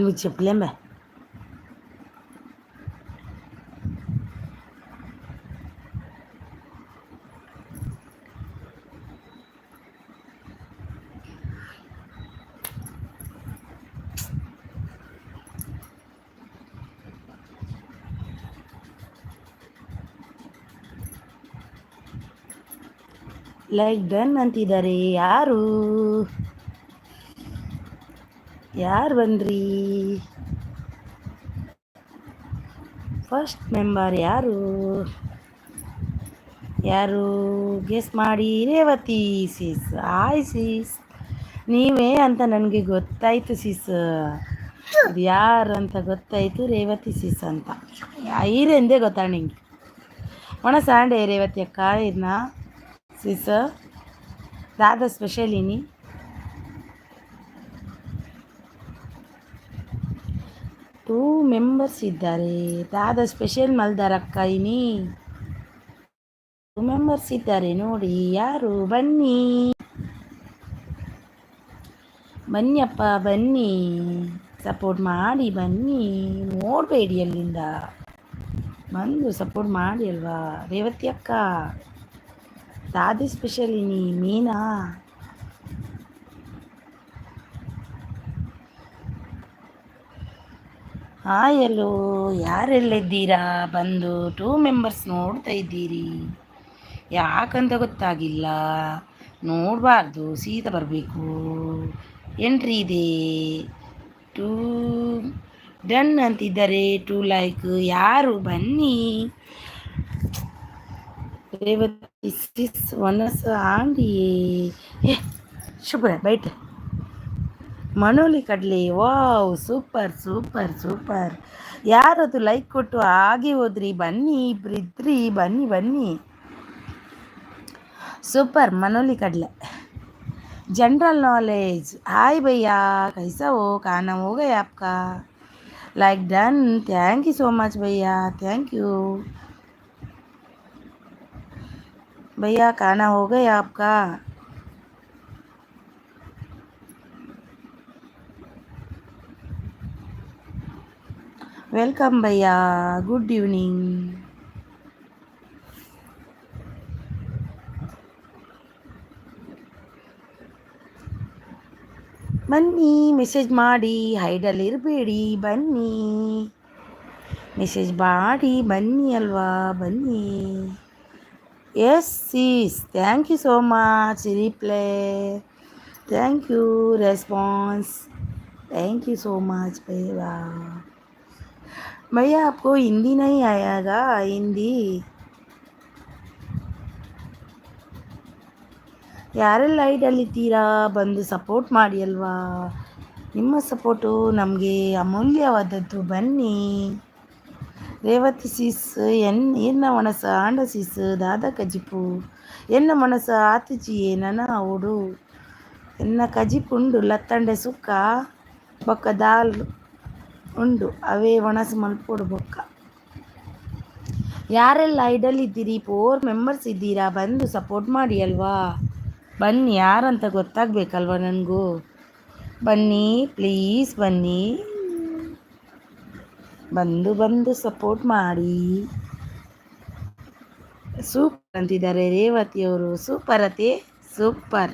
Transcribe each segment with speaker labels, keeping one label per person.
Speaker 1: నువ్వు చెప్పలేంబే like done ಅಂತಿದ್ದಾರೆ. ಯಾರು ಯಾರು ಬಂದ್ರಿ? ಫಸ್ಟ್ ಮೆಂಬರ್ ಯಾರು ಯಾರು ಗೆಸ್ ಮಾಡಿ? ರೇವತಿ ಸೀಸ್. ಹಾಯ್ ಸೀಸ್, ನೀವೇ ಅಂತ ನನಗೆ ಗೊತ್ತಾಯಿತು ಸೀಸ್. ಇದು ಯಾರು ಅಂತ ಗೊತ್ತಾಯಿತು, ರೇವತಿ ಸೀಸ್ ಅಂತ. ಐರೆಂದೇ ಗೊತ್ತಾ ನಿಂಗೆ? ಒಣ ಸಾಂಡೆ ರೇವತಿ ಅಕ್ಕ ಇರ್ನಾ ಸೀಸ್ ದಾದ ಸ್ಪೆಷಲ್ ಇನಿ. ಟೂ ಮೆಂಬರ್ಸ್ ಇದ್ದಾರೆ. ದಾದ ಸ್ಪೆಷಲ್ ಮಲ್ದಾರಕ್ಕ ಇನಿ. ಟೂ ಮೆಂಬರ್ಸ್ ಇದ್ದಾರೆ ನೋಡಿ. ಯಾರು? ಬನ್ನಿ ಬನ್ನಿಯಪ್ಪ ಬನ್ನಿ, ಸಪೋರ್ಟ್ ಮಾಡಿ ಬನ್ನಿ. ನೋಡಬೇಡಿ ಅಲ್ಲಿಂದ ಬಂದು ಸಪೋರ್ಟ್ ಮಾಡಿ ಅಲ್ವಾ ರೇವತಿ ಅಕ್ಕ. ದಾದಿ ಸ್ಪೆಷಲ್ ಇನಿ ಮೀನಾ. ಹಾಯ್ ಎಲ್ಲೋ, ಯಾರೆಲ್ಲಿದ್ದೀರಾ? ಬಂದು ಟೂ ಮೆಂಬರ್ಸ್ ನೋಡ್ತಾ ಇದ್ದೀರಿ, ಯಾಕಂತ ಗೊತ್ತಾಗಿಲ್ಲ. ನೋಡಬಾರ್ದು, ಸೀದಾ ಬರಬೇಕು. ಎಂಟ್ರಿ ಇದೆ. ಟೂ ಡನ್ ಅಂತಿದ್ದಾರೆ. Two like. ಯಾರು? ಬನ್ನಿ ರೇವತಿ ಸಿಸ್ ಒನಸ ಆಂಡಿಯೇ. ಶುಭ್ರ ಬೈಟ್ ಮನೋಲಿ ಕಡ್ಲಿ. Wow, super super super. ಯಾರದು ಲೈಕ್ ಕೊಟ್ಟು ಹಾಗೆ ಹೋದ್ರಿ? ಬನ್ನಿ ಇಬ್ಬರಿದ್ರಿ, ಬನ್ನಿ ಬನ್ನಿ. ಸೂಪರ್ मनोली कड़ले. General knowledge. हाय भैया, कैसा हो? खाना हो गया आपका? Like done. Thank you so much भैया, थैंक यू भैया. खाना हो गया आपका? वेलकम भैया, गुड इवनिंग. ಬನ್ನಿ, ಮೆಸೇಜ್ ಮಾಡಿ, ಹೈಡಲ್ಲಿ ಇರಬೇಡಿ, ಬನ್ನಿ ಮೆಸೇಜ್ ಮಾಡಿ ಬನ್ನಿ ಅಲ್ವಾ, ಬನ್ನಿ. Yes sis, thank you so much reply, thank you response, thank you so much भैया. भैया आपको हिंदी नहीं आएगा? हिंदी ಯಾರೆಲ್ಲ ಐಡಲ್ಲಿದ್ದೀರಾ? ಬಂದು ಸಪೋರ್ಟ್ ಮಾಡಿ ಅಲ್ವಾ. ನಿಮ್ಮ ಸಪೋರ್ಟು ನಮಗೆ ಅಮೂಲ್ಯವಾದದ್ದು. ಬನ್ನಿ ರೇವತಿ ಸೀಸ್ ಎನ್ನ ಮನಸ ಆಂಡ ಸೀಸ್ ದಾದ ಕಜಿಪು ಎನ್ನ ಮನಸ ಆತಿಜಿಯೇ ನನ ಓಡು ಎನ್ನ ಕಜಿಪುಂಡು ಲತ್ತಂಡೆ ಸುಕ್ಕ ಬೊಕ್ಕ ದಾಲ್ ಉಂಡು ಅವೇ ಒಣಸು ಮಲ್ಪೋಡು ಬೊಕ್ಕ. ಯಾರೆಲ್ಲ ಐಡಲ್ಲಿದ್ದೀರಿ? 4 ಮೆಂಬರ್ಸ್ ಇದ್ದೀರಾ, ಬಂದು ಸಪೋರ್ಟ್ ಮಾಡಿ ಅಲ್ವಾ. ಬನ್ನಿ, ಯಾರಂತ ಗೊತ್ತಾಗಬೇಕಲ್ವ ನನಗೂ. ಬನ್ನಿ ಪ್ಲೀಸ್, ಬನ್ನಿ ಬಂದು ಸಪೋರ್ಟ್ ಮಾಡಿ. ಸೂಪರ್ ಅಂತಿದ್ದಾರೆ ರೇವತಿಯವರು. ಸೂಪರ್ ಅತೆ, ಸೂಪರ್.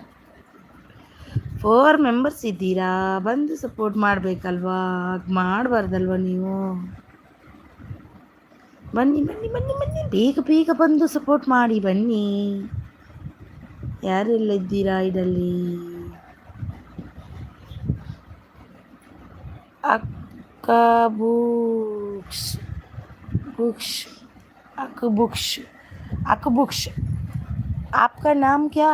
Speaker 1: 4 ಮೆಂಬರ್ಸ್ ಇದ್ದೀರಾ, ಬಂದು ಸಪೋರ್ಟ್ ಮಾಡಬೇಕಲ್ವಾ. ಮಾಡಬಾರ್ದಲ್ವ ನೀವು? ಬನ್ನಿ ಬನ್ನಿ ಬನ್ನಿ ಬನ್ನಿ, ಬೇಗ ಬೇಗ ಬಂದು ಸಪೋರ್ಟ್ ಮಾಡಿ ಬನ್ನಿ. ಯಾರೆಲ್ಲ ಇದ್ದೀರಾ ಇದರಲ್ಲಿ? ಅಕ್ಕ ಬುಕ್ಸ್ बुक्स अकबुक्स अकबुक्स आपका नाम क्या?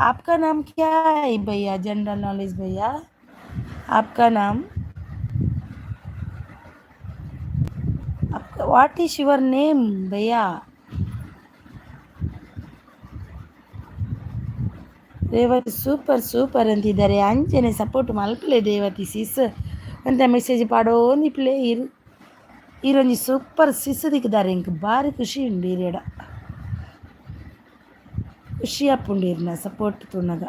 Speaker 1: आपका नाम क्या है भैया? जनरल नॉलेज भैया, आपका नाम, आपका व्हाट इज योर नेम भैया? ರೇವತಿ ಸೂಪರ್ ಸೂಪರ್ ಅಂತಿದ್ದಾರೆ. ಅಂಚನೆ ಸಪೋರ್ಟ್ ಮಲ್ಪಲೆ ದೇವತಿ ಸಿಸ್ ಅಂತ ಮೆಸೇಜ್ ಪಾಡೋಂದು ಪ್ಲೇ ಈರೊಂಜಿ ಸೂಪರ್ ಸಿಸ್ ದಿಕ್ಕಿದ್ದಾರೆ. ಇಂಕ ಭಾರಿ ಖುಷಿ ಉಂಡು ಈರೆಡ, ಖುಷಿ ಅಪ್ಪುಂಡು ಇರ್ನ ಸಪೋರ್ಟ್ ತುಣಗ.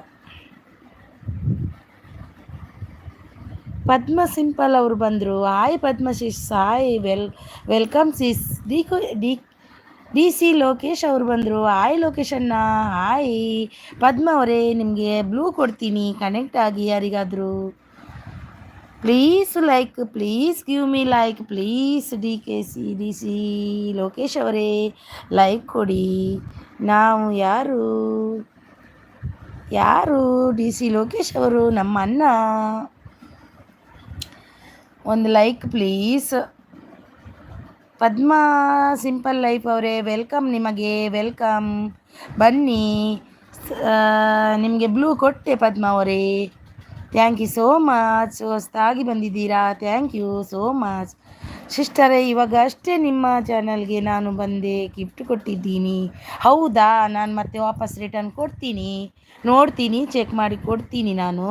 Speaker 1: ಪದ್ಮ ಸಿಂಪಲ್ ಅವರು ಬಂದರು. Hi Padma sis, hi welcome sis. D D C Lokesh ಅವರು ಬಂದರು. ಹಾಯ್ ಲೋಕೇಶನ್ನ, ಹಾಯ್ ಪದ್ಮ ಅವರೇ. ನಿಮಗೆ ಬ್ಲೂ ಕೊಡ್ತೀನಿ, ಕನೆಕ್ಟ್ ಆಗಿ ಯಾರಿಗಾದರೂ. Please like, please give me like, please D C Lokesh ಅವರೇ ಲೈಕ್ ಕೊಡಿ. ನಾವು ಯಾರು ಡಿ ಸಿ ಲೋಕೇಶ್ ಅವರು, ನಮ್ಮ ಅಣ್ಣ. ಒಂದು like please. Padma simple life ಅವರೇ ವೆಲ್ಕಮ್, ನಿಮಗೆ ವೆಲ್ಕಮ್. ಬನ್ನಿ, ನಿಮಗೆ ಬ್ಲೂ ಕೊಟ್ಟೆ ಪದ್ಮ ಅವರೇ. Thank you so much. ಹೊಸ್ದಾಗಿ ಬಂದಿದ್ದೀರಾ, ಥ್ಯಾಂಕ್ ಯು ಸೋ ಮಚ್. ಸಿಸ್ಟರೇ, ಇವಾಗ ಅಷ್ಟೇ ನಿಮ್ಮ ಚಾನಲ್ಗೆ ನಾನು ಬಂದೆ, ಗಿಫ್ಟ್ ಕೊಟ್ಟಿದ್ದೀನಿ. ಹೌದಾ? ನಾನು ಮತ್ತೆ ವಾಪಸ್ ರಿಟರ್ನ್ ಕೊಡ್ತೀನಿ, ನೋಡ್ತೀನಿ, ಚೆಕ್ ಮಾಡಿ ಕೊಡ್ತೀನಿ. ನಾನು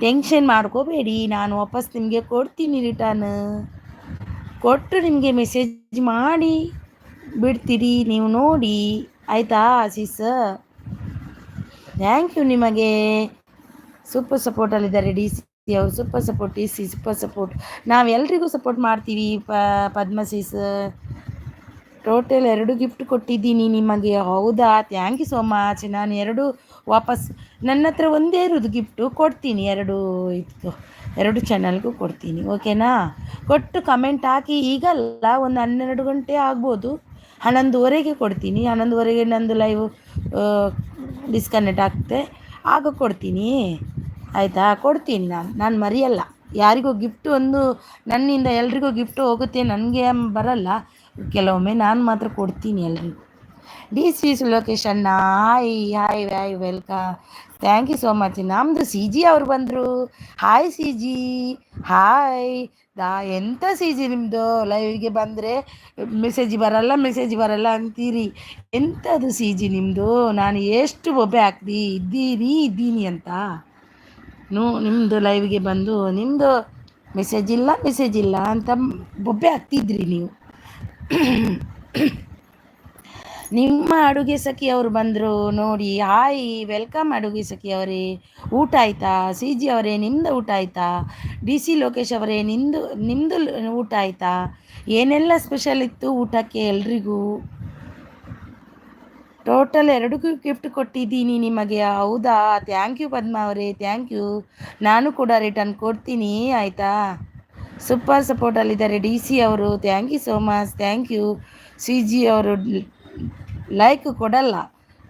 Speaker 1: ಟೆನ್ಷನ್ ಮಾಡ್ಕೋಬೇಡಿ, ನಾನು ವಾಪಸ್ ನಿಮಗೆ ಕೊಡ್ತೀನಿ. ರಿಟರ್ನ್ ಕೊಟ್ಟು ನಿಮಗೆ ಮೆಸೇಜ್ ಮಾಡಿ ಬಿಡ್ತೀರಿ, ನೀವು ನೋಡಿ, ಆಯಿತಾ ಸಿಸ್? ಥ್ಯಾಂಕ್ ಯು ನಿಮಗೆ. ಸೂಪರ್ ಸಪೋರ್ಟಲ್ಲಿದ್ದಾರೆ ಡಿ ಸಿ ಅವರು, super support. D C super support. ನಾವೆಲ್ಲರಿಗೂ ಸಪೋರ್ಟ್ ಮಾಡ್ತೀವಿ ಪದ್ಮ ಸಿಸ್. ಟೋಟಲ್ 2 ಗಿಫ್ಟ್ ಕೊಟ್ಟಿದ್ದೀನಿ ನಿಮಗೆ. ಹೌದಾ? Thank you so much. ನಾನು 2 ವಾಪಸ್, ನನ್ನ ಹತ್ರ ಒಂದೇ ಇರೋದು ಗಿಫ್ಟು, ಕೊಡ್ತೀನಿ. 2 ಚಾನಲ್ಗೂ ಕೊಡ್ತೀನಿ, ಓಕೆನಾ? ಕೊಟ್ಟು ಕಮೆಂಟ್ ಹಾಕಿ. ಈಗಲ್ಲ, ಒಂದು 12 ಗಂಟೆ ಆಗ್ಬೋದು, 11:30ಗೆ ಕೊಡ್ತೀನಿ. 11:30ಗೆ ನಂದು ಲೈವ್ ಡಿಸ್ಕನೆಕ್ಟ್ ಆಗ್ತೆ, ಆಗ ಕೊಡ್ತೀನಿ, ಆಯಿತಾ? ಕೊಡ್ತೀನಿ. ನಾನು ಮರೆಯಲ್ಲ. ಯಾರಿಗೂ ಗಿಫ್ಟು ನನ್ನಿಂದ ಎಲ್ರಿಗೂ ಗಿಫ್ಟು ಹೋಗುತ್ತೆ, ನನಗೆ ಬರಲ್ಲ. ಕೆಲವೊಮ್ಮೆ ನಾನು ಮಾತ್ರ ಕೊಡ್ತೀನಿ ಎಲ್ರಿಗೂ. ಡಿ ಸಿ ಲೊಕೇಶನ್ನ, hi welcome. Thank you so much. ನಮ್ಮದು ಸಿ ಜಿ ಅವರು ಬಂದರು. Hi C G, hi. ಎಂಥ ಸಿ ಜಿ ನಿಮ್ಮದು? ಲೈವ್ಗೆ ಬಂದರೆ ಮೆಸೇಜ್ ಬರಲ್ಲ ಅಂತೀರಿ. ಎಂಥದ್ದು ಸಿ ಜಿ ನಿಮ್ಮದು? ನಾನು ಎಷ್ಟು ಬೊಬ್ಬೆ ಹಾಕ್ದಿ ಇದ್ದೀನಿ ಅಂತ ನಿಮ್ಮದು ಲೈವ್ಗೆ ಬಂದು ನಿಮ್ಮದು ಮೆಸೇಜ್ ಇಲ್ಲ ಅಂತ ಬೊಬ್ಬೆ ಹಾಕ್ತಿದ್ರಿ ನೀವು. ನಿಮ್ಮ ಅಡುಗೆ ಸಖಿ ಅವರು ಬಂದರು ನೋಡಿ. ಹಾಯ್, ವೆಲ್ಕಮ್ ಅಡುಗೆ ಸಖಿ ಅವರೇ. ಊಟ ಆಯಿತಾ? ಸಿ ಜಿ ಅವರೇ, ನಿಮ್ಮದು ಊಟ ಆಯಿತಾ? ಡಿ ಸಿ ಲೋಕೇಶ್ ಅವರೇ, ನಿಮ್ಮದು ಊಟ ಆಯಿತಾ? ಏನೆಲ್ಲ ಸ್ಪೆಷಲ್ ಇತ್ತು ಊಟಕ್ಕೆ ಎಲ್ರಿಗೂ? ಟೋಟಲ್ 2 ಗಿಫ್ಟ್ ಕೊಟ್ಟಿದ್ದೀನಿ ನಿಮಗೆ. ಹೌದಾ? ಥ್ಯಾಂಕ್ ಯು ಪದ್ಮ ಅವರೇ, ಥ್ಯಾಂಕ್ ಯು. ನಾನು ಕೂಡ ರಿಟರ್ನ್ ಕೊಡ್ತೀನಿ, ಆಯಿತಾ? ಸೂಪರ್ ಸಪೋರ್ಟಲ್ಲಿದ್ದಾರೆ ಡಿ ಸಿ ಅವರು. Thank you so much, thank you. C G ಅವರು ಲೈಕ್ ಕೊಡಲ್ಲ,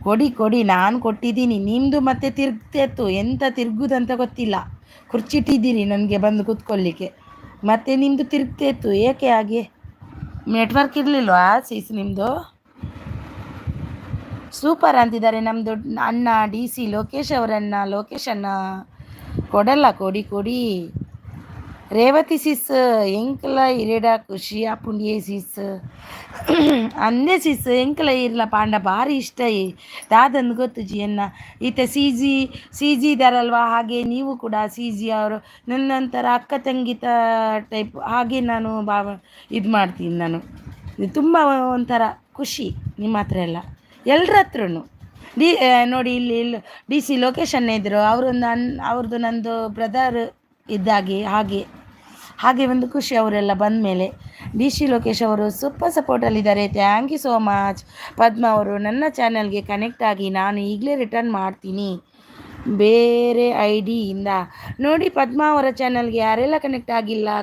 Speaker 1: ಕೊಡಿ. ನಾನು ಕೊಟ್ಟಿದ್ದೀನಿ. ನಿಮ್ಮದು ಮತ್ತೆ ತಿರುಗ್ತಿತ್ತು, ಎಂತ ತಿರುಗುದಂತ ಗೊತ್ತಿಲ್ಲ. ಕುರ್ಚಿಟ್ಟಿದ್ದೀರಿ ನನಗೆ ಬಂದು ಕೂತ್ಕೊಳ್ಳಿಕ್ಕೆ, ಮತ್ತೆ ನಿಮ್ಮದು ತಿರುಗ್ತಿತ್ತು. ಏಕೆ ಹಾಗೆ? ನೆಟ್ವರ್ಕ್ ಇರಲಿಲ್ವಾ ಸಿಸ್ ನಿಮ್ಮದು? ಸೂಪರ್ ಅಂತಿದ್ದಾರೆ ನಮ್ಮದು ಅಣ್ಣ ಡಿ ಸಿ ಲೋಕೇಶ್ ಕೊಡಲ್ಲ, ಕೊಡಿ. ರೇವತಿ ಸಿಸ್ ಎಂಕಲ ಇರೇಡ ಖುಷಿ ಪುಂಡಿಯೇ ಸಿಸ್ ಅಂದೇ ಸಿಸ್ ಎಂಕಲ ಇರಲ ಪಾಂಡ ಭಾರಿ ಇಷ್ಟ ದಾದಂದು ಗೊತ್ತು ಜಿಯನ್ನ. ಈತ ಸಿ ಜಿ ಇದ್ದಾರಲ್ವ, ಹಾಗೆ ನೀವು ಕೂಡ ಸಿ ಜಿ ಅವರು ನನ್ನಂತರ ಅಕ್ಕ ತಂಗಿತ ಟೈಪ್, ಹಾಗೆ ನಾನು ಇದು ಮಾಡ್ತೀನಿ. ನಾನು ತುಂಬ ಒಂಥರ ಖುಷಿ ನಿಮ್ಮ ಹತ್ರ ಎಲ್ಲ, ಎಲ್ಲರ ಹತ್ರನು. ನೋಡಿ ಇಲ್ಲಿ ಡಿ ಸಿ ಲೊಕೇಶನ್ ಇದ್ದರು, ಅವ್ರದ್ದು ನಂದು ಬ್ರದರ್ ಇದ್ದಾಗೆ, ಹಾಗೆ ಒಂದು ಖುಷಿ ಅವರೆಲ್ಲ ಬಂದ ಮೇಲೆ. ಡಿ ಸಿ ಲೋಕೇಶ್ ಅವರು ಸೂಪರ್ ಸಪೋರ್ಟಲ್ಲಿದ್ದಾರೆ. Thank you so much. Padma ಅವರು ನನ್ನ ಚಾನಲ್ಗೆ ಕನೆಕ್ಟ್ ಆಗಿ, ನಾನು ಈಗಲೇ ರಿಟರ್ನ್ ಮಾಡ್ತೀನಿ ಬೇರೆ ID-ಯಿಂದ. ನೋಡಿ ಪದ್ಮ ಅವರ ಚಾನಲ್ಗೆ ಯಾರೆಲ್ಲ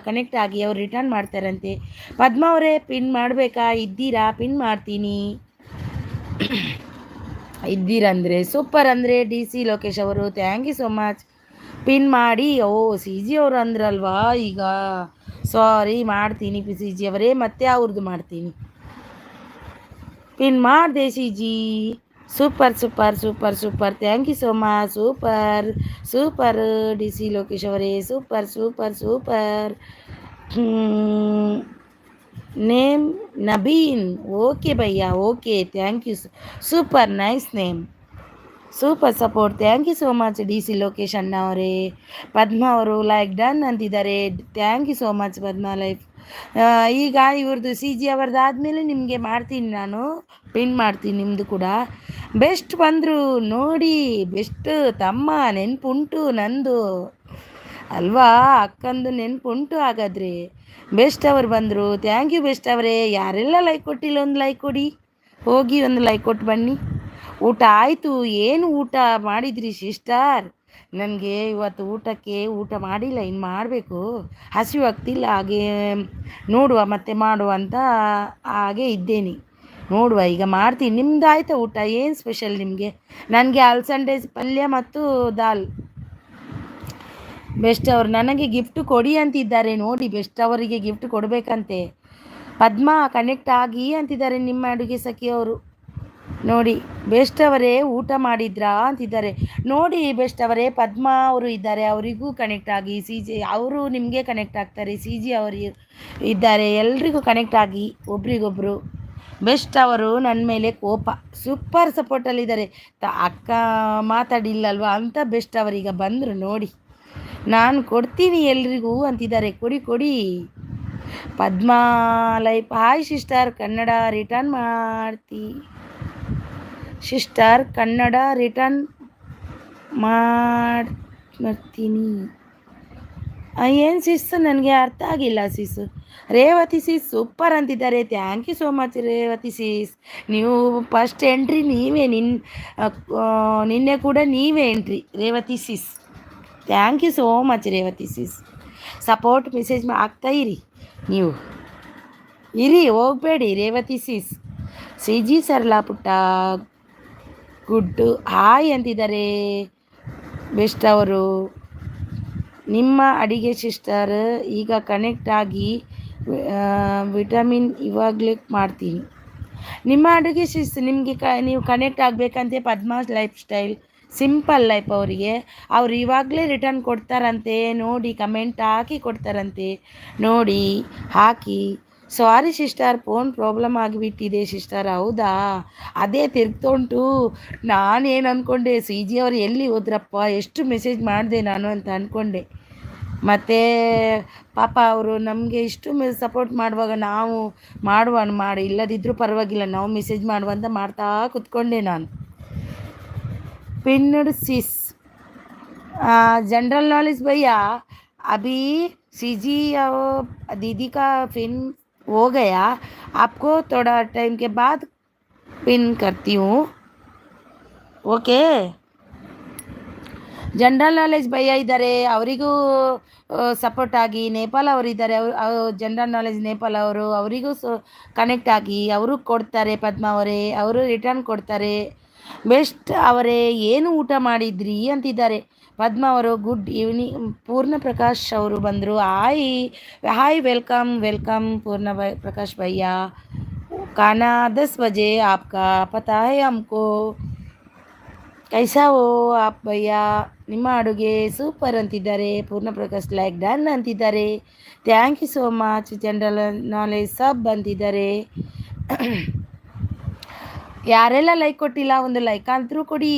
Speaker 1: ಕನೆಕ್ಟ್ ಆಗಿ ಅವ್ರು ರಿಟರ್ನ್ ಮಾಡ್ತಾರಂತೆ. ಪದ್ಮ ಅವರೇ ಪಿನ್ ಮಾಡಬೇಕಾ? ಇದ್ದೀರಾ? ಪಿನ್ ಮಾಡ್ತೀನಿ. ಇದ್ದೀರಂದರೆ ಸೂಪರ್. ಅಂದರೆ ಡಿ ಸಿ ಲೋಕೇಶ್ ಅವರು thank you so much. Pin ಮಾಡಿ. ಸಿ ಜಿ ಅವರು ಅಂದ್ರಲ್ವಾ, ಈಗ ಸಾರಿ ಮಾಡ್ತೀನಿ ಸಿ ಜಿ ಅವರೇ, ಮತ್ತೆ ಅವ್ರದ್ದು ಮಾಡ್ತೀನಿ. ಪಿನ್ ಮಾಡಿದೆ C G. Super. Thank you so much. Super D C Lokesh ಅವರೇ, ಸೂಪರ್. ನೇಮ್ ನಬೀನ್. ಓಕೆ ಭಯ್ಯ, okay, thank you. Super nice name, super support. Thank you so much D C Lokesh ಅಣ್ಣ ಅವರೇ. ಪದ್ಮ ಅವರು ಲೈಕ್ ಡನ್ ಅಂತಿದ್ದಾರೆ. Thank you so much Padma life. ಈಗ ಇವ್ರದ್ದು C G ಅವರದ್ದು ಆದಮೇಲೆ ನಿಮಗೆ ಮಾಡ್ತೀನಿ, ನಾನು ಪಿನ್ ಮಾಡ್ತೀನಿ ನಿಮ್ಮದು ಕೂಡ. ಬೆಸ್ಟ್ ಬಂದರು ನೋಡಿ, ಬೆಸ್ಟ್ ತಮ್ಮ ನೆನಪುಂಟು ನಂದು. ಅಲ್ವಾ? ಅಕ್ಕಂದು ನೆನಪುಂಟು ಹಾಗಾದರೆ. ಬೆಸ್ಟ್ ಅವರು ಬಂದರು. ಥ್ಯಾಂಕ್ ಯು ಬೆಸ್ಟ್ ಅವರೇ. ಯಾರೆಲ್ಲ ಲೈಕ್ ಕೊಟ್ಟಿಲ್ಲ ಒಂದು ಲೈಕ್ ಕೊಡಿ. ಹೋಗಿ ಒಂದು ಲೈಕ್ ಕೊಟ್ಟು ಬನ್ನಿ. ಊಟ ಆಯಿತು. ಏನು ಊಟ ಮಾಡಿದ್ರಿ ಸಿಸ್ಟರ್? ನನಗೆ ಇವತ್ತು ಊಟ ಮಾಡಿಲ್ಲ, ಇನ್ನು ಮಾಡಬೇಕು. ಹಸಿವಾಗ್ತಿಲ್ಲ, ಹಾಗೆ ನೋಡುವ ಮತ್ತೆ ಮಾಡುವ ಅಂತ ಹಾಗೆ ಇದ್ದೇನೆ. ನೋಡುವ ಈಗ ಮಾಡ್ತೀನಿ. ನಿಮ್ದು ಆಯಿತಾ ಊಟ? ಏನು ಸ್ಪೆಷಲ್ ನಿಮಗೆ? ನನಗೆ ಅಲಸಂಡೆ ಪಲ್ಯ ಮತ್ತು ದಾಲ್. ಬೆಸ್ಟ್ ಅವರು ನನಗೆ ಗಿಫ್ಟ್ ಕೊಡಿ ಅಂತಿದ್ದಾರೆ ನೋಡಿ. ಬೆಸ್ಟ್ ಅವರಿಗೆ ಗಿಫ್ಟ್ ಕೊಡಬೇಕಂತೆ. ಪದ್ಮ ಕನೆಕ್ಟ್ ಆಗಿ ಅಂತಿದ್ದಾರೆ ನಿಮ್ಮ ಅಡುಗೆ ಸಖಿಯವರು ನೋಡಿ. ಬೆಸ್ಟ್ ಅವರೇ ಊಟ ಮಾಡಿದ್ರಾ ಅಂತಿದ್ದಾರೆ ನೋಡಿ. ಬೆಸ್ಟ್ ಅವರೇ ಪದ್ಮ ಅವರು ಇದ್ದಾರೆ, ಅವರಿಗೂ ಕನೆಕ್ಟ್ ಆಗಿ. ಸಿ ಜಿ ಅವರು ನಿಮಗೆ ಕನೆಕ್ಟ್ ಆಗ್ತಾರೆ. ಸಿ ಜಿ ಅವರು ಇದ್ದಾರೆ, ಎಲ್ರಿಗೂ ಕನೆಕ್ಟ್ ಆಗಿ ಒಬ್ರಿಗೊಬ್ರು. ಬೆಸ್ಟ್ ಅವರು ನನ್ನ ಮೇಲೆ ಕೋಪ, ಸೂಪರ್ ಸಪೋರ್ಟಲ್ಲಿದ್ದಾರೆ. ಅಕ್ಕ ಮಾತಾಡಿಲ್ಲಲ್ವಾ ಅಂತ ಬೆಸ್ಟ್ ಅವರೀಗ ಬಂದರು ನೋಡಿ. ನಾನು ಕೊಡ್ತೀನಿ ಎಲ್ರಿಗೂ ಅಂತಿದ್ದಾರೆ. ಕೊಡಿ ಕೊಡಿ. Padma life hi sister, Kannada return sister, Kannada return ಮಾಡ್ತೀನಿ. ಏನು ಸಿಸ್ಸು, ನನಗೆ ಅರ್ಥ ಆಗಿಲ್ಲ ಸಿಸ್ಸು. ರೇವತಿ ಸಿಸ್ ಸೂಪರ್ ಅಂತಿದ್ದಾರೆ. Thank you so much Revathi sis. ನೀವು ಫಸ್ಟ್ ಎಂಟ್ರಿ ನೀವೇ. ನಿನ್ನೆ ಕೂಡ ನೀವೇ entry Revathi sis. Thank you so much Revathi sis. Support message ಆಗ್ತಾ ಇರಿ, ನೀವು ಇರಿ, ಹೋಗಬೇಡಿ Revathi sis. C G Sarla Putta Guddu hi ಅಂತಿದ್ದಾರೆ ಬೆಸ್ಟ್ ಅವರು. ನಿಮ್ಮ ಅಡಿಗೆ ಸಿಸ್ಟರ್ ಈಗ ಕನೆಕ್ಟ್ ಆಗಿ ವಿಟಮಿನ್ ಇವಾಗಲೇ ಮಾಡ್ತೀನಿ. ನಿಮ್ಮ ಅಡುಗೆ ಸಿಸ್ ನಿಮಗೆ ನೀವು ಕನೆಕ್ಟ್ ಆಗಬೇಕಂತೆ. Padma's lifestyle simple life ಅವರಿಗೆ. ಅವ್ರು ಇವಾಗಲೇ ರಿಟರ್ನ್ ಕೊಡ್ತಾರಂತೆ ನೋಡಿ. ಕಮೆಂಟ್ ಹಾಕಿ ಕೊಡ್ತಾರಂತೆ ನೋಡಿ, ಹಾಕಿ. ಸಾರಿ ಸಿಸ್ಟರ್, ಫೋನ್ ಪ್ರಾಬ್ಲಮ್ ಆಗಿಬಿಟ್ಟಿದೆ ಸಿಸ್ಟರ್. ಹೌದಾ? ಅದೇ ತಿರ್ಗ್ತುಂಟು. ನಾನೇನು ಅಂದ್ಕೊಂಡೆ, ಸಿ ಜಿ ಅವರು ಎಲ್ಲಿ ಹೋದ್ರಪ್ಪ, ಎಷ್ಟು ಮೆಸೇಜ್ ಮಾಡಿದೆ ನಾನು ಅಂತ ಅಂದ್ಕೊಂಡೆ. ಮತ್ತು ಪಾಪ ಅವರು ನಮಗೆ ಇಷ್ಟು ಸಪೋರ್ಟ್ ಮಾಡುವಾಗ ನಾವು ಮಾಡಿ ಇಲ್ಲದಿದ್ದರೂ ಪರವಾಗಿಲ್ಲ, ನಾವು ಮೆಸೇಜ್ ಮಾಡುವಂತ ಮಾಡ್ತಾ ಕೂತ್ಕೊಂಡೆ ನಾನು. पिन सिस जनरल नॉलेज भैया, अभी सीजी दीदी का पिन हो गया, आपको थोड़ा टाइम के बाद पिन करती हूँ, ओके. ಜನರಲ್ ನಾಲೆಜ್ ಭಯ್ಯ ಇದ್ದಾರೆ, ಅವರಿಗೂ ಸಪೋರ್ಟ್ ಆಗಿ. ನೇಪಾಲ್ ಅವರು ಇದ್ದಾರೆ, ಜನರಲ್ ನಾಲೆಜ್ ನೇಪಾಲ್ ಅವರು, ಅವರಿಗೂ ಕನೆಕ್ಟ್ ಆಗಿ ಅವರು ಕೊಡ್ತಾರೆ. ಪದ್ಮ ಅವರೇ, ಅವರು ರಿಟರ್ನ್ ಕೊಡ್ತಾರೆ. ಬೆಸ್ಟ್ ಅವರೇ, ಏನು ಊಟ ಮಾಡಿದ್ರಿ ಅಂತಿದ್ದಾರೆ ಪದ್ಮ ಅವರು. Good evening. ಪೂರ್ಣ ಪ್ರಕಾಶ್ ಅವರು ಬಂದರು. ಹಾಯ್ ವೆಲ್ಕಮ್ ವೆಲ್ಕಮ್ पूर्ण प्रकाश भैया. खाना 10 बजे आपका पता है हमको. ಕೈಸಾ ಓ ಆಪ್ ಭಯ್ಯ. ನಿಮ್ಮ ಅಡುಗೆ ಸೂಪರ್ ಅಂತಿದ್ದಾರೆ ಪೂರ್ಣ ಪ್ರಕಾಶ್. ಲೈಕ್ ಡನ್ ಅಂತಿದ್ದಾರೆ. Thank you so much. General knowledge ಸಬ್ ಅಂತಿದ್ದಾರೆ. ಯಾರೆಲ್ಲ ಲೈಕ್ ಕೊಟ್ಟಿಲ್ಲ ಒಂದು ಲೈಕ್ ಆದರೂ ಕೊಡಿ.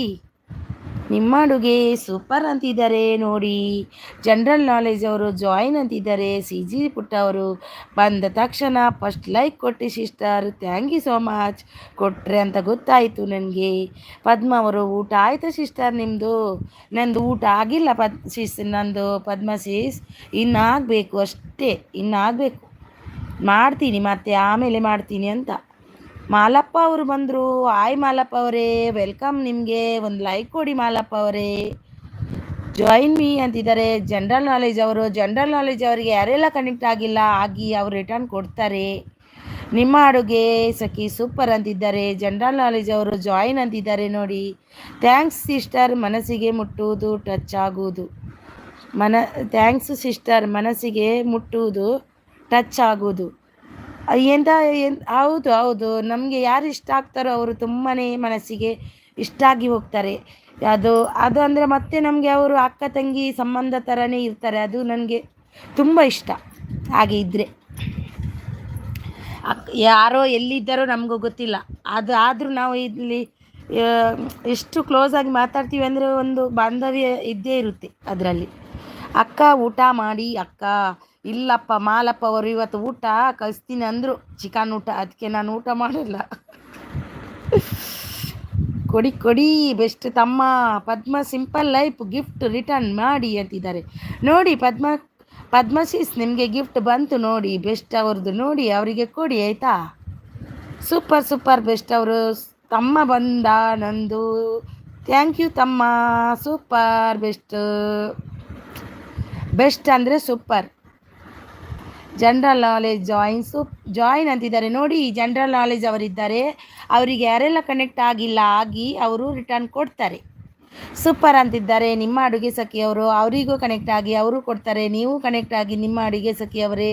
Speaker 1: ನಿಮ್ಮ ಅಡುಗೆ ಸೂಪರ್ ಅಂತಿದ್ದಾರೆ ನೋಡಿ. ಜನರಲ್ ನಾಲೆಜ್ ಅವರು ಜಾಯಿನ್ ಅಂತಿದ್ದಾರೆ. ಸಿ ಜಿ ಪುಟ್ಟ ಅವರು ಬಂದ ತಕ್ಷಣ ಫಸ್ಟ್ ಲೈಕ್ ಕೊಟ್ಟು sister, thank you so much. ಕೊಟ್ಟರೆ ಅಂತ ಗೊತ್ತಾಯಿತು ನನಗೆ. ಪದ್ಮ ಅವರು, ಊಟ ಆಯಿತು ಸಿಸ್ಟರ್ ನಿಮ್ಮದು? ನಂದು ಊಟ ಆಗಿಲ್ಲ ನಂದು ಪದ್ಮ ಸಿಸ್, ಇನ್ನಾಗಬೇಕು ಅಷ್ಟೇ, ಇನ್ನಾಗಬೇಕು. ಮಾಡ್ತೀನಿ ಮತ್ತೆ ಆಮೇಲೆ ಮಾಡ್ತೀನಿ ಅಂತ. ಮಾಲಪ್ಪ ಅವರು ಬಂದರು. ಹಾಯ್ ಮಾಲಪ್ಪ ಅವರೇ, ವೆಲ್ಕಮ್. ನಿಮಗೆ ಒಂದು ಲೈಕ್ ಕೊಡಿ ಮಾಲಪ್ಪ ಅವರೇ. ಜಾಯಿನ್ ಮೀ ಅಂತಿದ್ದಾರೆ ಜನರಲ್ ನಾಲೆಜ್ ಅವರು. ಜನರಲ್ ನಾಲೆಜ್ ಅವರಿಗೆ ಯಾರೆಲ್ಲ ಕನೆಕ್ಟ್ ಆಗಿಲ್ಲ ಆಗಿ ಅವರು ರಿಟರ್ನ್ ಕೊಡ್ತಾರೆ. ನಿಮ್ಮ ಅಡುಗೆ ಸಖಿ ಸೂಪರ್ ಅಂತಿದ್ದಾರೆ ಜನರಲ್ ನಾಲೆಜ್ ಅವರು. ಜಾಯಿನ್ ಅಂತಿದ್ದಾರೆ ನೋಡಿ. ಥ್ಯಾಂಕ್ಸ್ ಸಿಸ್ಟರ್, ಮನಸ್ಸಿಗೆ ಮುಟ್ಟುವುದು ಟಚ್ ಆಗುವುದು. ಥ್ಯಾಂಕ್ಸ್ ಸಿಸ್ಟರ್, ಮನಸ್ಸಿಗೆ ಮುಟ್ಟುವುದು ಟಚ್ ಆಗುವುದು. ಹೌದು ಹೌದು, ನಮಗೆ ಯಾರು ಇಷ್ಟ ಆಗ್ತಾರೋ ಅವರು ತುಂಬಾ ಮನಸ್ಸಿಗೆ ಇಷ್ಟ ಆಗಿ ಹೋಗ್ತಾರೆ. ಅದು ಅಂದರೆ ಮತ್ತೆ ನಮಗೆ ಅವರು ಅಕ್ಕ ತಂಗಿ ಸಂಬಂಧ ಥರನೇ ಇರ್ತಾರೆ. ಅದು ನನಗೆ ತುಂಬ ಇಷ್ಟ. ಹಾಗೆ ಇದ್ದರೆ ಯಾರೋ ಎಲ್ಲಿದ್ದಾರೋ ನಮಗೂ ಗೊತ್ತಿಲ್ಲ. ಆದರೂ ನಾವು ಇಲ್ಲಿ ಎಷ್ಟು ಕ್ಲೋಸ್ ಆಗಿ ಮಾತಾಡ್ತೀವಿ ಅಂದರೆ ಒಂದು ಬಾಂಧವ್ಯ ಇದ್ದೇ ಇರುತ್ತೆ ಅದರಲ್ಲಿ. ಅಕ್ಕ ಊಟ ಮಾಡಿ. ಅಕ್ಕ ಇಲ್ಲಪ್ಪ, ಮಾಲಪ್ಪ ಅವರು ಇವತ್ತು ಊಟ ಕಳಿಸ್ತೀನಿ ಅಂದರು, ಚಿಕನ್ ಊಟ. ಅದಕ್ಕೆ ನಾನು ಊಟ ಮಾಡಲ್ಲ. ಕೊಡಿ ಕೊಡಿ ಬೆಸ್ಟ್ ತಮ್ಮ. ಪದ್ಮ ಸಿಂಪಲ್ ಲೈಫ್ ಗಿಫ್ಟ್ ರಿಟರ್ನ್ ಮಾಡಿ ಅಂತಿದ್ದಾರೆ ನೋಡಿ. ಪದ್ಮಶೀಸ್ ನಿಮಗೆ ಗಿಫ್ಟ್ ಬಂತು ನೋಡಿ, ಬೆಸ್ಟ್ ಅವ್ರದ್ದು ನೋಡಿ, ಅವರಿಗೆ ಕೊಡಿ ಆಯಿತಾ. ಸೂಪರ್ ಸೂಪರ್ ಬೆಸ್ಟ್ ಅವರು. ತಮ್ಮ ಬಂದ ನಂದು. ಥ್ಯಾಂಕ್ ಯು ತಮ್ಮ. Super best. ಬೆಸ್ಟ್ ಅಂದರೆ ಸೂಪರ್. ಜನರಲ್ ನಾಲೆಜ್ ಜಾಯಿನ್ ಅಂತಿದ್ದಾರೆ ನೋಡಿ. ಜನರಲ್ ನಾಲೆಜ್ ಅವರಿದ್ದಾರೆ, ಅವರಿಗೆ ಯಾರೆಲ್ಲ ಕನೆಕ್ಟ್ ಆಗಿ ಅವರು ರಿಟರ್ನ್ ಕೊಡ್ತಾರೆ. ಸೂಪರ್ ಅಂತಿದ್ದಾರೆ ನಿಮ್ಮ ಅಡುಗೆ ಸಖಿಯವರು. ಅವರಿಗೂ ಕನೆಕ್ಟ್ ಆಗಿ ಅವರು ಕೊಡ್ತಾರೆ. ನೀವು ಕನೆಕ್ಟ್ ಆಗಿ ನಿಮ್ಮ ಅಡುಗೆ ಸಖಿಯವರೇ.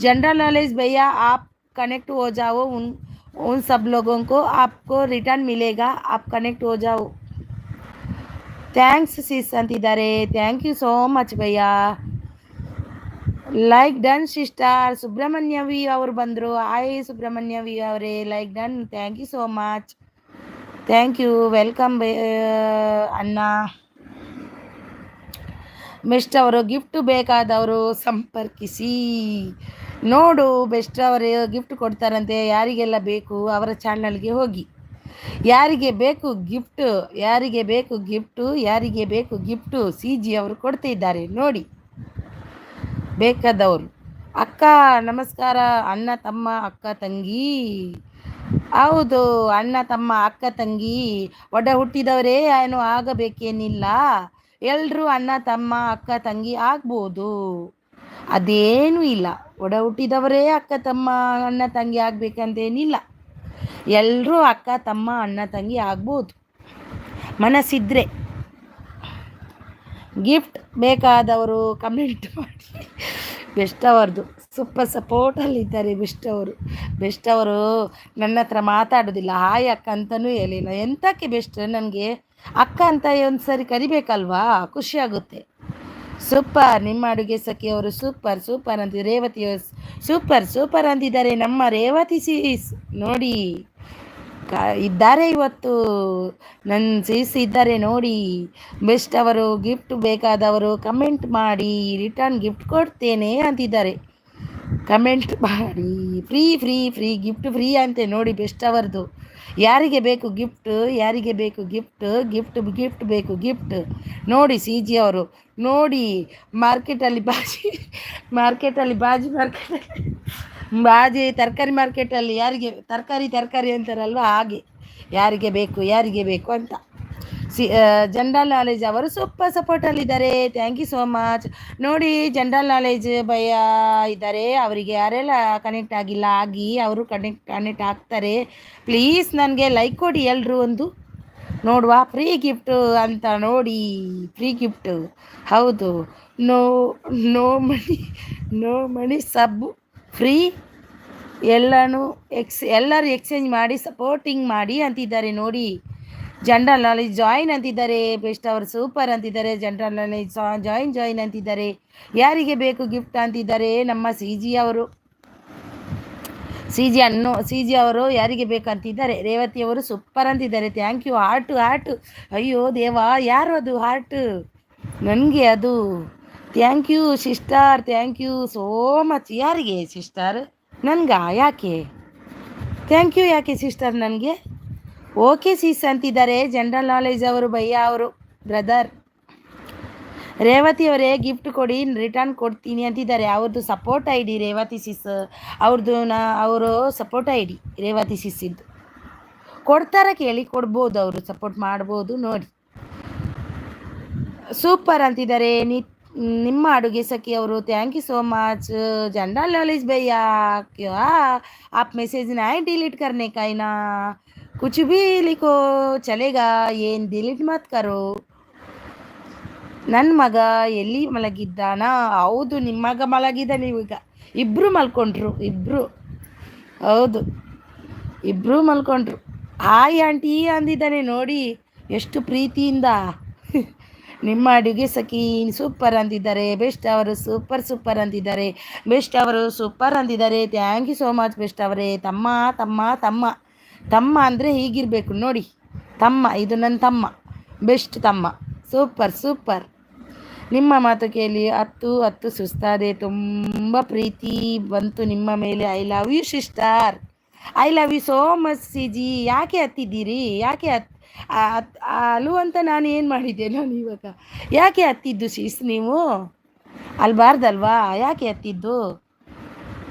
Speaker 1: ಜನರಲ್ ನಾಲೆज भैया आप कनेक्ट हो जाओ, उन सब लोगों को आपको रिटर्न मिलेगा, आप कनेक्ट हो जाओ. ಥ್ಯಾಂಕ್ಸ್ ಸಿಸ್ ಅಂತಿದ್ದಾರೆ. ಥ್ಯಾಂಕ್ ಯು ಸೋ ಮಚ್ ಭಯ್ಯ. Like done sister. ಸುಬ್ರಹ್ಮಣ್ಯವಿ ಅವರು ಬಂದರು. ಹಾಯ್ ಸುಬ್ರಹ್ಮಣ್ಯವಿ ಅವರೇ, like done. Thank you so much. Thank you. Welcome ಅಣ್ಣ. ಬೆಸ್ಟ್ ಅವರು ಗಿಫ್ಟ್ ಬೇಕಾದವರು ಸಂಪರ್ಕಿಸಿ. ನೋಡು ಬೆಸ್ಟ್ ಅವರು ಗಿಫ್ಟ್ ಕೊಡ್ತಾರಂತೆ. ಯಾರಿಗೆಲ್ಲ ಬೇಕು ಅವರ ಚಾನಲ್ಗೆ ಹೋಗಿ. ಯಾರಿಗೆ ಬೇಕು ಗಿಫ್ಟು, ಯಾರಿಗೆ ಬೇಕು ಗಿಫ್ಟು, ಯಾರಿಗೆ ಬೇಕು ಗಿಫ್ಟು ಸಿ ಜಿ ಅವರು ಕೊಡ್ತಿದ್ದಾರೆ ನೋಡಿ. ಬೇಕಾದವರು. ಅಕ್ಕ ನಮಸ್ಕಾರ. ಅಣ್ಣ ತಮ್ಮ ಅಕ್ಕ ತಂಗಿ. ಹೌದು, ಅಣ್ಣ ತಮ್ಮ ಅಕ್ಕ ತಂಗಿ ಒಡ ಹುಟ್ಟಿದವರೇ ಏನು ಆಗಬೇಕೇನಿಲ್ಲ. ಎಲ್ಲರೂ ಅಣ್ಣ ತಮ್ಮ ಅಕ್ಕ ತಂಗಿ ಆಗ್ಬೋದು, ಅದೇನೂ ಇಲ್ಲ. ಒಡ ಹುಟ್ಟಿದವರೇ ಅಕ್ಕ ತಮ್ಮ ಅಣ್ಣ ತಂಗಿ ಆಗ್ಬೇಕಂತೇನಿಲ್ಲ. ಎಲ್ಲರೂ ಅಕ್ಕ ತಮ್ಮ ಅಣ್ಣ ತಂಗಿ ಆಗ್ಬೋದು ಮನಸ್ಸಿದ್ರೆ. ಗಿಫ್ಟ್ ಬೇಕಾದವರು ಕಮೆಂಟ್ ಮಾಡಿ. ಬೆಸ್ಟ್ ಅವರದು ಸೂಪರ್ ಸಪೋರ್ಟಲ್ಲಿದ್ದಾರೆ ಬೆಸ್ಟ್ ಅವರು ನನ್ನ ಹತ್ರ ಮಾತಾಡೋದಿಲ್ಲ. ಹಾಯ್ ಅಕ್ಕ ಅಂತಲೂ ಹೇಳಿಲ್ಲ. ಎಂತಕ್ಕೆ ಬೆಸ್ಟ್ ನನಗೆ ಅಕ್ಕ ಅಂತ ಒಂದು ಸರಿ ಕರಿಬೇಕಲ್ವಾ, ಖುಷಿಯಾಗುತ್ತೆ. ಸೂಪರ್ ನಿಮ್ಮ ಅಡುಗೆ ಸಖಿಯವರು. ಸೂಪರ್ ಅಂತಿದ್ದಾರೆ. ರೇವತಿ ಸೂಪರ್ ಅಂತಿದ್ದಾರೆ ನಮ್ಮ ರೇವತಿ ಸೀಸ್ ನೋಡಿ. ಇದ್ದಾರೆ ಇವತ್ತು ನನ್ನ ಸೀಸ್ ಇದ್ದಾರೆ ನೋಡಿ. ಬೆಸ್ಟ್ ಅವರು. ಗಿಫ್ಟ್ ಬೇಕಾದವರು ಕಮೆಂಟ್ ಮಾಡಿ, ರಿಟರ್ನ್ ಗಿಫ್ಟ್ ಕೊಡ್ತೇನೆ ಅಂತಿದ್ದಾರೆ. ಕಮೆಂಟ್ ಮಾಡಿ. ಫ್ರೀ ಗಿಫ್ಟ್ ಫ್ರೀ ಅಂತೆ ನೋಡಿ ಬೆಸ್ಟ್ ಅವರದು. ಯಾರಿಗೆ ಬೇಕು ಗಿಫ್ಟ್, ಯಾರಿಗೆ ಬೇಕು ಗಿಫ್ಟ್ ಬೇಕು ಗಿಫ್ಟ್ ನೋಡಿ. ಸಿ ಜಿ ಅವರು ನೋಡಿ. ಮಾರ್ಕೆಟಲ್ಲಿ ಬಾಜಿ ತರಕಾರಿ ಮಾರ್ಕೆಟಲ್ಲಿ ಯಾರಿಗೆ ತರಕಾರಿ ಅಂತಾರಲ್ವ, ಹಾಗೆ ಯಾರಿಗೆ ಬೇಕು ಅಂತ. ಜನರಲ್ ನಾಲೆಜ್ ಅವರು ಸೂಪರ್ ಸಪೋರ್ಟಲ್ಲಿದ್ದಾರೆ. Thank you so much. ನೋಡಿ ಜನರಲ್ ನಾಲೆಜ್ ಭಯ ಇದ್ದಾರೆ. ಅವರಿಗೆ ಯಾರೆಲ್ಲ ಕನೆಕ್ಟ್ ಆಗಿಲ್ಲ ಅವರು ಕನೆಕ್ಟ್ ಆಗ್ತಾರೆ. ಪ್ಲೀಸ್ ನನಗೆ ಲೈಕ್ ಕೊಡಿ ಎಲ್ಲರೂ. ಒಂದು ನೋಡುವ ಫ್ರೀ ಗಿಫ್ಟು ಅಂತ ನೋಡಿ. ಫ್ರೀ ಗಿಫ್ಟು ಹೌದು. No money sub free. ಎಲ್ಲರೂ ಎಕ್ಸ್ಚೇಂಜ್ ಮಾಡಿ ಸಪೋರ್ಟಿಂಗ್ ಮಾಡಿ ಅಂತಿದ್ದಾರೆ ನೋಡಿ. ಜನರಲ್ ನಾಲೆಜ್ ಜಾಯಿನ್ ಅಂತಿದ್ದಾರೆ. ಬೆಸ್ಟ್ ಅವರು ಸೂಪರ್ ಅಂತಿದ್ದಾರೆ. ಜನರಲ್ ನಾಲೆಜ್ ಜಾಯಿನ್ ಅಂತಿದ್ದಾರೆ. ಯಾರಿಗೆ ಬೇಕು ಗಿಫ್ಟ್ ಅಂತಿದ್ದಾರೆ ನಮ್ಮ ಸಿ ಜಿ ಅವರು. ಸಿ ಜಿ ಅವರು ಯಾರಿಗೆ ಬೇಕಂತಿದ್ದಾರೆ. ರೇವತಿ ಅವರು ಸೂಪರ್ ಅಂತಿದ್ದಾರೆ. Thank you. ಹಾರ್ಟು. ಅಯ್ಯೋ ದೇವಾ, ಯಾರು ಅದು ಹಾರ್ಟು? ನನಗೆ ಅದು. Thank you sister. Thank you so much. ಯಾರಿಗೆ ಸಿಸ್ಟರ್? ನನಗ? ಯಾಕೆ ಥ್ಯಾಂಕ್ ಯು? ಯಾಕೆ ಸಿಸ್ಟರ್ ನನಗೆ? ಓಕೆ ಸಿಸ್ ಅಂತಿದ್ದಾರೆ ಜನರಲ್ ನಾಲೆಜ್ ಅವರು. ಭಯ್ಯ ಅವರು ಬ್ರದರ್. ರೇವತಿ ಅವರೇ ಗಿಫ್ಟ್ ಕೊಡಿ, ರಿಟರ್ನ್ ಕೊಡ್ತೀನಿ ಅಂತಿದ್ದಾರೆ. ಅವ್ರದ್ದು ಸಪೋರ್ಟ್ ಐ ಡಿ ರೇವತಿ ಸಿಸ್ ಅವರು ಸಪೋರ್ಟ್ ಐ ಡಿ ರೇವತಿ ಸಿಸ್ ಇದ್ದು ಕೊಡ್ತಾರೆ. ಕೇಳಿ ಕೊಡ್ಬೋದು, ಅವರು ಸಪೋರ್ಟ್ ಮಾಡ್ಬೋದು ನೋಡಿ. ಸೂಪರ್ ಅಂತಿದ್ದಾರೆ ನಿಮ್ಮ ಅಡುಗೆ ಸಖಿ ಅವರು. Thank you so much. General knowledge भैया क्या आप मैसेज नहीं डिलीट करने का ही ना, कुछ भी लिखो चलेगा, ಏನು ಡಿಲೀಟ್ ಮತ್ ಕರೋ. ನನ್ನ ಮಗ ಎಲ್ಲಿ ಮಲಗಿದ್ದಾನ? ಹೌದು, ನಿಮ್ಮ ಮಗ ಮಲಗಿದ್ದಾನೆ. ಈಗ ಇಬ್ಬರು ಮಲ್ಕೊಂಡ್ರು. ಹೌದು, ಇಬ್ಬರು ಮಲ್ಕೊಂಡ್ರು. ಹಾಯ್ ಆಂಟಿ ಅಂದಿದ್ದಾನೆ ನೋಡಿ ಎಷ್ಟು ಪ್ರೀತಿಯಿಂದ. ನಿಮ್ಮ ಅಡುಗೆ ಸಖಿ ಸೂಪರ್ ಅಂತಿದ್ದಾರೆ. ಬೆಸ್ಟ್ ಅವರು ಸೂಪರ್ ಅಂತಿದ್ದಾರೆ. ಬೆಸ್ಟ್ ಅವರು ಸೂಪರ್ ಅಂತಿದ್ದಾರೆ. Thank you so much best ಅವರೇ. ತಮ್ಮ ಅಂದರೆ ಹೀಗಿರಬೇಕು ನೋಡಿ. ತಮ್ಮ, ಇದು ನನ್ನ ತಮ್ಮ, ಬೆಸ್ಟ್ ತಮ್ಮ. ಸೂಪರ್. ನಿಮ್ಮ ಮಾತು ಕೇಳಿ 10 ಸುಸ್ತಾದೆ. ತುಂಬ ಪ್ರೀತಿ ಬಂತು ನಿಮ್ಮ ಮೇಲೆ. I love you sister. I love you so much C G. ಯಾಕೆ ಹತ್ತಿದ್ದೀರಿ? ಅಲು ಅಂತ ನಾನು ಏನು ಮಾಡಿದ್ದೆ ನಾನು ಇವಾಗ? ಯಾಕೆ ಹತ್ತಿದ್ದು ಸೀಸ್ ನೀವು? ಅಲ್ಬಾರ್ದಲ್ವಾ? ಯಾಕೆ ಹತ್ತಿದ್ದು?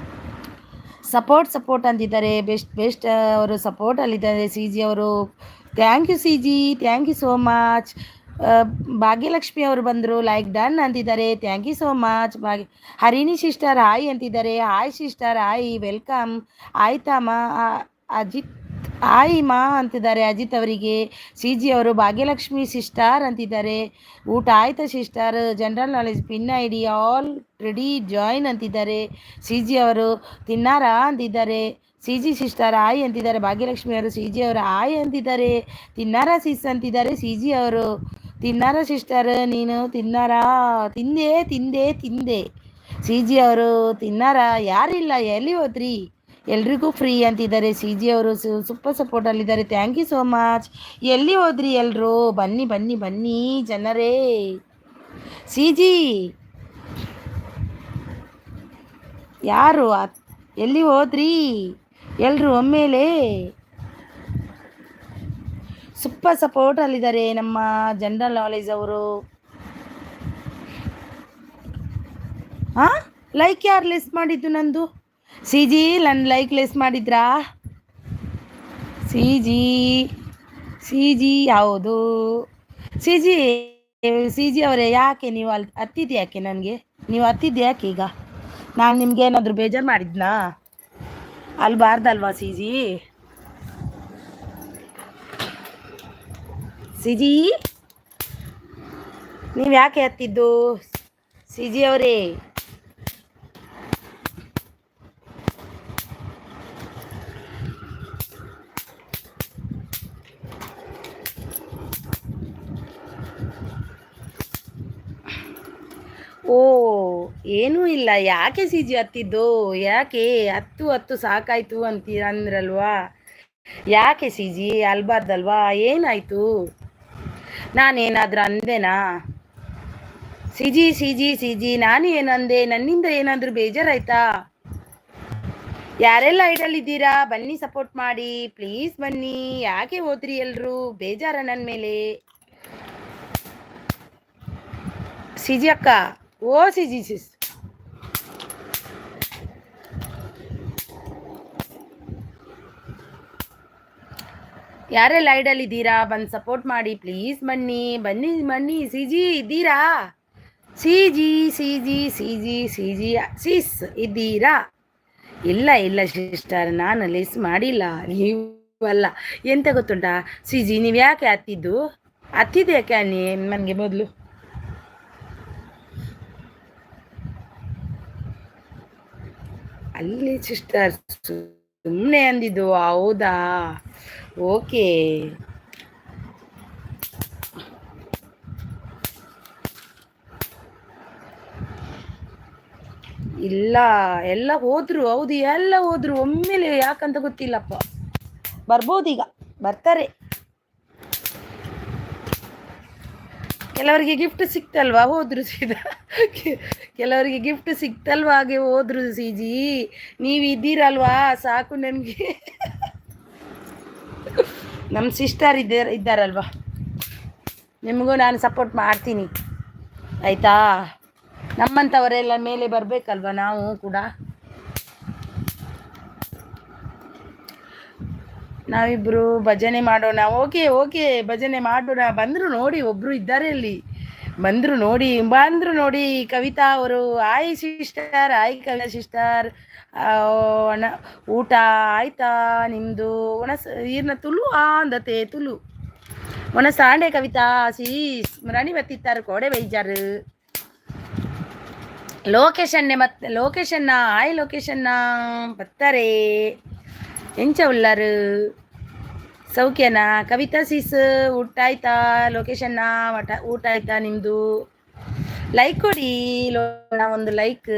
Speaker 1: ಸಪೋರ್ಟ್ ಅಂತಿದ್ದಾರೆ. ಬೆಸ್ಟ್ ಅವರು ಸಪೋರ್ಟಲ್ಲಿದ್ದಾರೆ ಸಿ ಜಿ ಅವರು. Thank you C G, thank you so much. Bhagyalakshmi ಅವರು ಬಂದರು, ಲೈಕ್ ಡನ್ ಅಂತಿದ್ದಾರೆ. Thank you so much. Harini sister hi ಅಂತಿದ್ದಾರೆ. Hi sister, hi, welcome. ಆಯ್ತಮ್ಮ. ಅಜಿತ್ ಹಾಯ್ ಮಾ ಅಂತಿದ್ದಾರೆ ಅಜಿತ್ ಅವರಿಗೆ. ಸಿ ಜಿ ಅವರು ಭಾಗ್ಯಲಕ್ಷ್ಮಿ ಸಿಸ್ಟರ್ ಅಂತಿದ್ದಾರೆ. ಊಟ ಆಯ್ತಾ sister? General knowledge pin I D all ready join ಅಂತಿದ್ದಾರೆ. ಸಿ ಜಿ ಅವರು ತಿನ್ನಾರಾ ಅಂತಿದ್ದಾರೆ. ಸಿ ಜಿ ಸಿಸ್ಟರ್ ಆಯ್ ಅಂತಿದ್ದಾರೆ. ಭಾಗ್ಯಲಕ್ಷ್ಮಿ ಅವರು ಸಿ ಜಿ ಅವರು ಆಯ್ ಅಂತಿದ್ದಾರೆ. ತಿನ್ನಾರಾ ಸಿಸ್ ಅಂತಿದ್ದಾರೆ ಸಿ ಜಿ ಅವರು. ತಿನ್ನಾರ ಸಿಸ್ಟರ್ ನೀನು? ತಿನ್ನಾರಾ? ತಿಂದೆ ಸಿ ಜಿ ಅವರು. ತಿನ್ನಾರಾ? ಯಾರಿಲ್ಲ, ಎಲ್ಲಿ ಹೋದ್ರಿ? ಎಲ್ರಿಗೂ ಫ್ರೀ ಅಂತಿದ್ದಾರೆ ಸಿ ಜಿ ಅವರು. ಸೂಪರ್ ಸಪೋರ್ಟಲ್ಲಿದ್ದಾರೆ. Thank you so much. ಎಲ್ಲಿ ಹೋದ್ರಿ ಎಲ್ಲರೂ? ಬನ್ನಿ ಜನರೇ. ಸಿ ಜಿ ಯಾರು? ಎಲ್ಲಿ ಹೋದ್ರಿ ಎಲ್ಲರೂ ಒಮ್ಮೆಲೆ? ಸೂಪರ್ ಸಪೋರ್ಟಲ್ಲಿದ್ದಾರೆ ನಮ್ಮ ಜನರಲ್ ನಾಲೆಜ್ ಅವರು. ಹಾಂ, ಲೈಕ್ ಯಾರು ಲೆಸ್ ಮಾಡಿದ್ದು ನಂದು? ಸಿ ಜಿ ನನ್ನ ಲೈಕ್ ಲೆಸ್ ಮಾಡಿದ್ರಾ? ಸಿ ಜಿ ಹೌದು. ಸಿ ಜಿ ಅವರೇ, ಯಾಕೆ ನೀವು ಹತ್ತಿದ್ದು ಯಾಕೆ ನನಗೆ? ನೀವು ಹತ್ತಿದ್ದು ಯಾಕೆ ಈಗ? ನಾನು ನಿಮ್ಗೆ ಏನಾದರೂ ಬೇಜಾರು ಮಾಡಿದ್ನಾ? ಅಲ್ಬಾರ್ದಲ್ವಾ ಸಿ ಜಿ ನೀವು ಯಾಕೆ ಹತ್ತಿದ್ದು ಸಿ ಜಿ ಅವರೇ? ಓ, ಏನೂ ಇಲ್ಲ. ಯಾಕೆ ಸಿ ಜಿ ಹತ್ತಿದ್ದು? ಯಾಕೆ ಹತ್ತು ಸಾಕಾಯ್ತು ಅಂದ್ರಲ್ವಾ? ಯಾಕೆ ಸಿ ಜಿ? ಅಲ್ಬಾರ್ದಲ್ವಾ? ಏನಾಯ್ತು? ನಾನೇನಾದ್ರೂ ಅಂದೆನಾ? ಸಿ ಜಿ ನಾನು ಏನಂದೆ? ನನ್ನಿಂದ ಏನಾದರೂ ಬೇಜಾರಾಯ್ತಾ? ಯಾರೆಲ್ಲ ಐಡಲ್ಲಿದ್ದೀರಾ ಬನ್ನಿ, ಸಪೋರ್ಟ್ ಮಾಡಿ ಪ್ಲೀಸ್ ಬನ್ನಿ. ಯಾಕೆ ಹೋದ್ರಿ ಎಲ್ರು? ಬೇಜಾರ ನನ್ನ ಮೇಲೆ? ಸಿ ಜಿ ಅಕ್ಕ, ಓ ಸಿ ಜಿ ಸಿಸ್, ಯಾರೆಲ್ಲ ಐಡಲ್ಲಿದ್ದೀರಾ ಬಂದು ಸಪೋರ್ಟ್ ಮಾಡಿ ಪ್ಲೀಸ್ ಬನ್ನಿ. ಸಿ ಜಿ ಇದ್ದೀರಾ? ಸಿ ಜಿ ಸಿಸ್ ಇದ್ದೀರಾ? ಇಲ್ಲ ಸಿಸ್ಟರ್, ನಾನು ಲೆಸ್ ಮಾಡಿಲ್ಲ, ನೀವಲ್ಲ. ಎಂತ ಗೊತ್ತುಂಟಾ ಸಿ ಜಿ, ನೀವು ಯಾಕೆ ಹತ್ತಿದ್ದು ಯಾಕೆ ನನಗೆ ಮೊದಲು? ಅಲ್ಲಿ ಸಿಸ್ಟರ್ ಸುಮ್ಮನೆ ಅಂದಿದ್ದು. ಹೌದಾ, ಓಕೆ. ಇಲ್ಲ, ಎಲ್ಲ ಹೋದ್ರು. ಹೌದು, ಎಲ್ಲ ಹೋದ್ರು ಒಮ್ಮೆಲೆ. ಯಾಕಂತ ಗೊತ್ತಿಲ್ಲಪ್ಪ. ಬರ್ಬೋದೀಗ, ಬರ್ತಾರೆ. ಕೆಲವರಿಗೆ ಗಿಫ್ಟ್ ಸಿಕ್ತಲ್ವಾ, ಹೋದ್ರು ಸೀದಾ. ಕೆಲವರಿಗೆ ಗಿಫ್ಟ್ ಸಿಕ್ತಲ್ವಾ, ಹಾಗೆ ಹೋದ್ರು ಸಿ ಜಿ. ನೀವು ಇದ್ದೀರಲ್ವಾ, ಸಾಕು ನನಗೆ. ನಮ್ಮ ಸಿಸ್ಟರ್ ಇದ್ದಾರಲ್ವಾ, ನಿಮಗೂ ನಾನು ಸಪೋರ್ಟ್ ಮಾಡ್ತೀನಿ, ಆಯಿತಾ? ನಮ್ಮಂಥವರೆಲ್ಲ ಮೇಲೆ ಬರಬೇಕಲ್ವ, ನಾವು ಕೂಡ. ನಾವಿಬ್ಬರು ಭಜನೆ ಮಾಡೋಣ. ಓಕೆ, ಭಜನೆ ಮಾಡೋಣ. ಬಂದರು ನೋಡಿ, ಒಬ್ಬರು ಇದ್ದಾರೆ ಅಲ್ಲಿ. ಬಂದರು ನೋಡಿ ಕವಿತಾ ಅವರು. ಆಯ್ ಸಿಸ್ಟರ್, ಆಯ್ ಕವಿತಾ ಸಿಸ್ಟರ್. ಊಟ ಆಯ್ತಾ ನಿಮ್ಮದು? ಈರ್ನ ತುಳು ಆಂದತೆ ತುಳು ಒನ ಸಾಂಡೆ ಕವಿತಾ ಸೀಸ್ ಮರಣಿ ಬತ್ತಿತ್ತಾರೆ ಕೋಡೆ ಬೈಜಾರು. ಲೊಕೇಶನ್ನ ಆಯ್ ಲೊಕೇಶನ್ನ ಬತ್ತಾರೆ ಎಂಚ ಉಳ್ಳಾರು. ಸೌಖ್ಯನಾ ಕವಿತಾ ಸೀಸ್? ಊಟ ಆಯ್ತಾ? ಲೊಕೇಶನ್ನ ಊಟ ಆಯ್ತಾ ನಿಮ್ಮದು? ಲೈಕ್ ಕೊಡಿ, ಒಂದು ಲೈಕ್.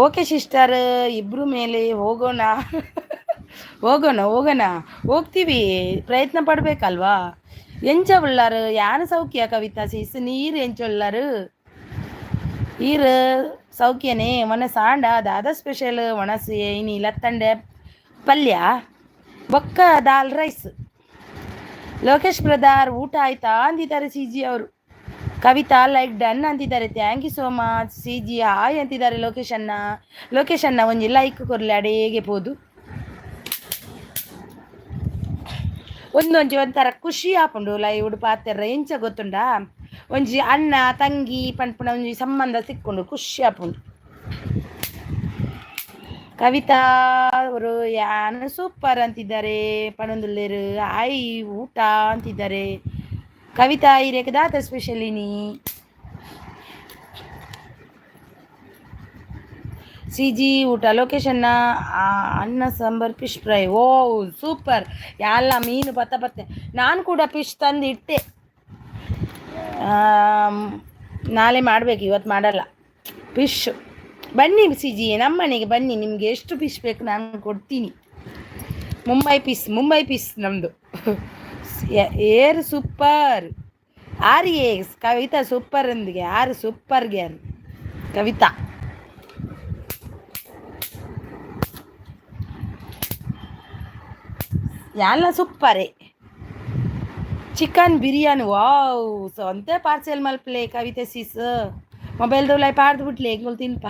Speaker 1: ಓಕೆ ಸಿಸ್ಟರ್, ಇಬ್ಬರು ಮೇಲೆ ಹೋಗೋಣ. ಹೋಗ್ತೀವಿ, ಪ್ರಯತ್ನ ಪಡಬೇಕಲ್ವಾ? ಎಂಚ ಉಳ್ಳಾರು ಯಾನು ಸೌಖ್ಯ ಕವಿತಾ ಸೀಸ್? ನೀರು ಎಂಚ ಉಳ್ಳಾರು? ಈರು ಸೌಖ್ಯನೇ? ಒಣ ಸಾಂಡ ದಾದ ಸ್ಪೆಷಲ್ ಒಣಸಿ ಇನಿ ಲತ್ತಂಡೆ ಪಲ್ಯ ಬೊಕ್ಕ ದಾಲ್ ರೈಸ್. ಲೋಕೇಶ್ ಬ್ರದರ್ ಊಟ ಆಯ್ತಾ ಅಂತಿದ್ದಾರೆ ಸಿ ಜಿ ಅವರು. ಕವಿತಾ ಲೈಕ್ ಡನ್ ಅಂತಿದ್ದಾರೆ. Thank you so much. C G hi ಅಂತಿದ್ದಾರೆ ಲೋಕೇಶ್ ಅಣ್ಣ ಒಂಜಿ ಲೈಕ್ ಕೊರ್ಲಿ ಅಡೇಗೆ ಪೋದು. ಒಂದೊಂಜಿ ಒಂಥರ ಖುಷಿ ಆಪುಂಡು ಲೈವ್ ಪಾತೆರ್ರ ಎಂಚ ಗೊತ್ತುಂಡ, ಒಂಜಿ ಅಣ್ಣ ತಂಗಿ ಪಂಡ್ಪುಣ ಒಂಜಿ ಸಂಬಂಧ ಸಿಕ್ಕೊಂಡು ಖುಷಿ ಆಪುಂಡು. ಕವಿತಾ ಅವರು ಯಾನು ಸೂಪರ್ ಅಂತಿದ್ದಾರೆ. ಪಣೊಂದುಲ್ಲೇರು ಆಯ್ ಊಟ ಅಂತಿದ್ದಾರೆ. ಕವಿತಾ ಇರೇಕ ದಾತ ಸ್ಪೆಷಲಿನಿ. ಸಿ ಜಿ ಊಟ. ಲೊಕೇಶನ್ನ ಅನ್ನ ಸಾಂಬಾರ್ ಫಿಶ್ ಫ್ರೈ. ಓ ಸೂಪರ್. ಎಲ್ಲ ಮೀನು ಪತ್ತೆ ನಾನು ಕೂಡ ಫಿಶ್ ತಂದು ಇಟ್ಟೆ. ನಾಳೆ ಮಾಡಬೇಕು, ಇವತ್ತು ಮಾಡಲ್ಲ ಫಿಶ್. ಬನ್ನಿ ಸಿ ಜಿ ನಮ್ಮನೆಗೆ ಬನ್ನಿ, ನಿಮಗೆ ಎಷ್ಟು ಫಿಶ್ ಬೇಕು ನಾನು ಕೊಡ್ತೀನಿ. ಮುಂಬೈ ಪೀಸ್ ನಮ್ಮದು. ಏರು ಸೂಪರ್. ಆರಿಗೆ ಕವಿತಾ ಸೂಪರ್ ಅಂದಿಗೆ ಆರು ಸೂಪರ್ಗೆ ಕವಿತಾ. ಎಲ್ಲ ಸೂಪರೇ. ಚಿಕನ್ ಬಿರಿಯಾನಿ ವಾವ್ ಸ್ವಂತ ಪಾರ್ಸೆಲ್ ಮಲ್ಪಲೆ ಕವಿತೆ ಸೀಸ್. ಮೊಬೈಲ್ದವ್ಲ ಪಾಡ್ದು ಬಿಟ್ಲೆ ಹೆಂಗೊಲ್ ತಿನ್ಪ.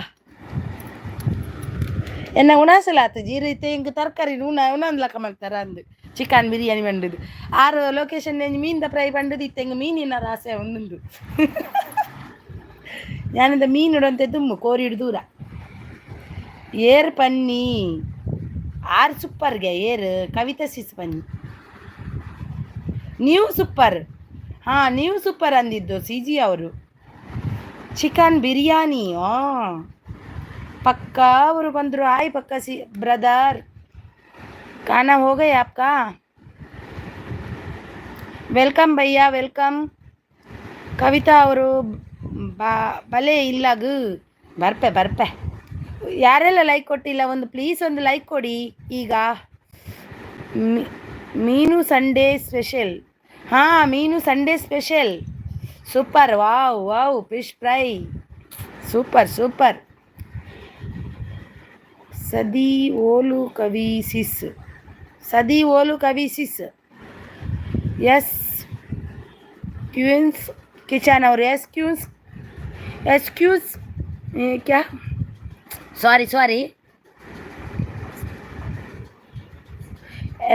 Speaker 1: ಎನ್ನ ಉಣಾಸಲಾತ ಜೀರೈತೆ ಹಿಂಗೆ ತರಕಾರಿ ಉಣಂದ್ಲಕ್ಕ ಮಾಡ್ತಾರ ಅಂದು ಚಿಕನ್ ಬಿರಿಯಾನಿ ಬಂಡದು. ಆರು ಲೊಕೇಶನ್ ಮೀನ್ದ ಫ್ರೈ ಬಂಡದು ಇತ್ತು ಹೆಂಗೆ ಮೀನಿನ ರಾಸೆ ಒಂದೊಂದು. ഞാനിത് മീനിടത്തെ തുമ്മു കോരിയിട് ദൂര. ಏರ್ ಪನ್ನಿ ಆರು ಸೂಪರ್ಗೆ ಏರು ಕವಿತಾ ಸಿಸ್ ಪನ್ನಿ. ನೀವು ಸೂಪರ್. ಹಾಂ ನೀವು ಸೂಪರ್ ಅಂದಿದ್ದು ಸಿ ಜಿ ಅವರು. ಚಿಕನ್ ಬಿರಿಯಾನಿ ಪಕ್ಕ ಅವರು ಬಂದರು. ಆಯ್ ಪಕ್ಕ ಸಿ ಬ್ರದರ್ ಖಾನಾ ಹೋ ಗಯಾ ಆಪ್ಕಾ. ವೆಲ್ಕಮ್ ಭಯ್ಯ ವೆಲ್ಕಮ್. ಕವಿತಾ ಅವರು ಬಲೆ ಇಲ್ಲಗು ಬರ್ಪೆ. ಯಾರೆಲ್ಲ ಲೈಕ್ ಕೊಟ್ಟಿಲ್ಲ ಒಂದು ಪ್ಲೀಸ್ ಒಂದು ಲೈಕ್ ಕೊಡಿ ಈಗ. ಮೀನು ಸಂಡೇ ಸ್ಪೆಷಲ್. ಹಾಂ ಮೀನು Sunday special. Super. Wow fish fry super. ಸದಿ ಓಲು ಕವಿ ಸಿಸ್. ಎಸ್ ಕ್ಯೂನ್ಸ್ ಕಿಚನ್ ಅವರು. ಎಕ್ಸ್ಕ್ಯೂಸ್ ಕ್ಯಾ ಸಾರಿ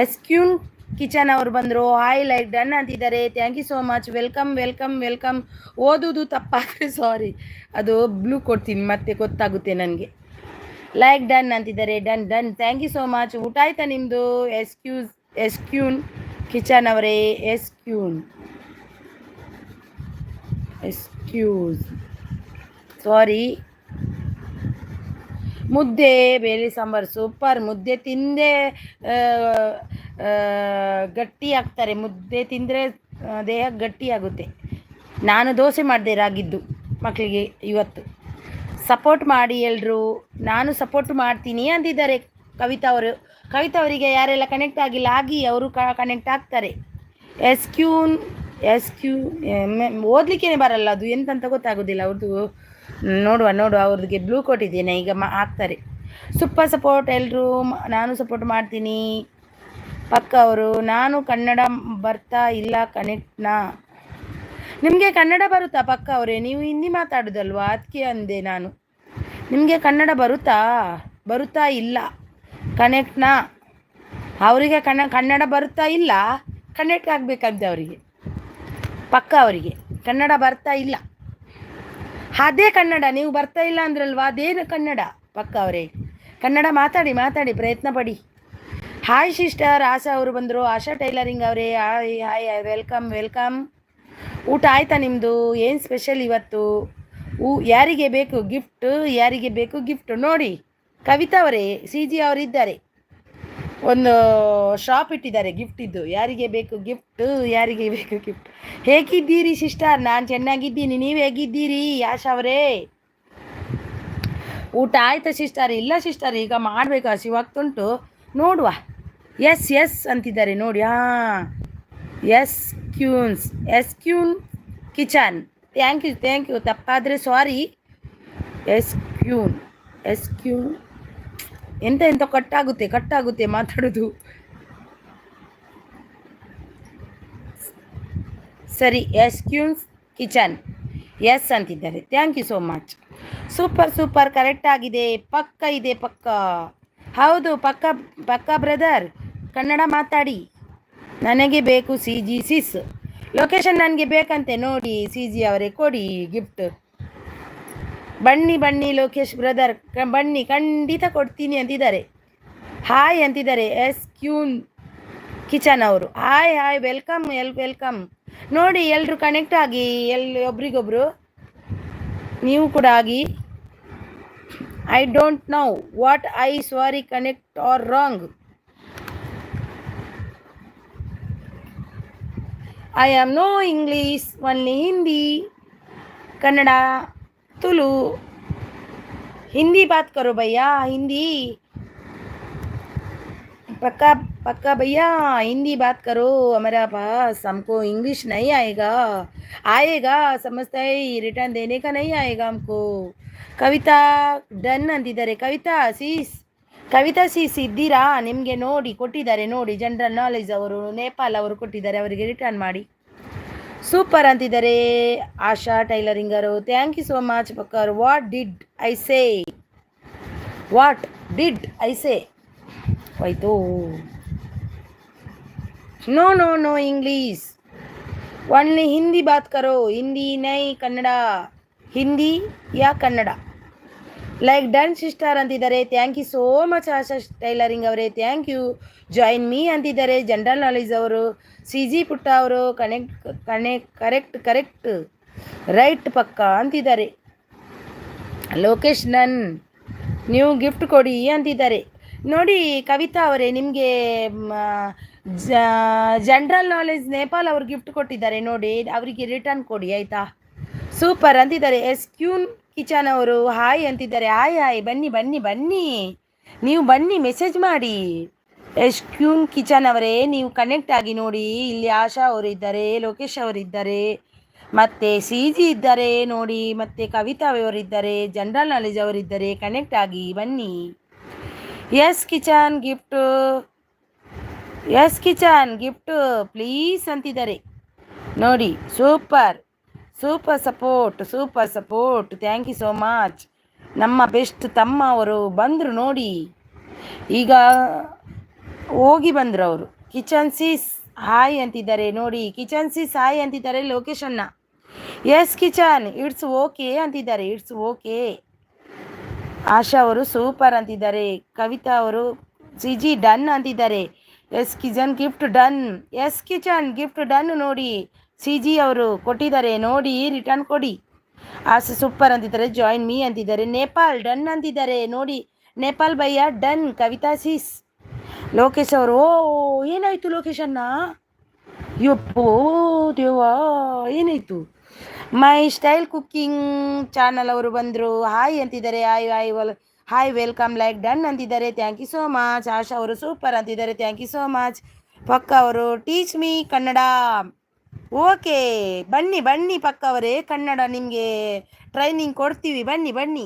Speaker 1: ಎಸ್ಕ್ಯೂನ್ ಕಿಚನ್ ಅವರು ಬಂದರು. ಹಾಯ್ ಲೈಕ್ ಡನ್ ಅಂತಿದ್ದಾರೆ. Thank you so much. Welcome. ಓದುವುದು ತಪ್ಪಾದರೆ ಸಾರಿ, ಅದು ಬ್ಲೂ ಕೊಡ್ತೀನಿ ಮತ್ತೆ ಗೊತ್ತಾಗುತ್ತೆ ನನಗೆ. ಲೈಕ್ ಡನ್ ಅಂತಿದ್ದಾರೆ. Done. Thank you so much. ಊಟ ಆಯ್ತಾ ನಿಮ್ಮದು? ಎಸ್ಕ್ಯೂನ್ ಕಿಚನ್ ಅವರೇ. Excuse sorry. ಮುದ್ದೆ ಬೇಳೆ ಸಾಂಬಾರು ಸೂಪರ್. ಮುದ್ದೆ ತಿಂದೇ ಗಟ್ಟಿ ಆಗ್ತಾರೆ. ಮುದ್ದೆ ತಿಂದರೆ ದೇಹ ಗಟ್ಟಿ ಆಗುತ್ತೆ. ನಾನು ದೋಸೆ ಮಾಡಿದೆ ರಾಗಿದ್ದು ಮಕ್ಕಳಿಗೆ ಇವತ್ತು. ಸಪೋರ್ಟ್ ಮಾಡಿ ಎಲ್ಲರೂ. ನಾನು ಸಪೋರ್ಟ್ ಮಾಡ್ತೀನಿ ಅಂದಿದ್ದಾರೆ ಕವಿತಾ ಅವರಿಗೆ ಯಾರೆಲ್ಲ ಕನೆಕ್ಟ್ ಆಗಿಲ್ಲ ಆಗಿ ಅವರು ಕನೆಕ್ಟ್ ಆಗ್ತಾರೆ. ಎಸ್ಕ್ಯೂನ್ ಓದಲಿಕ್ಕೇ ಬರಲ್ಲ, ಅದು ಎಂತಂತ ಗೊತ್ತಾಗೋದಿಲ್ಲ ಅವ್ರದ್ದು. ನೋಡುವ ಅವ್ರಿಗೆ ಬ್ಲೂ ಕೊಟ್ಟಿದ್ದೇನೆ ಈಗ ಹಾಕ್ತಾರೆ. ಸೂಪರ್ ಸಪೋರ್ಟ್ ಎಲ್ಲರೂ. ನಾನು ಸಪೋರ್ಟ್ ಮಾಡ್ತೀನಿ. ಪಕ್ಕ ಅವರು. ನಾನು ಕನ್ನಡ ಬರ್ತಾ ಇಲ್ಲ ಕನೆಕ್ಟ್ನಾ. ನಿಮಗೆ ಕನ್ನಡ ಬರುತ್ತಾ ಪಕ್ಕ ಅವರೇ? ನೀವು ಹಿಂದಿ ಮಾತಾಡೋದಲ್ವಾ, ಅದಕ್ಕೆ ಅಂದೆ ನಾನು. ನಿಮಗೆ ಕನ್ನಡ ಬರುತ್ತಾ ಇಲ್ಲ ಕನೆಕ್ಟ್ನಾ. ಅವರಿಗೆ ಕನ್ನಡ ಬರುತ್ತಾ ಇಲ್ಲ, ಕನೆಕ್ಟ್ ಆಗಬೇಕಂತೆ ಅವರಿಗೆ. ಪಕ್ಕ ಅವರಿಗೆ ಕನ್ನಡ ಬರ್ತಾ ಇಲ್ಲ. ಅದೇ ಕನ್ನಡ ನೀವು ಬರ್ತಾ ಇಲ್ಲ ಅಂದ್ರಲ್ವಾ, ಅದೇನು ಕನ್ನಡ ಪಕ್ಕ ಅವರೇ. ಕನ್ನಡ ಮಾತಾಡಿ ಪ್ರಯತ್ನ ಪಡಿ. ಹಾಯ್ ಸಿಸ್ಟರ್ ಆಶಾ ಅವರು ಬಂದರು. ಆಶಾ ಟೈಲರಿಂಗ್ ಅವರೇ ಹಾಯ್ ವೆಲ್ಕಮ್. ಊಟ ಆಯ್ತಾ ನಿಮ್ಮದು? ಏನು ಸ್ಪೆಷಲ್ ಇವತ್ತು? ಯಾರಿಗೆ ಬೇಕು ಗಿಫ್ಟ್ ನೋಡಿ. ಕವಿತಾ ಅವರೇ ಸಿ ಜಿ ಅವರಿದ್ದಾರೆ, ಒಂದು ಶಾಪ್ ಇಟ್ಟಿದ್ದಾರೆ ಗಿಫ್ಟ್ ಇದ್ದು. ಯಾರಿಗೆ ಬೇಕು ಗಿಫ್ಟ್. ಹೇಗಿದ್ದೀರಿ ಸಿಸ್ಟರ್? ನಾನು ಚೆನ್ನಾಗಿದ್ದೀನಿ. ನೀವು ಹೇಗಿದ್ದೀರಿ ಆಶಾ ಅವರೇ? ಊಟ ಆಯ್ತಾ ಸಿಸ್ಟರ್? ಇಲ್ಲ ಸಿಸ್ಟರ್, ಈಗ ಮಾಡಬೇಕು, ಹಸಿವಾಗ್ತುಂಟು. ನೋಡುವ. ಎಸ್ ಅಂತಿದ್ದಾರೆ ನೋಡಿ. ಹಾಂ ಎಸ್ಕ್ಯೂನ್ ಕಿಚನ್. Thank you. ತಪ್ಪಾದರೆ ಸಾರಿ. ಎಸ್ಕ್ಯೂನ್.
Speaker 2: 「 」 「 」 」 」 」 」 」 」 」 」 」 」 」 」 」 」 」 」 」 」 」 」 」 」 」 」 」 」 」 」 」 」 」
Speaker 1: エスキュン。ಎಂತ ಕೊಟ್ಟಾಗುತ್ತೆ. ಸರಿ, ಎಸ್ ಕ್ಯೂನ್ಸ್ ಕಿಚನ್ ಎಸ್ ಅಂತಿದ್ದಾರೆ. Thank you so much. Super super, correct ಆಗಿದೆ. ಪಕ್ಕ ಇದೆ, ಪಕ್ಕ. ಹೌದು, ಪಕ್ಕ ಪಕ್ಕ ಬ್ರದರ್. ಕನ್ನಡ ಮಾತಾಡಿ. ನನಗೆ ಬೇಕು ಸಿ ಜಿ ಸಿಸ್. ಲೊಕೇಶನ್ ನನಗೆ ಬೇಕಂತೆ ನೋಡಿ. ಸಿ ಜಿ ಅವರೇ ಕೊಡಿ ಗಿಫ್ಟ್. ಬನ್ನಿ ಬನ್ನಿ ಲೋಕೇಶ್ ಬ್ರದರ್, ಬನ್ನಿ, ಖಂಡಿತ ಕೊಡ್ತೀನಿ ಅಂತಿದ್ದಾರೆ. ಹಾಯ್ ಅಂತಿದ್ದಾರೆ ಎಸ್ ಕ್ಯೂನ್ ಕಿಚನ್ ಅವರು. Hi hi, welcome welcome. ನೋಡಿ, ಎಲ್ಲರೂ ಕನೆಕ್ಟ್ ಆಗಿ, ಒಬ್ರಿಗೊಬ್ರು ನೀವು ಕೂಡ ಆಗಿ. I don't know what I sorry connect are wrong. I am no English, only Hindi, Kannada, Tulu. Hindi बात करो भैया, हिंदी. पक्का पक्का भैया, हिंदी बात करो. हमारा पास, हमको इंग्लिश नहीं आएगा. आएगा, समझता है, रिटर्न देने का नहीं आएगा हमको. ಕವಿತಾ ಡನ್ ಅಂತಿದ್ದಾರೆ. ಕವಿತಾ ಸೀಸ್ ಇದ್ದೀರಾ? ನಿಮಗೆ ನೋಡಿ ಕೊಟ್ಟಿದ್ದಾರೆ ನೋಡಿ, ಜನರಲ್ ನಾಲೆಜ್ ಅವರು, ನೇಪಾಲ್ ಅವರು ಕೊಟ್ಟಿದ್ದಾರೆ, ಅವರಿಗೆ ರಿಟರ್ನ್ ಮಾಡಿ. ಸೂಪರ್ ಅಂತಿದ್ದಾರೆ ಆಶಾ ಟೈಲರಿಂಗ್ ಅವರು. Thank you so much Bakkar. What did I say ಹೋಯ್ತು. No no no English, only Hindi बात करो. हिंदी नहीं, कन्नड़. हिंदी या कन्नड़. ಲೈಕ್ ಡನ್ ಸಿಸ್ಟರ್ ಅಂತಿದ್ದಾರೆ. Thank you so much Asha tailoring ಅವರೇ. Thank you. ಜಾಯಿನ್ ಮೀ ಅಂತಿದ್ದಾರೆ ಜನರಲ್ ನಾಲೆಜ್ ಅವರು. ಸಿ ಜಿ ಪುಟ್ಟ ಅವರು ಕರೆಕ್ಟ್ ರೈಟ್ ಪಕ್ಕ ಅಂತಿದ್ದಾರೆ. ಲೋಕೇಶ್ ನನ್ ನೀವು ಗಿಫ್ಟ್ ಕೊಡಿ ಅಂತಿದ್ದಾರೆ. ನೋಡಿ ಕವಿತಾ ಅವರೇ, ನಿಮಗೆ ಜನರಲ್ ನಾಲೆಜ್ ನೇಪಾಲ್ ಅವರು ಗಿಫ್ಟ್ ಕೊಟ್ಟಿದ್ದಾರೆ ನೋಡಿ, ಅವರಿಗೆ ರಿಟರ್ನ್ ಕೊಡಿ ಆಯಿತಾ. ಸೂಪರ್ ಅಂತಿದ್ದಾರೆ ಎಸ್ ಕ್ಯೂನ್ ಕಿಚನ್ ಅವರು. ಹಾಯ್ ಅಂತಿದ್ದಾರೆ. ಹಾಯ್ ಹಾಯ್, ಬನ್ನಿ ಬನ್ನಿ ಬನ್ನಿ, ನೀವು ಬನ್ನಿ, ಮೆಸೇಜ್ ಮಾಡಿ. ಎಸ್ ಕ್ಯೂನ್ ಕಿಚನ್ ಅವರೇ, ನೀವು ಕನೆಕ್ಟ್ ಆಗಿ ನೋಡಿ. ಇಲ್ಲಿ ಆಶಾ ಅವರು ಇದ್ದಾರೆ, ಲೋಕೇಶ್ ಅವರಿದ್ದಾರೆ, ಮತ್ತು ಸಿ ಜಿ ಇದ್ದಾರೆ ನೋಡಿ, ಮತ್ತು ಕವಿತಾ ಅವರಿದ್ದಾರೆ, ಜನರಲ್ ನಾಲೆಜ್ ಅವರಿದ್ದಾರೆ. ಕನೆಕ್ಟ್ ಆಗಿ ಬನ್ನಿ. ಎಸ್ ಕಿಚನ್ ಗಿಫ್ಟ್ ಪ್ಲೀಸ್ ಅಂತಿದ್ದಾರೆ ನೋಡಿ. Super support. Thank you so much. ನಮ್ಮ ಬೆಸ್ಟ್ ತಮ್ಮ ಅವರು ಬಂದರು ನೋಡಿ, ಈಗ ಹೋಗಿ ಬಂದರು ಅವರು. ಕಿಚನ್ ಸೀಸ್ ಹಾಯ್ ಅಂತಿದ್ದಾರೆ ನೋಡಿ. ಕಿಚನ್ ಸೀಸ್ ಹಾಯ್ ಅಂತಿದ್ದಾರೆ ಲೊಕೇಶನ್ನ. ಎಸ್ ಕಿಚನ್ ಇಟ್ಸ್ ಓಕೆ ಅಂತಿದ್ದಾರೆ. It's okay. ಆಶಾ ಅವರು ಸೂಪರ್ ಅಂತಿದ್ದಾರೆ. ಕವಿತಾ ಅವರು ಸಿ ಜಿ ಡನ್ ಅಂತಿದ್ದಾರೆ. ಎಸ್ ಕಿಚನ್ ಗಿಫ್ಟ್ ಡನ್ ನೋಡಿ. ಸಿ ಜಿ ಅವರು ಕೊಟ್ಟಿದ್ದಾರೆ ನೋಡಿ, ರಿಟರ್ನ್ ಕೊಡಿ. ಆಸೆ ಸೂಪರ್ ಅಂತಿದ್ದಾರೆ. ಜಾಯಿನ್ ಮೀ ಅಂತಿದ್ದಾರೆ. ನೇಪಾಲ್ ಡನ್ ಅಂತಿದ್ದಾರೆ ನೋಡಿ. ನೇಪಾಲ್ ಭಯ್ಯ ಡನ್. ಕವಿತಾ ಸೀಸ್. ಲೋಕೇಶ್ ಅವರು, ಏನಾಯಿತು ಲೋಕೇಶನ್ನ? ಯಪ್ಪೋ ದೇವಾ, ಏನಾಯಿತು? ಮೈ ಸ್ಟೈಲ್ ಕುಕ್ಕಿಂಗ್ ಚಾನಲ್ ಅವರು ಬಂದರು. ಹಾಯ್ ಅಂತಿದ್ದಾರೆ. ಹಾಯ್ ವೆಲ್ಕಮ್, ಲೈಕ್ ಡನ್ ಅಂತಿದ್ದಾರೆ. Thank you so much. Asha ಅವರು ಸೂಪರ್ ಅಂತಿದ್ದಾರೆ. Thank you so much. ಪಕ್ಕ ಅವರು ಟೀಚ್ ಮೀ ಕನ್ನಡ. ಓಕೆ, ಬನ್ನಿ ಪಕ್ಕ ಅವರೇ, ಕನ್ನಡ ನಿಮಗೆ ಟ್ರೈನಿಂಗ್ ಕೊಡ್ತೀವಿ. ಬನ್ನಿ.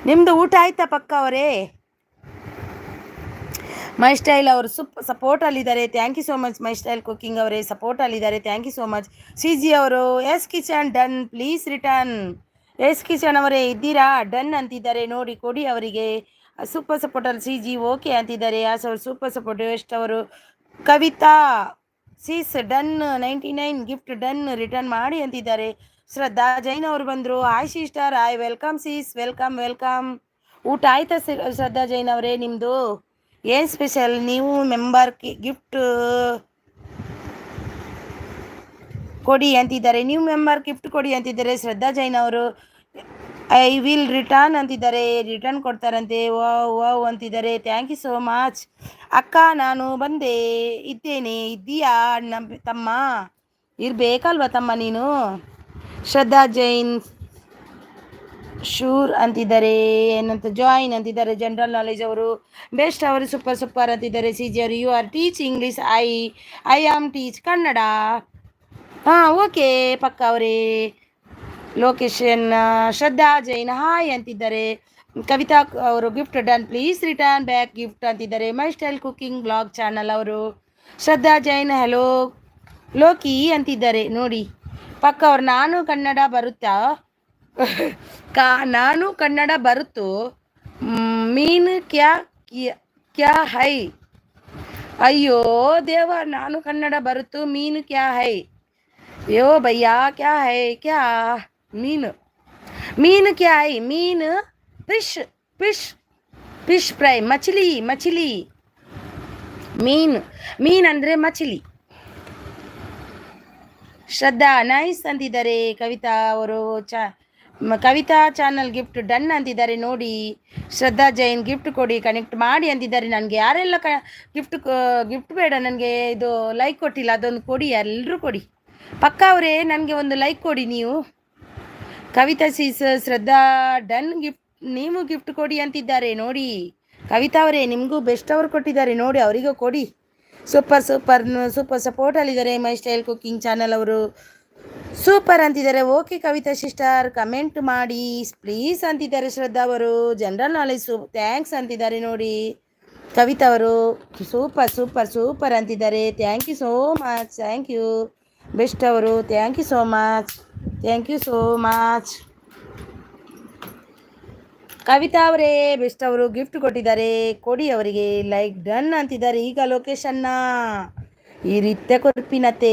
Speaker 1: ನಿಮ್ಮದು ಊಟ ಆಯ್ತಾ ಪಕ್ಕ ಅವರೇ? ಮೈ ಸ್ಟೈಲ್ ಅವರು ಸಪೋರ್ಟಲ್ಲಿದ್ದಾರೆ. Thank you so much. My style cooking ಅವರೇ ಸಪೋರ್ಟಲ್ಲಿದ್ದಾರೆ. Thank you so much. C G ಅವರು S kitchen done please return. S kitchen ಅವರೇ ಇದ್ದೀರಾ? ಡನ್ ಅಂತಿದ್ದಾರೆ ನೋಡಿ, ಕೊಡಿ ಅವರಿಗೆ. Super supporter C G okay ಅಂತಿದ್ದಾರೆ. ಯಾಸ್ ಅವರು ಸೂಪರ್ ಸಪೋರ್ಟ್. ಎಷ್ಟು ಅವರು Kavitha sis done 99 gift done return ಮಾಡಿ ಅಂತಿದ್ದಾರೆ. ಶ್ರದ್ಧಾ ಜೈನ್ ಅವರು ಬಂದರು. Hi sister. Hi welcome sis, welcome. ಊಟ ಆಯ್ತಾ ಶ್ರದ್ಧಾ ಜೈನ್ ಅವರೇ? ನಿಮ್ಮದು ಏನು ಸ್ಪೆಷಲ್? ನೀವು ಮೆಂಬರ್ ಗಿಫ್ಟ್ ಕೊಡಿ ಅಂತಿದ್ದಾರೆ. ನೀವು ಮೆಂಬರ್ ಗಿಫ್ಟ್ ಕೊಡಿ ಅಂತಿದ್ದಾರೆ ಶ್ರದ್ಧಾ ಜೈನ್ ಅವರು. ಐ ವಿಲ್ ರಿಟರ್ನ್ ಅಂತಿದ್ದಾರೆ. ರಿಟರ್ನ್ ಕೊಡ್ತಾರಂತೆ. ವಾವ್ ಅಂತಿದ್ದಾರೆ. Thank you so much. ಅಕ್ಕ ನಾನು ಇದ್ದೀಯಾ ನಮ್ಮ ತಮ್ಮ? ಇರಬೇಕಲ್ವ ತಮ್ಮ ನೀನು? ಶ್ರದ್ಧಾ ಜೈನ್ ಶೂರ್ ಅಂತಿದ್ದಾರೆ. ಏನಂತ ಜಾಯಿನ್ ಅಂತಿದ್ದಾರೆ ಜನರಲ್ ನಾಲೆಜ್ ಅವರು. ಬೆಸ್ಟ್ ಅವರು ಸೂಪರ್ ಅಂತಿದ್ದಾರೆ. ಸಿ ಜಿ ಅವರು you are teach English. I am teach Kannada. ಹಾಂ ಓಕೆ ಪಕ್ಕ ಅವರೇ. ಲೊಕೇಶನ್ ಶ್ರದ್ಧಾ ಜೈನ್ ಹಾಯ್ ಅಂತಿದ್ದಾರೆ. ಕವಿತಾ ಅವರು gift done please return back gift ಅಂತಿದ್ದಾರೆ. My style cooking blog channel ಅವರು. ಶ್ರದ್ಧಾ ಜೈನ್ ಹಲೋ ಲೋಕಿ ಅಂತಿದ್ದಾರೆ ನೋಡಿ ಪಕ್ಕ ಅವ್ರು. ನಾನು ಕನ್ನಡ ಬರುತ್ತಾ ನಾನು ಕನ್ನಡ ಬರುತ್ತೋ ಮೀನು ಕ್ಯಾ ಕ್ಯಾ ಹೈ. ಅಯ್ಯೋ ದೇವ, ನಾನು ಕನ್ನಡ ಬರುತ್ತು ಮೀನು ಕ್ಯಾ ಹೈ. ಯೋ ಭಯ್ಯ ಕ್ಯಾ ಹೈ ಕ್ಯಾ ಮೀನು ಮೀನು ಕ್ಯಾ ಹೈ. ಮೀನು ಫಿಶ್ ಫಿಶ್ ಫಿಶ್ ಫ್ರೈ. ಮछली ಮछली ಮೀನ್ ಅಂದರೆ ಮछली. ಶ್ರದ್ಧಾ ನೈಸ್ ಅಂತಿದ್ದಾರೆ. ಕವಿತಾ ಅವರು ಕವಿತಾ ಚಾನಲ್ ಗಿಫ್ಟ್ ಡನ್ ಅಂತಿದ್ದಾರೆ ನೋಡಿ. ಶ್ರದ್ಧಾ ಜೈನ್ ಗಿಫ್ಟ್ ಕೊಡಿ, ಕನೆಕ್ಟ್ ಮಾಡಿ ಅಂತಿದ್ದಾರೆ. ನನಗೆ ಯಾರೆಲ್ಲ ಗಿಫ್ಟ್ ಬೇಡ, ನನಗೆ ಇದು ಲೈಕ್ ಕೊಟ್ಟಿಲ್ಲ, ಅದೊಂದು ಕೊಡಿ, ಎಲ್ಲರೂ ಕೊಡಿ. ಪಕ್ಕ ಅವರೇ ನನಗೆ ಒಂದು ಲೈಕ್ ಕೊಡಿ ನೀವು. ಕವಿತಾ ಸೀಸ್ ಶ್ರದ್ಧಾ ಡನ್ ಗಿಫ್ಟ್, ನೀವು ಗಿಫ್ಟ್ ಕೊಡಿ ಅಂತಿದ್ದಾರೆ ನೋಡಿ. ಕವಿತಾ ಅವರೇ ನಿಮಗೂ ಬೆಸ್ಟ್ ಅವರು ಕೊಟ್ಟಿದ್ದಾರೆ ನೋಡಿ, ಅವರಿಗೂ ಕೊಡಿ. ಸೂಪರ್ ಸೂಪರ್ ಸೂಪರ್ ಸಪೋರ್ಟಲ್ಲಿದ್ದಾರೆ. ಮೈ ಸ್ಟೈಲ್ ಕುಕ್ಕಿಂಗ್ ಚಾನಲ್ ಅವರು ಸೂಪರ್ ಅಂತಿದ್ದಾರೆ. ಓಕೆ ಕವಿತಾ ಸಿಸ್ಟರ್ ಕಮೆಂಟ್ ಮಾಡಿ ಪ್ಲೀಸ್ ಅಂತಿದ್ದಾರೆ. ಶ್ರದ್ಧಾ ಅವರು ಜನರಲ್ ನಾಲೆಜ್ ಥ್ಯಾಂಕ್ಸ್ ಅಂತಿದ್ದಾರೆ ನೋಡಿ. ಕವಿತಾ ಅವರು ಸೂಪರ್ ಸೂಪರ್ ಸೂಪರ್ ಅಂತಿದ್ದಾರೆ. Thank you so much. Thank you best ಅವರು. Thank you so much. Thank you so much. Kavitha ಅವರೇ ಬೆಸ್ಟ್ ಅವರು ಗಿಫ್ಟ್ ಕೊಟ್ಟಿದ್ದಾರೆ, ಕೊಡಿ ಅವರಿಗೆ ಲೈಕ್ ಡನ್ ಅಂತಿದ್ದಾರೆ. ಈಗ ಲೊಕೇಶನ್ನ ಈ ರೀತ್ಯ ಕೊರ್ಪಿನತೆ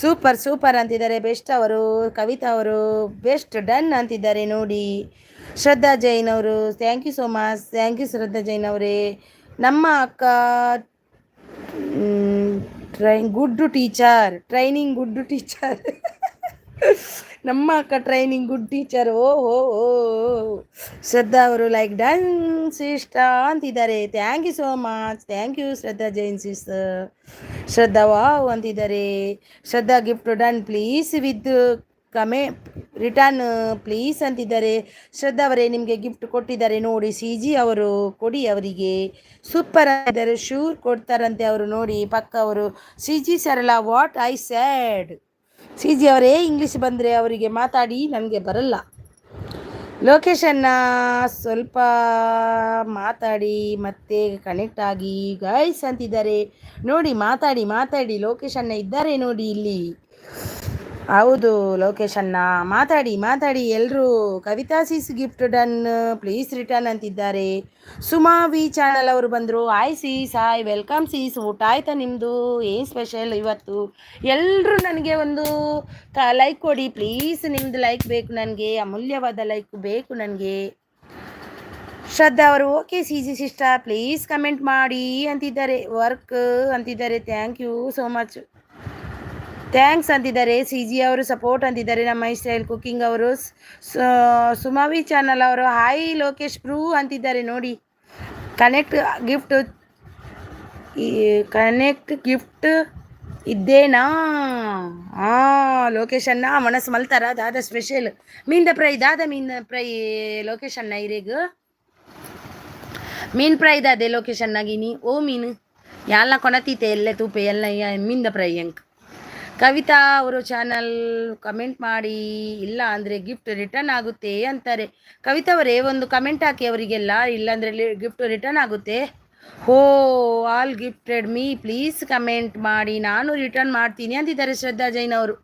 Speaker 1: ಸೂಪರ್ ಸೂಪರ್ ಅಂತಿದ್ದಾರೆ. ಬೆಸ್ಟ್ ಅವರು ಕವಿತಾ ಅವರು ಬೆಸ್ಟ್ ಡನ್ ಅಂತಿದ್ದಾರೆ ನೋಡಿ. ಶ್ರದ್ಧಾ ಜೈನ್ ಅವರು thank you so much. Thank you Shraddha Jain ಅವರೇ. ನಮ್ಮ ಅಕ್ಕ good teacher, training good teacher. ನಮ್ಮ ಅಕ್ಕ ಟ್ರೈನಿಂಗ್ ಗುಡ್ ಟೀಚರ್. ಓ ಓ ಓ ಶ್ರದ್ಧಾ ಅವರು ಲೈಕ್ ಡನ್ ಸಿಸ್ಟ ಅಂತಿದ್ದಾರೆ. Thank you so much. Thank you Shraddha Jain sis. Shraddha wow ಅಂತಿದ್ದಾರೆ. Shraddha gift done please with return please ಅಂತಿದ್ದಾರೆ. ಶ್ರದ್ಧಾ ಅವರೇ ನಿಮಗೆ ಗಿಫ್ಟ್ ಕೊಟ್ಟಿದ್ದಾರೆ ನೋಡಿ. ಸಿ ಜಿ ಅವರು ಕೊಡಿ ಅವರಿಗೆ. ಸೂಪರ್ ಅಂತಿದ್ದಾರೆ. ಶೂರ್ ಕೊಡ್ತಾರಂತೆ ಅವರು ನೋಡಿ. ಪಕ್ಕ ಅವರು C G Sarala what I said. C G ಅವರೇ ಇಂಗ್ಲೀಷ್ ಬಂದರೆ ಅವರಿಗೆ ಮಾತಾಡಿ, ನನಗೆ ಬರಲ್ಲ. ಲೊಕೇಶನ್ನ ಸ್ವಲ್ಪ ಮಾತಾಡಿ ಮತ್ತೆ ಕನೆಕ್ಟ್ ಆಗಿ ಗೈಸ್ ಅಂತಿದ್ದಾರೆ ನೋಡಿ. ಮಾತಾಡಿ ಮಾತಾಡಿ, ಲೊಕೇಶನ್ನ ಇದ್ದಾರೆ ನೋಡಿ ಇಲ್ಲಿ. ಹೌದು ಲೊಕೇಶನ್ನ ಮಾತಾಡಿ ಮಾತಾಡಿ ಎಲ್ಲರೂ. Kavitha sis gift done please return ಅಂತಿದ್ದಾರೆ. ಸುಮಾವಿ ಚಾನಲ್ ಅವರು ಬಂದರು. Hi sis, hi welcome sis. ಊಟ ಆಯ್ತಾ ನಿಮ್ಮದು? ಏನು ಸ್ಪೆಷಲ್ ಇವತ್ತು? ಎಲ್ಲರೂ ನನಗೆ ಒಂದು ಲೈಕ್ ಕೊಡಿ ಪ್ಲೀಸ್. ನಿಮ್ಮದು ಲೈಕ್ ಬೇಕು ನನಗೆ, ಅಮೂಲ್ಯವಾದ ಲೈಕ್ ಬೇಕು ನನಗೆ. ಶ್ರದ್ಧಾ ಅವರು okay C G sister please comment ಮಾಡಿ ಅಂತಿದ್ದಾರೆ. ವರ್ಕ್ ಅಂತಿದ್ದಾರೆ. Thank you so much. Thanks ಅಂತಿದ್ದಾರೆ. ಸಿ ಜಿ ಅವರು ಸಪೋರ್ಟ್ ಅಂತಿದ್ದಾರೆ. ನಮ್ಮ ಮೈ ಸ್ಟೈಲ್ ಕುಕ್ಕಿಂಗ್ ಅವರು. ಸುಮಾವಿ ಚಾನಲ್ ಅವರು ಹಾಯ್ ಲೋಕೇಶ್ ಬ್ರೂ ಅಂತಿದ್ದಾರೆ ನೋಡಿ. ಕನೆಕ್ಟ್ ಗಿಫ್ಟ್ ಇದ್ದೇನಾ? ಲೊಕೇಶನ್ನ ಮನಸ್ಸು ಮಲ್ತಾರ ದಾದ ಸ್ಪೆಷಲ್ ಮೀನ್ ಫ್ರೈ ಲೊಕೇಶನ್ನ ಇರೇಗ ಮೀನ್ ಫ್ರೈ ದಾದೆ ಲೊಕೇಶನ್ನಾಗಿನಿ. ಓ ಮೀನು ಎಲ್ಲ ಕೊನತೀತೆ ಎಲ್ಲ ತೂಪೆ ಎಲ್ಲ ಮೀನ್ ಫ್ರೈ ಅಂಕ್. ಕವಿತಾ ಅವರು ಚಾನಲ್ ಕಮೆಂಟ್ ಮಾಡಿ, ಇಲ್ಲ ಅಂದರೆ ಗಿಫ್ಟ್ ರಿಟರ್ನ್ ಆಗುತ್ತೆ ಅಂತಾರೆ. ಕವಿತಾ ಅವರೇ ಒಂದು ಕಮೆಂಟ್ ಹಾಕಿ ಅವರಿಗೆಲ್ಲ, ಇಲ್ಲಾಂದರೆ ಗಿಫ್ಟ್ ರಿಟರ್ನ್ ಆಗುತ್ತೆ. ಹೋ all gifted me please comment ಮಾಡಿ, ನಾನು ರಿಟರ್ನ್ ಮಾಡ್ತೀನಿ ಅಂತಿದ್ದಾರೆ ಶ್ರದ್ಧಾ ಜೈನ್ ಅವರು.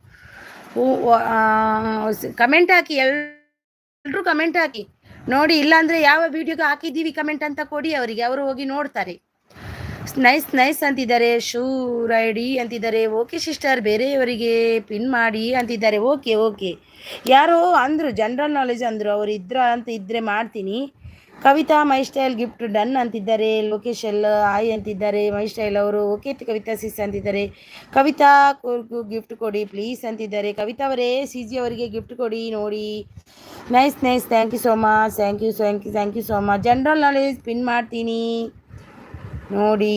Speaker 1: ಕಮೆಂಟ್ ಹಾಕಿ, ಎಲ್ಲರೂ ಕಮೆಂಟ್ ಹಾಕಿ ನೋಡಿ. ಇಲ್ಲಾಂದರೆ ಯಾವ ವಿಡಿಯೋಗೆ ಹಾಕಿದ್ದೀವಿ ಕಮೆಂಟ್ ಅಂತ ಕೊಡಿ ಅವರಿಗೆ, ಅವರು ಹೋಗಿ ನೋಡ್ತಾರೆ. ನೈಸ್ ನೈಸ್ ಅಂತಿದ್ದಾರೆ. ಶೂ ರೈಡಿ ಅಂತಿದ್ದಾರೆ. ಓಕೆ ಸಿಸ್ಟರ್ ಬೇರೆಯವರಿಗೆ ಪಿನ್ ಮಾಡಿ ಅಂತಿದ್ದಾರೆ. ಓಕೆ ಓಕೆ ಯಾರೋ ಅಂದರು ಜನರಲ್ ನಾಲೆಜ್ ಅಂದರು, ಅವರು ಇದ್ದರೆ ಮಾಡ್ತೀನಿ. Kavitha my style gift done ಅಂತಿದ್ದಾರೆ. ಲೊಕೇಶನ್ ಆಯ್ ಅಂತಿದ್ದಾರೆ ಮೈ ಸ್ಟೈಲ್ ಅವರು. ಓಕೆ ಕವಿತಾ ಸಿಸ್ ಅಂತಿದ್ದಾರೆ. ಕವಿತಾ ಗಿಫ್ಟ್ ಕೊಡಿ ಪ್ಲೀಸ್ ಅಂತಿದ್ದಾರೆ. ಕವಿತಾ ಅವರೇ ಸಿ ಜಿ ಅವರಿಗೆ ಗಿಫ್ಟ್ ಕೊಡಿ ನೋಡಿ. Nice nice thank you so much. Thank you so much. General knowledge pin ಮಾಡ್ತೀನಿ ನೋಡಿ.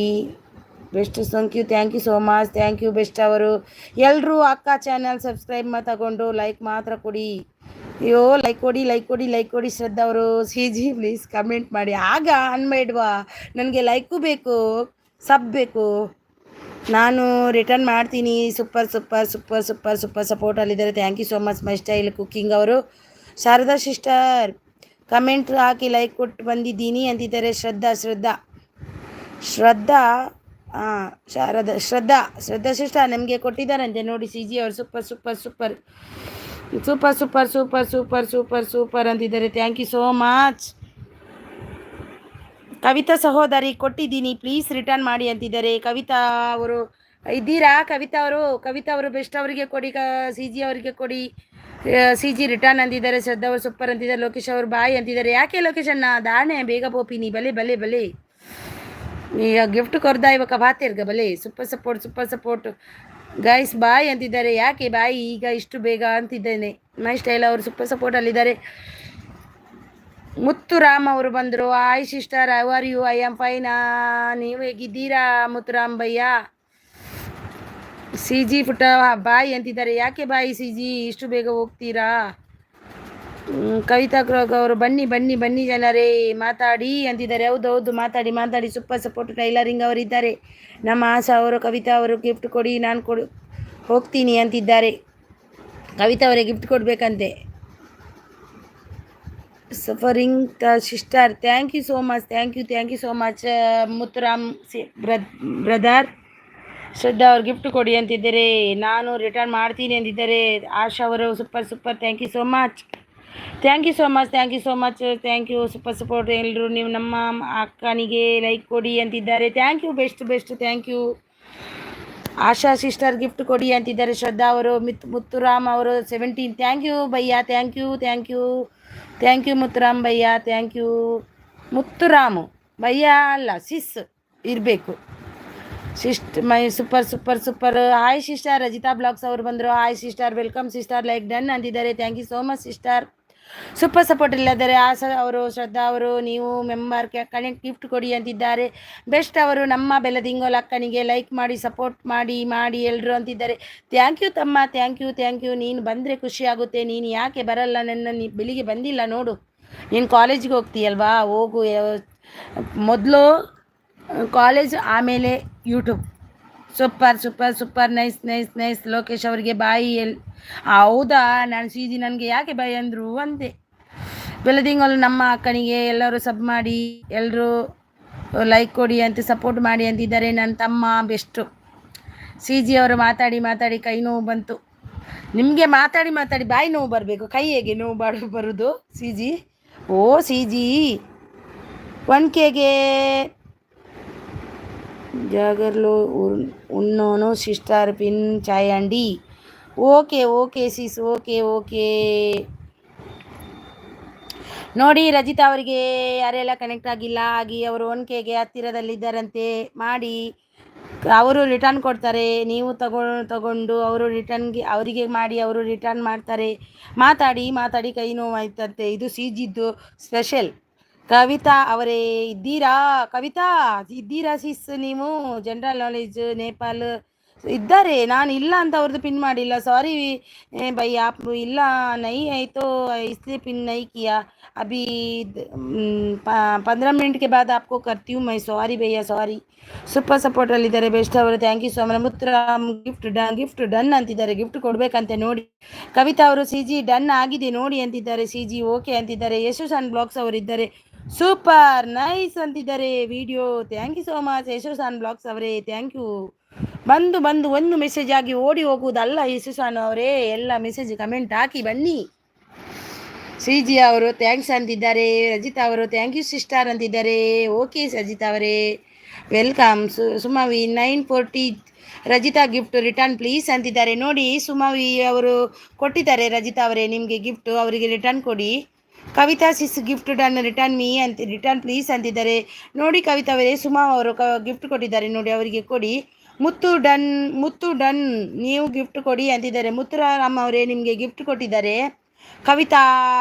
Speaker 1: Best thank you so much. Thank you best ಅವರು. ಎಲ್ಲರೂ ಅಕ್ಕ ಚಾನಲ್ ಸಬ್ಸ್ಕ್ರೈಬ್ ತಗೊಂಡು ಲೈಕ್ ಮಾತ್ರ ಕೊಡಿ. ಅಯ್ಯೋ ಲೈಕ್ ಕೊಡಿ ಶ್ರದ್ಧಾ ಅವರು. ಸಿ ಜಿ ಪ್ಲೀಸ್ ಕಮೆಂಟ್ ಮಾಡಿ. ಆಗ ಅನ್ಬೇಡ್ವಾ, ನನಗೆ ಲೈಕು ಬೇಕು, ಸಬ್ ಬೇಕು, ನಾನು ರಿಟರ್ನ್ ಮಾಡ್ತೀನಿ. ಸೂಪರ್ ಸಪೋರ್ಟಲ್ಲಿದ್ದಾರೆ. Thank you so much my style cooking ಅವರು. ಶಾರದಾ ಸಿಸ್ಟರ್ ಕಮೆಂಟ್ ಹಾಕಿ ಲೈಕ್ ಕೊಟ್ಟು ಬಂದಿದ್ದೀನಿ ಅಂತಿದ್ದಾರೆ. ಶ್ರದ್ಧಾ ಹಾಂ, ಶ್ರದ್ಧಾ ಸಿಸ್ಟರ್ ನಿಮಗೆ ಕೊಟ್ಟಿದ್ದಾರಂತೆ ನೋಡಿ. ಸಿ ಜಿ ಅವರು super super super super super super super super super ಅಂತಿದ್ದಾರೆ. Thank you so much. Kavitha ಸಹೋದರಿ ಕೊಟ್ಟಿದ್ದೀನಿ, ಪ್ಲೀಸ್ ರಿಟರ್ನ್ ಮಾಡಿ ಅಂತಿದ್ದಾರೆ. ಕವಿತಾ ಅವರು ಇದ್ದೀರಾ? ಕವಿತಾ ಅವರು ಬೆಸ್ಟ್ ಅವರಿಗೆ ಕೊಡಿ, ಸಿ ಜಿ ಅವರಿಗೆ ಕೊಡಿ. ಸಿ ಜಿ ರಿಟರ್ನ್ ಅಂತಿದ್ದಾರೆ. ಶ್ರದ್ಧಾ ಅವರು ಸೂಪರ್ ಅಂತಿದ್ದಾರೆ. ಲೋಕೇಶ್ ಅವರು ಬಾಯ್ ಅಂತಿದ್ದಾರೆ. ಯಾಕೆ ಲೋಕೇಶ್ ಅಣ್ಣ ದಾಣೆ ಬೇಗ ಪೋಪಿನಿ ಬಲೆ ಬಲೆ ಬಲೆ ಈಗ ಗಿಫ್ಟ್ ಕೊರ್ದ ಇವಾಗ ಬಾತಿರ್ಗ ಬಲೆ. ಸೂಪರ್ ಸಪೋರ್ಟ್ ಗೈಸ್ ಬಾಯ್ ಅಂತಿದ್ದಾರೆ. ಯಾಕೆ ಬಾಯ್ ಈಗ ಇಷ್ಟು ಬೇಗ ಅಂತಿದ್ದೇನೆ. ಮೈ ಸ್ಟೈಲ್ ಅವರು ಸೂಪರ್ ಸಪೋರ್ಟಲ್ಲಿದ್ದಾರೆ. ಮುತ್ತುರಾಮ್ ಅವರು ಬಂದರು. Hi sister, how are you? I am fine. ನೀವು ಹೇಗಿದ್ದೀರಾ ಮುತ್ತುರಾಮ್ ಭಯ್ಯ? ಸಿ ಜಿ ಪುಟ್ಟ ಬಾಯ್ ಅಂತಿದ್ದಾರೆ. ಯಾಕೆ ಬಾಯಿ ಸಿ ಜಿ ಇಷ್ಟು ಬೇಗ ಹೋಗ್ತೀರಾ? ಕವಿತಾ ಅವರು ಬನ್ನಿ ಜನರೇ ಮಾತಾಡಿ ಅಂತಿದ್ದಾರೆ. ಹೌದು ಮಾತಾಡಿ. ಸೂಪರ್ ಸಪೋರ್ಟ್ ಟೈಲರಿಂಗ್ ಅವರಿದ್ದಾರೆ. ನಮ್ಮ ಆಶಾ ಅವರು ಕವಿತಾ ಅವರು ಗಿಫ್ಟ್ ಕೊಡಿ, ನಾನು ಹೋಗ್ತೀನಿ ಅಂತಿದ್ದಾರೆ. ಕವಿತಾ ಅವರೇ ಗಿಫ್ಟ್ ಕೊಡಬೇಕಂತೆ. Suffering sister thank you so much Muthuram brother. Shraddha ಅವ್ರು ಗಿಫ್ಟ್ ಕೊಡಿ ಅಂತಿದ್ದಾರೆ. ನಾನು ರಿಟರ್ನ್ ಮಾಡ್ತೀನಿ ಅಂತಿದ್ದಾರೆ. ಆಶಾ ಅವರು super thank you so much. Super support. ಎಲ್ಲರೂ ನೀವು ನಮ್ಮ ಅಕ್ಕನಿಗೆ ಲೈಕ್ ಕೊಡಿ ಅಂತಿದ್ದಾರೆ. Thank you best thank you. Asha sister gift ಕೊಡಿ ಅಂತಿದ್ದಾರೆ. ಶ್ರದ್ಧಾ ಅವರು ಮುತ್ತುರಾಮ್ ಅವರು 17 ಥ್ಯಾಂಕ್ ಯು ಭಯ್ಯ. ಥ್ಯಾಂಕ್ ಯು ಮುತ್ತುರಾಮ್ ಭಯ್ಯ. ಥ್ಯಾಂಕ್ ಯು ಮುತ್ತುರಾಮು ಭಯ್ಯ ಅಲ್ಲ ಸಿಸ್ ಇರಬೇಕು. My super. Hi sister. Rajitha blogs ಅವರು ಬಂದರು. Hi sister, welcome sister, like done ಅಂತಿದ್ದಾರೆ. Thank you so much sister. Super support ಇಲ್ಲದ್ದಾರೆ. ಆಶಾ ಅವರು ಶ್ರದ್ಧಾ ಅವರು ನೀವು ಮೆಂಬರ್ ಕನೆಕ್ಟ್ ಗಿಫ್ಟ್ ಕೊಡಿ ಅಂತಿದ್ದಾರೆ. ಬೆಸ್ಟ್ ಅವರು ನಮ್ಮ ಬೆಲದಿಂಗೋಲ್ ಅಕ್ಕನಿಗೆ ಲೈಕ್ ಮಾಡಿ ಸಪೋರ್ಟ್ ಮಾಡಿ ಎಲ್ಲರೂ ಅಂತಿದ್ದಾರೆ. ಥ್ಯಾಂಕ್ ಯು ತಮ್ಮ, ಥ್ಯಾಂಕ್ ಯು. ನೀನು ಬಂದರೆ ಖುಷಿ ಆಗುತ್ತೆ. ನೀನು ಯಾಕೆ ಬರಲ್ಲ? ನನ್ನ ಬೆಳಿಗ್ಗೆ ಬಂದಿಲ್ಲ ನೋಡು. ನೀನು ಕಾಲೇಜಿಗೆ ಹೋಗ್ತೀಯಲ್ವಾ? ಹೋಗು. ಮೊದಲು ಕಾಲೇಜ್, ಆಮೇಲೆ ಯೂಟ್ಯೂಬ್. Super nice. ಲೋಕೇಶ್ ಅವರಿಗೆ ಬಾಯಿ ಹೌದಾ? ನಾನು ಸಿ ಜಿ ನನಗೆ ಯಾಕೆ ಬಾಯಿ ಅಂದರು ಅಂತೆ. ಬೆಳದಿಂಗಲು ನಮ್ಮ ಅಕ್ಕನಿಗೆ ಎಲ್ಲರೂ ಸಬ್ ಮಾಡಿ, ಎಲ್ಲರೂ ಲೈಕ್ ಕೊಡಿ ಅಂತ ಸಪೋರ್ಟ್ ಮಾಡಿ ಅಂತಿದ್ದಾರೆ. ನನ್ನ ತಮ್ಮ ಬೆಸ್ಟು. ಸಿ ಜಿ ಅವರು ಮಾತಾಡಿ ಕೈ ನೋವು ಬಂತು. ನಿಮಗೆ ಮಾತಾಡಿ ಬಾಯಿ ನೋವು ಬರಬೇಕು, ಕೈ ಹೇಗೆ ನೋವು ಬರೋದು? ಸಿ ಜಿ ಸಿ ಜಿ 1Kಗೆ జాగర్లో ఉన్నోను సిస్టర్ పిన్ చేయండి. Okay sis, okay. ನೋಡಿ ರಜಿತಾ ಅವರಿಗೆ ಯಾರೆಲ್ಲ ಕನೆಕ್ಟ್ ಆಗಿಲ್ಲ ಅವರು 1Kಗೆ ಹತ್ತಿರದಲ್ಲಿದ್ದಾರಂತೆ. ಮಾಡಿ, ಅವರು ರಿಟರ್ನ್ ಕೊಡ್ತಾರೆ. ನೀವು ತಗೊಂಡು ಅವರು ಅವರಿಗೆ ಮಾಡಿ, ಅವರು ರಿಟರ್ನ್ ಮಾಡ್ತಾರೆ. ಮಾತಾಡಿ ಕೈ ನೋವಾಯ್ತಂತೆ. ಇದು ಸಿ ಜಿದ್ದು ಸ್ಪೆಷಲ್. ಕವಿತಾ ಅವರೇ ಇದ್ದೀರಾ ಸಿಸ್? ನೀವು ಜನರಲ್ ನಾಲೆಜ್ ನೇಪಾಲ್ ಇದ್ದಾರೆ. ನಾನು ಇಲ್ಲ ಅಂತ ಅವ್ರದ್ದು ಪಿನ್ ಮಾಡಿಲ್ಲ. ಸಾರಿ ಭೈ, आप ಇಲ್ಲ नहीं है तो इसलिए पिन नहीं किया. अभी 15 मिनट के बाद आपको करती हूँ मैं. ಸಾರಿ ಭಯ್ಯ, ಸಾರಿ. ಸೂಪರ್ ಸಪೋರ್ಟಲ್ಲಿದ್ದಾರೆ. ಬೆಸ್ಟ್ ಅವರು thank you so much. Muthuram gift done ಅಂತಿದ್ದಾರೆ. ಗಿಫ್ಟ್ ಕೊಡಬೇಕಂತೆ ನೋಡಿ. ಕವಿತಾ ಅವರು ಸಿ ಜಿ ಡನ್ ಆಗಿದೆ ನೋಡಿ ಅಂತಿದ್ದಾರೆ. ಸಿ ಜಿ ಓಕೆ ಅಂತಿದ್ದಾರೆ. ಯಶೋಸಾನ್ ಬ್ಲಾಗ್ಸ್ ಅವರಿದ್ದಾರೆ. ಸೂಪರ್ ನೈಸ್ ಅಂತಿದ್ದಾರೆ video. Thank you so much Yashosan blogs ಅವರೇ, ಥ್ಯಾಂಕ್ ಯು. ಬಂದು ಒಂದು ಮೆಸೇಜ್ ಆಗಿ ಓಡಿ ಹೋಗುವುದಲ್ಲ ಯಶೋಸಾನ್ ಅವರೇ, ಎಲ್ಲ ಮೆಸೇಜ್ ಕಮೆಂಟ್ ಹಾಕಿ ಬನ್ನಿ. ಸಿ ಜಿ ಅವರು ಥ್ಯಾಂಕ್ಸ್ ಅಂತಿದ್ದಾರೆ. ರಜಿತಾ ಅವರು ಥ್ಯಾಂಕ್ ಯು ಸಿಸ್ಟರ್ ಅಂತಿದ್ದಾರೆ. ಓಕೆ ರಜಿತಾ ಅವರೇ, welcome. Sumavi 940 Rajitha gift return please ಅಂತಿದ್ದಾರೆ. ನೋಡಿ ಸುಮಾವಿ ಅವರು ಕೊಟ್ಟಿದ್ದಾರೆ. ರಜಿತಾ ಅವರೇ ನಿಮಗೆ ಗಿಫ್ಟ್, ಅವರಿಗೆ ರಿಟರ್ನ್ ಕೊಡಿ. Kavitha sis gift done return please ಅಂತಿದ್ದಾರೆ. ನೋಡಿ ಕವಿತಾ ಅವರೇ, ಸುಮಾ ಅವರು ಗಿಫ್ಟ್ ಕೊಟ್ಟಿದ್ದಾರೆ ನೋಡಿ, ಅವರಿಗೆ ಕೊಡಿ. ಮುತ್ತು ಡನ್ ನೀವು ಗಿಫ್ಟ್ ಕೊಡಿ ಅಂತಿದ್ದಾರೆ. ಮುತ್ತುರಾಮ್ ಅವರೇ ನಿಮಗೆ ಗಿಫ್ಟ್ ಕೊಟ್ಟಿದ್ದಾರೆ. ಕವಿತಾ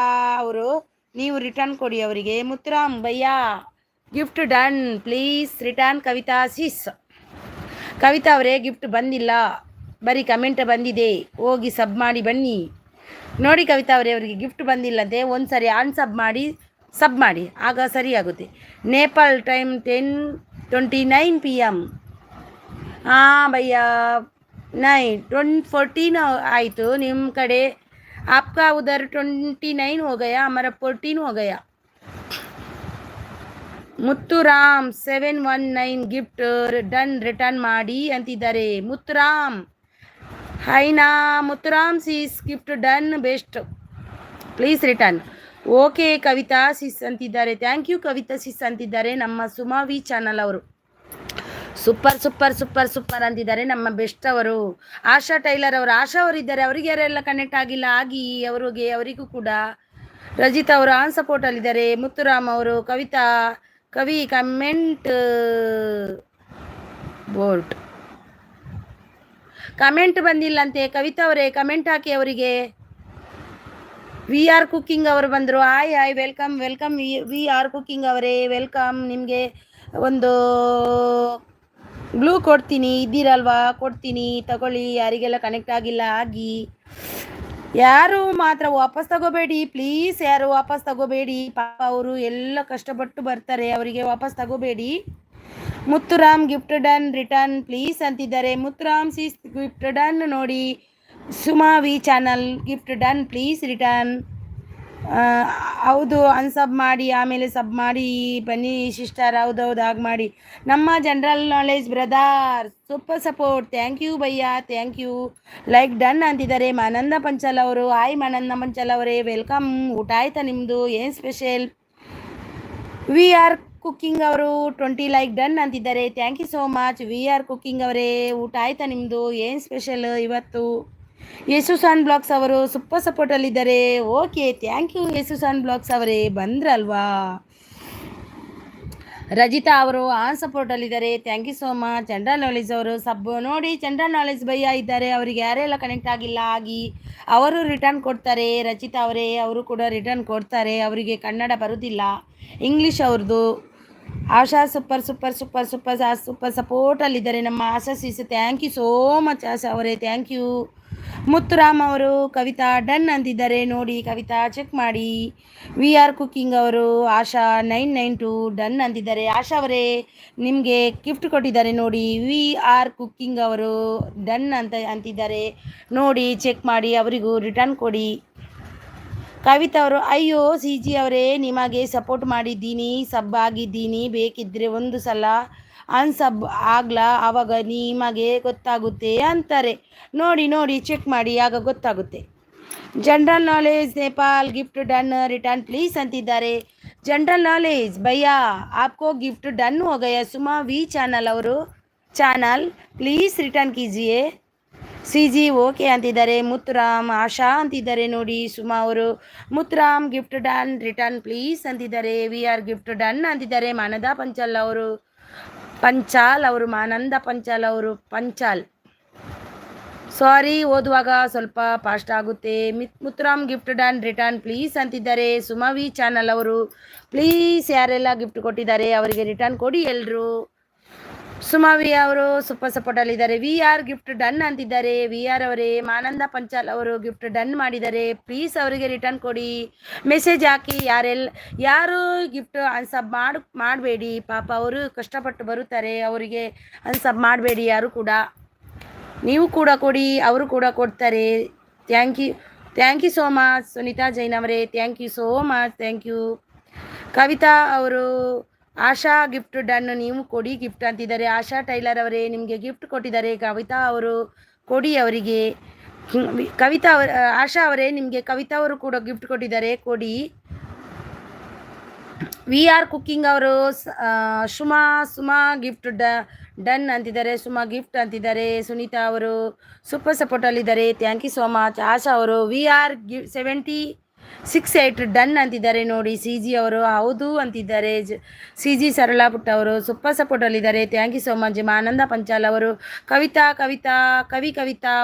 Speaker 1: ಅವರು ನೀವು ರಿಟರ್ನ್ ಕೊಡಿ ಅವರಿಗೆ. ಮುತ್ತುರಾಮ್ ಭಯ್ಯ gift done please return. Kavitha sis, Kavitha ಅವರೇ ಗಿಫ್ಟ್ ಬಂದಿಲ್ಲ, ಬರೀ ಕಮೆಂಟ್ ಬಂದಿದೆ, ಹೋಗಿ ಸಬ್ ಮಾಡಿ ಬನ್ನಿ. ನೋಡಿ ಕವಿತಾ ಅವರೇ, ಅವರಿಗೆ ಗಿಫ್ಟ್ ಬಂದಿಲ್ಲಂತೆ. ಒಂದು ಸರಿ ಸಬ್ ಮಾಡಿ ಆಗ ಸರಿ ಆಗುತ್ತೆ. Nepal time 10:29 PM. ಹಾಂ ಭಯ್ಯ, 14 ಆಯಿತು ನಿಮ್ಮ ಕಡೆ. आपका उधर 29 हो गया, हमारा 14 हो गया. ಮುತ್ತುರಾಮ್ 719 ಗಿಫ್ಟ್ ಡನ್ ರಿಟರ್ನ್ ಮಾಡಿ ಅಂತಿದ್ದಾರೆ. ಮುತ್ತುರಾಮ್ ಹೈನಾ Muthuram sis gift done best please return. Okay Kavitha sis ಅಂತಿದ್ದಾರೆ. ಥ್ಯಾಂಕ್ ಯು ಕವಿತಾ ಸಿಸ್ ಅಂತಿದ್ದಾರೆ ನಮ್ಮ ಸುಮಾವಿ ಚಾನಲ್ ಅವರು. ಸೂಪರ್ ಸೂಪರ್ ಸೂಪರ್ ಸೂಪರ್ ಅಂತಿದ್ದಾರೆ ನಮ್ಮ ಬೆಸ್ಟ್ ಅವರು. ಆಶಾ ಟೈಲರ್ ಅವರು, ಆಶಾ ಅವರು ಇದ್ದಾರೆ, ಅವರಿಗೆ ಯಾರೆಲ್ಲ ಕನೆಕ್ಟ್ ಆಗಿಲ್ಲ ಆಗಿ ಅವರಿಗೂ ಕೂಡ. ರಜಿತ್ ಅವರು ಆನ್ ಸಪೋರ್ಟ್ ಅಲ್ಲಿದ್ದಾರೆ. ಮುತ್ತುರಾಮ್ ಅವರು, ಕವಿತಾ ಕವಿ ಕಮೆಂಟ್ ಬೋರ್ಡ್ ಕಮೆಂಟ್ ಬಂದಿಲ್ಲಂತೆ. ಕವಿತಾ ಅವರೇ ಕಮೆಂಟ್ ಹಾಕಿ ಅವರಿಗೆ. ವಿ ಆರ್ ಕುಕ್ಕಿಂಗ್ ಅವರು ಬಂದರು. Hi hi welcome welcome V R cooking ಅವರೇ ವೆಲ್ಕಮ್. ನಿಮಗೆ ಒಂದು ಗ್ಲೂ ಕೊಡ್ತೀನಿ, ಇದ್ದೀರಲ್ವಾ, ಕೊಡ್ತೀನಿ ತಗೊಳ್ಳಿ. ಯಾರಿಗೆಲ್ಲ ಕನೆಕ್ಟ್ ಆಗಿಲ್ಲ ಆಗಿ. ಯಾರು ಮಾತ್ರ ವಾಪಸ್ ತಗೋಬೇಡಿ ಪ್ಲೀಸ್, ಯಾರು ವಾಪಸ್ ತಗೋಬೇಡಿ. ಪಾಪ ಅವರು ಎಲ್ಲ ಕಷ್ಟಪಟ್ಟು ಬರ್ತಾರೆ, ಅವರಿಗೆ ವಾಪಸ್ ತಗೋಬೇಡಿ. Muthuram gift done return please ಅಂತಿದ್ದಾರೆ. ಮುತ್ತುರಾಮ್ ಸಿಸ್ ಗಿಫ್ಟ್ ಡನ್ ನೋಡಿ. Sumavi channel gift done please return. ಹೌದು ಅನ್ಸಬ್ ಮಾಡಿ ಆಮೇಲೆ ಸಬ್ ಮಾಡಿ ಬನ್ನಿ ಸಿಸ್ಟರ್. ಹೌದೌದು ಹಾಗೆ ಮಾಡಿ. ನಮ್ಮ general knowledge brother super support. Thank you ಭಯ್ಯ, ಥ್ಯಾಂಕ್ ಯು. ಲೈಕ್ ಡನ್ ಅಂತಿದ್ದಾರೆ ಮಾನಂದ ಪಂಚಲ್ ಅವರು. ಹಾಯ್ ಮಾನಂದ ಪಂಚಲ್ ಅವರೇ ವೆಲ್ಕಮ್. ಊಟ ಆಯ್ತಾ ನಿಮ್ಮದು? ಏನು ಸ್ಪೆಷಲ್? ವಿ ಆರ್ ಕುಕ್ಕಿಂಗ್ ಅವರು 20 ಲೈಕ್ ಡನ್ ಅಂತಿದ್ದಾರೆ. Thank you so much V R cooking ಅವರೇ. ಊಟ ಆಯ್ತಾ ನಿಮ್ಮದು? ಏನು ಸ್ಪೆಷಲ್ ಇವತ್ತು? ಯೇಸುಸಾನ್ ಬ್ಲಾಗ್ಸ್ ಅವರು ಸೂಪರ್ ಸಪೋರ್ಟಲ್ಲಿದ್ದಾರೆ. ಓಕೆ ಥ್ಯಾಂಕ್ ಯು ಯೇಸುಸಾನ್ ಬ್ಲಾಗ್ಸ್ ಅವರೇ, ಬಂದ್ರಲ್ವಾ. ರಜಿತಾ ಅವರು ಆನ್ ಸಪೋರ್ಟಲ್ಲಿದ್ದಾರೆ. Thank you so much. General knowledge ಅವರು ಸಬ್ ನೋಡಿ. ಜನರಲ್ ನಾಲೆಜ್ ಭಯ್ಯ ಇದ್ದಾರೆ, ಅವರಿಗೆ ಯಾರೆಲ್ಲ ಕನೆಕ್ಟ್ ಆಗಿಲ್ಲ ಆಗಿ ಅವರು ರಿಟರ್ನ್ ಕೊಡ್ತಾರೆ. ರಚಿತಾ ಅವರೇ ಅವರು ಕೂಡ ರಿಟರ್ನ್ ಕೊಡ್ತಾರೆ, ಅವರಿಗೆ ಕನ್ನಡ ಬರುವುದಿಲ್ಲ, ಇಂಗ್ಲೀಷ್ ಅವ್ರದ್ದು. Asha super super super super super ಸಪೋರ್ಟಲ್ಲಿದ್ದಾರೆ ನಮ್ಮ Asha sis. Thank you so much Asha ಅವರೇ, ಥ್ಯಾಂಕ್ ಯು. ಮುತ್ತುರಾಮ್ ಅವರು ಕವಿತಾ ಡನ್ ಅಂತಿದ್ದಾರೆ ನೋಡಿ. ಕವಿತಾ ಚೆಕ್ ಮಾಡಿ. ವಿ ಆರ್ ಕುಕ್ಕಿಂಗ್ ಅವರು ಆಶಾ 992 ಡನ್ ಅಂತಿದ್ದಾರೆ. ಆಶಾ ಅವರೇ ನಿಮಗೆ ಗಿಫ್ಟ್ ಕೊಟ್ಟಿದ್ದಾರೆ ನೋಡಿ. ವಿ ಆರ್ ಕುಕ್ಕಿಂಗ್ ಅವರು ಡನ್ ಅಂತಿದ್ದಾರೆ ನೋಡಿ, ಚೆಕ್ ಮಾಡಿ, ಅವರಿಗೂ ರಿಟರ್ನ್ ಕೊಡಿ. ಕವಿತಾ ಅವರು ಅಯ್ಯೋ ಸಿ ಜಿ ಅವರೇ ನಿಮಗೆ ಸಪೋರ್ಟ್ ಮಾಡಿದ್ದೀನಿ, ಸಬ್ ಆಗಿದ್ದೀನಿ, ಬೇಕಿದ್ದರೆ ಒಂದು ಸಲ ಅನ್ಸಬ್ ಆಗ್ಲಾ, ಆವಾಗ ನಿಮಗೆ ಗೊತ್ತಾಗುತ್ತೆ ಅಂತಾರೆ. ನೋಡಿ ನೋಡಿ ಚೆಕ್ ಮಾಡಿ, ಆಗ ಗೊತ್ತಾಗುತ್ತೆ. General knowledge Nepal gift done return please ಅಂತಿದ್ದಾರೆ. ಜನರಲ್ ನಾಲೆಜ್ ಭಯ್ಯಾ ಆಪ್ಕೋ ಗಿಫ್ಟ್ ಡನ್ ಹೋ ಗಯಾ. ಸುಮಾ ವಿ ಚಾನಲ್ ಅವರು ಚಾನಲ್ ಪ್ಲೀಸ್ ರಿಟರ್ನ್ ಕೀಜಿಯೇ. ಸಿ ಜಿ ಓಕೆ ಅಂತಿದ್ದಾರೆ. ಮುತ್ತುರಾಮ್ ಆಶಾ ಅಂತಿದ್ದಾರೆ ನೋಡಿ. ಸುಮಾ ಅವರು Muthuram gift done return please ಅಂತಿದ್ದಾರೆ. ವಿ ಆರ್ ಗಿಫ್ಟ್ ಡನ್ ಅಂತಿದ್ದಾರೆ. ಮಾನದ ಪಂಚಾಲ್ ಅವರು ಮಾನಂದ ಪಂಚಾಲ್ ಅವರು ಪಂಚಾಲ್. ಸಾರಿ ಓದುವಾಗ ಸ್ವಲ್ಪ ಫಾಸ್ಟ್ ಆಗುತ್ತೆ. Muthuram gift done return please ಅಂತಿದ್ದಾರೆ. ಸುಮವಿ ಚಾನಲ್ ಅವರು ಪ್ಲೀಸ್ ಯಾರೆಲ್ಲ ಗಿಫ್ಟ್ ಕೊಟ್ಟಿದ್ದಾರೆ ಅವರಿಗೆ ರಿಟರ್ನ್ ಕೊಡಿ ಎಲ್ಲರೂ. ಸುಮಾವಿ ಅವರು ಸೂಪರ್ ಸಪೋರ್ಟಲ್ಲಿದ್ದಾರೆ. ವಿ ಆರ್ ಗಿಫ್ಟ್ ಡನ್ ಅಂತಿದ್ದಾರೆ. ವಿ ಆರ್ ಅವರೇ ಮಾನಂದ ಪಂಚಾಲ್ ಅವರು ಗಿಫ್ಟ್ ಡನ್ ಮಾಡಿದ್ದಾರೆ, ಪ್ಲೀಸ್ ಅವರಿಗೆ ರಿಟರ್ನ್ ಕೊಡಿ. ಮೆಸೇಜ್ ಹಾಕಿ. ಯಾರು ಗಿಫ್ಟ್ ಅನ್ಸಬ್ ಮಾಡಬೇಡಿ, ಪಾಪ ಅವರು ಕಷ್ಟಪಟ್ಟು ಬರುತ್ತಾರೆ, ಅವರಿಗೆ ಅನ್ಸಬ್ ಮಾಡಬೇಡಿ ಯಾರು ಕೂಡ. ನೀವು ಕೂಡ ಕೊಡಿ, ಅವರು ಕೂಡ ಕೊಡ್ತಾರೆ. Thank you so much. Sunita Jain ಅವರೇ thank you so much, thank you. Kavitha ಅವರು ಆಶಾ ಗಿಫ್ಟ್ ಡನ್, ನೀವು ಕೊಡಿ ಗಿಫ್ಟ್ ಅಂತಿದ್ದಾರೆ. ಆಶಾ ಟೈಲರ್ ಅವರೇ ನಿಮಗೆ ಗಿಫ್ಟ್ ಕೊಟ್ಟಿದ್ದಾರೆ. ಕವಿತಾ ಅವರು ಕೊಡಿ ಅವರಿಗೆ. ಆಶಾ ಅವರೇ ನಿಮಗೆ ಕವಿತಾ ಅವರು ಕೂಡ ಗಿಫ್ಟ್ ಕೊಟ್ಟಿದ್ದಾರೆ, ಕೊಡಿ. ವಿ ಆರ್ ಕುಕ್ಕಿಂಗ್ ಅವರು ಸುಮಾ ಗಿಫ್ಟ್ ಡನ್ ಅಂತಿದ್ದಾರೆ. ಸುಮಾ ಗಿಫ್ಟ್ ಅಂತಿದ್ದಾರೆ. ಸುನೀತಾ ಅವರು ಸೂಪರ್ ಸಪೋರ್ಟಲ್ಲಿದ್ದಾರೆ. Thank you so much. Asha ಅವರು ವಿ ಆರ್ 78 ಡನ್ ಅಂತಿದ್ದಾರೆ ನೋಡಿ. ಸಿ ಜಿ ಅವರು ಹೌದು ಅಂತಿದ್ದಾರೆ. ಸಿ ಜಿ ಸರಳಾ ಪುಟ್ಟ ಅವರು ಸೂಪರ್ ಸಪೋರ್ಟಲ್ಲಿದ್ದಾರೆ. Thank you so much. Ananda Panchal ಅವರು ಕವಿತಾ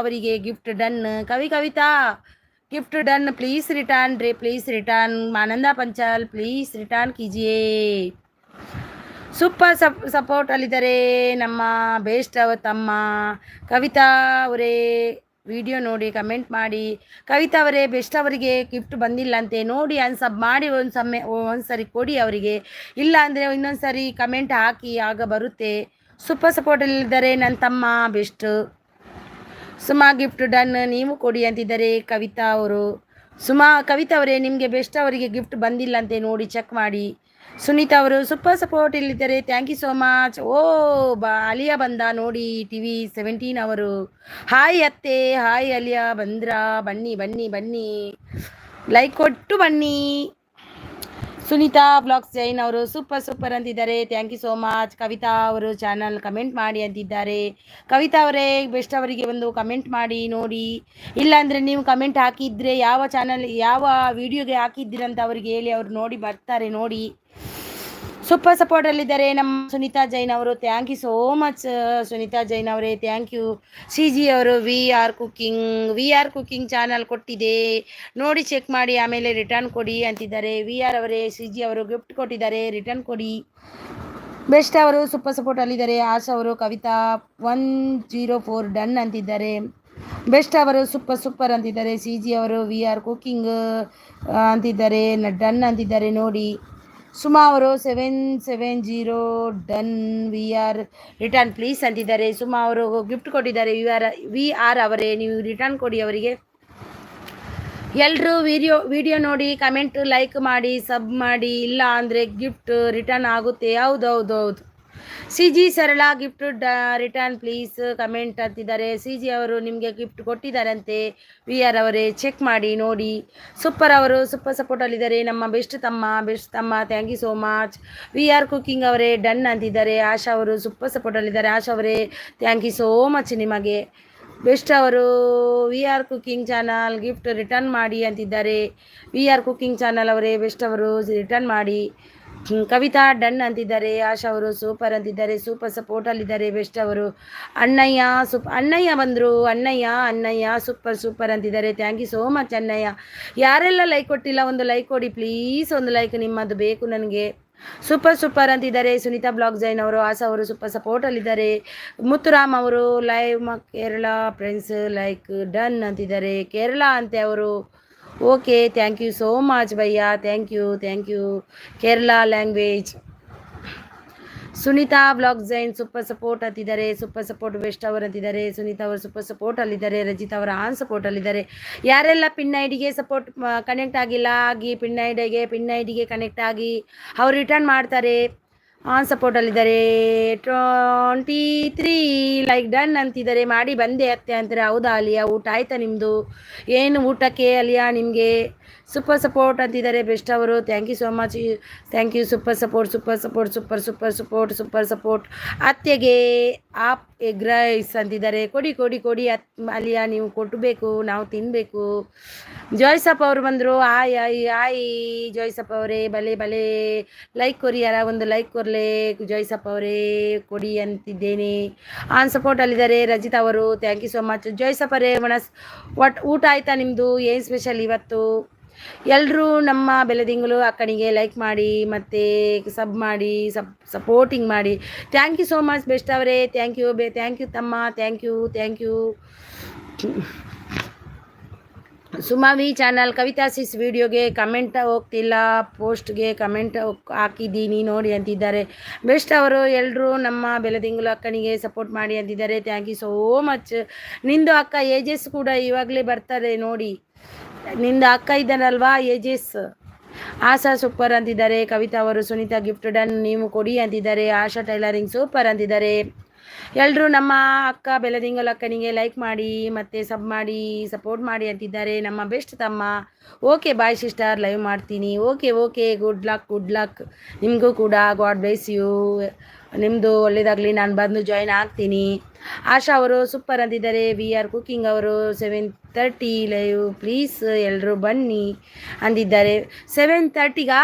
Speaker 1: ಅವರಿಗೆ gift done. Kavitha gift done please return रे please return. Ananda Panchal please return कीजिए. ಸೂಪರ್ ಸಪೋರ್ಟಲ್ಲಿದ್ದಾರೆ ನಮ್ಮ ಬೇಸ್ಟ್ ತಮ್ಮ ಕವಿತಾ ಅವರೇ. ವಿಡಿಯೋ ನೋಡಿ ಕಮೆಂಟ್ ಮಾಡಿ. ಕವಿತಾ ಅವರೇ ಬೆಸ್ಟ್ ಅವರಿಗೆ ಗಿಫ್ಟ್ ಬಂದಿಲ್ಲಂತೆ ನೋಡಿ, ಅನ್ಸಬ್ ಮಾಡಿ ಒಂದು ಸರಿ ಕೊಡಿ ಅವರಿಗೆ. ಇಲ್ಲ ಅಂದರೆ ಇನ್ನೊಂದು ಸರಿ ಕಮೆಂಟ್ ಹಾಕಿ, ಆಗ ಬರುತ್ತೆ. ಸೂಪರ್ ಸಪೋರ್ಟಲ್ಲಿದ್ದಾರೆ ನನ್ನ ತಮ್ಮ ಬೆಸ್ಟ್. ಸುಮಾ ಗಿಫ್ಟ್ ಡನ್, ನೀವು ಕೊಡಿ ಅಂತಿದ್ದಾರೆ ಕವಿತಾ ಅವರು. ಕವಿತಾ ಅವರೇ ನಿಮಗೆ ಬೆಸ್ಟ್ ಅವರಿಗೆ ಗಿಫ್ಟ್ ಬಂದಿಲ್ಲಂತೆ ನೋಡಿ, ಚೆಕ್ ಮಾಡಿ. ಸುನೀತಾ ಅವರು ಸೂಪರ್ ಸಪೋರ್ಟ್ ಇಲ್ಲಿದ್ದಾರೆ, ಥ್ಯಾಂಕ್ ಯು ಸೋ ಮಚ್. ಓ ಅಲಿಯಾ ಬಂದ ನೋಡಿ TV 17 ಅವರು. ಹಾಯ್ ಅತ್ತೆ, ಹಾಯ್ ಅಲಿಯಾ ಬಂದ್ರಾ, ಬನ್ನಿ ಬನ್ನಿ ಬನ್ನಿ, ಲೈಕ್ ಕೊಟ್ಟು ಬನ್ನಿ. ಸುನೀತಾ ಬ್ಲಾಗ್ಸ್ ಜೈನ್ ಅವರು ಸೂಪರ್ ಅಂತಿದ್ದಾರೆ, thank you so much. Kavitha ಅವರು ಚಾನಲ್ ಕಮೆಂಟ್ ಮಾಡಿ ಅಂತಿದ್ದಾರೆ. ಕವಿತಾ ಅವರೇ ಬೆಸ್ಟ್ ಅವರಿಗೆ ಒಂದು ಕಮೆಂಟ್ ಮಾಡಿ ನೋಡಿ, ಇಲ್ಲಾಂದರೆ ನೀವು ಕಮೆಂಟ್ ಹಾಕಿದರೆ ಯಾವ ಚಾನಲ್ ಯಾವ ವಿಡಿಯೋಗೆ ಹಾಕಿದ್ದೀರಂತ ಅವ್ರಿಗೆ ಹೇಳಿ, ಅವ್ರು ನೋಡಿ ಬರ್ತಾರೆ ನೋಡಿ. ಸೂಪರ್ ಸಪೋರ್ಟಲ್ಲಿದ್ದಾರೆ ನಮ್ಮ ಸುನೀತಾ ಜೈನ್ ಅವರು, thank you so much Sunita Jain ಅವರೇ, ಥ್ಯಾಂಕ್ ಯು. CG ಅವರು ವಿ ಆರ್ ಕುಕಿಂಗ್ ಚಾನಲ್ ಕೊಟ್ಟಿದೆ ನೋಡಿ, ಚೆಕ್ ಮಾಡಿ ಆಮೇಲೆ ರಿಟರ್ನ್ ಕೊಡಿ ಅಂತಿದ್ದಾರೆ. VR ಅವರೇ CG ಅವರು ಗಿಫ್ಟ್ ಕೊಟ್ಟಿದ್ದಾರೆ, ರಿಟರ್ನ್ ಕೊಡಿ. ಬೆಸ್ಟ್ ಅವರು ಸೂಪರ್ ಸಪೋರ್ಟಲ್ಲಿದ್ದಾರೆ. ಆಶಾ ಅವರು ಕವಿತಾ 104 ಡನ್ ಅಂತಿದ್ದಾರೆ. ಬೆಸ್ಟ್ ಅವರು ಸೂಪರ್ ಅಂತಿದ್ದಾರೆ. CG ಅವರು VR ಕುಕಿಂಗ್ ಅಂತಿದ್ದಾರೆ, ಡನ್ ಅಂತಿದ್ದಾರೆ ನೋಡಿ. ಸುಮಾ ಅವರು 770 ಡನ್, VR ರಿಟರ್ನ್ ಪ್ಲೀಸ್ ಅಂತಿದ್ದಾರೆ. ಸುಮಾ ಅವರು ಗಿಫ್ಟ್ ಕೊಟ್ಟಿದ್ದಾರೆ. VR ಅವರೇ ನೀವು ರಿಟರ್ನ್ ಕೊಡಿ ಅವರಿಗೆ. ಎಲ್ಲರೂ ವಿಡಿಯೋ ನೋಡಿ ಕಮೆಂಟ್ ಲೈಕ್ ಮಾಡಿ ಸಬ್ ಮಾಡಿ, ಇಲ್ಲ ಅಂದರೆ ಗಿಫ್ಟ್ ರಿಟರ್ನ್ ಆಗುತ್ತೆ. ಹೌದು. CG Sarala gift return please comment ಅಂತಿದ್ದಾರೆ. CG ಅವರು ನಿಮಗೆ ಗಿಫ್ಟ್ ಕೊಟ್ಟಿದ್ದಾರಂತೆ. VR ಅವರೇ ಚೆಕ್ ಮಾಡಿ ನೋಡಿ. ಸೂಪರ್ ಅವರು ಸೂಪರ್ ಸಪೋರ್ಟಲ್ಲಿದ್ದಾರೆ ನಮ್ಮ ಬೆಸ್ಟ್ ತಮ್ಮ, thank you so much. VR cooking ಅವರೇ ಡನ್ ಅಂತಿದ್ದಾರೆ. ಆಶಾ ಅವರು ಸೂಪರ್ ಸಪೋರ್ಟಲ್ಲಿದ್ದಾರೆ. ಆಶಾ ಅವರೇ ಥ್ಯಾಂಕ್ ಯು ಸೋ ಮಚ್ ನಿಮಗೆ. ಬೆಸ್ಟ್ ಅವರು VR cooking channel gift return ಮಾಡಿ ಅಂತಿದ್ದಾರೆ. VR ಕುಕಿಂಗ್ ಚಾನಲ್ ಅವರೇ ಬೆಸ್ಟ್ ಅವರು ರಿಟರ್ನ್ ಮಾಡಿ. ಕವಿತಾ ಡನ್ ಅಂತಿದ್ದಾರೆ. ಆಶಾ ಅವರು ಸೂಪರ್ ಅಂತಿದ್ದಾರೆ, ಸೂಪರ್ ಸಪೋರ್ಟಲ್ಲಿದ್ದಾರೆ. ಬೆಸ್ಟ್ ಅವರು ಅಣ್ಣಯ್ಯ ಬಂದರು. ಅಣ್ಣಯ್ಯ ಸೂಪರ್ ಅಂತಿದ್ದಾರೆ, ಥ್ಯಾಂಕ್ ಯು ಸೋ ಮಚ್ ಅಣ್ಣಯ್ಯ. ಯಾರೆಲ್ಲ ಲೈಕ್ ಕೊಟ್ಟಿಲ್ಲ ಒಂದು ಲೈಕ್ ಕೊಡಿ ಪ್ಲೀಸ್, ಒಂದು ಲೈಕ್ ನಿಮ್ಮದು ಬೇಕು ನನಗೆ. ಸೂಪರ್ ಅಂತಿದ್ದಾರೆ. ಸುನೀತಾ ಬ್ಲಾಗ್ ಜೈನ್ ಅವರು, ಆಶಾ ಅವರು ಸೂಪರ್ ಸಪೋರ್ಟಲ್ಲಿದ್ದಾರೆ. ಮುತ್ತುರಾಮ್ ಅವರು live Kerala friends like done ಅಂತಿದ್ದಾರೆ. ಕೇರಳ ಅಂತೆ ಅವರು. Okay, thank you so much ಭಯ್ಯ, thank you. Kerala language. Sunitha blog Jain super support ಅಂತಿದ್ದಾರೆ, ಸೂಪರ್ ಸಪೋರ್ಟ್ ಬೆಸ್ಟ್ ಅವರು ಅಂತಿದ್ದಾರೆ. ಸುನೀತಾ ಅವರು ಸೂಪರ್ ಸಪೋರ್ಟಲ್ಲಿದ್ದಾರೆ. ರಜಿತಾ ಅವರ ಆನ್ ಸಪೋರ್ಟಲ್ಲಿದ್ದಾರೆ. ಯಾರೆಲ್ಲ ಪಿನ್ ಐಡಿಗೆ ಸಪೋರ್ಟ್ ಕನೆಕ್ಟ್ ಆಗಿಲ್ಲ ಆಗಿ ಪಿನ್ ಐಡಿಗೆ ಕನೆಕ್ಟ್ ಆಗಿ ಅವ್ರು ರಿಟರ್ನ್ ಮಾಡ್ತಾರೆ. ಆನ್ ಸಪೋರ್ಟಲ್ಲಿದ್ದಾರೆ. 23 ಲೈಕ್ ಡನ್ ಅಂತಿದ್ದಾರೆ. ಮಾಡಿ ಬಂದೆ ಅತ್ತೆ ಅಂತಾರೆ. ಹೌದಾ ಅಲಿಯಾ, ಊಟ ಆಯ್ತಾ ನಿಮ್ಮದು? ಏನು ಊಟಕ್ಕೆ ಅಲಿಯಾ ನಿಮಗೆ? ಸೂಪರ್ ಸಪೋರ್ಟ್ ಅಂತಿದ್ದಾರೆ. ಬೆಸ್ಟ್ ಅವರು thank you so much, thank you. Super support. ಅತ್ತೆಗೆ ಆಪ್ ಎಗ್ ರೈಸ್ ಅಂತಿದ್ದಾರೆ. ಕೊಡಿ ಅಲಿಯಾ, ನೀವು ಕೊಟ್ಟಬೇಕು, ನಾವು ತಿನ್ನಬೇಕು. ಜಾಯ್ಸಪ್ಪ ಅವರು ಬಂದರು. ಆಯ್ ಜಾಯ್ಸಪ್ಪ ಅವರೇ, ಬಲೆ ಲೈಕ್ ಕೊರಿ, ಯಾರ ಒಂದು ಲೈಕ್ ಕೊರಲೆ ಜಾಯ್ಸಪ್ಪ ಅವರೇ, ಕೊಡಿ ಅಂತಿದ್ದೇನೆ. ಆನ್ ಸಪೋರ್ಟಲ್ಲಿದ್ದಾರೆ. ರಜಿತಾ ಅವರು ಥ್ಯಾಂಕ್ ಯು ಸೋ ಮಚ್. ಜಾಯ್ಸಪ್ಪ ಅವರೇ ಊಟ ಆಯ್ತಾ ನಿಮ್ಮದು? ಏನು ಸ್ಪೆಷಲ್ ಇವತ್ತು? ಎಲ್ಲರೂ ನಮ್ಮ ಬೆಳೆದಿಂಗಳು ಅಕ್ಕನಿಗೆ ಲೈಕ್ ಮಾಡಿ ಮತ್ತು ಸಬ್ ಮಾಡಿ, ಸಪೋರ್ಟಿಂಗ್ ಮಾಡಿ. Thank you so much best ಅವರೇ, ಥ್ಯಾಂಕ್ ಯು ತಮ್ಮ, thank you. Sumavi channel Kavitha sis ವಿಡಿಯೋಗೆ ಕಮೆಂಟ್ ಹೋಗ್ತಿಲ್ಲ, ಪೋಸ್ಟ್ಗೆ ಕಮೆಂಟ್ ಹಾಕಿದ್ದೀನಿ ನೋಡಿ ಅಂತಿದ್ದಾರೆ. ಬೆಸ್ಟ್ ಅವರು ಎಲ್ಲರೂ ನಮ್ಮ ಬೆಳೆದಿಂಗಳು ಅಕ್ಕನಿಗೆ ಸಪೋರ್ಟ್ ಮಾಡಿ ಅಂತಿದ್ದಾರೆ. Thank you so much. ನಿಂದು ಅಕ್ಕ ಏಜಸ್ ಕೂಡ ಇವಾಗಲೇ ಬರ್ತಾರೆ ನೋಡಿ, ನಿಂದು ಅಕ್ಕ ಇದ್ದಾನಲ್ವಾ ಏಜಸ್. ಆಶಾ ಸೂಪರ್ ಅಂತಿದ್ದಾರೆ. ಕವಿತಾ ಅವರು ಸುನೀತಾ ಗಿಫ್ಟ್ ಡನ್ ನೀವು ಕೊಡಿ ಅಂತಿದ್ದಾರೆ. ಆಶಾ ಟೈಲರಿಂಗ್ ಸೂಪರ್ ಅಂತಿದ್ದಾರೆ. ಎಲ್ಲರೂ ನಮ್ಮ ಅಕ್ಕ ಬೆಳದಿಂಗಲ್ ಅಕ್ಕನಿಗೆ ಲೈಕ್ ಮಾಡಿ ಮತ್ತು ಸಬ್ ಮಾಡಿ ಸಪೋರ್ಟ್ ಮಾಡಿ ಅಂತಿದ್ದಾರೆ. ನಮ್ಮ ಬೆಸ್ಟ್ ತಮ್ಮ. ಓಕೆ ಬಾಯ್ ಸಿಸ್ಟರ್, ಲೈವ್ ಮಾಡ್ತೀನಿ. ಓಕೆ ಗುಡ್ ಲಕ್ ನಿಮಗೂ ಕೂಡ. God bless you. ನಿಮ್ಮದು ಒಳ್ಳೆಯದಾಗಲಿ. ನಾನು ಬಂದು ಜಾಯ್ನ್ ಆಗ್ತೀನಿ. ಆಶಾ ಅವರು ಸೂಪರ್ ಅಂತಿದ್ದಾರೆ. VR ಕುಕಿಂಗ್ ಅವರು 7:30 ಲೈವ್ ಪ್ಲೀಸ್ ಎಲ್ಲರೂ ಬನ್ನಿ ಅಂದಿದ್ದಾರೆ. 7:30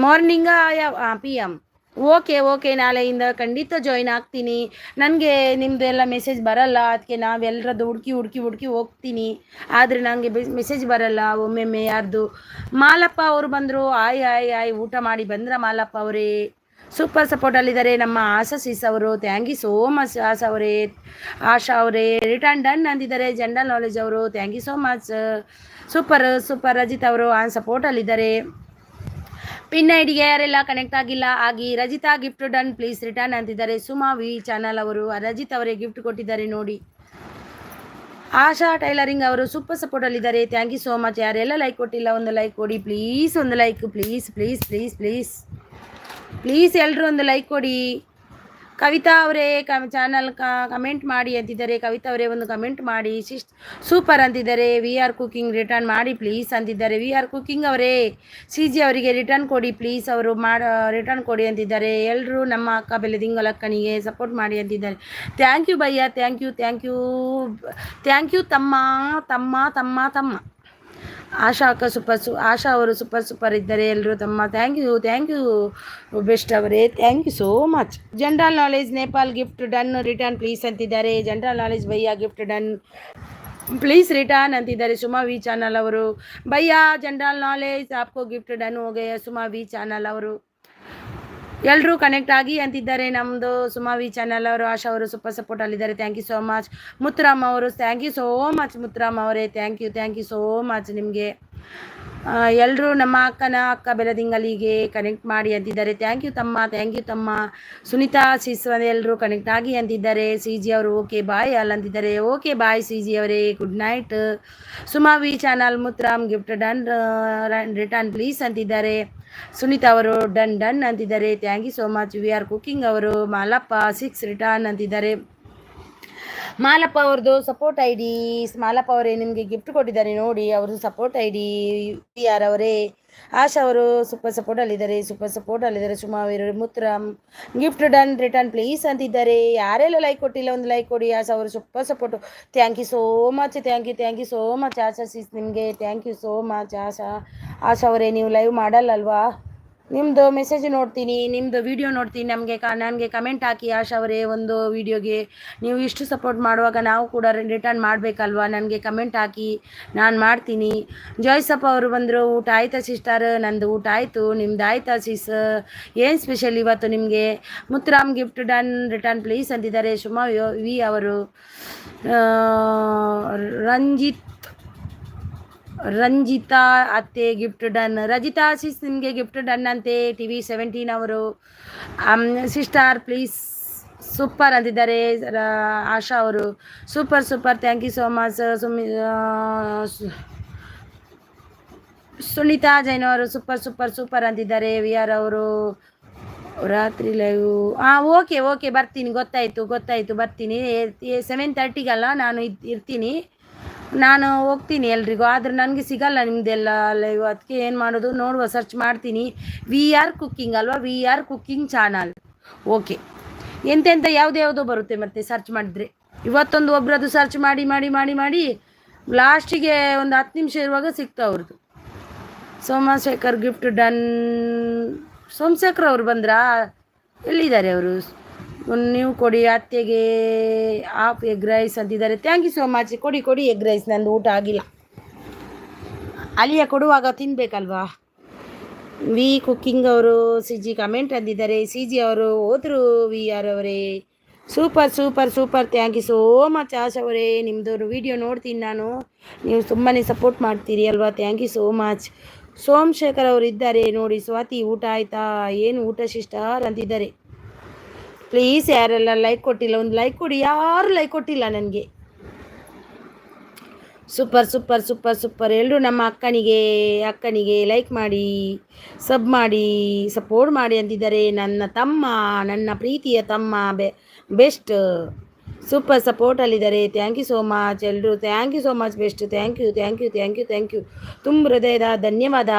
Speaker 1: ಮಾರ್ನಿಂಗಾ PM? ಓಕೆ ನಾಳೆಯಿಂದ ಖಂಡಿತ ಜಾಯ್ನ್ ಆಗ್ತೀನಿ. ನನಗೆ ನಿಮ್ಮದೆಲ್ಲ ಮೆಸೇಜ್ ಬರಲ್ಲ, ಅದಕ್ಕೆ ನಾವೆಲ್ಲರದ್ದು ಹುಡುಕಿ ಹೋಗ್ತೀನಿ. ಆದರೆ ನನಗೆ ಮೆಸೇಜ್ ಬರಲ್ಲ ಒಮ್ಮೊಮ್ಮೆ ಯಾರ್ದು. ಮಾಲಪ್ಪ ಅವರು ಬಂದರು. ಆಯ್ ಊಟ ಮಾಡಿ ಬಂದ್ರ ಮಾಲಪ್ಪ ಅವರೇ. ಸೂಪರ್ ಸಪೋರ್ಟಲ್ಲಿದ್ದಾರೆ ನಮ್ಮ ಆಶಾ ಸಿಸ್ ಅವರು. Thank you so much Asha ಅವರೇ ರಿಟರ್ನ್ ಡನ್ ಅಂದಿದ್ದಾರೆ. ಜನರಲ್ ನಾಲೆಜ್ ಅವರು thank you so much. Super Rajith ಅವರು ಆನ್ ಸಪೋರ್ಟಲ್ಲಿದ್ದಾರೆ. ಪಿನ್ ಐಡಿಗೆ ಯಾರೆಲ್ಲ ಕನೆಕ್ಟ್ ಆಗಿಲ್ಲ ಆಗಿ. Rajitha gift done please return ಅಂತಿದ್ದಾರೆ. ಸುಮಾ ವಿ ಚಾನಲ್ ಅವರು ರಜಿತ್ ಅವರೇ ಗಿಫ್ಟ್ ಕೊಟ್ಟಿದ್ದಾರೆ ನೋಡಿ. ಆಶಾ ಟೈಲರಿಂಗ್ ಅವರು ಸೂಪರ್ ಸಪೋರ್ಟಲ್ಲಿದ್ದಾರೆ. Thank you so much. ಯಾರೆಲ್ಲ ಲೈಕ್ ಕೊಟ್ಟಿಲ್ಲ ಒಂದು ಲೈಕ್ ಕೊಡಿ ಪ್ಲೀಸ್. ಒಂದು like please please please please please ಎಲ್ಲರೂ ಒಂದು ಲೈಕ್ ಕೊಡಿ. ಕವಿತಾ ಅವರೇ ಚಾನಲ್ ಕಮೆಂಟ್ ಮಾಡಿ ಅಂತಿದ್ದಾರೆ. ಕವಿತಾ ಅವರೇ ಒಂದು ಕಮೆಂಟ್ ಮಾಡಿ. ಸೂಪರ್ ಅಂತಿದ್ದಾರೆ. ವಿ ಆರ್ ಕುಕಿಂಗ್ ರಿಟರ್ನ್ ಮಾಡಿ ಪ್ಲೀಸ್ ಅಂತಿದ್ದಾರೆ. ವಿ ಆರ್ ಕುಕಿಂಗ್ ಅವರೇ ಸಿ ಜಿ ಅವರಿಗೆ ರಿಟರ್ನ್ ಕೊಡಿ ಪ್ಲೀಸ್. ಅವರು ರಿಟರ್ನ್ ಕೊಡಿ ಅಂತಿದ್ದಾರೆ. ಎಲ್ಲರೂ ನಮ್ಮ ಅಕ್ಕ ಬೆಳೆದಿಂಗಲಕ್ಕನಿಗೆ ಸಪೋರ್ಟ್ ಮಾಡಿ ಅಂತಿದ್ದಾರೆ. ಥ್ಯಾಂಕ್ ಯು ಭಯ್ಯ, thank you thank you thank you ತಮ್ಮ ತಮ್ಮ ತಮ್ಮ ತಮ್ಮ. ಆಶಾ ಅಕ್ಕ ಆಶಾ ಅವರು ಸೂಪರ್ ಇದ್ದಾರೆ. ಎಲ್ಲರೂ ತಮ್ಮ ಥ್ಯಾಂಕ್ ಯು ಬೆಸ್ಟ್ ಅವರೇ, thank you so much. General knowledge Nepal gift done return please ಅಂತಿದ್ದಾರೆ. ಜನರಲ್ ನಾಲೆಜ್ ಭಯ್ಯ ಗಿಫ್ಟ್ ಡನ್ ಪ್ಲೀಸ್ ರಿಟರ್ನ್ ಅಂತಿದ್ದಾರೆ. ಸುಮಾ ವಿ ಚಾನಲ್ ಅವರು ಭಯ್ಯ ಜನರಲ್ ನಾಲೆಜ್ ಆಪ್ಕೋ ಗಿಫ್ಟ್ ಡನ್ ಹೋಗಿ ಸುಮಾ ವಿ ಚಾನಲ್ ಅವರು ಎಲ್ಲರೂ ಕನೆಕ್ಟ್ ಆಗಿ ಅಂತಿದ್ದಾರೆ. ನಮ್ಮದು ಸುಮಾವಿ ಚಾನಲ್ ಅವರು ಆಶಾ ಅವರು ಸೂಪರ್ ಸಪೋರ್ಟಲ್ಲಿದ್ದಾರೆ. Thank you so much. Muthuram ಅವರು thank you so much. Muthuram ಅವರೇ ಥ್ಯಾಂಕ್ ಯು ಸೋ ಮಚ್ ನಿಮಗೆ. ಎಲ್ಲರೂ ನಮ್ಮ ಅಕ್ಕ ಬೆಳದಿಂಗಲಿಗೆ ಕನೆಕ್ಟ್ ಮಾಡಿ ಅಂತಿದ್ದಾರೆ. ಥ್ಯಾಂಕ್ ಯು ತಮ್ಮ. ಸುನೀತಾ ಸಿಸ್ವನ್ ಎಲ್ಲರೂ ಕನೆಕ್ಟ್ ಆಗಿ ಅಂತಿದ್ದಾರೆ. ಸಿ ಜಿ ಅವರು ಓಕೆ ಬಾಯ್ ಅಲ್ಲ ಅಂತಿದ್ದಾರೆ. ಓಕೆ ಬಾಯ್ ಸಿ ಜಿ ಅವರೇ, good night. Suma V channel Muthuram gift done return please ಅಂತಿದ್ದಾರೆ. ಸುನೀತಾ ಅವರು ಡನ್ ಅಂತಿದ್ದಾರೆ. Thank you so much. V R cooking ಅವರು ಮಾಲಪ್ಪ 6 ರಿಟರ್ನ್ ಅಂತಿದ್ದಾರೆ. ಮಾಲಪ್ಪ ಅವ್ರದ್ದು ಸಪೋರ್ಟ್ ಐ ಡಿ. ಮಾಲಪ್ಪ ಅವರೇ ನಿಮಗೆ ಗಿಫ್ಟ್ ಕೊಟ್ಟಿದ್ದಾರೆ ನೋಡಿ, ಅವ್ರದ್ದು support I D. V R ಅವರೇ ಆಶಾ ಅವರು ಸೂಪರ್ ಸಪೋರ್ಟಲ್ಲಿದ್ದಾರೆ. ಸುಮಾರು Muthuram gift done return please ಅಂತಿದ್ದಾರೆ. ಯಾರೆಲ್ಲ ಲೈಕ್ ಕೊಟ್ಟಿಲ್ಲ ಒಂದು ಲೈಕ್ ಕೊಡಿ. ಆಶಾ ಅವರು super support. Thank you so much. Thank you so much Asha sis ನಿಮಗೆ. Thank you so much Asha ಅವರೇ. ನೀವು ಲೈವ್ ಮಾಡಲ್ಲಲ್ವಾ? ನಿಮ್ಮದು ಮೆಸೇಜ್ ನೋಡ್ತೀನಿ, ನಿಮ್ಮದು ವಿಡಿಯೋ ನೋಡ್ತೀನಿ. ನನಗೆ ಕಮೆಂಟ್ ಹಾಕಿ ಆಶಾ ಅವರೇ. ಒಂದು ವಿಡಿಯೋಗೆ ನೀವು ಇಷ್ಟು ಸಪೋರ್ಟ್ ಮಾಡುವಾಗ ನಾವು ಕೂಡ ರಿಟರ್ನ್ ಮಾಡಬೇಕಲ್ವಾ? ನನಗೆ ಕಮೆಂಟ್ ಹಾಕಿ, ನಾನು ಮಾಡ್ತೀನಿ. ಜಾಯ್ಸಪ್ಪ ಅವರು ಬಂದರು. ಊಟ ಆಯ್ತಾ ಸಿಸ್ಟರ್? ನಂದು ಊಟ ಆಯಿತು. ನಿಮ್ದು ಆಯ್ತಾ ಸಿಸ್? ಏನು ಸ್ಪೆಷಲ್ ಇವತ್ತು ನಿಮಗೆ? Muthuram gift done return please ಅಂತಿದ್ದಾರೆ. ಸುಮಾ ವಿ ಅವರು ರಂಜಿತಾ ಅತ್ತೆ ಗಿಫ್ಟ್ ಡನ್. ರಜಿತಾ ಸಿಸ್ ನಿಮಗೆ ಗಿಫ್ಟ್ ಡನ್ ಅಂತೆ. TV 17 ಅವರು ಸಿಸ್ಟರ್ ಪ್ಲೀಸ್ ಸೂಪರ್ ಅಂತಿದ್ದಾರೆ. ಆಶಾ ಅವರು super thank you so much. Sunita Jain ಅವರು ಸೂಪರ್ ಅಂತಿದ್ದಾರೆ. ವಿ ಆರ್ ಅವರು ರಾತ್ರಿ ಲೈವ್ ಓಕೆ ಬರ್ತೀನಿ. ಗೊತ್ತಾಯಿತು ಬರ್ತೀನಿ. 7:30ಗಲ್ಲ ನಾನು ಇರ್ತೀನಿ. ನಾನು ಹೋಗ್ತೀನಿ ಎಲ್ರಿಗೂ. ಆದರೆ ನನಗೆ ಸಿಗಲ್ಲ ನಿಮ್ಮದೆಲ್ಲ ಲೈವ್. ಅದಕ್ಕೆ ಏನು ಮಾಡೋದು ನೋಡುವ, ಸರ್ಚ್ ಮಾಡ್ತೀನಿ. ವಿ ಆರ್ ಕುಕ್ಕಿಂಗ್ ಅಲ್ವಾ? V R cooking channel. Okay. ಎಂತೆಂಥ ಯಾವುದೋ ಬರುತ್ತೆ ಮತ್ತೆ ಸರ್ಚ್ ಮಾಡಿದ್ರೆ. ಇವತ್ತೊಂದು ಒಬ್ರದ್ದು ಸರ್ಚ್ ಮಾಡಿ ಲಾಸ್ಟಿಗೆ ಒಂದು 10 ನಿಮಿಷ ಇರುವಾಗ ಸಿಗ್ತಾ ಅವ್ರದ್ದು. Somashekar gift done. ಸೋಮಶೇಖರ್ ಅವರು ಬಂದ್ರಾ? ಎಲ್ಲಿದ್ದಾರೆ ಅವರು? ನೀವು ಕೊಡಿ ಅತ್ತೆಗೆ ಆಫ್ ಎಗ್ ರೈಸ್ ಅಂತಿದ್ದಾರೆ. Thank you so much. ಕೊಡಿ ಎಗ್ ರೈಸ್. ನಂದು ಊಟ ಆಗಿಲ್ಲ. ಅಲಿಯ ಕೊಡುವಾಗ ತಿನ್ಬೇಕಲ್ವಾ? ವಿ ಕುಕ್ಕಿಂಗ್ ಅವರು ಸಿ ಜಿ ಕಮೆಂಟ್ ಅಂದಿದ್ದಾರೆ. ಸಿ ಜಿ ಅವರು ಹೋದರು. ವಿ ಆರ್ ಅವರೇ super thank you so much. Asha ಅವರೇ ನಿಮ್ಮದವರು ವಿಡಿಯೋ ನೋಡ್ತೀನಿ ನಾನು. ನೀವು ತುಂಬಾ ಸಪೋರ್ಟ್ ಮಾಡ್ತೀರಿ ಅಲ್ವಾ? Thank you so much. Somashekar ಅವರು ಇದ್ದಾರೆ ನೋಡಿ. ಸ್ವಾತಿ ಊಟ ಆಯಿತಾ? ಏನು ಊಟ ಸಿಸ್ಟರ್ ಅಂತಿದ್ದಾರೆ. ಪ್ಲೀಸ್ ಯಾರೆಲ್ಲ ಲೈಕ್ ಕೊಟ್ಟಿಲ್ಲ ಒಂದು ಲೈಕ್ ಕೊಡಿ. ಯಾರು ಲೈಕ್ ಕೊಟ್ಟಿಲ್ಲ ನನಗೆ. ಸೂಪರ್ ಎಲ್ಲರೂ ನಮ್ಮ ಅಕ್ಕನಿಗೆ ಲೈಕ್ ಮಾಡಿ, ಸಬ್ ಮಾಡಿ, ಸಪೋರ್ಟ್ ಮಾಡಿ ಅಂತಿದ್ದಾರೆ. ನನ್ನ ಪ್ರೀತಿಯ ತಮ್ಮ ಬೆಸ್ಟ್ ಸೂಪರ್ ಸಪೋರ್ಟಲ್ಲಿದ್ದಾರೆ. ಥ್ಯಾಂಕ್ ಯು ಸೋ ಮಚ್ ಎಲ್ಲರೂ. Thank you so much best. Thank you ತುಂಬ ಹೃದಯದ ಧನ್ಯವಾದ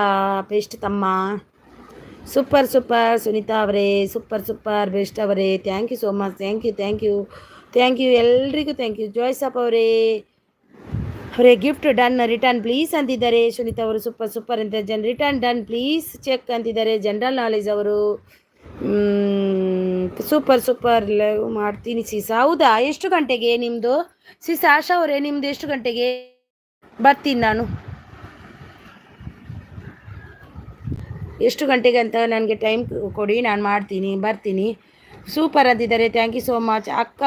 Speaker 1: ಬೆಸ್ಟ್ ತಮ್ಮ. ಸೂಪರ್ ಸುನೀತಾ ಅವರೇ ಸೂಪರ್ ಬೆಸ್ಟ್ ಅವರೇ. Thank you so much. Thank you ಎಲ್ರಿಗೂ ಥ್ಯಾಂಕ್ ಯು. ಜಾಯ್ಸಪ್ ಅವರೇ ಗಿಫ್ಟ್ ಡನ್ ರಿಟರ್ನ್ ಪ್ಲೀಸ್ ಅಂತಿದ್ದಾರೆ. ಸುನೀತಾ ಅವರು ಸೂಪರ್ ಅಂತ ರಿಟರ್ನ್ ಡನ್ ಪ್ಲೀಸ್ ಚೆಕ್ ಅಂತಿದ್ದಾರೆ. ಜನರಲ್ ನಾಲೆಜ್ ಅವರು ಸೂಪರ್ ಲೈವ್ ಮಾಡ್ತೀನಿ ಸಿಸ್. ಹೌದಾ? ಎಷ್ಟು ಗಂಟೆಗೆ ನಿಮ್ಮದು ಸಿಸ್? ಆಶಾ ಅವರೇ ನಿಮ್ಮದು ಎಷ್ಟು ಗಂಟೆಗೆ? ಬರ್ತೀನಿ ನಾನು. ಎಷ್ಟು ಗಂಟೆಗೆ ಅಂತ ನನಗೆ ಟೈಮ್ ಕೊಡಿ, ನಾನು ಬರ್ತೀನಿ. ಸೂಪರ್ ಅಂತಿದ್ದಾರೆ. Thank you so much. ಅಕ್ಕ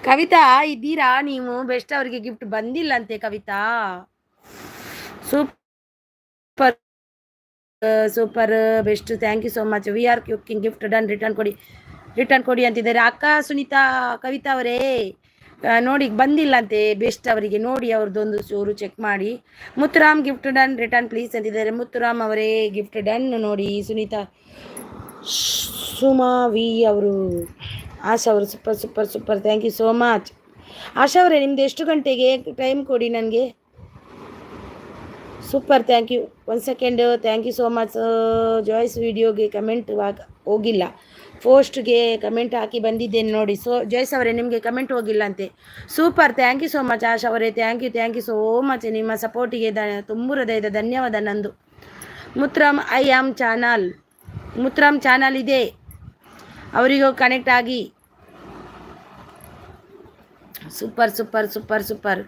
Speaker 1: ಕವಿತಾ ಇದ್ದೀರಾ ನೀವು? ಬೆಸ್ಟ್ ಅವರಿಗೆ ಗಿಫ್ಟ್ ಬಂದಿಲ್ಲಂತೆ Kavitha. Super best. Thank you so much. V R cooking gift done return ಕೊಡಿ. ರಿಟರ್ನ್ ಕೊಡಿ ಅಂತಿದ್ದಾರೆ. ಅಕ್ಕ ಸುನೀತಾ ಕವಿತಾ ಅವರೇ ನೋಡಿ ಬಂದಿಲ್ಲ ಅಂತೆ ಬೆಸ್ಟ್ ಅವರಿಗೆ, ನೋಡಿ ಅವ್ರದ್ದೊಂದು ಚೂರು ಚೆಕ್ ಮಾಡಿ. ಮುತ್ತುರಾಮ್ ಗಿಫ್ಟ್ ಡನ್ ರಿಟರ್ನ್ ಪ್ಲೀಸ್ ಅಂತಿದ್ದಾರೆ. ಮುತ್ತುರಾಮ್ ಅವರೇ ಗಿಫ್ಟ್ ಡನ್ ನೋಡಿ. ಸುನೀತಾ ಸುಮಾ ವಿ ಅವರು, ಆಶಾ ಅವರು super super super, thank you so much. Asha ಅವರೇ ನಿಮ್ದು ಎಷ್ಟು ಗಂಟೆಗೆ ಟೈಮ್ ಕೊಡಿ ನನಗೆ. Super, thank you. 1 second, thank you so much. Joyce ವಿಡಿಯೋಗೆ ಕಮೆಂಟ್ ಹೋಗಿಲ್ಲ, ಪೋಸ್ಟ್ಗೆ ಕಮೆಂಟ್ ಹಾಕಿ ಬಂದಿದ್ದೇನೆ ನೋಡಿ. ಜಾಯ್ಸ್ ಅವರೇ ನಿಮಗೆ ಕಮೆಂಟ್ ಹೋಗಿಲ್ಲ ಅಂತೆ. Super, thank you so much Asha ಅವರೇ, ಥ್ಯಾಂಕ್ ಯು ಸೋ ಮಚ್. ನಿಮ್ಮ ಸಪೋರ್ಟಿಗೆ ತುಂಬ ಹೃದಯದ ಧನ್ಯವಾದ ನಂದು. Muthuram I am channel, Muthuram channel ಇದೆ, ಅವರಿಗೂ ಕನೆಕ್ಟ್ ಆಗಿ. Super super super super.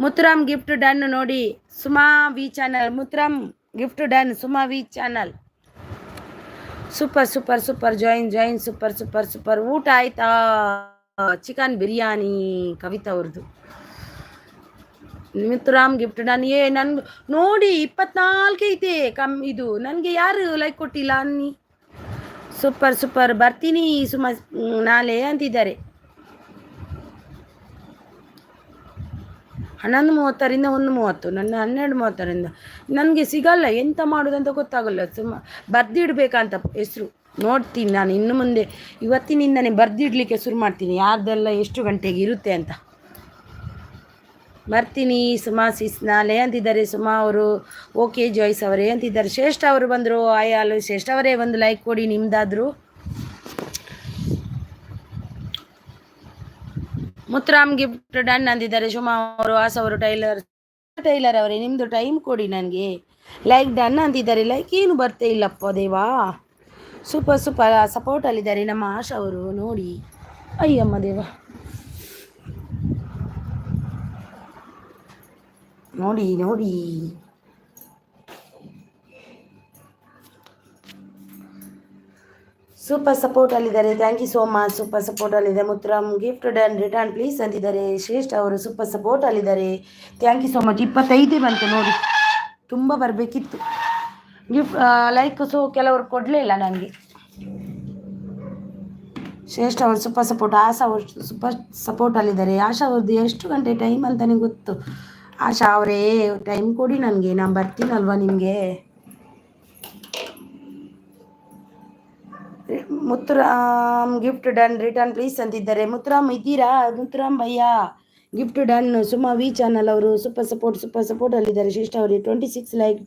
Speaker 1: Muthuram gift done ನೋಡಿ. Suma V channel, Muthuram gift done, Suma V channel. Super super super, join super super super. ಊಟ ಆಯ್ತಾ? ಚಿಕನ್ ಬಿರಿಯಾನಿ ಕವಿತಾ ಅವ್ರದ್ದು. Muthuram gift done. ನನ್ಗೆ ನೋಡಿ 24 ಐತೆ ಇದು, ನನಗೆ ಯಾರು ಲೈಕ್ ಕೊಟ್ಟಿಲ್ಲ ಅನ್ನಿ. ಸೂಪರ್ ಸೂಪರ್, ಬರ್ತೀನಿ ಸುಮಾ ನಾಳೆ ಅಂತಿದ್ದಾರೆ. 11:30ರಿಂದ 1:30, ನನ್ನ 12:30ರಿಂದ ನನಗೆ ಸಿಗಲ್ಲ, ಎಂತ ಮಾಡೋದಂತ ಗೊತ್ತಾಗಲ್ಲ. ಬರ್ದಿಡ್ಬೇಕಂತ ಹೆಸರು ನೋಡ್ತೀನಿ ನಾನು ಇನ್ನು ಮುಂದೆ. ಇವತ್ತಿನಿಂದನೇ ಬರ್ದಿಡ್ಲಿಕ್ಕೆ ಶುರು ಮಾಡ್ತೀನಿ, ಯಾರ್ದೆಲ್ಲ ಎಷ್ಟು ಗಂಟೆಗೆ ಇರುತ್ತೆ ಅಂತ. ಬರ್ತೀನಿ ಸುಮಾ ಸಿಸ್ ನಾಳೆ ಅಂತಿದ್ದಾರೆ. ಸುಮಾ ಅವರು ಓಕೆ. ಜಾಯ್ಸ್ ಅವರೇ ಅಂತಿದ್ದಾರೆ. ಶ್ರೇಷ್ಠ ಅವರು ಬಂದರು. ಆಯಾಲು ಶ್ರೇಷ್ಠ ಅವರೇ ಒಂದು ಲೈಕ್ ಕೊಡಿ ನಿಮ್ದಾದ್ರು. ಮುತ್ತುರಾಮ್ ಗಿಫ್ಟ್ ಡನ್ ಅಂದಿದ್ದಾರೆ. ಶುಮಾ ಅವರು, ಆಸ ಅವರು, ಟೈಲರ್ ಅವರೇ ನಿಮ್ಮದು ಟೈಮ್ ಕೊಡಿ ನನಗೆ. ಲೈಕ್ ಡನ್ ಅಂತಿದ್ದಾರೆ. ಲೈಕ್ ಏನು ಬರ್ತೇ ಇಲ್ಲಪ್ಪ ದೇವಾ. ಸೂಪರ್ ಸೂಪರ್ ಸಪೋರ್ಟಲ್ಲಿದ್ದಾರೆ ನಮ್ಮ ಆಶಾ ಅವರು ನೋಡಿ. ಅಯ್ಯಮ್ಮ ದೇವ, ನೋಡಿ ನೋಡಿ. ಸೂಪರ್ ಸಪೋರ್ಟಲ್ಲಿದ್ದಾರೆ, thank you so much. Super ಸಪೋರ್ಟಲ್ಲಿದೆ. Muthuram gift done return please ಅಂತಿದ್ದಾರೆ. ಶ್ರೇಷ್ಠ ಅವರು ಸೂಪರ್ ಸಪೋರ್ಟಲ್ಲಿದ್ದಾರೆ, ಥ್ಯಾಂಕ್ ಯು ಸೋ ಮಚ್. 25 ಬಂತು ನೋಡಿ, ತುಂಬ ಬರಬೇಕಿತ್ತು ಗಿಫ್ಟ್ ಲೈಕ್. ಕೆಲವರು ಕೊಡಲೇ ಇಲ್ಲ ನನಗೆ. ಶ್ರೇಷ್ಠ ಅವರು ಸೂಪರ್ ಸಪೋರ್ಟ್. ಆಶಾ ಅವರು ಸೂಪರ್ ಸಪೋರ್ಟಲ್ಲಿದ್ದಾರೆ. ಆಶಾ ಅವ್ರದ್ದು ಎಷ್ಟು ಗಂಟೆ ಟೈಮ್ ಅಂತಲೇ ಗೊತ್ತು. ಆಶಾ ಅವರೇ ಟೈಮ್ ಕೊಡಿ ನನಗೆ, ನಾನು ಬರ್ತೀನಲ್ವ ನಿಮಗೆ. Muthuram gift done return please ಅಂತಿದ್ದಾರೆ. ಮುತ್ತುರಾಮ್ ಇದ್ದೀರಾ? ಮುತ್ತುರಾಮ್ ಭಯ್ಯ gift done. Suma V channel ಅವರು ಸೂಪರ್ ಸಪೋರ್ಟಲ್ಲಿದ್ದಾರೆ. ಶ್ರೇಷ್ಠ ಅವರು 26 ಲೈಕ್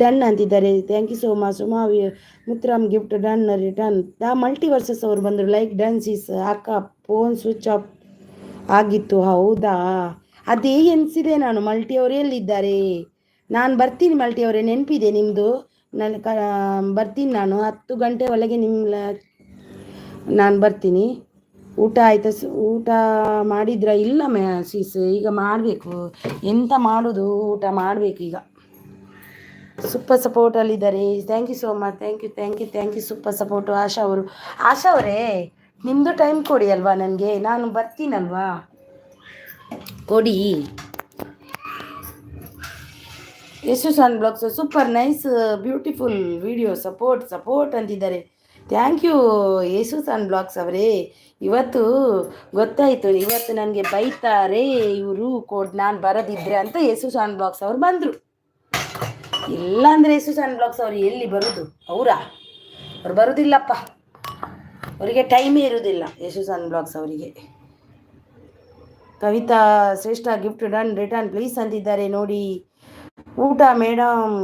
Speaker 1: ಡನ್ ಅಂತಿದ್ದಾರೆ, thank you so much. Suma V Muthuram gift done return. Multiverses ಅವರು ಬಂದರು. Like done sis. ಅಕ್ಕ ಫೋನ್ ಸ್ವಿಚ್ ಆಫ್ ಆಗಿತ್ತು. ಹೌದಾ, ಅದೇ ಎನಿಸಿದೆ ನಾನು. ಮಲ್ಟಿ ಅವರು ಎಲ್ಲಿದ್ದಾರೆ? ನಾನು ಬರ್ತೀನಿ ಮಲ್ಟಿ ಅವರೇ, ನೆನಪಿದೆ ನಿಮ್ಮದು. ಬರ್ತೀನಿ ನಾನು 10 ಗಂಟೆ ಒಳಗೆ ನಾನು ಬರ್ತೀನಿ. ಊಟ ಆಯ್ತಾ? ಊಟ ಮಾಡಿದ್ರ? ಇಲ್ಲ ಸೀಸ್, ಈಗ ಮಾಡಬೇಕು. ಎಂತ ಮಾಡೋದು, ಊಟ ಮಾಡಬೇಕು ಈಗ. ಸೂಪರ್ ಸಪೋರ್ಟಲ್ಲಿದ್ದಾರೆ, thank you so much. Thank you super support. Asha ಅವರೇ ನಿಮ್ಮದು ಟೈಮ್ ಕೊಡಿ ಅಲ್ವಾ ನನಗೆ, ನಾನು ಬರ್ತೀನಲ್ವಾ, ಕೊಡಿ. ಯಶಸ್ಸನ್ blogs super nice beautiful video support ಅಂತಿದ್ದಾರೆ. ಥ್ಯಾಂಕ್ ಯು ಯಶಸ್ಸನ್ ಬ್ಲಾಗ್ಸ್ ಅವರೇ. ಇವತ್ತು ಗೊತ್ತಾಯಿತು, ಇವತ್ತು ನನಗೆ ಬೈತಾರೆ ಇವರು ನಾನು ಬರೋದಿದ್ರೆ ಅಂತ ಯಶಸ್ಸನ್ ಬ್ಲಾಗ್ಸ್ ಅವ್ರು ಬಂದರು. ಇಲ್ಲಾಂದರೆ ಯಶಸ್ಸನ್ ಬ್ಲಾಗ್ಸ್ ಅವರು ಎಲ್ಲಿ ಬರೋದು? ಅವ್ರು ಬರೋದಿಲ್ಲಪ್ಪ, ಅವರಿಗೆ ಟೈಮೇ ಇರೋದಿಲ್ಲ ಯಶಸ್ಸನ್ ಬ್ಲಾಗ್ಸ್ ಅವರಿಗೆ. ಕವಿತಾ ಶ್ರೇಷ್ಠ ಗಿಫ್ಟ್ ಡನ್ ರಿಟರ್ನ್ ಪ್ಲೀಸ್ ಅಂತಿದ್ದಾರೆ ನೋಡಿ. ಊಟ ಮೇಡಮ್,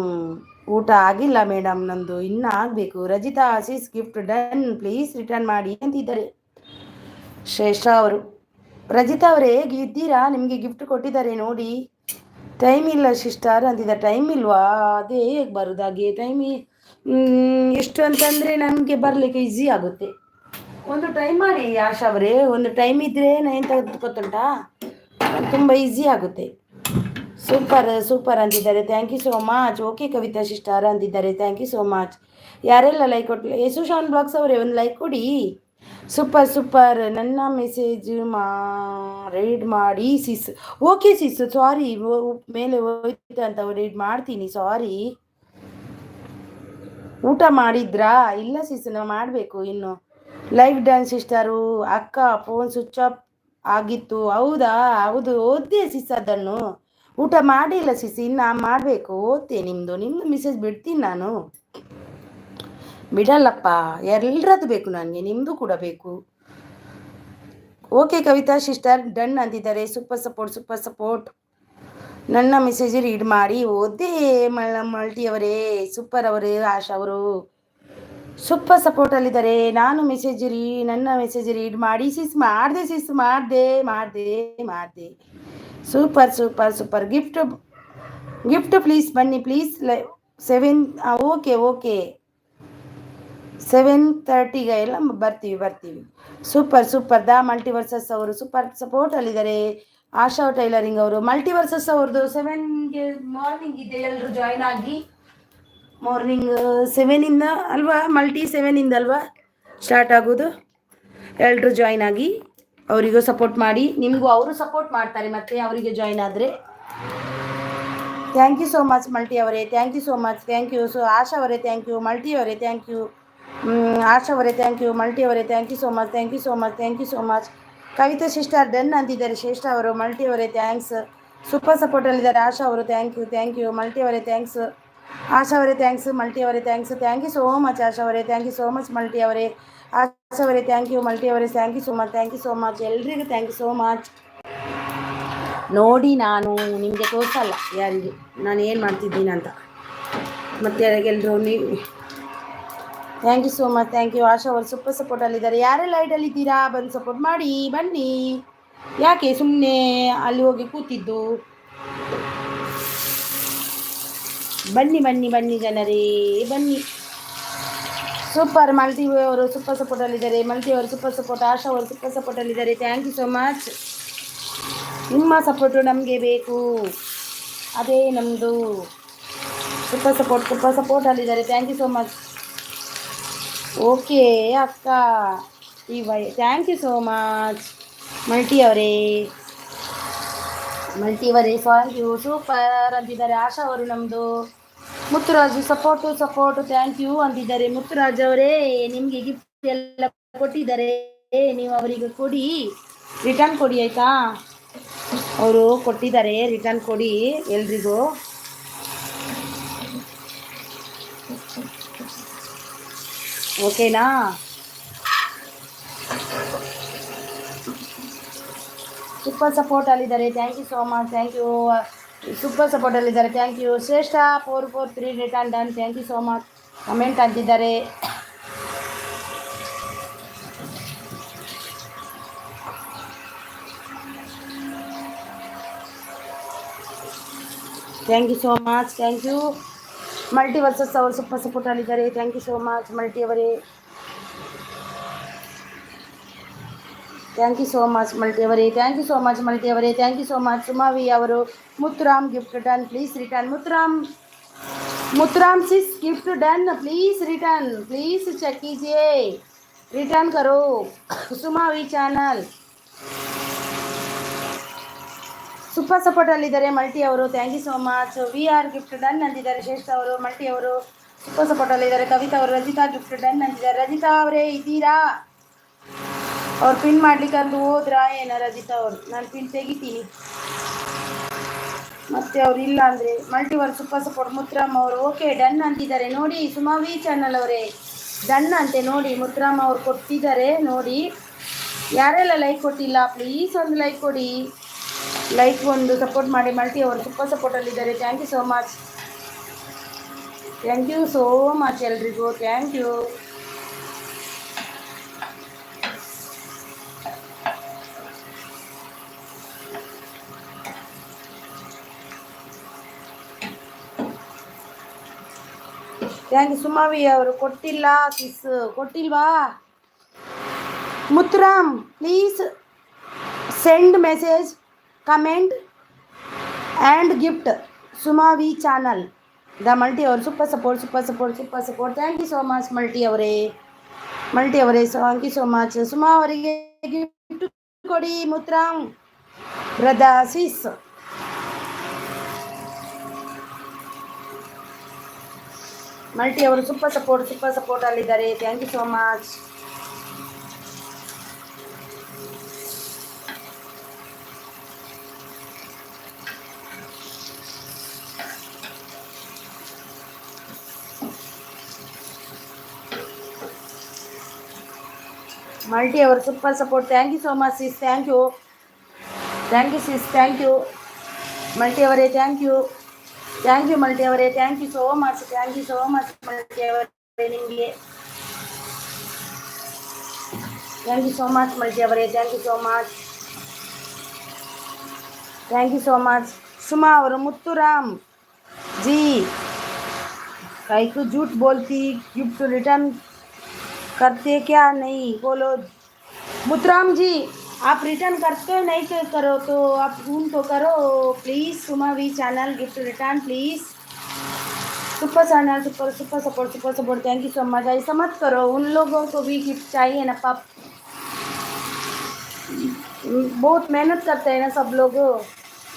Speaker 1: ಊಟ ಆಗಿಲ್ಲ ಮೇಡಮ್, ನಂದು ಇನ್ನೂ ಆಗಬೇಕು. ರಜಿತಾ ಆಶೀಸ್ ಗಿಫ್ಟ್ ಡನ್ ಪ್ಲೀಸ್ ರಿಟರ್ನ್ ಮಾಡಿ ಅಂತಿದ್ದಾರೆ. ಶ್ರೇಷ್ಠ ಅವರು, ರಜಿತಾ ಅವರೇ ಇದ್ದೀರಾ? ನಿಮಗೆ ಗಿಫ್ಟ್ ಕೊಟ್ಟಿದ್ದಾರೆ ನೋಡಿ. ಟೈಮ್ ಇಲ್ಲ ಸಿಸ್ಟರ್ ಅಂತಿದ್ದಾರೆ. ಟೈಮ್ ಇಲ್ವಾ? ಅದೇ ಹೇಗೆ ಬರೋದಾಗೆ ಟೈಮ್ ಎಷ್ಟು ಅಂತಂದರೆ ನನಗೆ ಬರಲಿಕ್ಕೆ ಈಸಿ ಆಗುತ್ತೆ. ಒಂದು ಟೈಮ್ ಮಾಡಿ ಆಶಾ ಅವರೇ, ಒಂದು ಟೈಮ್ ಇದ್ದರೆ ಎಂತ ಗೊತ್ತುಂಟಾ, ತುಂಬ ಈಸಿ ಆಗುತ್ತೆ. ಸೂಪರ್ ಅಂತಿದ್ದಾರೆ, thank you so much. Okay Kavitha sister ಅಂತಿದ್ದಾರೆ, ಥ್ಯಾಂಕ್ ಯು ಸೋ ಮಚ್. ಯಾರೆಲ್ಲ ಲೈಕ್ ಕೊಟ್ಟಲ್ಲ? ಯಶಸ್ಸನ್ ಬ್ಲಾಗ್ಸ್ ಅವರೇ ಒಂದು ಲೈಕ್ ಕೊಡಿ. ಸೂಪರ್. ನನ್ನ ಮೆಸೇಜ್ ರೀಡ್ ಮಾಡಿ ಸಿಸ್. ಓಕೆ ಸಿಸ್, ಸಾರಿ, ಮೇಲೆ ಹೋಯ್ತು ಅಂತ ರೀಡ್ ಮಾಡ್ತೀನಿ, ಸಾರಿ. ಊಟ ಮಾಡಿದ್ರಾ? ಇಲ್ಲ ಸಿಸ್, ನಾವು ಮಾಡಬೇಕು ಇನ್ನು. Live dance sister. ಅಕ್ಕ ಫೋನ್ ಸ್ವಿಚ್ ಆಫ್ ಆಗಿತ್ತು. ಹೌದಾ? ಹೌದು, ಓದ್ದೆ ಸಿಸ್ ಅದನ್ನು. ಊಟ ಮಾಡಿಲ್ಲ ಸಿಸ್, ಇನ್ನು ಮಾಡಬೇಕು. ಓದ್ತೆ. ನಿಮ್ಮದು ಮೆಸೇಜ್ ಬಿಡ್ತೀನಿ ನಾನು. ಬಿಡಲ್ಲಪ್ಪ, ಎಲ್ಲರದ್ದು ಬೇಕು ನನಗೆ, ನಿಮ್ಮದು ಕೂಡ ಬೇಕು. ಓಕೆ ಕವಿತಾ ಸಿಸ್ಟರ್ ಡನ್ ಅಂತಿದ್ದಾರೆ. Super support, super support. ನನ್ನ ಮೆಸೇಜ್ ರೀಡ್ ಮಾಡಿ. ಓದ್ದೆ ಮಲ್ಟಿಯವರೇ, ಸೂಪರ್ ಅವರೇ, ಆಶಾ ಅವರು ಸೂಪರ್ ಸಪೋರ್ಟಲ್ಲಿದ್ದಾರೆ. ನನ್ನ ಮೆಸೇಜ್ ರೀಡ್ ಮಾಡಿ ಸಿಸ್. ಮಾಡಿದೆ ಸಿಸ್, ಮಾಡಿದೆ. Super super super. Gift please ಬನ್ನಿ ಪ್ಲೀಸ್. 7 ಓಕೆ 7:30ಗೆ ಎಲ್ಲ ಬರ್ತೀವಿ. ಸೂಪರ್. ಮಲ್ಟಿವರ್ಸಸ್ ಅವರು ಸೂಪರ್ ಸಪೋರ್ಟಲ್ಲಿದ್ದಾರೆ. ಆಶಾ ಟೈಲರಿಂಗ್ ಅವರು ಮಲ್ಟಿವರ್ಸಸ್ ಅವ್ರದ್ದು 7ಗೆ ಮಾರ್ನಿಂಗ್ ಇದೆ. ಎಲ್ಲರೂ ಜಾಯ್ನ್ ಆಗಿ. ಮಾರ್ನಿಂಗ್ 7ಇಂದ ಅಲ್ವಾ, ಮಲ್ಟಿ 7ಇಂದ ಅಲ್ವಾ ಸ್ಟಾರ್ಟ್ ಆಗೋದು. ಎಲ್ಲರೂ ಜಾಯ್ನ್ ಆಗಿ, ಅವರಿಗೂ ಸಪೋರ್ಟ್ ಮಾಡಿ. ನಿಮಗೂ ಅವರು ಸಪೋರ್ಟ್ ಮಾಡ್ತಾರೆ ಮತ್ತೆ ಅವರಿಗೆ ಜಾಯ್ನ್ ಆದರೆ. Thank you so much multi ಅವರೇ, thank you so much. Thank you. So Asha ಅವರೇ ಥ್ಯಾಂಕ್ ಯು, ಮಲ್ಟಿ ಅವರೇ ಥ್ಯಾಂಕ್ ಯು, ಆಶಾ ಅವರೇ ಥ್ಯಾಂಕ್ ಯು, ಮಲ್ಟಿ ಅವರೇ thank you so much. Kavitha sister done ಅಂತಿದ್ದಾರೆ. ಶ್ರೇಷ್ಠ ಅವರು, ಮಲ್ಟಿ ಅವರೇ ಥ್ಯಾಂಕ್ಸ್. ಸೂಪರ್ ಸಪೋರ್ಟಲ್ಲಿದ್ದಾರೆ. ಆಶಾ ಅವರು ಥ್ಯಾಂಕ್ ಯು, ಮಲ್ಟಿ ಅವರೇ ಥ್ಯಾಂಕ್ಸ್. ಆಶಾ ಅವರೇ ಥ್ಯಾಂಕ್ಸ್, ಮಲ್ಟಿ ಅವರೇ thanks. Thank you so much Asha ಅವರೇ, thank you so much multi ಅವರೇ. ಆಶಾ ಅವರೇ ಥ್ಯಾಂಕ್ ಯು, ಮಲ್ಟಿ ಅವರೇ ಥ್ಯಾಂಕ್ ಯು ಸೋ ಮಚ್. ಎಲ್ರಿಗೂ ಥ್ಯಾಂಕ್ ಯು ಸೋ ಮಚ್. ನೋಡಿ, ನಾನು ನಿಮಗೆ ತೋರಿಸಲ್ಲ ಯಾರಿಗೆ ನಾನು ಏನು ಮಾಡ್ತಿದ್ದೀನಿ ಅಂತ. ಮತ್ತೆ ಎಲ್ಲರೂ ನೀವು thank you so much. Thank you. Asha ಅವರು ಸೂಪರ್ ಸಪೋರ್ಟಲ್ಲಿದ್ದಾರೆ. ಯಾರೆಲ್ಲ ಲೈಟಲ್ಲಿದ್ದೀರಾ ಬಂದು ಸಪೋರ್ಟ್ ಮಾಡಿ ಬನ್ನಿ. ಯಾಕೆ ಸುಮ್ಮನೆ ಅಲ್ಲಿ ಹೋಗಿ ಕೂತಿದ್ದು? ಬನ್ನಿ ಜನರೇ, ಬನ್ನಿ. ಸೂಪರ್. ಮಲ್ಟಿ ಅವರು ಸೂಪರ್ ಸಪೋರ್ಟಲ್ಲಿದ್ದಾರೆ. ಮಲ್ಟಿ ಅವರು ಸೂಪರ್ ಸಪೋರ್ಟ್. ಆಶಾ ಅವರು ಸೂಪರ್ ಸಪೋರ್ಟಲ್ಲಿದ್ದಾರೆ. Thank you so much. ನಿಮ್ಮ ಸಪೋರ್ಟು ನಮಗೆ ಬೇಕು, ಅದೇ ನಮ್ಮದು. ಸೂಪರ್ ಸಪೋರ್ಟಲ್ಲಿದ್ದಾರೆ. Thank you so much. Okay ಅಕ್ಕ thank you so much multi ಅವರೇ ಥ್ಯಾಂಕ್ ಯು. ಸೂಪರ್ ಅಂತಿದ್ದಾರೆ. ಆಶಾ ಅವರು ನಮ್ಮದು. ಮುತ್ತುರಾಜು ಸಪೋರ್ಟು ಥ್ಯಾಂಕ್ ಯು ಅಂತಿದ್ದಾರೆ. ಮುತ್ತುರಾಜ್ ಅವರೇ, ನಿಮಗೆ ಗಿಫ್ಟ್ ಎಲ್ಲ ಕೊಟ್ಟಿದ್ದಾರೆ, ನೀವು ಅವರಿಗೆ ಕೊಡಿ, ರಿಟರ್ನ್ ಕೊಡಿ ಆಯಿತಾ. ಅವರು ಕೊಟ್ಟಿದ್ದಾರೆ, ರಿಟರ್ನ್ ಕೊಡಿ ಎಲ್ರಿಗೂ. ಓಕೆನಾ? ಸೂಪರ್ ಸಪೋರ್ಟಲ್ಲಿದ್ದಾರೆ. Thank you so much. Thank you. Super ಸಪೋರ್ಟಲ್ಲಿದ್ದಾರೆ. Thank you. Shreshtha 443 return done. Thank you so much. Comment ಅಂತಿದ್ದಾರೆ. Thank you so much. Thank you. Multiverses ಅವರು ಸೂಪರ್ ಸಪೋರ್ಟಲ್ಲಿದ್ದಾರೆ. Thank you so much multi ಅವರೇ. Thank you so much multi ಅವರೇ. Thank you so much multi ಅವರೇ. Thank you so much. Suma V ಅವರು Muthuram gift done. Please return. Muthuram sis gift done. Please check कीजिए, return करो. Suma V channel super support ಅಲ್ಲಿದ್ದಾರೆ multi ಅವರು. Thank you so much. V R gift done ಅಂತಿದ್ದಾರೆ. ಶ್ರೇಷ್ಠ ಅವರು, multi ಅವರು super support ಅಲ್ಲಿದ್ದಾರೆ. Kavita ಅವರು, ರಜಿತಾ ಗಿಫ್ಟ್ ಡನ್ ಅಂತಿದ್ದಾರೆ. ರಜಿತಾ ಅವರೇ ಇದ್ದೀರಾ? ಅವ್ರು ಪಿನ್ ಮಾಡ್ಲಿಕ್ಕೆ ಅಂದು ಹೋದ್ರಾ ಏನ? ರಜಿತಾ ಅವರು, ನಾನು ಪಿನ್ ತೆಗಿತೀನಿ ಮತ್ತೆ ಅವ್ರು ಇಲ್ಲ ಅಂದರೆ. ಮಲ್ಟಿವರ್ ಸೂಪರ್ ಸಪೋರ್ಟ್. ಮುತ್ತರಾಮ್ ಅವರು ಓಕೆ ಡನ್ ಅಂತಿದ್ದಾರೆ. ನೋಡಿ ಸುಮಾವಿ ಚಾನಲ್ ಅವರೇ ಡನ್ ಅಂತೆ ನೋಡಿ. ಮುತ್ತರಾಮ್ ಅವ್ರು ಕೊಟ್ಟಿದ್ದಾರೆ ನೋಡಿ. ಯಾರೆಲ್ಲ ಲೈಕ್ ಕೊಟ್ಟಿಲ್ಲ ಪ್ಲೀಸ್ ಒಂದು ಲೈಕ್ ಕೊಡಿ, ಲೈಕ್ ಒಂದು ಸಪೋರ್ಟ್ ಮಾಡಿ. ಮಲ್ಟಿ ಅವರು ಸೂಪರ್ ಸಪೋರ್ಟಲ್ಲಿದ್ದಾರೆ. Thank you so much. Thank you so much ಎಲ್ರಿಗೂ. Thank you. Thank you. Suma V ಅವರು ಕೊಟ್ಟಿಲ್ಲ ಕಿಸ್, ಕೊಟ್ಟಿಲ್ವಾ? Muthuram please send message, comment and gift Suma V channel. The multi ಅವರು super support. Thank you so much multi ಅವರೇ. Thank you so much. Suma ಅವರಿಗೆ gift ಕೊಡಿ. Muthuram brother sis. Multi ಅವರು ಸೂಪರ್ ಸಪೋರ್ಟ್ ಅಲ್ಲಿದ್ದಾರೆ. Thank you so much. Multi ಅವರು super support. Thank you so much sis. Thank you sis. Thank you multi ಅವರೇ. Thank you multi ಅವರೇ. Thank you so much. Multi ಅವರೇ ನಿಮಗೆ thank you so much multi ಅವರೇ. Thank you so much. Suma ಅವರು ಮುತ್ತುರಾಮ್ जी काई को झूठ बोलती, गिफ्ट रिटर्न करते क्या नहीं बोलो। मुतराम जी आप रिटर्न करते हो नहीं तो करो, तो आप फोन तो करो please. Suma V channel gift return please. Super channel super support. Thank you so much. ऐसा मत करो, उन लोगों को भी गिफ्ट चाहिए ना पाप, बहुत मेहनत करते हैं ना सब लोग,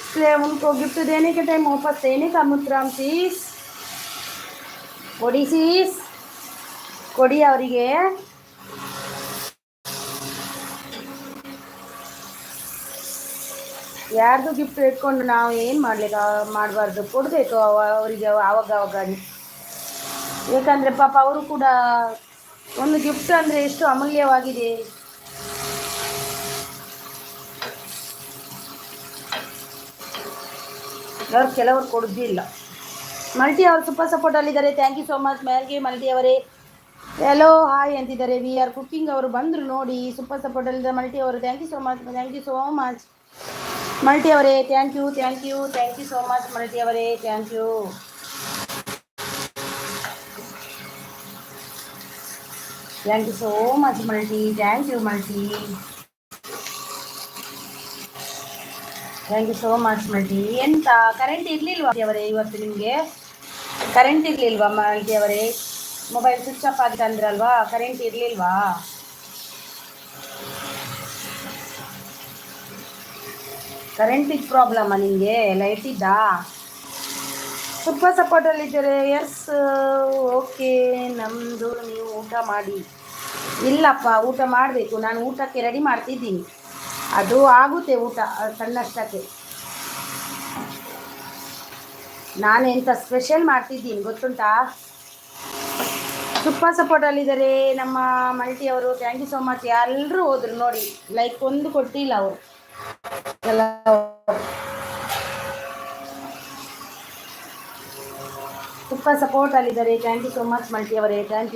Speaker 1: इसलिए उनको गिफ्ट देने के टाइम वापस देने का। मुतराम सीस ಕೊಡಿ ಸೀಸ್, ಕೊಡಿ ಅವರಿಗೆ. ಯಾರ್ದು ಗಿಫ್ಟ್ ಇಟ್ಕೊಂಡು ನಾವು ಏನು ಮಾಡಬಾರ್ದು, ಕೊಡಬೇಕು ಅವರಿಗೆ ಆವಾಗ. ಯಾಕಂದರೆ ಪಾಪ ಅವರು ಕೂಡ ಒಂದು ಗಿಫ್ಟ್ ಅಂದರೆ ಎಷ್ಟು ಅಮೂಲ್ಯವಾಗಿದೆ. ಕೆಲವರು ಕೊಡೋದಿಲ್ಲ. ಮಲ್ಟಿ ಅವರು ಸೂಪರ್ ಸಪೋರ್ಟಲ್ಲಿದ್ದಾರೆ. Thank you so much multi ಅವರೇ. ಹೆಲೋ ಹಾಯ್ ಅಂತಿದ್ದಾರೆ. ವಿ ಆರ್ ಕುಕಿಂಗ್ ಅವರು ಬಂದರು ನೋಡಿ. ಸೂಪರ್ ಸಪೋರ್ಟಲ್ಲಿದ್ದಾರೆ ಮಲ್ಟಿ ಅವರು. Thank you so much multi ಅವರೇ. Thank you so much multi ಅವರೇ. Thank you so much Multi. Thank you Multi. Thank you so much Multi. ಎಂತ ಕರೆಂಟ್ ಇರಲಿಲ್ವಾ ಅವರೇ ಇವತ್ತು? ನಿಮಗೆ ಕರೆಂಟ್ ಇರಲಿಲ್ವಾ ಮಲ್ಟಿ ಅವರೇ? ಮೊಬೈಲ್ ಸ್ವಿಚ್ ಆಫ್ ಆಗಿದೆ ಅಂದ್ರಲ್ವಾ, ಕರೆಂಟ್ ಇರಲಿಲ್ವಾ? ಕರೆಂಟಿಗೆ ಪ್ರಾಬ್ಲಮ್ಮಾ ನಿಮಗೆ? ಲೈಟ್ ಇದ್ದಾ? ಸೂಪರ್ ಸಪೋರ್ಟಲ್ಲಿದ್ದಾರೆ. Yes okay. ನಮ್ಮದು ನೀವು ಊಟ ಮಾಡಿ. ಇಲ್ಲಪ್ಪ, ಊಟ ಮಾಡಬೇಕು. ನಾನು ಊಟಕ್ಕೆ ರೆಡಿ ಮಾಡ್ತಿದ್ದೀನಿ. ಅದು ಆಗುತ್ತೆ ಊಟ ಸಣ್ಣಷ್ಟಕ್ಕೆ. ನಾನು ಎಂಥ ಸ್ಪೆಷಲ್ ಮಾಡ್ತಿದ್ದೀನಿ ಗೊತ್ತುಂಟಾ? ಸೂಪರ್ ಸಪೋರ್ಟಲ್ಲಿದ್ದಾರೆ ನಮ್ಮ ಮಲ್ಟಿ ಅವರು. Thank you so much. ಎಲ್ಲರೂ ಹೋದ್ರು ನೋಡಿ, ಲೈಕ್ ಒಂದು ಕೊಟ್ಟಿಲ್ಲ ಅವರು ಎಲ್ಲ. ಸೂಪರ್ ಸಪೋರ್ಟಲ್ಲಿದ್ದಾರೆ. Thank you so much multi ಅವರೇ. Thank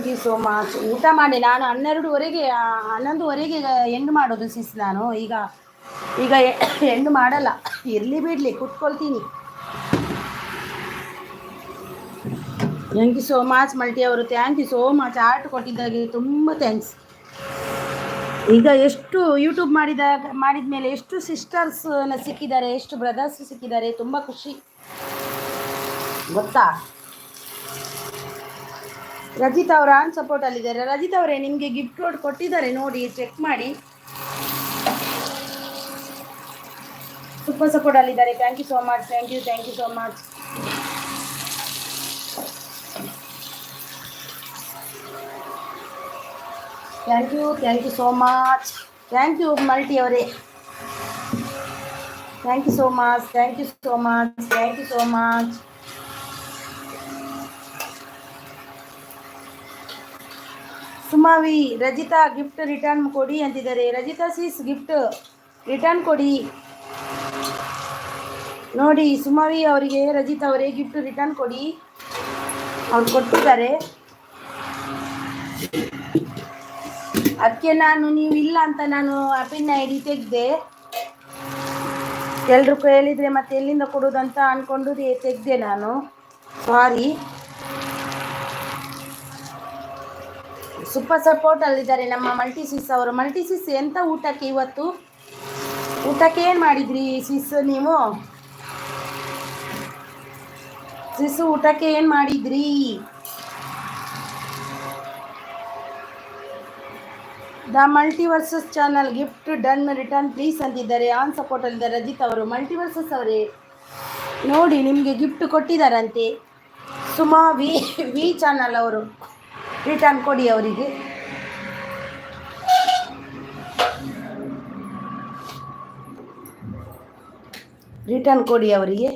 Speaker 1: you so much. ಊಟ ಮಾಡಿ. ನಾನು 11:30 ಎಂಡ್ ಮಾಡೋದು ಸಿಸ್. ನಾನು ಈಗ ಎಂಡ್ ಮಾಡಲ್ಲ, ಇರಲಿ ಬಿಡಲಿ, ಕುತ್ಕೊಳ್ತೀನಿ. Thank you so much multi ಅವರು. Thank you so much. Art ಕೊಟ್ಟಿದ್ದಾಗೆ ತುಂಬ ಥ್ಯಾಂಕ್ಸ್. ಈಗ ಎಷ್ಟು ಯೂಟ್ಯೂಬ್ ಮಾಡಿದ ಮೇಲೆ ಎಷ್ಟು ಸಿಸ್ಟರ್ಸ್ ಸಿಕ್ಕಿದ್ದಾರೆ, ಎಷ್ಟು ಬ್ರದರ್ಸ್ ಸಿಕ್ಕಿದ್ದಾರೆ. ತುಂಬ ಖುಷಿ ಗೊತ್ತಾ? ರಜಿತ್ ಅವರ ಆನ್ ಸಪೋರ್ಟಲ್ಲಿದ್ದಾರೆ. ರಜಿತ್ ಅವರೇ ನಿಮಗೆ ಗಿಫ್ಟ್ ಕೊಟ್ಟಿದ್ದಾರೆ ನೋಡಿ, ಚೆಕ್ ಮಾಡಿ. ಸೂಪರ್ ಸಪೋರ್ಟಲ್ಲಿದ್ದಾರೆ. Thank you so much. Thank you so much. Thank you so much. Thank you multi ಅವರೇ. Thank you so much. Suma V Rajitha gift return ಕೊಡಿ ಅಂತಿದ್ದಾರೆ. ರಜಿತಾ ಸೀಸ್ ಗಿಫ್ಟ್ ರಿಟರ್ನ್ ಕೊಡಿ ನೋಡಿ. ಸುಮಾವಿ ಅವರಿಗೆ ರಜಿತಾ ಅವರೇ ಗಿಫ್ಟ್ ರಿಟರ್ನ್ ಕೊಡಿ. ಅವ್ರು ಕೊಟ್ಟಿದ್ದಾರೆ. ಅದಕ್ಕೆ ನೀವು ಇಲ್ಲ ಅಂತ ನಾನು ಪಿನ್ ಐ ಡಿ ತೆಗೆದೆ. ಎಲ್ರು ಹೇಳಿದರೆ ಮತ್ತೆ ಎಲ್ಲಿಂದ ಕೊಡೋದಂತ ಅಂದ್ಕೊಂಡು ತೆಗೆದೆ ನಾನು. ಸಾರಿ. ಸೂಪರ್ ಸಪೋರ್ಟಲ್ಲಿದ್ದಾರೆ ನಮ್ಮ ಮಲ್ಟಿ ಸಿಸ್ ಅವರು. ಮಲ್ಟಿ ಸಿಸ್ ಎಂಥ ಊಟಕ್ಕೆ ಇವತ್ತು? ಊಟಕ್ಕೆ ಏನು ಮಾಡಿದ್ರಿ ಸಿಸ್ ನೀವು? ಸಿಸ್ ಊಟಕ್ಕೆ ಏನು ಮಾಡಿದ್ರಿ? The Multiverses channel gift done return please ಅಂತಿದ್ದಾರೆ. ಆನ್ ಸಪೋರ್ಟಲ್ಲಿದ್ದಾರೆ ರಜಿತ್ ಅವರು. ಮಲ್ಟಿವರ್ಸಸ್ ಅವರೇ ನೋಡಿ, ನಿಮಗೆ ಗಿಫ್ಟ್ ಕೊಟ್ಟಿದ್ದಾರಂತೆ. ಸುಮಾ ವಿ ಚಾನಲ್ ಅವರು. ರಿಟರ್ನ್ ಕೊಡಿ ಅವರಿಗೆ. ರಿಟರ್ನ್ ಕೊಡಿ ಅವರಿಗೆ.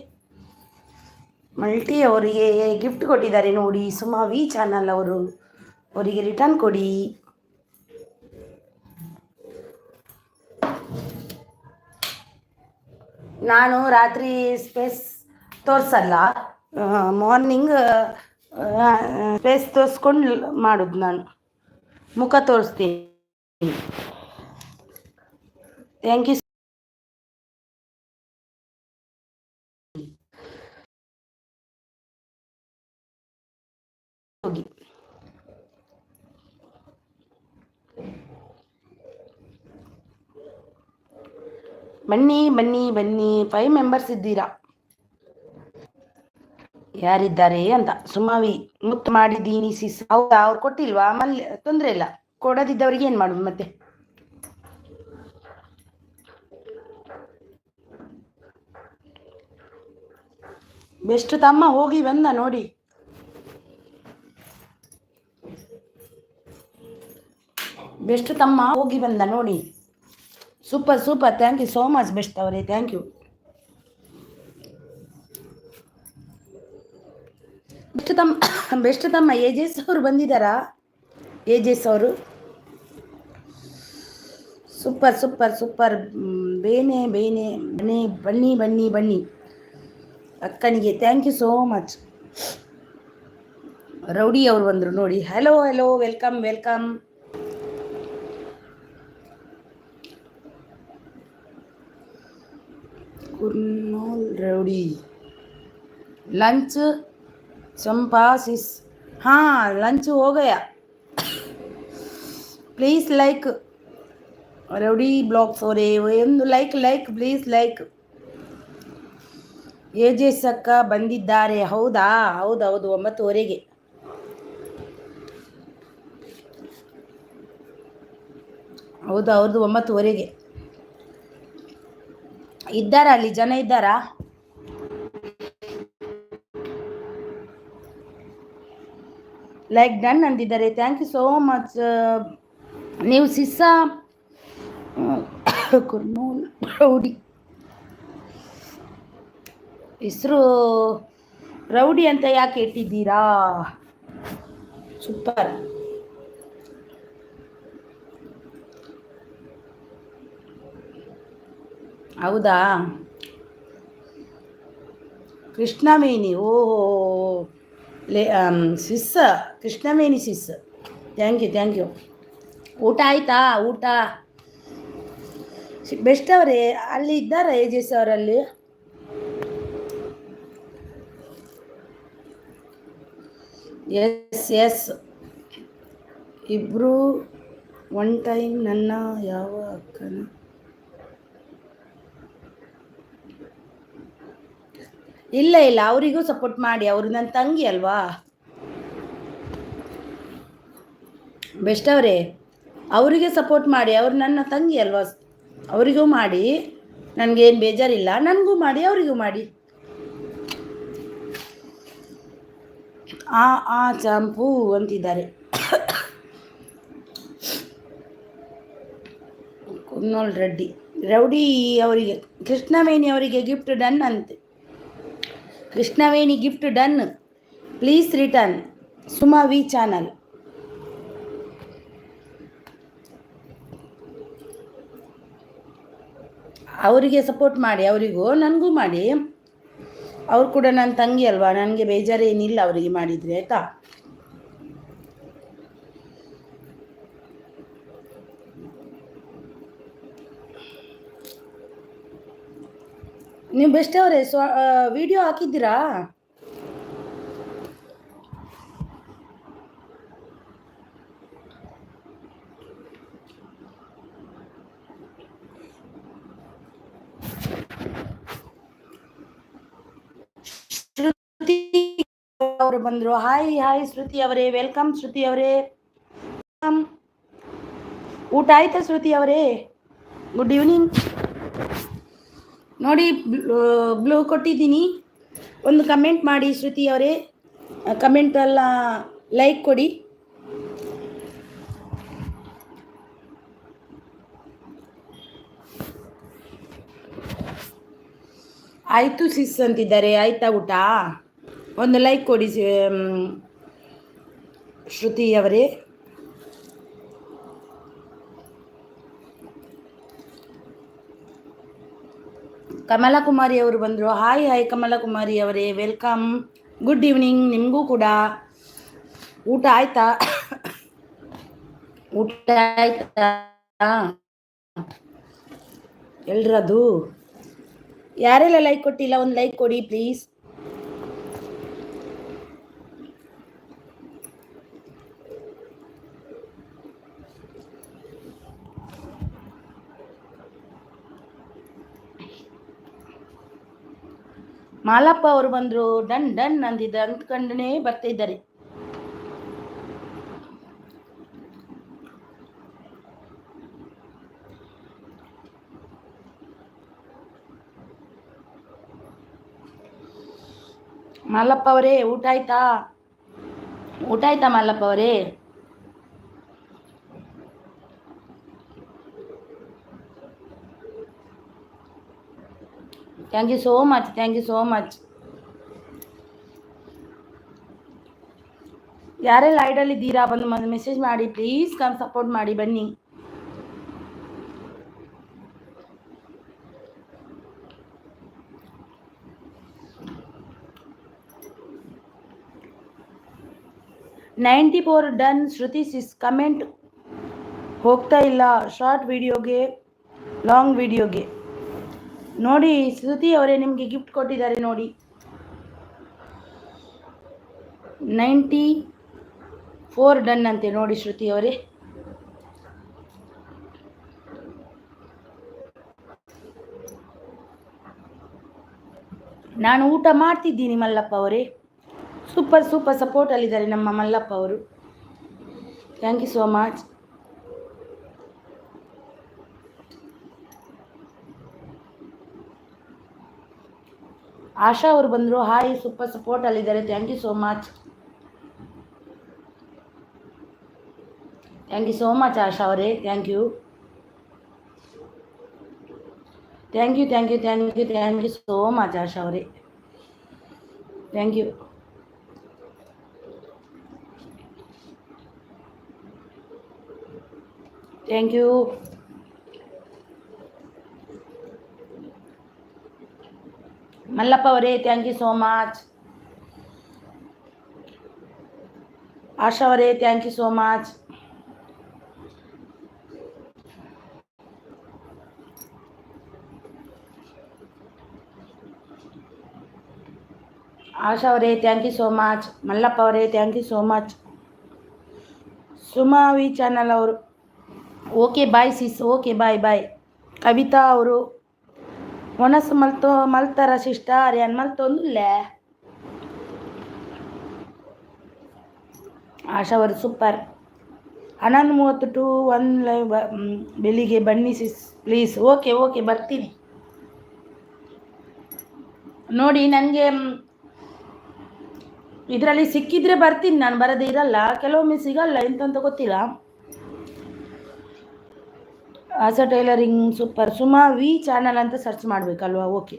Speaker 1: ಮಲ್ಟಿ ಅವರಿಗೆ ಗಿಫ್ಟ್ ಕೊಟ್ಟಿದ್ದಾರೆ ನೋಡಿ, ಸುಮಾ ವಿ ಚಾನಲ್ ಅವರು. ಅವರಿಗೆ ರಿಟರ್ನ್ ಕೊಡಿ. ನಾನು ರಾತ್ರಿ ಸ್ಪೇಸ್ ತೋರಿಸಲ್ಲ, ಮಾರ್ನಿಂಗ್ ಸ್ಪೇಸ್ ತೋರಿಸ್ಕೊಂಡು ಮಾಡೋದು. ನಾನು ಮುಖ ತೋರಿಸ್ತೀನಿ. Thank you. ಹೋಗಿ ಬನ್ನಿ ಬನ್ನಿ ಬನ್ನಿ. 5 ಮೆಂಬರ್ಸ್ ಇದ್ದೀರಾ? ಯಾರಿದ್ದಾರೆ ಅಂತ. ಸುಮಾವಿ ಮುತ್ತು ಮಾಡಿದ್ದೀನಿ ಸಿಸ್. ಹೌದಾ? ಅವ್ರು ಕೊಟ್ಟಿಲ್ವಾ? ಆಮೇಲೆ ತೊಂದರೆ ಇಲ್ಲ, ಕೊಡದಿದ್ದವ್ರಿಗೆ ಏನು ಮಾಡೋದು ಮತ್ತೆ. ಬೆಸ್ಟ್ ತಮ್ಮ ಹೋಗಿ ಬಂದ ನೋಡಿ. ಬೆಸ್ಟ್ ತಮ್ಮ ಹೋಗಿ ಬಂದ ನೋಡಿ. Super super. Thank you so much best ಅವರೇ, ಥ್ಯಾಂಕ್ ಯು. ಬೆಸ್ಟ್ ತಮ್ಮ ಏಜೆಸ್ ಅವರು ಬಂದಿದ್ದಾರಾ? ಏಜೆಸ್ ಅವರು ಸೂಪರ್ ಸೂಪರ್ ಸೂಪರ್. ಬೇನೆ ಬೇನೆ ಬನ್ನಿ ಬನ್ನಿ ಬನ್ನಿ ಬನ್ನಿ. ಅಕ್ಕನಿಗೆ thank you so much. Rowdy ಅವರು ಬಂದರು ನೋಡಿ. Hello hello, welcome welcome. Kurnool rowdy lunch Champa sis. हाँ लंच हो गया. प्लीज़ लाइक रौड़ी ब्लॉग्स हो रहे ಒಂದು ಲೈಕ್ ಲೈಕ್ ಪ್ಲೀಸ್ ಲೈಕ್. ಏಜೆಸ್ ಅಕ್ಕ ಬಂದಿದ್ದಾರೆ. ಹೌದಾ? ಹೌದೌದು, 9:30ಗೆ. ಹೌದು ಅವ್ರದ್ದು 9:30ಗೆ. ಇದ್ದಾರಾ ಅಲ್ಲಿ ಜನ? ಇದ್ದಾರಾ? ಲೈಕ್ ಡನ್ ಅಂದಿದ್ದಾರೆ. Thank you so much. ನೀವು ಸಿಸ್ಸಾ ಕುರ್ನೂಲ್ ರೌಡಿ ಹೆಸರು ರೌಡಿ ಅಂತ ಯಾಕೆ ಇಟ್ಟಿದ್ದೀರಾ? ಸೂಪರ್. ಹೌದಾ? ಕೃಷ್ಣವೇಣಿ. ಓಹೋ sis, Krishnaveni sis. Thank you thank you. ಊಟ ಆಯ್ತಾ? ಊಟ ಬೆಸ್ಟ್ ಅವರೇ ಅಲ್ಲಿ ಇದ್ದಾರಾ? ಏಜೆಸ್ ಅವರಲ್ಲಿ ಎಸ್ ಎಸ್ ಇಬ್ಬರು ಒನ್ ಟೈಮ್. ನನ್ನ ಯಾವ ಅಕ್ಕನ ಇಲ್ಲ ಇಲ್ಲ, ಅವರಿಗೂ ಸಪೋರ್ಟ್ ಮಾಡಿ. ಅವರು ನನ್ನ ತಂಗಿ ಅಲ್ವಾ? ಬೆಸ್ಟ್ ಅವರೇ ಅವರಿಗೆ ಸಪೋರ್ಟ್ ಮಾಡಿ. ಅವರು ನನ್ನ ತಂಗಿ ಅಲ್ವಾ? ಅವರಿಗೂ ಮಾಡಿ, ನನಗೇನು ಬೇಜಾರಿಲ್ಲ. ನನಗೂ ಮಾಡಿ, ಅವರಿಗೂ ಮಾಡಿ. ಆ ಚಂಪು ಅಂತಿದ್ದಾರೆ. ಕುನ್ನೋಲ್ ರೆಡ್ಡಿ ರೌಡಿ ಅವರಿಗೆ, ಕೃಷ್ಣವೇಣಿ ಅವರಿಗೆ ಗಿಫ್ಟ್ ಡನ್ ಅಂತೆ. Krishnaveni gift done. Please return Suma V channel. ಅವರಿಗೆ ಸಪೋರ್ಟ್ ಮಾಡಿ, ಅವರಿಗೂ ನನಗೂ ಮಾಡಿ. ಅವ್ರು ಕೂಡ ನನ್ನ ತಂಗಿ ಅಲ್ವಾ? ನನಗೆ ಬೇಜಾರೇನಿಲ್ಲ ಅವರಿಗೆ ಮಾಡಿದರೆ, ಆಯಿತಾ? ನೀವು ಬೆಸ್ಟ್ ಅವರೇ ವಿಡಿಯೋ ಹಾಕಿದ್ದೀರಾ? ಶ್ರುತಿ ಅವರು ಬಂದರು. ಹಾಯ್ ಹಾಯ್ ಶ್ರುತಿ ಅವರೇ, ವೆಲ್ಕಮ್ ಶ್ರುತಿ ಅವರೇ. ಊಟ ಆಯ್ತಾ ಶ್ರುತಿ ಅವರೇ? Good evening. ನೋಡಿ ಬ್ಲೂ ಕೊಟ್ಟಿದ್ದೀನಿ, ಒಂದು ಕಮೆಂಟ್ ಮಾಡಿ ಶ್ರುತಿ ಅವರೇ. ಕಮೆಂಟ್ ಎಲ್ಲ ಲೈಕ್ ಕೊಡಿ. ಆಯಿತು ಸಿಸ್ ಅಂತಿದ್ದಾರೆ. ಆಯ್ತಾ ಊಟ? ಒಂದು ಲೈಕ್ ಕೊಡಿ ಶ್ರುತಿ ಅವರೇ. ಕಮಲಕುಮಾರಿ ಅವರು ಬಂದರು. ಹಾಯ್ ಹಾಯ್ ಕಮಲಕುಮಾರಿ ಅವರೇ, ವೆಲ್ಕಮ್. ಗುಡ್ ಈವ್ನಿಂಗ್ ನಿಮಗೂ ಕೂಡ. ಊಟ ಆಯ್ತಾ? ಊಟ ಆಯ್ತಾ ಎಲ್ರದು? ಯಾರೆಲ್ಲ ಲೈಕ್ ಕೊಟ್ಟಿಲ್ಲ ಒಂದು ಲೈಕ್ ಕೊಡಿ ಪ್ಲೀಸ್. ಮಾಲಪ್ಪ ಅವರು ಬಂದರು. ಡನ್ ಡನ್ ಅಂದಿದ್ದ ಅಂದ್ಕೊಂಡೇ ಬರ್ತಾ ಇದ್ದಾರೆ. ಮಾಲಪ್ಪ ಅವರೇ ಊಟ ಆಯ್ತಾ? ಊಟ ಆಯ್ತಾ ಮಾಲಪ್ಪ ಅವರೇ? Thank you so much, thank you so much. ಯಾರೆಲ್ಲ ಐಡಲ್ ಇದ್ದೀರಾ ಬಂದು ಮೆಸೇಜ್ ಮಾಡಿ ಪ್ಲೀಸ್. ಸಪೋರ್ಟ್ ಮಾಡಿ ಬನ್ನಿ. $94 ಡನ್. ಶ್ರುತಿ ಸಿಸ್ ಕಮೆಂಟ್ ಹೋಗ್ತಾ ಇಲ್ಲ ಶಾರ್ಟ್ ವಿಡಿಯೋಗೆ, ಲಾಂಗ್ ವಿಡಿಯೋಗೆ. ನೋಡಿ ಶ್ರುತಿ ಅವರೇ ನಿಮಗೆ ಗಿಫ್ಟ್ ಕೊಟ್ಟಿದ್ದಾರೆ ನೋಡಿ. 94 ಡನ್ ಅಂತೆ ನೋಡಿ ಶ್ರುತಿ ಅವರೇ. ನಾನು ಊಟ ಮಾಡ್ತಿದ್ದೀನಿ ಮಲ್ಲಪ್ಪ ಅವರೇ. ಸೂಪರ್ ಸೂಪರ್ ಸಪೋರ್ಟಲ್ಲಿದ್ದಾರೆ ನಮ್ಮ ಮಲ್ಲಪ್ಪ ಅವರು. Thank you so much. Asha ಅವರು ಬಂದರು. ಹಾಯ್, ಸೂಪರ್ ಸಪೋರ್ಟಲ್ಲಿದ್ದಾರೆ. Thank you so much. Thank you so much Asha ಅವರೇ. Thank you, thank you, thank you, thank you, thank you so much Asha ಅವರೇ. Thank you. Thank you. Mallappa ಅವರೇ thank you so much. Asha ಅವರೇ thank you so much. Asha ಅವರೇ thank you so much. Mallappa ಅವರೇ thank you so much. Suma V channel ಅವರು okay ಬಾಯ್ sis. Okay bye ಬಾಯ್. ಕವಿತಾ ಅವರು ಮೊನಸು ಮಲ್ತಾರ sister ಏನು ಮಲ್ತೊಂದಿಲ್ಲ. ಆಶಾ ಅವರು super. 11:30 to 1 live ಬೆಳಿಗ್ಗೆ ಬನ್ನಿ ಸಿಸ್ ಪ್ಲೀಸ್. ಓಕೆ ಓಕೆ ಬರ್ತೀನಿ. ನೋಡಿ ನನಗೆ ಇದರಲ್ಲಿ ಸಿಕ್ಕಿದ್ರೆ ಬರ್ತೀನಿ, ನಾನು ಬರೋದೇ ಇರಲ್ಲ. ಕೆಲವೊಮ್ಮೆ ಸಿಗಲ್ಲ ಎಂತಂತ ಗೊತ್ತಿಲ್ಲ. ಆಸ tailoring super. Suma V channel ಅಂತ ಸರ್ಚ್ ಮಾಡಬೇಕಲ್ವಾ? ಓಕೆ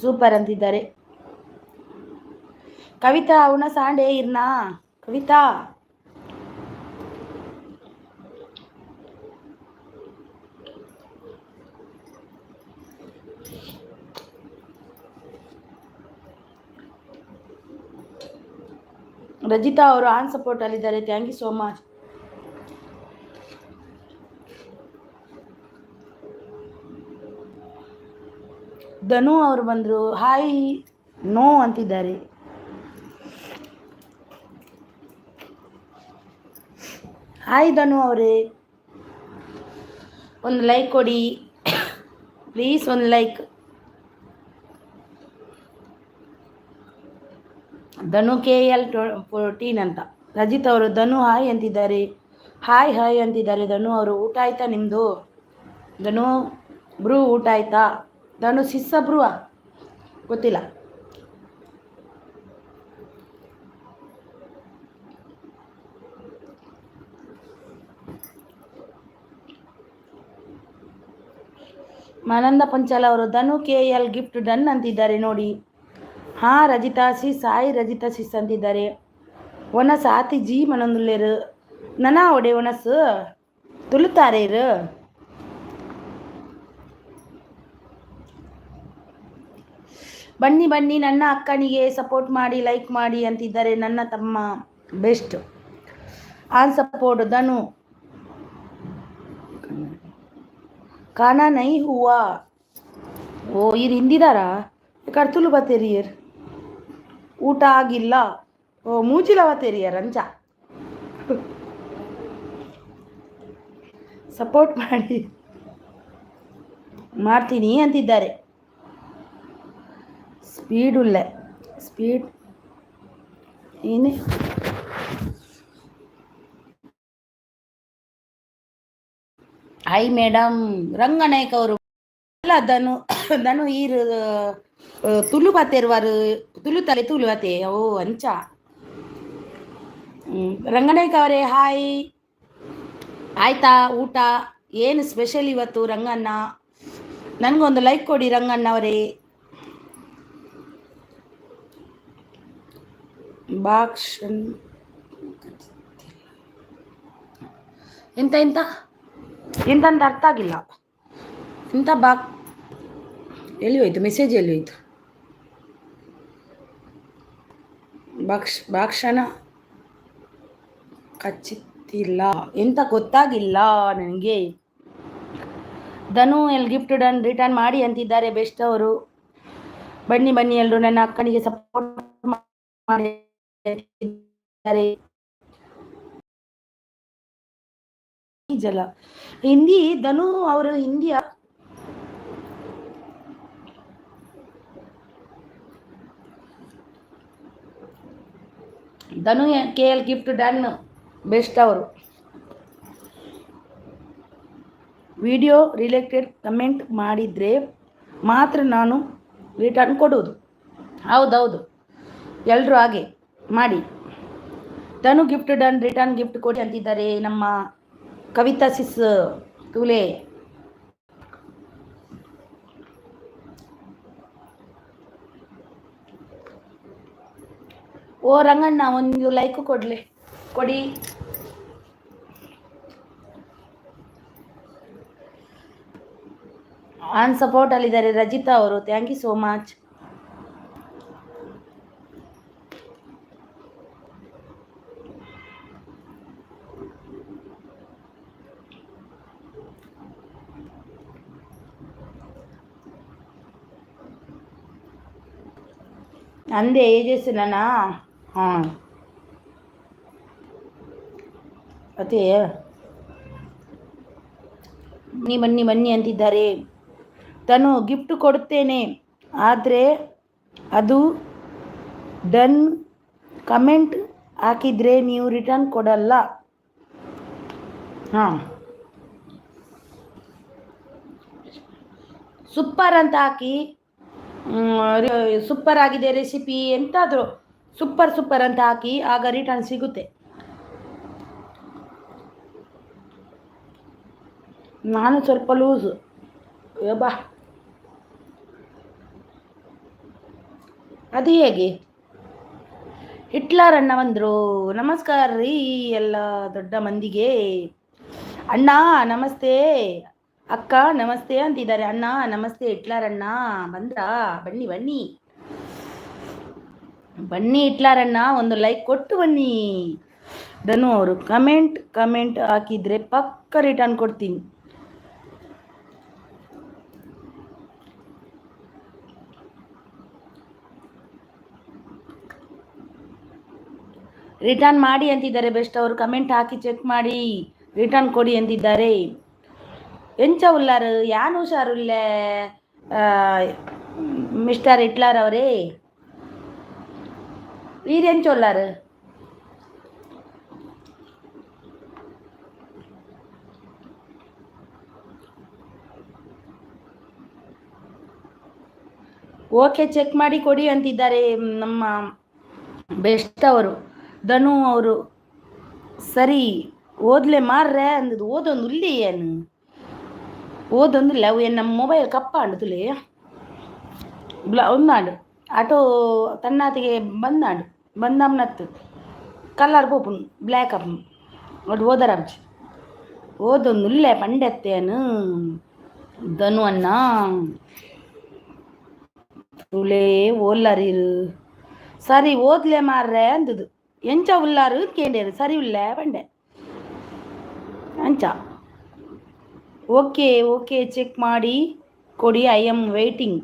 Speaker 1: ಸೂಪರ್ ಅಂತಿದ್ದಾರೆ. ಕವಿತಾ ಅವನ ಸಾಂಡೆ ಇರ್ನಾ ಕವಿತಾ. ರಜಿತಾ ಅವರು ಆನ್ ಸಪೋರ್ಟ್ ಅಲ್ಲಿದ್ದಾರೆ. Thank you so much. Dhanu ಅವರು ಬಂದರು. ಹಾಯ್ ನೋ ಅಂತಿದ್ದಾರೆ. ಹಾಯ್ ಧನು ಅವರೇ, ಒಂದು ಲೈಕ್ ಕೊಡಿ ಪ್ಲೀಸ್, ಒಂದು ಲೈಕ್. ಧನು KL14 ಅಂತ. ರಜಿತ್ ಅವರು ಧನು ಹಾಯ್ ಅಂತಿದ್ದಾರೆ. ಹಾಯ್ ಹಾಯ್ ಅಂತಿದ್ದಾರೆ ಧನು ಅವರು. ಊಟ ಆಯ್ತಾ ನಿಮ್ಮದು? ಧನು ಬ್ರೂ ಊಟ ಆಯ್ತಾ? ಧನು ಸಿಸ್ಸ ಬ್ರೂ ಗೊತ್ತಿಲ್ಲ. ಮಾನಂದ ಪಂಚಾಲ ಅವರು ಧನು KL ಗಿಫ್ಟ್ ಡನ್ ಅಂತಿದ್ದಾರೆ ನೋಡಿ. ಹಾಂ ರಜಿತಾ ಸಿಸ್. ಹಾಯ್ ರಜಿತಾ ಸಿಸ್ ಅಂತಿದ್ದಾರೆ. ಒನಸ್ ಆತಿ ಜಿ ಮನೊಂದುಲ್ಲೇರು ನನ ಒಡೆ ಒನಸ್ ತುಳುತ್ತಾರೆ ಇರು. ಬನ್ನಿ ಬನ್ನಿ ನನ್ನ ಅಕ್ಕನಿಗೆ ಸಪೋರ್ಟ್ ಮಾಡಿ ಲೈಕ್ ಮಾಡಿ ಅಂತಿದ್ದಾರೆ ನನ್ನ ತಮ್ಮ ಬೆಸ್ಟ್ ಆನ್ ಸಪೋರ್ಟ್ ಧನು ಖಾನಾ ನೈ ಹೂವಾ ಓ ಇರು ಹಿಂದಿದಾರಾ ಕಡ್ತುಲು ಬತ್ತೇರಿಯರ್ ಊಟ ಆಗಿಲ್ಲ ಓ ಮೂಚಿಲ ಬತ್ತೇರಿಯರ್ ಅಂಚ ಸಪೋರ್ಟ್ ಮಾಡ್ತೀನಿ ಅಂತಿದ್ದಾರೆ ಸ್ಪೀಡ್ ಏನೇ ಹಾಯ್ ಮೇಡಮ್ ರಂಗನಾಯ್ಕ ಅವರು ಅಲ್ಲ ಧನು ಈರು ತುಳು ಬತ್ತೇರುವಾರು ತುಳು ತಲೆ ತುಳು ಬತ್ತೆ ಓ ಅಂಚ ರಂಗನಾಯ್ಕ ಅವರೇ ಹಾಯ್ ಆಯ್ತಾ ಊಟ ಏನು ಸ್ಪೆಷಲ್ ಇವತ್ತು ರಂಗಣ್ಣ ನನಗೊಂದು ಲೈಕ್ ಕೊಡಿ ರಂಗಣ್ಣ ಅವರೇ ಬಾಕ್ಷನ್ ಎಂತ ಎಂತ ಎಂತಂತ ಅರ್ಥ ಆಗಿಲ್ಲ ಎಂತ ಎಲ್ಲಿ ಹೋಯ್ತು ಮೆಸೇಜ್ ಎಲ್ಲಿ ಹೋಯ್ತು ಭಾಷಣ ಕಚ್ಚಿತ್ತಿಲ್ಲ ಎಂತ ಗೊತ್ತಾಗಿಲ್ಲ ನನಗೆ ಧನು ಎಲ್ಲಿ ಗಿಫ್ಟ್ ರಿಟರ್ನ್ ಮಾಡಿ ಅಂತಿದ್ದಾರೆ ಬೆಸ್ಟ್ ಅವರು ಬನ್ನಿ ಬನ್ನಿ ಎಲ್ಲರೂ ನನ್ನ ಅಕ್ಕನಿಗೆ ಸಪೋರ್ಟ್ ಮಾಡಿದ್ದಾರೆ ಜಲ ಹಿಂದಿ ಧನು ಅವರು ಹಿಂದಿಯ ಧನು KL ಗಿಫ್ಟ್ ಡನ್ ಬೆಸ್ಟ್ ಅವರು ವಿಡಿಯೋ ರಿಲೇಟೆಡ್ ಕಮೆಂಟ್ ಮಾಡಿದರೆ ಮಾತ್ರ ನಾನು ರಿಟರ್ನ್ ಕೊಡೋದು ಹೌದೌದು ಎಲ್ಲರೂ ಹಾಗೆ ಮಾಡಿ ಧನು ಗಿಫ್ಟ್ ಡನ್ ರಿಟರ್ನ್ ಗಿಫ್ಟ್ ಕೊಡಿ ಅಂತಿದ್ದಾರೆ ನಮ್ಮ ಕವಿತಾ ಸಿಸ್ ತುಲೆ ಓ ರಂಗಣ್ಣ ಒಂದು ಲೈಕ್ ಕೊಡಿ ಆನ್ ಸಪೋರ್ಟ್ ಅಲ್ಲಿದ್ದಾರೆ ರಜಿತಾ ಅವರು ಥ್ಯಾಂಕ್ ಯು ಸೋ ಮಚ್ ಅಂದೆ ಏಜಸ್ಸಿನಾ ಹಾಂ ಅದೇ ಬನ್ನಿ ಅಂತಿದ್ದಾರೆ ತನು ಗಿಫ್ಟ್ ಕೊಡುತ್ತೇನೆ ಆದರೆ ಅದು ಡನ್ ಕಮೆಂಟ್ ಹಾಕಿದರೆ ನೀವು ರಿಟರ್ನ್ ಕೊಡಲ್ಲ ಹಾಂ ಸೂಪರ್ ಅಂತ ಹಾಕಿ ಸೂಪರ್ ಆಗಿದೆ ರೆಸಿಪಿ ಎಂತಾದರೂ ಸೂಪರ್ ಅಂತ ಹಾಕಿ ಆಗ ರಿಟರ್ನ್ ಸಿಗುತ್ತೆ ನಾನು ಸ್ವಲ್ಪ ಲೂಸು ಬಾ ಅದು ಹೇಗೆ ಹಿಟ್ಲರ್ ಅಣ್ಣ ಬಂದರು ನಮಸ್ಕಾರ ರೀ ಎಲ್ಲ ದೊಡ್ಡ ಮಂದಿಗೆ ಅಣ್ಣ ನಮಸ್ತೆ ಅಕ್ಕ ನಮಸ್ತೆ ಅಂತಿದ್ದಾರೆ ಅಣ್ಣ ನಮಸ್ತೆ ಹಿಟ್ಲರ್ ಅಣ್ಣ ಬಂದ್ರಾ ಬನ್ನಿ ಹಿಟ್ಲರ್ ಅಣ್ಣ ಒಂದು ಲೈಕ್ ಕೊಟ್ಟು ಬನ್ನಿ ಧನು ಅವರು ಕಮೆಂಟ್ ಹಾಕಿದರೆ ಪಕ್ಕ ರಿಟರ್ನ್ ಕೊಡ್ತೀನಿ ರಿಟರ್ನ್ ಮಾಡಿ ಅಂತಿದ್ದಾರೆ ಬೆಸ್ಟ್ ಅವರು ಕಮೆಂಟ್ ಹಾಕಿ ಚೆಕ್ ಮಾಡಿ ರಿಟರ್ನ್ ಕೊಡಿ ಅಂತಿದ್ದಾರೆ ಎಂಚ ಉಲ್ಲಾರು ಯಾನು ಹುಷಾರುಲ್ಲ ಮಿಸ್ಟರ್ ಹಿಟ್ಲರ್ ಅವರೇ ಈರೆಂಚ ಉಲ್ಲಾರು ಓಕೆ ಚೆಕ್ ಮಾಡಿ ಕೊಡಿ ಅಂತಿದ್ದಾರೆ ನಮ್ಮ ಬೆಸ್ಟ್ ಅವರು ಧನು ಅವರು ಸರಿ ಓದ್ಲೆ ಮಾರ್ರೆ ಅಂದದು ಓದೊಂದು ಉಲ್ಲಿ ಏನು ಓದೊಂದಿಲ್ಲ ಅವು ಏನು ನಮ್ಮ ಮೊಬೈಲ್ ಕಪ್ಪಾಂಡು ತುಲೆ ಒಂದಾಂಡು ಆಟೋ ತನ್ನಾತಿಗೆ ಬಂದಮ್ಮನತ್ತು ಕಲ್ಲರ್ ಪೋಪುನು ಬ್ಲ್ಯಾಕ್ ಅಪ್ ಒಟ್ಟು ಓದರಂಚು ಓದೊಂದು ಉಲ್ಲೆ ಪಂಡೆತ್ತೇನು ಧನು ಅಣ್ಣ ತುಳೇ ಓಲ್ಲರಿರು ಸರಿ ಓದ್ಲೆ ಮಾರ್ರೆ ಅಂದದು ಎಂಚ ಉಲ್ಲಾರು ಕೇಂಡೇರು ಸರಿ ಉಲ್ಲೆ ಬಂಡೆ ಅಂಚ ಓಕೆ ಓಕೆ ಚೆಕ್ ಮಾಡಿ ಕೊಡಿ, ಐ ಆಮ್ ವೇಟಿಂಗ್.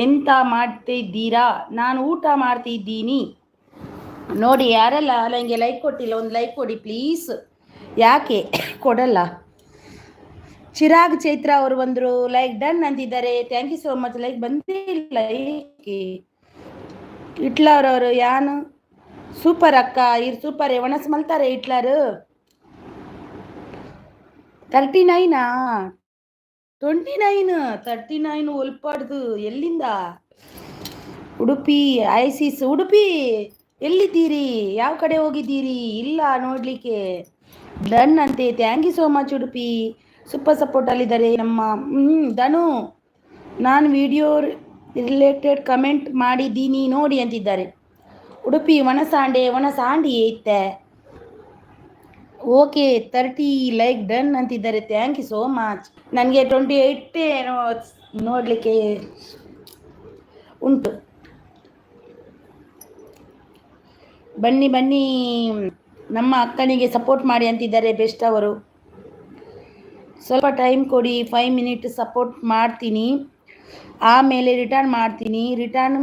Speaker 1: ಎಂತ ಮಾಡ್ತಿದ್ದೀರಾ? ನಾನು ಊಟ ಮಾಡ್ತಿದ್ದೀನಿ ನೋಡಿ. ಯಾರೆಲ್ಲ ನನಗೆ ಲೈಕ್ ಕೊಟ್ಟಿಲ್ಲ ಒಂದು ಲೈಕ್ ಕೊಡಿ ಪ್ಲೀಸ್. ಯಾಕೆ ಕೊಡಲ್ಲ? ಚಿರಾಗ್ ಚೈತ್ರ ಅವರು ಬಂದರು, ಲೈಕ್ ಡನ್ ಅಂತಿದ್ದಾರೆ. Thank you so much. Like ಬಂದೇ ಇಲ್ಲ ಏಕೆ? ಇಟ್ಲವ್ರವರು ಯಾನು ಸೂಪರ್ ಅಕ್ಕ, ಇರ್ ಸೂಪರ್ ಒಣಸ್ ಮಲ್ತಾರೆ ಇಟ್ಲರು. 39 29 39 ಒಲ್ಪಾಡ್ದು ಎಲ್ಲಿಂದ? ಉಡುಪಿ ಐಸಿಸ್. ಉಡುಪಿ ಎಲ್ಲಿದ್ದೀರಿ? ಯಾವ ಕಡೆ ಹೋಗಿದ್ದೀರಿ? ಇಲ್ಲ ನೋಡಲಿಕ್ಕೆ. ಡನ್ ಅಂತೆ. Thank you so much Udupi. Super support ಅಲ್ಲಿದ್ದಾರೆ ನಮ್ಮ ಧನು. ನಾನು ವಿಡಿಯೋ ರಿಲೇಟೆಡ್ ಕಮೆಂಟ್ ಮಾಡಿದ್ದೀನಿ ನೋಡಿ ಅಂತಿದ್ದಾರೆ. ಉಡುಪಿ ಒಣಸಾಂಡಿ ಐತೆ. ಓಕೆ 30 ಲೈಕ್ ಡನ್ ಅಂತಿದ್ದಾರೆ. Thank you so much. ನನಗೆ 28 ನೋಡಲಿಕ್ಕೆ ಉಂಟು. ಬನ್ನಿ ಬನ್ನಿ, ನಮ್ಮ ಅಕ್ಕನಿಗೆ ಸಪೋರ್ಟ್ ಮಾಡಿ ಅಂತಿದ್ದಾರೆ ಬೆಸ್ಟ್ ಅವರು. ಸ್ವಲ್ಪ ಟೈಮ್ ಕೊಡಿ, 5 ಮಿನಿಟ್ ಸಪೋರ್ಟ್ ಮಾಡ್ತೀನಿ, ಆಮೇಲೆ ರಿಟರ್ನ್ ಮಾಡ್ತೀನಿ. ರಿಟರ್ನ್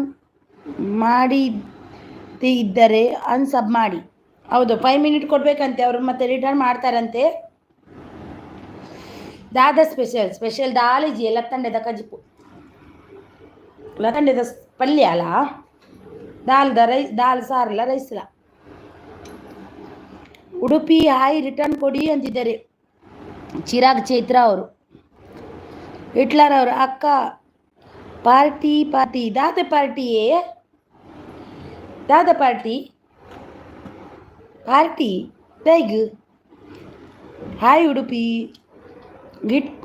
Speaker 1: ಮಾಡಿದ್ದರೆ ಅನ್ಸಬ್ ಮಾಡಿ. ಹೌದು, 5 ಮಿನಿಟ್ ಕೊಡಬೇಕಂತೆ ಅವರು, ಮತ್ತೆ ರಿಟರ್ನ್ ಮಾಡ್ತಾರಂತೆ. ದಾದ ಸ್ಪೆಷಲ್ ದಾಲಿಜಿ ಲತ್ತಂಡೆದ ಕಜಿಪು, ಲತ್ತಂಡೆದ ಪಲ್ಯ ಅಲ್ಲ, ದಾಲ್ ಸಾರಲ್ಲ, ರೈಸ್ಲ. ಉಡುಪಿ ಹಾಯ್ ರಿಟರ್ನ್ ಕೊಡಿ ಅಂತಿದ್ದಾರೆ ಚಿರಾಗ್ ಚೈತ್ರ ಅವರು. ಹಿಟ್ಲರ್ ಅವರು ಅಕ್ಕ ಪಾರ್ಟಿ ದಾದ ಪಾರ್ಟಿ ಟೈಗ್. ಹಾಯ್ ಉಡುಪಿ.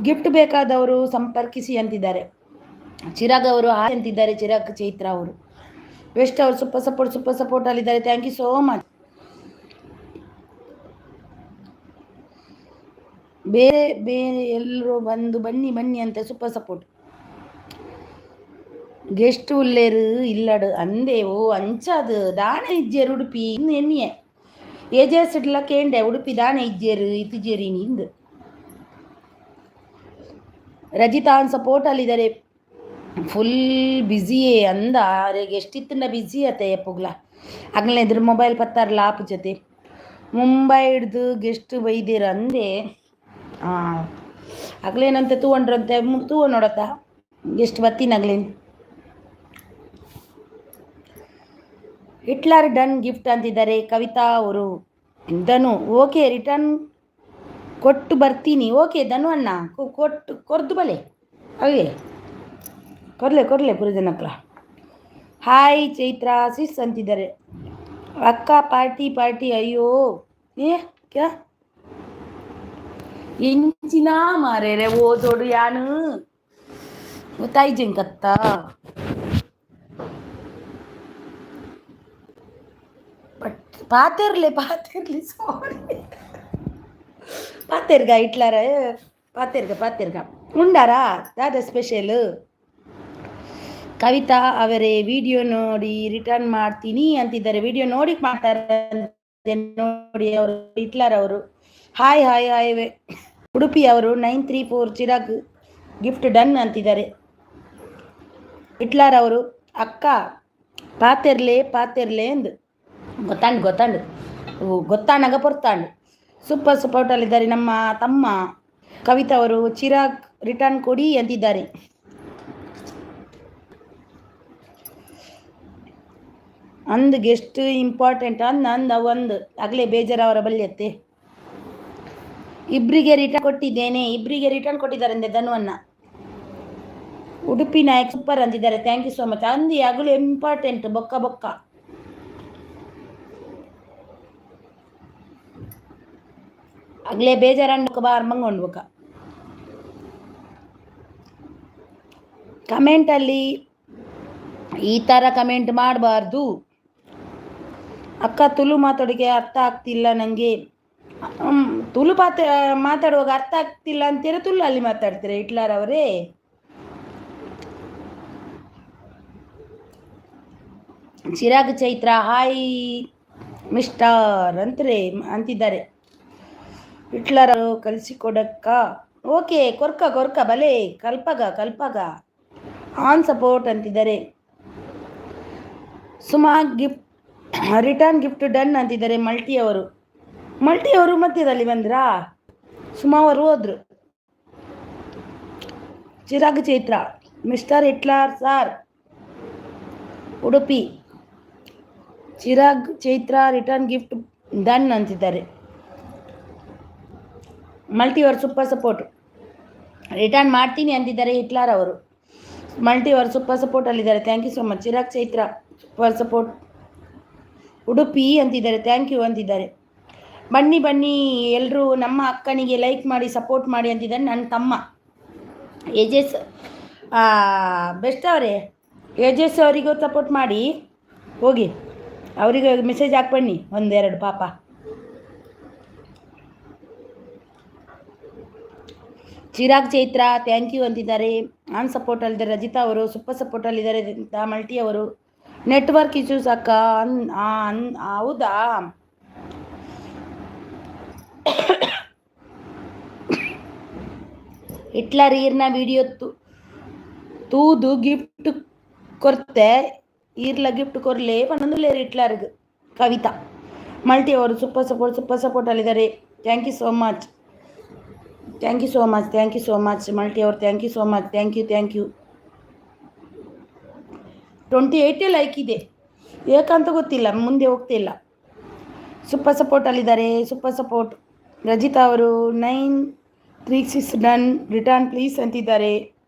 Speaker 1: ಗಿಫ್ಟ್ ಬೇಕಾದವರು ಸಂಪರ್ಕಿಸಿ ಅಂತಿದ್ದಾರೆ ಚಿರಾಗ್ ಅವರು. ಹಾಯ್ ಅಂತಿದ್ದಾರೆ ಚಿರಾಗ್ ಚೈತ್ರ ಅವರು. ಬೆಸ್ಟ್ ಅವರು ಸೂಪರ್ ಸಪೋರ್ಟ್ ಅಲ್ಲಿದ್ದಾರೆ. Thank you so much. ಬೇರೆ ಎಲ್ಲರೂ ಬನ್ನಿ ಅಂತ ಸೂಪರ್ ಸಪೋರ್ಟ್. ಗೆಸ್ಟ್ ಉಲ್ಲೇರು ಇಲ್ಲಡು ಅಂದೆ. ಓ ಅಂಚದು ದಾನ ಇಜ್ಜೇರು ಉಡುಪಿ ಇನ್ನು ಎಣ್ಣೆ ಏಜೆಸ್ಡ್ಲ ಕೇಂಡೆ ಉಡುಪಿ ದಾನ ಇಜ್ಜೇರು ಇತ್ತಿಜೇರಿ ನಿಂದು. ರಜಿತಾ ಸಪೋರ್ಟ್ ಅಲ್ಲಿದ್ದಾರೆ. ಫುಲ್ ಬ್ಯುಸಿಯೇ ಅಂದ. ಗೆಸ್ಟ್ ಇತ್ತಿನ ಬ್ಯುಸಿ ಆತ ಎಪ್ಪುಗ್ಲ ಆಗ್ಲೇ ಇದ್ರ ಮೊಬೈಲ್ ಪತ್ತಾರಲ್ಲ ಆಪ್ ಜೊತೆ ಮುಂಬೈ ಹಿಡ್ದು ಗೆಸ್ಟ್ ಬೈದಿರ ಅಂದೆ. ಆಗ್ಲೇನಂತೆ 200 ನೋಡತ್ತ ಗೆಸ್ಟ್ ಬತ್ತೀನಾಗ್ಲೇನು. ಹಿಟ್ಲರ್ ಡನ್ ಗಿಫ್ಟ್ ಅಂತಿದ್ದಾರೆ ಕವಿತಾ ಅವರು. ಧನು ಓಕೆ ರಿಟರ್ನ್ ಕೊಟ್ಟು ಬರ್ತೀನಿ. ಓಕೆ ಧನು ಅಣ್ಣ ಕೊರ್ದು ಬಲೆ ಹಾಗೆ ಕೊರ್ಲೆ ಪುರಿದನಕ್ಲ. ಹಾಯ್ ಚೈತ್ರ ಸಿಸ್ ಅಂತಿದ್ದಾರೆ. ಅಕ್ಕ ಪಾರ್ಟಿ ಅಯ್ಯೋ ಕ್ಯಾ ಇಂಚಿನ ಮಾರೇರೆ ಓದೋಡು ಯಾನು ಗೊತ್ತಾಯ್ ಜಂಕತ್ತ. ಪಾತೆರ್ಲೆ ಸಾರಿ ಪಾತೆರ್ಗ ಇಟ್ಲಾರ ಪಾತೆರ್ಗ ಉಂಡಾರಾ ದಾದ ಸ್ಪೆಷಲ್. ಕವಿತಾ ಅವರೇ ವಿಡಿಯೋ ನೋಡಿ ರಿಟರ್ನ್ ಮಾಡ್ತೀನಿ ಅಂತಿದ್ದಾರೆ. ವಿಡಿಯೋ ನೋಡಿ ಮಾಡ್ತಾರೆ ನೋಡಿ ಅವರು ಹಿಟ್ಲರ್ ಅವರು. ಹಾಯ್ ಉಡುಪಿ ಅವರು 934 ಚಿರಾಗ್ ಗಿಫ್ಟ್ ಡನ್ ಅಂತಿದ್ದಾರೆ. ಹಿಟ್ಲರ್ ಅವರು ಅಕ್ಕ ಪಾತೆರ್ಲೆ ಎಂದು ಗೊತ್ತಾಂಡು ಪೊರ್ತಾಂಡು. ಸೂಪರ್ ಸಪೋರ್ಟಲ್ಲಿದ್ದಾರೆ ನಮ್ಮ ತಮ್ಮ ಕವಿತಾ ಅವರು. ಚಿರಾಗ್ ರಿಟರ್ನ್ ಕೊಡಿ ಅಂತಿದ್ದಾರೆ. ಅಂದು ಗೆಸ್ಟ್ ಇಂಪಾರ್ಟೆಂಟ್ ಅಂದ ಒಂದು ಆಗಲೇ ಬೇಜಾರವರ ಬಲ್ಯತ್ತೆ. ಇಬ್ಬರಿಗೆ ರಿಟರ್ನ್ ಕೊಟ್ಟಿದ್ದಾರೆ ಅಂದೆ ಧನುವನ್ನ. ಉಡುಪಿ ನಾಯಕ್ ಸೂಪರ್ ಅಂತಿದ್ದಾರೆ. Thank you so much. ಅಂದು ಆಗಲೂ ಇಂಪಾರ್ಟೆಂಟ್ ಬೊಕ್ಕ ಆಗ್ಲೇ ಬೇಜಾರಣ್ಣ ಬಾರ್ ಮಂಗೊಂಡ್ಬೇಕ. ಕಮೆಂಟಲ್ಲಿ ಈ ಥರ ಕಮೆಂಟ್ ಮಾಡಬಾರ್ದು ಅಕ್ಕ. ತುಳು ಮಾತಾಡೋಕ್ಕೆ ಅರ್ಥ ಆಗ್ತಿಲ್ಲ ನನಗೆ. ತುಳು ಮಾತಾಡುವಾಗ ಅರ್ಥ ಆಗ್ತಿಲ್ಲ ಅಂತೀರ ತುಳು ಅಲ್ಲಿ ಮಾತಾಡ್ತೀರ ಹಿಟ್ಲರ್ ಅವರೇ. ಚಿರಾಗ್ ಚೈತ್ರ ಹಾಯ್ ಮಿಸ್ಟರ್ ಅಂತಿದ್ದಾರೆ. ಹಿಟ್ಲರ್ ಕಲಿಸಿಕೊಡಕ್ಕ ಓಕೆ ಕೊರ್ಕ ಕೊರ್ಕ ಬಲೆ ಕಲ್ಪಗ ಆನ್ ಸಪೋರ್ಟ್ ಅಂತಿದ್ದಾರೆ. Suma gift return gift done ಅಂತಿದ್ದಾರೆ. ಮಲ್ಟಿಯವರು ಮಧ್ಯದಲ್ಲಿ ಬಂದ್ರಾ? ಸುಮಾ ಅವರು ಹೋದ್ರು. Chirag Chaitra mister Hitler sir Udupi. Chirag Chaitra return gift done ಅಂತಿದ್ದಾರೆ. ಮಲ್ಟಿವರ್ ಸೂಪರ್ ಸಪೋರ್ಟ್ ರಿಟರ್ನ್ ಮಾಡ್ತೀನಿ ಅಂತಿದ್ದಾರೆ ಹಿಟ್ಲರ್ ಅವರು. ಮಲ್ಟಿವರ್ ಸೂಪರ್ ಸಪೋರ್ಟ್ ಅಲ್ಲಿದ್ದಾರೆ. Thank you so much. Chirag Chaitra super support Udupi ಅಂತಿದ್ದಾರೆ. ಥ್ಯಾಂಕ್ ಯು ಅಂತಿದ್ದಾರೆ. ಬನ್ನಿ ಎಲ್ಲರೂ ನಮ್ಮ ಅಕ್ಕನಿಗೆ ಲೈಕ್ ಮಾಡಿ ಸಪೋರ್ಟ್ ಮಾಡಿ ಅಂತಿದ್ದಾರೆ. ನನ್ನ ತಮ್ಮ ಏಜಸ್ ಬೆಸ್ಟ್ ಅವರೇ, ಏಜಸ್ ಅವರಿಗೂ ಸಪೋರ್ಟ್ ಮಾಡಿ ಹೋಗಿ, ಅವರಿಗೆ ಮೆಸೇಜ್ ಹಾಕ್ಬನ್ನಿ ಒಂದೆರಡು ಪಾಪ. ಚಿರಾಗ್ ಚೈತ್ರ ಥ್ಯಾಂಕ್ ಯು ಅಂತಿದ್ದಾರೆ. ಆನ್ ಸಪೋರ್ಟ್ ಅಲ್ಲಿದ್ದಾರೆ. ರಜಿತಾ ಅವರು ಸೂಪರ್ ಸಪೋರ್ಟ್ ಅಲ್ಲಿದ್ದಾರೆ. ಮಲ್ಟಿ ಅವರು ನೆಟ್ವರ್ಕ್ ಇಶ್ಯೂಸ್ ಅಕ್ಕ ಹೌದಾ? ಹಿಟ್ಲರ್ ಈರ್ನ ವಿಡಿಯೋ ತೂದು ಗಿಫ್ಟ್ ಕೊರ್ತೆ ಈರ್ಲ ಗಿಫ್ಟ್ ಕೊರ್ಲೆ ಪನ್ನೊಂದುಲೇರು ಹಿಟ್ಲರ್ಗೆ. ಕವಿತಾ ಮಲ್ಟಿ ಅವರು ಸೂಪರ್ ಸಪೋರ್ಟ್ ಅಲ್ಲಿದ್ದಾರೆ. Thank you so much. Thank you so much multi ಅವರು. Thank you so much. Thank you 28 like ಇದೆ, ಏಕಂತ ಗೊತ್ತಿಲ್ಲ, ಮುಂದೆ ಹೋಗ್ತಿಲ್ಲ. ಸೂಪರ್ ಸಪೋರ್ಟ್ ಅಲ್ಲಿದ್ದಾರೆ. ಸೂಪರ್ ಸಪೋರ್ಟ್ ರಜಿತಾ ಅವರು 936 ಡನ್ ರಿಟರ್ನ್ ಪ್ಲೀಸ್ ಅಂತಿದ್ದಾರೆ.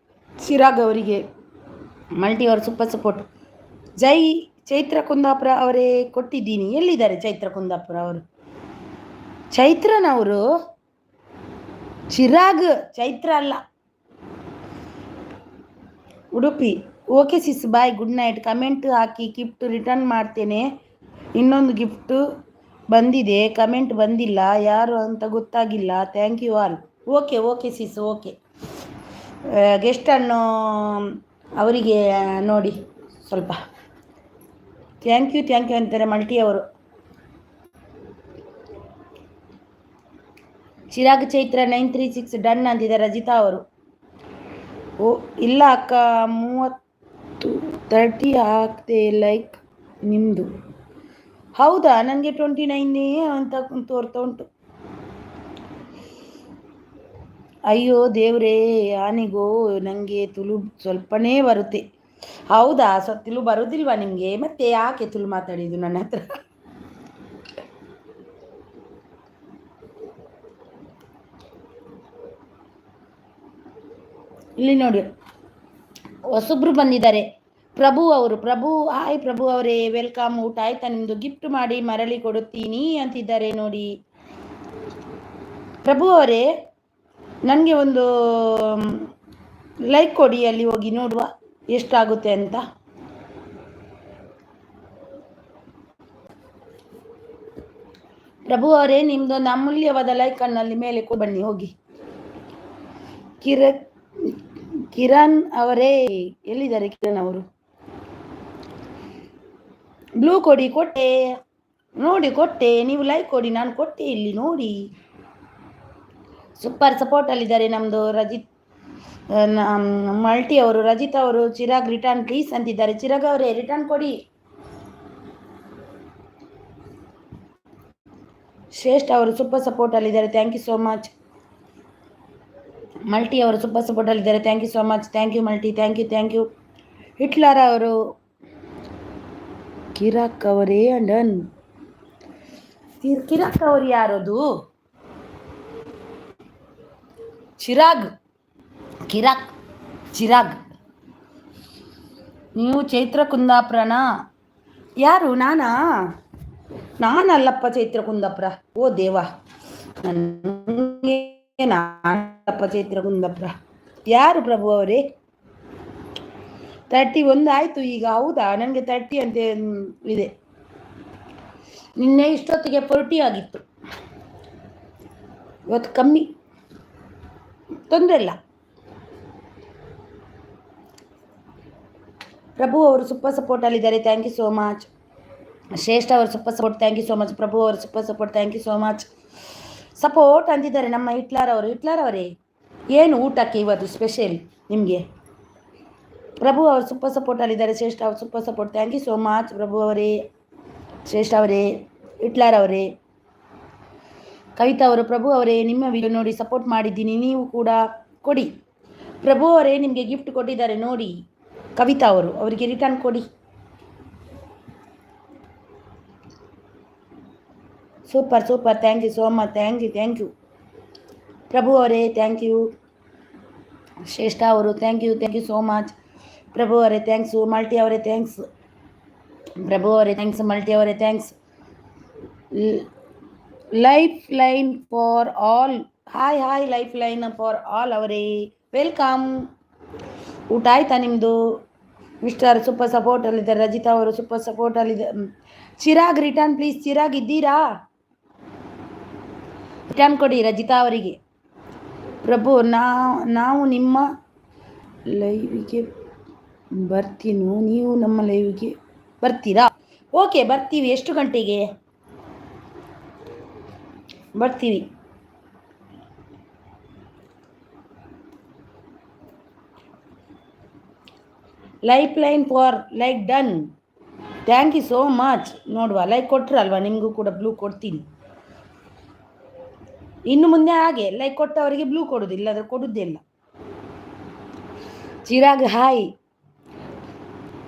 Speaker 1: ಚಿರಾಗ್ ಅವರಿಗೆ ಮಲ್ಟಿ ಅವರು ಸೂಪರ್ ಸಪೋರ್ಟ್. ಜೈ ಚೈತ್ರ ಕುಂದಾಪುರ ಅವರೇ ಕೊಟ್ಟಿದ್ದೀನಿ. ಎಲ್ಲಿದ್ದಾರೆ ಚೈತ್ರ ಕುಂದಾಪುರ ಅವರು? ಚೈತ್ರನವರು ಚಿರಾಗ್, ಚೈತ್ರ ಅಲ್ಲ. Udupi okay sis bye good night. Comment ಹಾಕಿ ಗಿಫ್ಟ್ ರಿಟರ್ನ್ ಮಾಡ್ತೇನೆ. ಇನ್ನೊಂದು ಗಿಫ್ಟ್ ಬಂದಿದೆ, ಕಮೆಂಟ್ ಬಂದಿಲ್ಲ, ಯಾರು ಅಂತ ಗೊತ್ತಾಗಿಲ್ಲ. Thank you all. Okay sis okay. ಗೆಸ್ಟನ್ನು ಅವರಿಗೆ ನೋಡಿ ಸ್ವಲ್ಪ. ಥ್ಯಾಂಕ್ ಯು ಅಂತಾರೆ ಮಲ್ಟಿ ಅವರು. ಚಿರಾಗ್ ಚೈತ್ರ 936 ಡನ್ ಅಂತಿದ್ದಾರೆ. ರಜಿತಾ ಅವರು ಇಲ್ಲ ಅಕ್ಕ 30 ಆಗ್ತೆ ಲೈಕ್ ನಿಮ್ಮದು. ಹೌದಾ? ನನಗೆ 29 ಅಂತ ತೋರ್ತಾ ಉಂಟು. ಅಯ್ಯೋ ದೇವ್ರೇ, ಆನೆಗೋ ನನಗೆ ತುಳು ಸ್ವಲ್ಪನೇ ಬರುತ್ತೆ. ಹೌದಾ? ತುಳು ಬರೋದಿಲ್ವಾ ನಿಮಗೆ? ಮತ್ತೆ ಯಾಕೆ ತುಳು ಮಾತಾಡಿದ್ದು ನನ್ನ ಹತ್ರ? ಇಲ್ಲಿ ನೋಡಿ ಹೊಸಬ್ರು ಬಂದಿದ್ದಾರೆ. ಪ್ರಭು ಅವರು. ಹಾಯ್ ಪ್ರಭು ಅವರೇ, ವೆಲ್ಕಮ್. ಊಟ ಆಯ್ತಾ ನಿಮ್ಮದು? ಗಿಫ್ಟ್ ಮಾಡಿ ಮರಳಿ ಕೊಡುತ್ತೀನಿ ಅಂತಿದ್ದಾರೆ ನೋಡಿ. ಪ್ರಭು ಅವರೇ, ನನಗೆ ಒಂದು ಲೈಕ್ ಕೊಡಿ, ಅಲ್ಲಿ ಹೋಗಿ ನೋಡುವ ಎಷ್ಟಾಗುತ್ತೆ ಅಂತ. ಪ್ರಭು ಅವರೇ, ನಿಮ್ಮದೊಂದು ಅಮೂಲ್ಯವಾದ ಲೈಕನ್ನಲ್ಲಿ ಮೇಲೆ ಬನ್ನಿ ಹೋಗಿ. ಕಿರಣ್ ಅವರೇ, ಎಲ್ಲಿದ್ದಾರೆ ಕಿರಣ್ ಅವರು? ಬ್ಲೂ ಕೊಡಿ. ಕೊಟ್ಟೆ ನೋಡಿ, ಕೊಟ್ಟೆ. ನೀವು ಲೈಕ್ ಕೊಡಿ, ನಾನು ಕೊಟ್ಟೆ ಇಲ್ಲಿ ನೋಡಿ. ಸೂಪರ್ ಸಪೋರ್ಟ್ ಅಲ್ಲಿದ್ದಾರೆ ನಮ್ಮದು ಮಲ್ಟಿ ಅವರು. ರಜಿತಾ ಅವರು ಚಿರಾಗ್ ರಿಟರ್ನ್ ಪ್ಲೀಸ್ ಅಂತಿದ್ದಾರೆ. ಚಿರಾಗ್ ಅವರೇ ರಿಟರ್ನ್ ಕೊಡಿ. ಶ್ರೇಷ್ಠ ಅವರು ಸೂಪರ್ ಸಪೋರ್ಟ್ ಅಲ್ಲಿದ್ದಾರೆ. Thank you so much. Multi ಅವರು ಸೂಪರ್ ಸಪೋರ್ಟ್ ಅಲ್ಲಿದ್ದಾರೆ. Thank you so much. Thank you Multi. Thank you. Hitler ಅವರು ಕಿರಾಕ್ ಅವರೇ ಡನ್. ಕಿರಾಕ್ ಅವರು ಯಾರದು? ಚಿರಾಗ್. ನೀವು ಚೈತ್ರ ಕುಂದಾಪುರನಾ? ಯಾರು? ನಾನಲ್ಲಪ್ಪ ಚೈತ್ರ ಕುಂದಾಪುರ. ಓ ದೇವ, ನಾನಲ್ಲಪ್ಪ ಚೈತ್ರ ಕುಂದಾಪುರ. ಯಾರು ಪ್ರಭು ಅವರೇ? 31 ಆಯಿತು ಈಗ. ಹೌದಾ? ನನಗೆ 30 ಅಂತ ಇದೆ. ನಿನ್ನೆ ಇಷ್ಟೊತ್ತಿಗೆ 40 ಆಗಿತ್ತು. ಇವತ್ತು ಕಮ್ಮಿ, ತೊಂದರೆ ಇಲ್ಲ. ಪ್ರಭು ಅವರು ಸೂಪರ್ ಸಪೋರ್ಟ್ ಅಲ್ಲಿದ್ದಾರೆ, thank you so much. Shreshta ಅವರು super support, thank you so much. Prabhu ಅವರು super support, thank you so much. Support ಅಂತಿದ್ದಾರೆ ನಮ್ಮ ಹಿಟ್ಲರ್ ಅವರು. ಹಿಟ್ಲರ್ ಅವರೇ, ಏನು ಊಟಕ್ಕೆ ಇವತ್ತು ಸ್ಪೆಷಲ್ ನಿಮಗೆ? ಪ್ರಭು ಅವರು ಸೂಪರ್ ಸಪೋರ್ಟ್ ಅಲ್ಲಿದ್ದಾರೆ. ಶ್ರೇಷ್ಠ ಅವರು super support, thank you so much. Prabhu ಅವರೇ, ಶ್ರೇಷ್ಠ ಅವರೇ, ಹಿಟ್ಲರ್ ಅವರೇ, ಕವಿತಾ ಅವರು, ಪ್ರಭು ಅವರೇ ನಿಮ್ಮ ವಿಡಿಯೋ ನೋಡಿ ಸಪೋರ್ಟ್ ಮಾಡಿದ್ದೀನಿ, ನೀವು ಕೂಡ ಕೊಡಿ. ಪ್ರಭು ಅವರೇ ನಿಮಗೆ ಗಿಫ್ಟ್ ಕೊಟ್ಟಿದ್ದಾರೆ ನೋಡಿ. ಕವಿತಾ ಅವರು, ಅವರಿಗೆ ರಿಟರ್ನ್ ಕೊಡಿ. Super super, thank you so much, thank you. Prabhu ಅವರೇ ಥ್ಯಾಂಕ್ ಯು. ಶ್ರೇಷ್ಠ ಅವರು thank you so much. Prabhu ಅವರೇ ಥ್ಯಾಂಕ್ಸು. ಮಲ್ಟಿ ಅವರೇ ಥ್ಯಾಂಕ್ಸ್. ಪ್ರಭು ಅವರೇ ಥ್ಯಾಂಕ್ಸ್. ಮಲ್ಟಿ ಅವರೇ thanks. Life line for all, hi life line for all ಅವರೇ, ವೆಲ್ಕಮ್. ಊಟ ಆಯ್ತಾ ನಿಮ್ಮದು? ಮಿಸ್ಟರ್ ಸೂಪರ್ ಸಪೋರ್ಟಲ್ಲಿದ್ದಾರೆ. ರಜಿತಾ ಅವರು ಸೂಪರ್ ಸಪೋರ್ಟಲ್ಲಿದ್ದಾರೆ. Chirag return please. ಚಿರಾಗ್ ಇದ್ದೀರಾ? ರಿಟರ್ನ್ ಕೊಡಿ ರಜಿತಾ ಅವರಿಗೆ. ಪ್ರಭು ನಾವು ನಿಮ್ಮ ಲೈವಿಗೆ ಬರ್ತೀನೋ, ನೀವು ನಮ್ಮ ಲೈವಿಗೆ ಬರ್ತೀರಾ? ಓಕೆ ಬರ್ತೀವಿ. ಎಷ್ಟು ಗಂಟೆಗೆ ಬರ್ತೀವಿ? Life line for like done, thank you so much. ನೋಡುವ, ಲೈಕ್ ಕೊಟ್ರಲ್ವ, ನಿಮಗೂ ಕೂಡ ಬ್ಲೂ ಕೊಡ್ತೀನಿ. ಇನ್ನು ಮುಂದೆ ಹಾಗೆ ಲೈಕ್ ಕೊಟ್ಟವರಿಗೆ ಬ್ಲೂ ಕೊಡೋದು, ಇಲ್ಲಾಂದ್ರೆ ಕೊಡೋದಿಲ್ಲ. ಚಿರಾಗ್ ಹಾಯ್.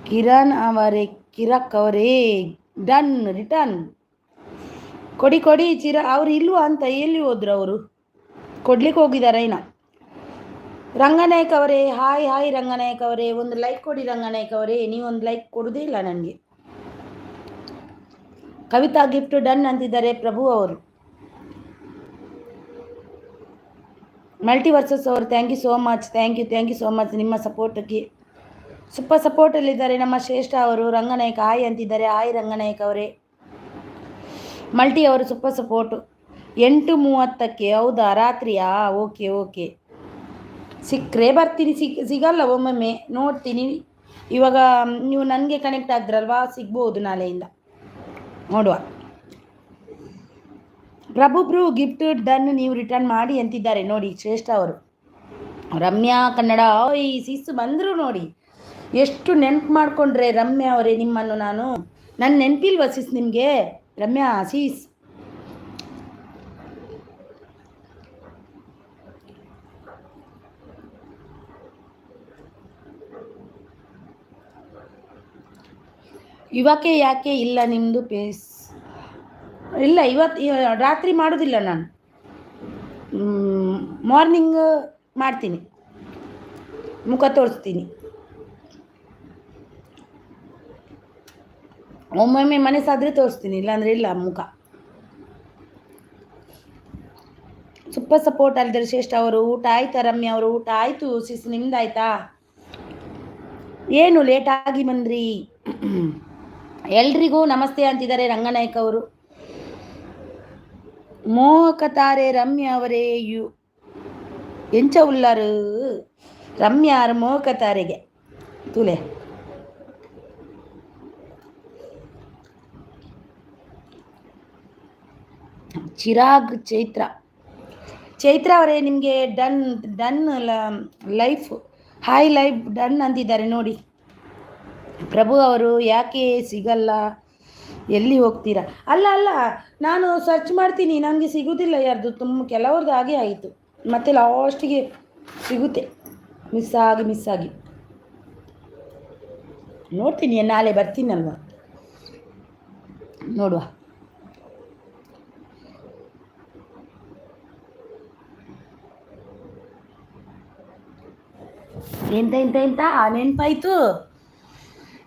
Speaker 1: ಕಿರಣ್ ಅವರೇ, ಕಿರಕ್ ಅವರೇ ಡನ್ ರಿಟರ್ನ್ ಕೊಡಿ. ಅವ್ರು ಇಲ್ವಾ ಅಂತ, ಎಲ್ಲಿ ಹೋದ್ರು ಅವರು? ಕೊಡ್ಲಿಕ್ಕೆ ಹೋಗಿದ್ದಾರೆ ಇನ್ನ. ರಂಗನಾಯಕ್ ಅವರೇ ಹಾಯ್ ರಂಗನಾಯಕ್ ಅವರೇ, ಒಂದು ಲೈಕ್ ಕೊಡಿ ರಂಗನಾಯಕ್ ಅವರೇ. ನೀವೊಂದು ಲೈಕ್ ಕೊಡೋದೇ ಇಲ್ಲ ನನಗೆ. ಕವಿತಾ ಗಿಫ್ಟ್ ಡನ್ ಅಂತಿದ್ದಾರೆ ಪ್ರಭು ಅವರು. ಮಲ್ಟಿವರ್ಸಸ್ ಅವರು thank you so much, thank you so much ನಿಮ್ಮ ಸಪೋರ್ಟ್ಗೆ. ಸೂಪರ್ ಸಪೋರ್ಟಲ್ಲಿದ್ದಾರೆ ನಮ್ಮ ಶ್ರೇಷ್ಠ ಅವರು. ರಂಗನಾಯಕ್ ಹಾಯ್ ಅಂತಿದ್ದಾರೆ. ಹಾಯ್ ರಂಗನಾಯಕ್ ಅವರೇ. ಮಲ್ಟಿ ಅವರು ಸೂಪರ್ ಸಪೋರ್ಟು. 8:30ಕ್ಕೆ, ಹೌದಾ? ರಾತ್ರಿಯಾ? ಓಕೆ. ಸಿಕ್ಕರೆ ಬರ್ತೀನಿ, ಸಿಗಲ್ಲ ಒಮ್ಮೊಮ್ಮೆ, ನೋಡ್ತೀನಿ. ಇವಾಗ ನೀವು ನನಗೆ ಕನೆಕ್ಟ್ ಆಗಿದ್ರಲ್ವಾ, ಸಿಗ್ಬೋದು ನಾಳೆಯಿಂದ, ನೋಡುವ. ಪ್ರಭು ಗಿಫ್ಟ್ ಡನ್, ನೀವು ರಿಟರ್ನ್ ಮಾಡಿ ಅಂತಿದ್ದಾರೆ ನೋಡಿ ಶ್ರೇಷ್ಠ ಅವರು. ರಮ್ಯಾ ಕನ್ನಡ, ಓಯ್ ಸಿಸ್ ಬಂದರು ನೋಡಿ. ಎಷ್ಟು ನೆನ್ಪು ಮಾಡಿಕೊಂಡ್ರೆ ರಮ್ಯಾ ಅವರೇ ನಿಮ್ಮನ್ನು. ನನ್ನ ನೆನಪಿಲ್ವ ಸಿಸ್ ನಿಮಗೆ? ರಮ್ಯಾ ಸೀಸ್ ಇವಕ್ಕೆ ಯಾಕೆ ಇಲ್ಲ ನಿಮ್ಮದು ಪೇಸ್? ಇಲ್ಲ, ಇವತ್ತು ರಾತ್ರಿ ಮಾಡೋದಿಲ್ಲ ನಾನು, ಮಾರ್ನಿಂಗ್ ಮಾಡ್ತೀನಿ, ಮುಖ ತೋರಿಸ್ತೀನಿ. ಒಮ್ಮೊಮ್ಮೆ ಮನಸ್ಸಾದರೆ ತೋರಿಸ್ತೀನಿ, ಇಲ್ಲಾಂದರೆ ಇಲ್ಲ ಮುಖ. ಸೂಪರ್ ಸಪೋರ್ಟ್ ಅಲ್ಲಿದ್ದಾರೆ ಶ್ರೇಷ್ಠ ಅವರು. ಊಟ ಆಯ್ತಾ ರಮ್ಯಾ ಅವರು? ಊಟ ಆಯಿತು ಸಿಸ್, ನಿಮ್ದಾಯ್ತಾ? ಏನು ಲೇಟಾಗಿ ಬಂದ್ರಿ? ಎಲ್ರಿಗೂ ನಮಸ್ತೆ ಅಂತಿದ್ದಾರೆ ರಂಗನಾಯಕ್ ಅವರು. ಮೋಹಕತಾರೆ ರಮ್ಯಾ ಅವರೇ, ಎಂಚ ಉಳ್ಳಾರು ರಮ್ಯಾ ಮೋಹಕತಾರೆಗೆ ತುಲೆ. ಚಿರಾಗ್ ಚೈತ್ರ ಅವರೇ ನಿಮಗೆ done life, hi life done ಅಂತಿದ್ದಾರೆ ನೋಡಿ. ಪ್ರಭು ಅವರು ಯಾಕೆ ಸಿಗಲ್ಲ, ಎಲ್ಲಿ ಹೋಗ್ತೀರಾ? ಅಲ್ಲ, ನಾನು ಸರ್ಚ್ ಮಾಡ್ತೀನಿ, ನನಗೆ ಸಿಗೋದಿಲ್ಲ ಯಾರ್ದು. ಕೆಲವ್ರದ್ದು ಹಾಗೆ ಆಯಿತು, ಮತ್ತೆ ಲಾಸ್ಟಿಗೆ ಸಿಗುತ್ತೆ, ಮಿಸ್ ಆಗಿ. ನೋಡ್ತೀನಿ, ನಾಳೆ ಬರ್ತೀನಲ್ವ, ನೋಡುವ. ಎಂತ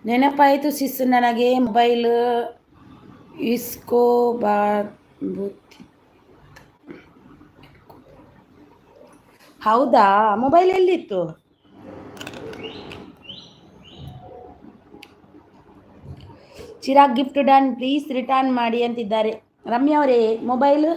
Speaker 1: ನೆನಪಾಯಿತು ಸಿಸ್ ನನಗೆ. ಮೊಬೈಲ್ ಹೌದಾ? ಮೊಬೈಲ್ ಎಲ್ಲಿತ್ತು? Chirag gift done, please return ಮಾಡಿ ಅಂತಿದ್ದಾರೆ. ರಮ್ಯಾ ಅವರೇ ಮೊಬೈಲ್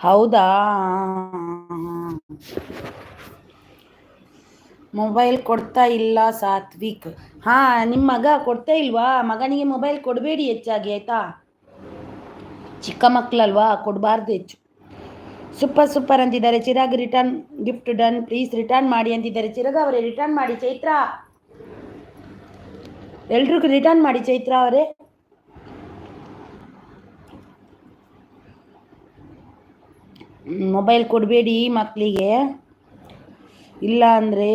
Speaker 1: ಹೌದಾ? ಮೊಬೈಲ್ ಕೊಡ್ತಾ ಇಲ್ಲ ಸಾತ್ವಿಕ್. ಹಾ, ನಿಮ್ಮ ಮಗ ಕೊಡ್ತಾ ಇಲ್ವಾ? ಮಗನಿಗೆ ಮೊಬೈಲ್ ಕೊಡಬೇಡಿ ಹೆಚ್ಚಾಗಿ, ಆಯ್ತಾ? ಚಿಕ್ಕ ಮಕ್ಕಳಲ್ವಾ, ಕೊಡಬಾರ್ದು ಹೆಚ್ಚು. ಸೂಪರ್ ಸೂಪರ್ ಅಂತಿದ್ದಾರೆ. Chirag return gift done, please return ಮಾಡಿ ಅಂತಿದ್ದಾರೆ. ಚಿರಾಗ್ ಅವರೇ ರಿಟರ್ನ್ ಮಾಡಿ. ಚೈತ್ರ, ಎಲ್ರಿಗೂ ರಿಟರ್ನ್ ಮಾಡಿ. ಚೈತ್ರ ಅವರೇ, ಮೊಬೈಲ್ ಕೊಡಬೇಡಿ ಮಕ್ಕಳಿಗೆ, ಇಲ್ಲ ಅಂದರೆ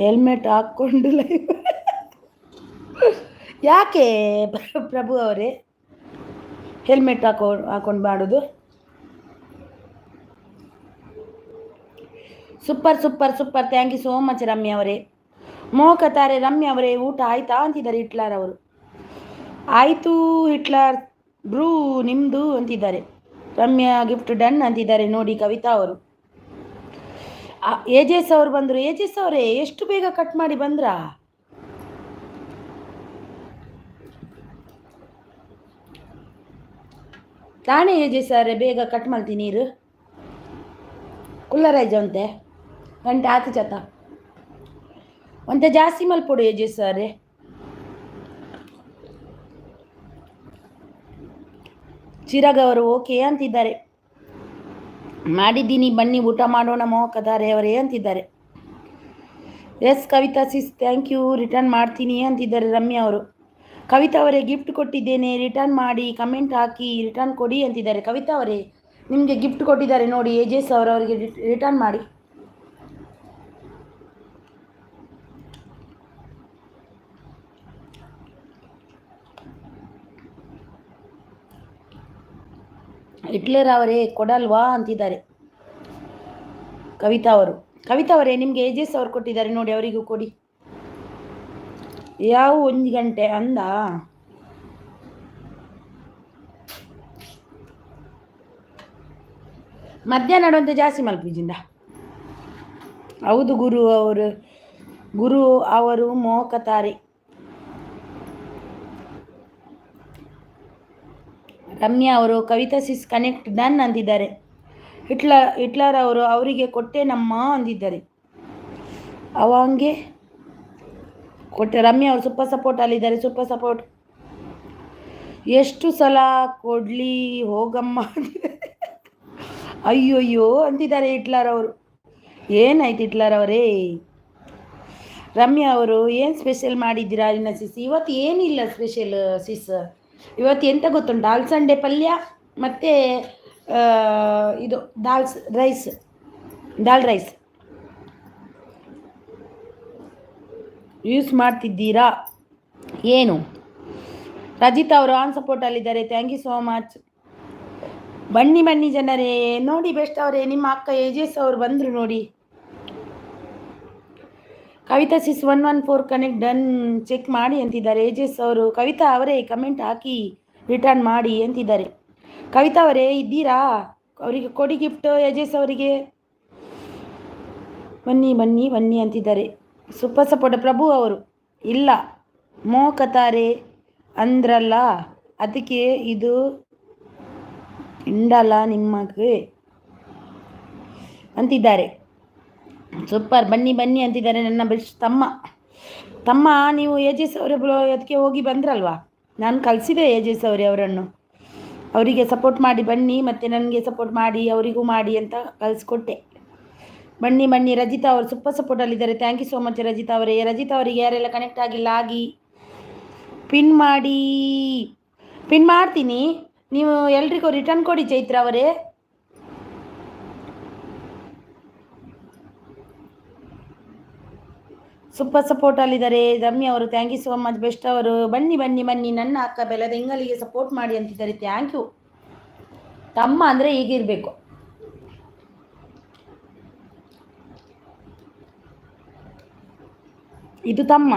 Speaker 1: ಹೆಲ್ಮೆಟ್ ಹಾಕ್ಕೊಂಡು ಲೈವ್. ಯಾಕೆ ಪ್ರಭು ಅವರೇ ಹೆಲ್ಮೆಟ್ ಹಾಕೊಂಡು ಮಾಡೋದು? Super super super, thank you so much Ramya ಅವರೇ. ಮೋಕತಾರೆ ರಮ್ಯಾ ಅವರೇ, ಊಟ ಆಯ್ತಾ ಅಂತಿದ್ದಾರೆ ಹಿಟ್ಲರ್ ಅವರು. ಆಯಿತು ಹಿಟ್ಲರ್ ಬ್ರೂ, ನಿಮ್ಮದು ಅಂತಿದ್ದಾರೆ. ರಮ್ಯಾ ಗಿಫ್ಟ್ ಡನ್ ಅಂತಿದ್ದಾರೆ ನೋಡಿ ಕವಿತಾ ಅವರು. ಏಜೆಸ್ ಅವರು ಬಂದರು. ಏಜೆಸ್ ಅವರೇ ಎಷ್ಟು ಬೇಗ ಕಟ್ ಮಾಡಿ ಬಂದ್ರಾ? ತಾನೇ ಏಜೆಸ್ ಅವರೇ ಬೇಗ ಕಟ್ ಮಾಡ್ತೀನಿ ನೀರು ಕುಲ್ಲರಾಯ್ಜ ಅಂತೆ ಗಂಟೆ ಆತ ಚತ ಒಂತೆ ಜಾಸ್ತಿ ಮಲ್ಪೊಡು ಏಜೆಸ್ ಅವರೇ. ಚಿರಾಗ್ ಅವರು ಓಕೆ ಅಂತಿದ್ದಾರೆ. ಮಾಡಿದ್ದೀನಿ ಬನ್ನಿ ಊಟ ಮಾಡೋಣ ಮೋಕದಾರೆ ಅವರೇ ಅಂತಿದ್ದಾರೆ. Yes Kavitha sis thank you, return ಮಾಡ್ತೀನಿ ಅಂತಿದ್ದಾರೆ ರಮ್ಯಾ ಅವರು. ಕವಿತಾ ಅವರೇ ಗಿಫ್ಟ್ ಕೊಟ್ಟಿದ್ದೇನೆ, ರಿಟರ್ನ್ ಮಾಡಿ, ಕಮೆಂಟ್ ಹಾಕಿ ರಿಟರ್ನ್ ಕೊಡಿ ಅಂತಿದ್ದಾರೆ. ಕವಿತಾ ಅವರೇ ನಿಮಗೆ ಗಿಫ್ಟ್ ಕೊಟ್ಟಿದ್ದಾರೆ ನೋಡಿ, ಏಜೆಸ್ ಅವರವರಿಗೆ ರಿಟರ್ನ್ ಮಾಡಿ. ಹಿಟ್ಲರ್ ಅವರೇ ಕೊಡಲ್ವಾ ಅಂತಿದ್ದಾರೆ ಕವಿತಾ ಅವರು. ಕವಿತಾ ಅವರೇ ನಿಮಗೆ ಏಜೆಸ್ ಅವರು ಕೊಟ್ಟಿದ್ದಾರೆ ನೋಡಿ, ಅವರಿಗೂ ಕೊಡಿ. ಯಾವ 1 ಗಂಟೆ ಅಂದ? ಮಧ್ಯಾಹ್ನ ನಡುವಂತೆ ಜಾಸ್ತಿ ಮಲ್ಪಿಜಿಂದ. ಹೌದು ಗುರು ಅವರು ಮೋಕತಾರೆ. ರಮ್ಯಾ ಅವರು ಕವಿತಾ ಸಿಸ್ ಕನೆಕ್ಟ್ ಡನ್ ಅಂದಿದ್ದಾರೆ. ಹಿಟ್ಲರ್ ಅವರು ಅವರಿಗೆ ಕೊಟ್ಟೆ ನಮ್ಮ ಅಂದಿದ್ದಾರೆ. ಅವಂಗೆ ಕೊಟ್ಟೆ. ರಮ್ಯಾ ಅವರು ಸೂಪರ್ ಸಪೋರ್ಟ್ ಅಲ್ಲಿದ್ದಾರೆ. Super support. ಎಷ್ಟು ಸಲ ಕೊಡ್ಲಿ ಹೋಗಮ್ಮ ಅಯ್ಯೋಯ್ಯೋ ಅಂತಿದ್ದಾರೆ ಹಿಟ್ಲರ್ ಅವರು. ಏನಾಯ್ತು ಹಿಟ್ಲರ್ ಅವರೇ? ರಮ್ಯಾ ಅವರು ಏನು ಸ್ಪೆಷಲ್ ಮಾಡಿದ್ದೀರಾ ಇನ್ನ ಸಿಸ್? ಇವತ್ತು ಏನಿಲ್ಲ ಸ್ಪೆಷಲ್ ಸಿಸ್. ಇವತ್ತು ಎಂತ ಗೊತ್ತುಂಟು, ಅಲಸಂಡೆ ಪಲ್ಯ ಮತ್ತು ಇದು ದಾಲ್ ರೈಸ್ ಯೂಸ್ ಮಾಡ್ತಿದ್ದೀರಾ ಏನು? ರಜಿತಾ ಅವರು ಆನ್ ಸಪೋರ್ಟಲ್ಲಿದ್ದಾರೆ. Thank you so much. ಬನ್ನಿ ಜನರೇ ನೋಡಿ. ಬೆಸ್ಟ್ ಅವರೇ ನಿಮ್ಮ ಅಕ್ಕ ಏಜೆಸ್ ಅವರು ಬಂದರು ನೋಡಿ. ಕವಿತಾ ಸಿಸ್ 114 ಕನೆಕ್ಟ್ ಡನ್ ಚೆಕ್ ಮಾಡಿ ಅಂತಿದ್ದಾರೆ ಏಜೆಸ್ ಅವರು. ಕವಿತಾ ಅವರೇ ಕಮೆಂಟ್ ಹಾಕಿ ರಿಟರ್ನ್ ಮಾಡಿ ಅಂತಿದ್ದಾರೆ. ಕವಿತಾ ಅವರೇ ಇದ್ದೀರಾ? ಅವರಿಗೆ ಕೊಡಿ ಗಿಫ್ಟ್ ಏಜೆಸ್ ಅವರಿಗೆ. ಬನ್ನಿ ಅಂತಿದ್ದಾರೆ. Super support. ಪ್ರಭು ಅವರು ಇಲ್ಲ ಮೋಕತಾರೆ ಅಂದ್ರಲ್ಲ, ಅದಕ್ಕೆ ಇದು ಇಂಡಲ್ಲ ನಿಮಗೆ ಅಂತಿದ್ದಾರೆ. ಸೂಪರ್. ಬನ್ನಿ ಅಂತಿದ್ದಾರೆ ನನ್ನ ಬೆಸ್ಟ್ ತಮ್ಮ ನೀವು ಏಜೆಸ್ ಅವರ ಅದಕ್ಕೆ ಹೋಗಿ ಬಂದ್ರಲ್ವಾ, ನಾನು ಕಳಿಸಿದೆ ಏಜೆಸ್ ಅವರನ್ನು. ಅವರಿಗೆ ಸಪೋರ್ಟ್ ಮಾಡಿ ಬನ್ನಿ, ಮತ್ತು ನನಗೆ ಸಪೋರ್ಟ್ ಮಾಡಿ, ಅವರಿಗೂ ಮಾಡಿ ಅಂತ ಕಳಿಸ್ಕೊಟ್ಟೆ. ಬನ್ನಿ. ರಜಿತಾ ಅವರು ಸೂಪರ್ ಸಪೋರ್ಟಲ್ಲಿದ್ದಾರೆ. Thank you so much Rajitha ಅವರೇ. ರಜಿತಾ ಅವರಿಗೆ ಯಾರೆಲ್ಲ ಕನೆಕ್ಟ್ ಆಗಿಲ್ಲ ಆಗಿ ಪಿನ್ ಮಾಡ್ತೀನಿ. ನೀವು ಎಲ್ರಿಗೂ ರಿಟರ್ನ್ ಕೊಡಿ ಚೈತ್ರ ಅವರೇ. ಸೂಪರ್ ಸಪೋರ್ಟಲ್ಲಿದ್ದಾರೆ ರಮ್ಯಾ ಅವರು. Thank you so much best ಅವರು. ಬನ್ನಿ ನನ್ನ ಅಕ್ಕ ಬೆಲ್ಲದ ಇಂಗಲಿಗೆ ಸಪೋರ್ಟ್ ಮಾಡಿ ಅಂತಿದ್ದಾರೆ. Thank you. ತಮ್ಮ ಅಂದರೆ ಹೀಗಿರಬೇಕು. ಇದು ತಮ್ಮ.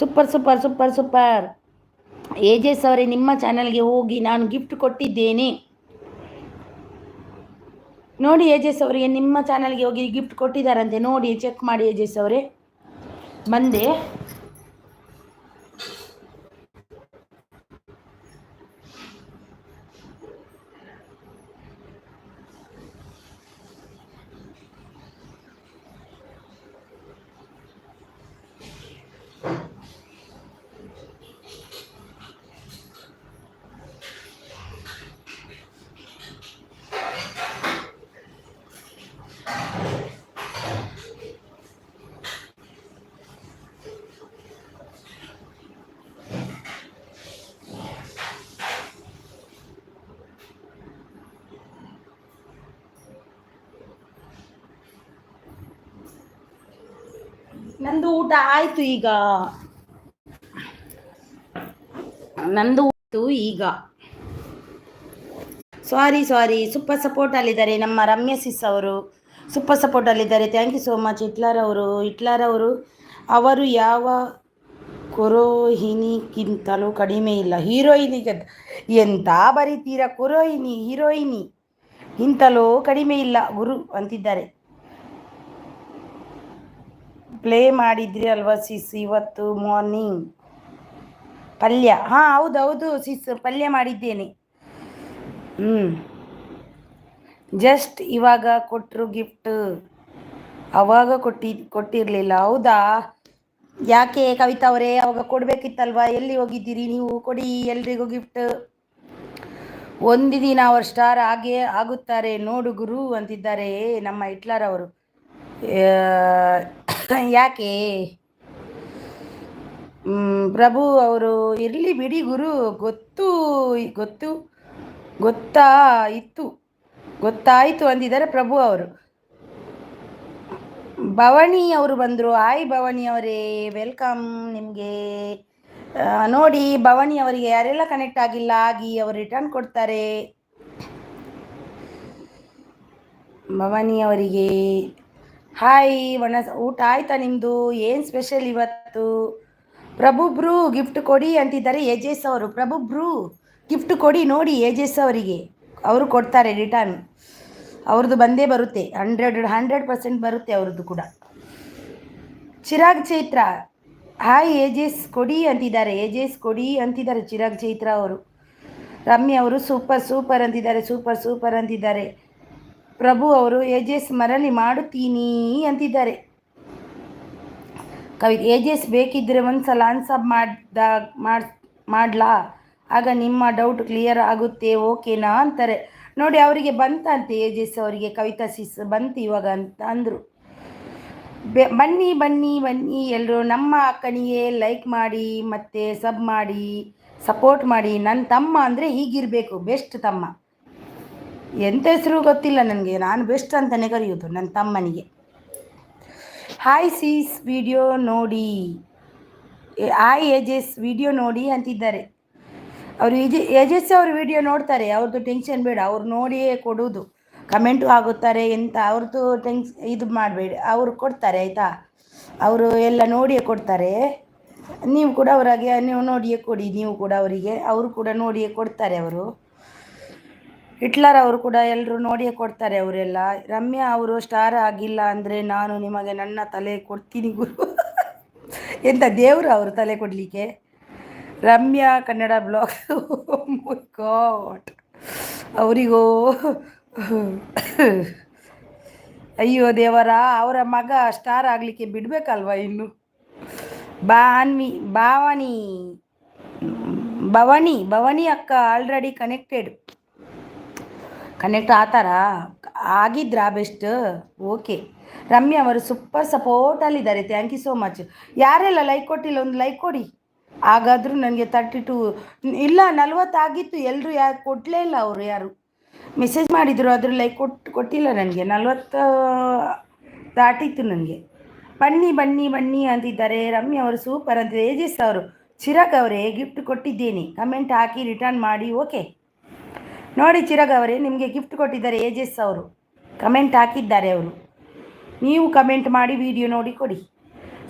Speaker 1: ಸೂಪರ್. ಏಜೆಸ್ ಅವರೇ ನಿಮ್ಮ ಚಾನಲ್ಗೆ ಹೋಗಿ ನಾನು ಗಿಫ್ಟ್ ಕೊಟ್ಟಿದ್ದೇನೆ ನೋಡಿ. ಏಜೆಸ್ ಅವರಿಗೆ ನಿಮ್ಮ ಚಾನಲ್ಗೆ ಹೋಗಿ ಗಿಫ್ಟ್ ಕೊಟ್ಟಿದ್ದಾರಂತೆ ನೋಡಿ, ಚೆಕ್ ಮಾಡಿ ಏಜೆಸ್ ಅವರೇ. ಬಂದೆ. ನಂದು ಊಟ ಆಯ್ತು ಈಗ. ನಂದು ಊಟ ಈಗ. ಸಾರಿ ಸೂಪರ್ ಸಪೋರ್ಟಲ್ಲಿದ್ದಾರೆ ನಮ್ಮ ರಮ್ಯಾ ಸಿಸ್ ಅವರು. ಸೂಪರ್ ಸಪೋರ್ಟಲ್ಲಿದ್ದಾರೆ. Thank you so much. Hitler ಅವರು ಅವರು ಯಾವ ಕೊರೋಹಿನಿಗಿಂತಲೂ ಕಡಿಮೆ ಇಲ್ಲ. ಹೀರೋಯಿನಿಗೆ ಎಂತ ಬರೀತೀರಾ? ಹೀರೋಯಿನಿ ಗಿಂತಲೂ ಕಡಿಮೆ ಇಲ್ಲ ಗುರು ಅಂತಿದ್ದಾರೆ. ಪ್ಲೇ ಮಾಡಿದ್ರಿ ಅಲ್ವಾ ಸಿಸ್ ಇವತ್ತು ಮಾರ್ನಿಂಗ್ ಪಲ್ಯ? ಹಾಂ ಹೌದು ಸಿಸ್, ಪಲ್ಯ ಮಾಡಿದ್ದೇನೆ. ಜಸ್ಟ್ ಇವಾಗ ಕೊಟ್ಟರು ಗಿಫ್ಟ್. ಅವಾಗ ಕೊಟ್ಟಿರಲಿಲ್ಲ. ಹೌದಾ? ಯಾಕೆ ಕವಿತಾ ಅವರೇ, ಅವಾಗ ಕೊಡಬೇಕಿತ್ತಲ್ವಾ? ಎಲ್ಲಿ ಹೋಗಿದ್ದೀರಿ ನೀವು? ಕೊಡಿ ಎಲ್ರಿಗೂ ಗಿಫ್ಟ್. ಒಂದು ದಿನ ಅವರು ಸ್ಟಾರ್ ಆಗುತ್ತಾರೆ ನೋಡು ಗುರು ಅಂತಿದ್ದಾರೆ ನಮ್ಮ ಹಿಟ್ಲರ್ ಅವರು. ಯಾಕೆ ಪ್ರಭು ಅವರು ಇರಲಿ ಬಿಡಿ ಗುರು. ಗೊತ್ತಾಯಿತು ಅಂದಿದ್ದಾರೆ ಪ್ರಭು ಅವರು. ಭವಾನಿ ಅವರು ಬಂದರು. ಹಾಯ್ ಭವಾನಿ ಅವರೇ, ವೆಲ್ಕಮ್ ನಿಮಗೆ. ನೋಡಿ ಭವಾನಿ ಅವರಿಗೆ ಯಾರೆಲ್ಲ ಕನೆಕ್ಟ್ ಆಗಿಲ್ಲ ಅವರು ರಿಟರ್ನ್ ಕೊಡ್ತಾರೆ. ಭವಾನಿ ಅವರಿಗೆ ಹಾಯ್. ಊಟ ಆಯ್ತಾ ನಿಮ್ಮದು? ಏನು ಸ್ಪೆಷಲ್ ಇವತ್ತು? ಪ್ರಭು ಬ್ರೂ ಗಿಫ್ಟ್ ಕೊಡಿ ಅಂತಿದ್ದಾರೆ ಏಜೆಸ್ ಅವರು. ಪ್ರಭು ಬ್ರೂ ಗಿಫ್ಟ್ ಕೊಡಿ ನೋಡಿ ಏಜೆಸ್ ಅವರಿಗೆ, ಅವರು ಕೊಡ್ತಾರೆ ರಿಟರ್ನ್. ಅವ್ರದ್ದು ಬಂದೇ ಬರುತ್ತೆ, 100% ಬರುತ್ತೆ ಅವ್ರದ್ದು ಕೂಡ. ಚಿರಾಗ್ ಚೈತ್ರ ಹಾಯ್. ಏಜೆಸ್ ಕೊಡಿ ಅಂತಿದ್ದಾರೆ ಚಿರಾಗ್ ಚೈತ್ರ ಅವರು. ರಮ್ಯ ಅವರು ಸೂಪರ್ ಅಂತಿದ್ದಾರೆ. ಪ್ರಭು ಅವರು ಏಜೆಸ್ ಮರಳಿ ಮಾಡುತ್ತೀನಿ ಅಂತಿದ್ದಾರೆ. ಏಜೆಸ್ ಬೇಕಿದ್ದರೆ ಒಂದ್ಸಲ ಅನ್ಸಬ್ ಮಾಡ್ಲಾ? ಆಗ ನಿಮ್ಮ ಡೌಟ್ ಕ್ಲಿಯರ್ ಆಗುತ್ತೆ ಓಕೆನಾ ಅಂತಾರೆ. ನೋಡಿ ಅವರಿಗೆ ಬಂತಂತೆ, ಏಜೆಸ್ ಅವರಿಗೆ. ಕವಿತಾ ಸಿಸ್ ಬಂತು ಇವಾಗ ಅಂತ ಅಂದರು. ಬನ್ನಿ ಎಲ್ಲರೂ ನಮ್ಮ ಅಕ್ಕನಿಗೆ ಲೈಕ್ ಮಾಡಿ ಮತ್ತು ಸಬ್ ಮಾಡಿ ಸಪೋರ್ಟ್ ಮಾಡಿ. ನನ್ನ ತಮ್ಮ ಅಂದರೆ ಹೀಗಿರಬೇಕು, ಬೆಸ್ಟ್ ತಮ್ಮ. ಎಂಥ ಹೆಸರು ಗೊತ್ತಿಲ್ಲ ನನಗೆ, ನಾನು ಬೆಸ್ಟ್ ಅಂತಲೇ ಕರೆಯೋದು ನನ್ನ ತಮ್ಮನಿಗೆ. ಹಾಯ್ ಸೀಸ್ ವಿಡಿಯೋ ನೋಡಿ. ಹಾಯ್ ಏಜೆಸ್ ವಿಡಿಯೋ ನೋಡಿ ಅಂತಿದ್ದಾರೆ ಅವರು. ಏಜೆಸ್ ಅವರು ವಿಡಿಯೋ ನೋಡ್ತಾರೆ, ಅವ್ರದ್ದು ಟೆನ್ಷನ್ ಬೇಡ. ಅವ್ರು ನೋಡಿಯೇ ಕೊಡೋದು, ಕಮೆಂಟು ಆಗುತ್ತಾರೆ. ಎಂತ ಅವ್ರದ್ದು ಇದು ಮಾಡಬೇಡಿ, ಅವರು ಕೊಡ್ತಾರೆ ಆಯಿತಾ. ಅವರು ಎಲ್ಲ ನೋಡಿಯೇ ಕೊಡ್ತಾರೆ. ನೀವು ಕೂಡ ಅವರಾಗೆ ನೀವು ನೋಡಿಯೇ ಕೊಡಿ. ನೀವು ಕೂಡ ಅವರಿಗೆ, ಅವರು ಕೂಡ ನೋಡಿಯೇ ಕೊಡ್ತಾರೆ. ಅವರು ಹಿಟ್ಲರ್ ಅವರು ಕೂಡ ಎಲ್ಲರೂ ನೋಡಿಯೇ ಕೊಡ್ತಾರೆ ಅವರೆಲ್ಲ. ರಮ್ಯಾ ಅವರು ಸ್ಟಾರ್ ಆಗಿಲ್ಲ ಅಂದರೆ ನಾನು ನಿಮಗೆ ನನ್ನ ತಲೆ ಕೊಡ್ತೀನಿ ಗುರು. ಎಂಥ ದೇವರು ಅವರು ತಲೆ ಕೊಡಲಿಕ್ಕೆ. ರಮ್ಯಾ ಕನ್ನಡ ಬ್ಲಾಗ್ ಗಾಡ್ ಅವರಿಗೂ ಅಯ್ಯೋ ದೇವರ, ಅವರ ಮಗ ಸ್ಟಾರ್ ಆಗಲಿಕ್ಕೆ ಬಿಡಬೇಕಲ್ವ ಇನ್ನು. ಭವಾನಿ ಅಕ್ಕ ಆಲ್ರೆಡಿ ಕನೆಕ್ಟ್ ಆತಾರ ಆಗಿದ್ರಾ? Best okay. ರಮ್ಯಾ ಅವರು ಸೂಪರ್ ಸಪೋರ್ಟಲ್ಲಿದ್ದಾರೆ. Thank you so much. ಯಾರೆಲ್ಲ ಲೈಕ್ ಕೊಟ್ಟಿಲ್ಲ ಒಂದು ಲೈಕ್ ಕೊಡಿ. ಹಾಗಾದರೂ ನನಗೆ 32 ಇಲ್ಲ 40 ಆಗಿತ್ತು. ಎಲ್ಲರೂ ಕೊಡಲೇ ಇಲ್ಲ. ಅವರು ಯಾರು ಮೆಸೇಜ್ ಮಾಡಿದರು, ಅದ್ರ ಲೈಕ್ ಕೊಟ್ಟಿಲ್ಲ ನನಗೆ. 40 ದಾಟಿತ್ತು ನನಗೆ. ಬನ್ನಿ ಅಂತಿದ್ದಾರೆ. ರಮ್ಯಾ ಅವರು ಸೂಪರ್ ಅಂತಿದ್ದಾರೆ. ಏಜೆಸ್ ಅವರು, ಚಿರಾಗ್ ಅವರೇ ಗಿಫ್ಟ್ ಕೊಟ್ಟಿದ್ದೇನೆ, ಕಮೆಂಟ್ ಹಾಕಿ ರಿಟರ್ನ್ ಮಾಡಿ ಓಕೆ. ನೋಡಿ ಚಿರಾಗ್ ಅವರೇ, ನಿಮಗೆ ಗಿಫ್ಟ್ ಕೊಟ್ಟಿದ್ದಾರೆ ಏಜೆಸ್ ಅವರು, ಕಮೆಂಟ್ ಹಾಕಿದ್ದಾರೆ ಅವರು. ನೀವು ಕಮೆಂಟ್ ಮಾಡಿ ವಿಡಿಯೋ ನೋಡಿ ಕೊಡಿ.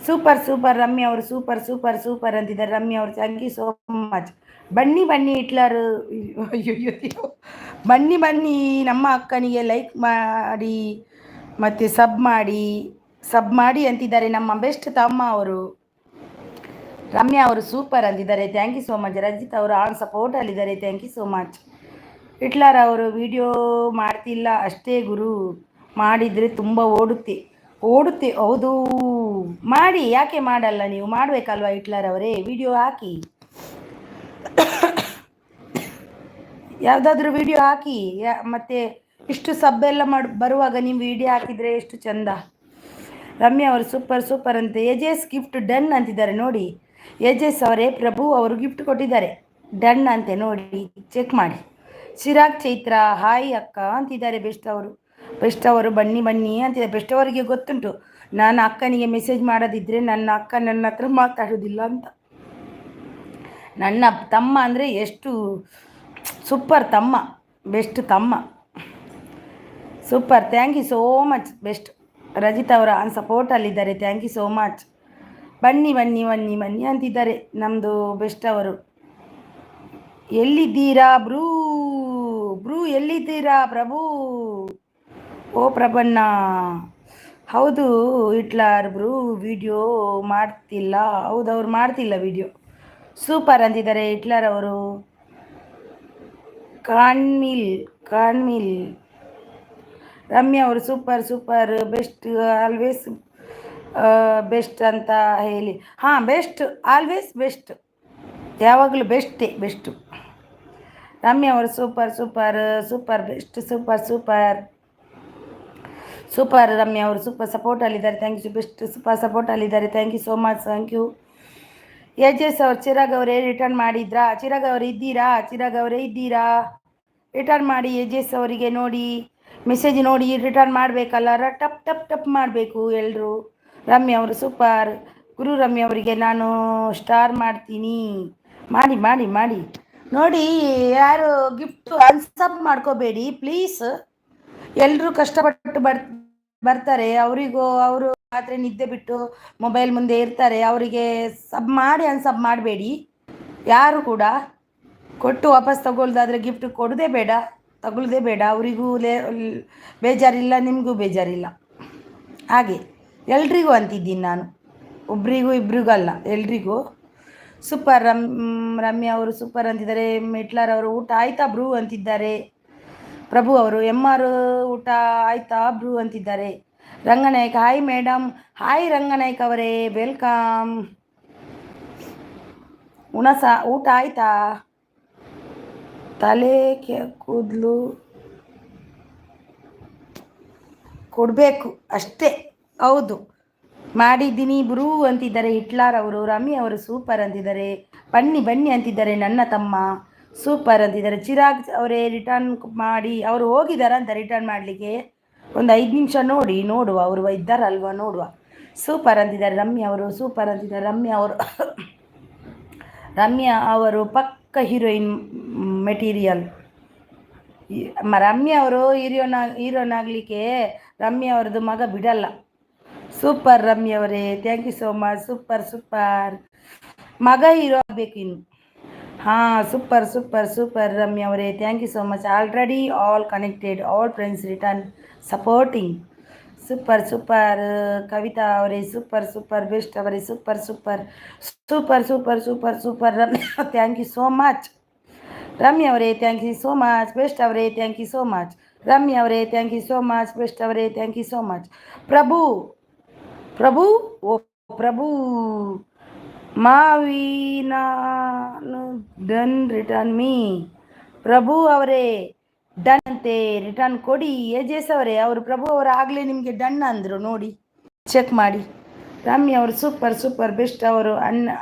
Speaker 1: ಸೂಪರ್ ರಮ್ಯಾ ಅವರು ಸೂಪರ್ ಅಂತಿದ್ದಾರೆ. ರಮ್ಯಾ ಅವರು ಥ್ಯಾಂಕ್ ಯು ಸೋ ಮಚ್. ಬನ್ನಿ ಹಿಟ್ಲರ್. ಅಯ್ಯೋ ಬನ್ನಿ ನಮ್ಮ ಅಕ್ಕನಿಗೆ ಲೈಕ್ ಮಾಡಿ ಮತ್ತು ಸಬ್ ಮಾಡಿ ಅಂತಿದ್ದಾರೆ ನಮ್ಮ ಬೆಸ್ಟ್ ತಮ್ಮ ಅವರು. ರಮ್ಯಾ ಅವರು ಸೂಪರ್ ಅಂತಿದ್ದಾರೆ. Thank you so much. Ranjith ಅವರು ಆನ್ ಸಪೋರ್ಟಲ್ಲಿದ್ದಾರೆ. Thank you so much. Hitler ಅವರು ವಿಡಿಯೋ ಮಾಡ್ತಿಲ್ಲ ಅಷ್ಟೇ ಗುರು, ಮಾಡಿದರೆ ತುಂಬ ಓಡುತ್ತೆ. ಹೌದು ಮಾಡಿ, ಯಾಕೆ ಮಾಡಲ್ಲ? ನೀವು ಮಾಡಬೇಕಲ್ವ ಹಿಟ್ಲರ್ ಅವರೇ, ವಿಡಿಯೋ ಹಾಕಿ. ಯಾವುದಾದ್ರೂ ವಿಡಿಯೋ ಹಾಕಿ. ಮತ್ತು ಇಷ್ಟು ಸಬ್ಬೆಲ್ಲ ಬರುವಾಗ ನೀವು ವಿಡಿಯೋ ಹಾಕಿದರೆ ಎಷ್ಟು ಚಂದ. ರಮ್ಯಾ ಅವರು ಸೂಪರ್ ಅಂತ. ಏಜೆಸ್ ಗಿಫ್ಟ್ ಡನ್ ಅಂತಿದ್ದಾರೆ ನೋಡಿ. ಏಜೆಸ್ ಅವರೇ ಪ್ರಭು ಅವರು ಗಿಫ್ಟ್ ಕೊಟ್ಟಿದ್ದಾರೆ, ಡನ್ ಅಂತೆ ನೋಡಿ, ಚೆಕ್ ಮಾಡಿ. ಚಿರಾಗ್ ಚೈತ್ರ ಹಾಯ್ ಅಕ್ಕ ಅಂತಿದ್ದಾರೆ ಬೆಸ್ಟ್ ಅವರು. ಬೆಸ್ಟ್ ಅವರು ಬನ್ನಿ ಬನ್ನಿ ಅಂತಿದೆ. ಬೆಸ್ಟ್ ಅವರಿಗೆ ಗೊತ್ತುಂಟು ನಾನು ಅಕ್ಕನಿಗೆ ಮೆಸೇಜ್ ಮಾಡೋದಿದ್ದರೆ ನನ್ನ ಅಕ್ಕ ನನ್ನ ಹತ್ರ ಮಾತಾಡೋದಿಲ್ಲ ಅಂತ. ನನ್ನ ತಮ್ಮ ಅಂದರೆ ಎಷ್ಟು ಸೂಪರ್ ತಮ್ಮ, ಬೆಸ್ಟ್ ತಮ್ಮ, super. Thank you so much best. Rajith ಅವರ ಸಪೋರ್ಟಲ್ಲಿದ್ದಾರೆ, ಥ್ಯಾಂಕ್ ಯು ಸೋ ಮಚ್. ಬನ್ನಿ ಬನ್ನಿ ಬನ್ನಿ ಬನ್ನಿ ಅಂತಿದ್ದಾರೆ ನಮ್ಮದು ಬೆಸ್ಟ್ ಅವರು. ಎಲ್ಲಿದ್ದೀರಾ ಬ್ರೂ ಬ್ರೂ, ಎಲ್ಲಿದ್ದೀರಾ ಪ್ರಭು? ಓ ಪ್ರಭಣ್ಣ, ಹೌದು ಹಿಟ್ಲರ್ ಬ್ರೂ ವಿಡಿಯೋ ಮಾಡ್ತಿಲ್ಲ. ಹೌದು, ಅವ್ರು ಮಾಡ್ತಿಲ್ಲ ವಿಡಿಯೋ. ಸೂಪರ್ ಅಂತಿದ್ದಾರೆ ಹಿಟ್ಲರ್ ಅವರು. ಕಾನ್ಮಿಲ್ ರಮ್ಯಾ ಅವರು super super best always best ಅಂತ ಹೇಳಿ. ಹಾಂ, ಬೆಸ್ಟ್ ಆಲ್ವೇಸ್ ಬೆಸ್ಟ್, ಯಾವಾಗಲೂ ಬೆಸ್ಟು. ರಮ್ಯಾ ಅವರು super super super best super super super. Ramya ಅವರು ಸೂಪರ್ ಸಪೋರ್ಟಲ್ಲಿದ್ದಾರೆ, ಥ್ಯಾಂಕ್ ಯು. ಬೆಸ್ಟ್ ಸೂಪರ್ ಸಪೋರ್ಟಲ್ಲಿದ್ದಾರೆ, thank you so much, thank you. Yes ಅವ್ರು ಚಿರಾಗ್ ಅವರೇ ರಿಟರ್ನ್ ಮಾಡಿದ್ರಾ? ಚಿರಾಗ್ ಅವರು ಇದ್ದೀರಾ? ಚಿರಾಗ್ ಅವರೇ ಇದ್ದೀರಾ? ರಿಟರ್ನ್ ಮಾಡಿ ಎಸ್ ಅವರಿಗೆ. ನೋಡಿ ಮೆಸೇಜ್ ನೋಡಿ ರಿಟರ್ನ್ ಮಾಡಬೇಕಲ್ಲ, ಟಪ್ ಟಪ್ ಟಪ್ ಮಾಡಬೇಕು ಎಲ್ಲರೂ. ರಮ್ಯಾ ಅವರು ಸೂಪರ್. ಗುರು ರಮ್ಯಾ ಅವರಿಗೆ ನಾನು ಸ್ಟಾರ್ ಮಾಡ್ತೀನಿ. ಮಾಡಿ ಮಾಡಿ ಮಾಡಿ ನೋಡಿ. ಯಾರು ಗಿಫ್ಟು ಅನ್ಸಪ್ ಮಾಡ್ಕೋಬೇಡಿ ಪ್ಲೀಸ್. ಎಲ್ಲರೂ ಕಷ್ಟಪಟ್ಟು ಬರ್ತಾರೆ, ಅವರಿಗೂ ಅವರು ರಾತ್ರಿ ನಿದ್ದೆ ಬಿಟ್ಟು ಮೊಬೈಲ್ ಮುಂದೆ ಇರ್ತಾರೆ, ಅವರಿಗೆ ಸಬ್ ಮಾಡಿ ಅನ್ಸಬ್ ಮಾಡಬೇಡಿ ಯಾರು ಕೂಡ. ಕೊಟ್ಟು ವಾಪಸ್ ತಗೊಳ್ದಾದ್ರೆ ಗಿಫ್ಟ್ ಕೊಡೋದೇ ಬೇಡ, ತಗೊಳ್ಳೋದೇ ಬೇಡ. ಅವರಿಗೂ ಬೇಜಾರಿಲ್ಲ, ನಿಮಗೂ ಬೇಜಾರಿಲ್ಲ. ಹಾಗೆ ಎಲ್ರಿಗೂ ಅಂತಿದ್ದೀನಿ ನಾನು, ಒಬ್ರಿಗೂ ಇಬ್ರಿಗೂ ಅಲ್ಲ, ಎಲ್ರಿಗೂ. ಸೂಪರ್. ರಮ್ಯಾ ಅವರು ಸೂಪರ್ ಅಂತಿದ್ದಾರೆ. ಹಿಟ್ಲರ್ ಅವರು ಊಟ ಆಯ್ತಾ ಬ್ರೂ ಅಂತಿದ್ದಾರೆ. ಪ್ರಭು ಅವರು ಆರ್ ಊಟ ಆಯ್ತಾ ಬ್ರೂ ಅಂತಿದ್ದಾರೆ. Ranganayak hi madam. Hi Ranganayak ಅವರೇ, ವೆಲ್ಕಮ್. ಊಟ ಆಯ್ತಾ? ತಲೆ ಕೂದಲು ಕೊಡಬೇಕು ಅಷ್ಟೇ, ಹೌದು ಮಾಡಿದ್ದೀನಿ ಬ್ರೂ ಅಂತಿದ್ದಾರೆ ಹಿಟ್ಲರ್ ಅವರು. ರಮ್ಯಾ ಅವರು ಸೂಪರ್ ಅಂತಿದ್ದಾರೆ. ಬನ್ನಿ ಬನ್ನಿ ಅಂತಿದ್ದಾರೆ ನನ್ನ ತಮ್ಮ, ಸೂಪರ್ ಅಂತಿದ್ದಾರೆ. ಚಿರಾಗ್ ಅವರೇ ರಿಟರ್ನ್ ಮಾಡಿ. ಅವರು ಹೋಗಿದಾರ ಅಂತ ರಿಟರ್ನ್ ಮಾಡಲಿಕ್ಕೆ, ಒಂದು 5 ನಿಮಿಷ ನೋಡುವ, ಅವರು ಇದ್ದಾರಲ್ವ ನೋಡುವ. ಸೂಪರ್ ಅಂತಿದ್ದಾರೆ ರಮ್ಯಾ ಅವರು, ಸೂಪರ್ ಅಂತಿದ್ದಾರೆ ರಮ್ಯಾ ಅವರು ಪಕ್ಕ ಹೀರೋಯಿನ್ ಮೆಟೀರಿಯಲ್. ರಮ್ಯಾ ಅವರು ಹೀರೋನ್ ಆಗಲಿಕ್ಕೆ ರಮ್ಯಾ ಅವ್ರದ್ದು ಮಗ ಬಿಡಲ್ಲ. ಸೂಪರ್ ರಮ್ಯಾ ಅವರೇ, thank you so much. Super super, ಮಗ ಹೀರೋ ಆಗಬೇಕು ಇನ್ನು. ಹಾಂ, ಸೂಪರ್ ಸೂಪರ್ ಸೂಪರ್ ರಮ್ಯಾ ಅವರೇ, thank you so much. Already all connected, all friends return supporting. Super super. Kavitha ಅವರೇ ಸೂಪರ್ ಸೂಪರ್ ಬೆಸ್ಟ್ ಅವರೇ, super super super super super super Ramya, thank you so much. Ramya ಅವರೇ thank you so much. Best ಅವರೇ thank you so much. Ramya ಅವರೇ thank you so much. Best ಅವರೇ thank you so much. Prabhu ಓ ಪ್ರಭು ಮಾವಿನಾನು done return me. Prabhu ಅವರೇ done ಅಂತೆ, return ಕೊಡಿ. S ಅವರೇ, ಅವರು ಪ್ರಭು ಅವರು ಆಗಲೇ ನಿಮಗೆ ಡನ್ ಅಂದರು, ನೋಡಿ ಚೆಕ್ ಮಾಡಿ. ರಮ್ಯಾ ಅವರು ಸೂಪರ್ ಸೂಪರ್ ಬೆಸ್ಟ್ ಅವರು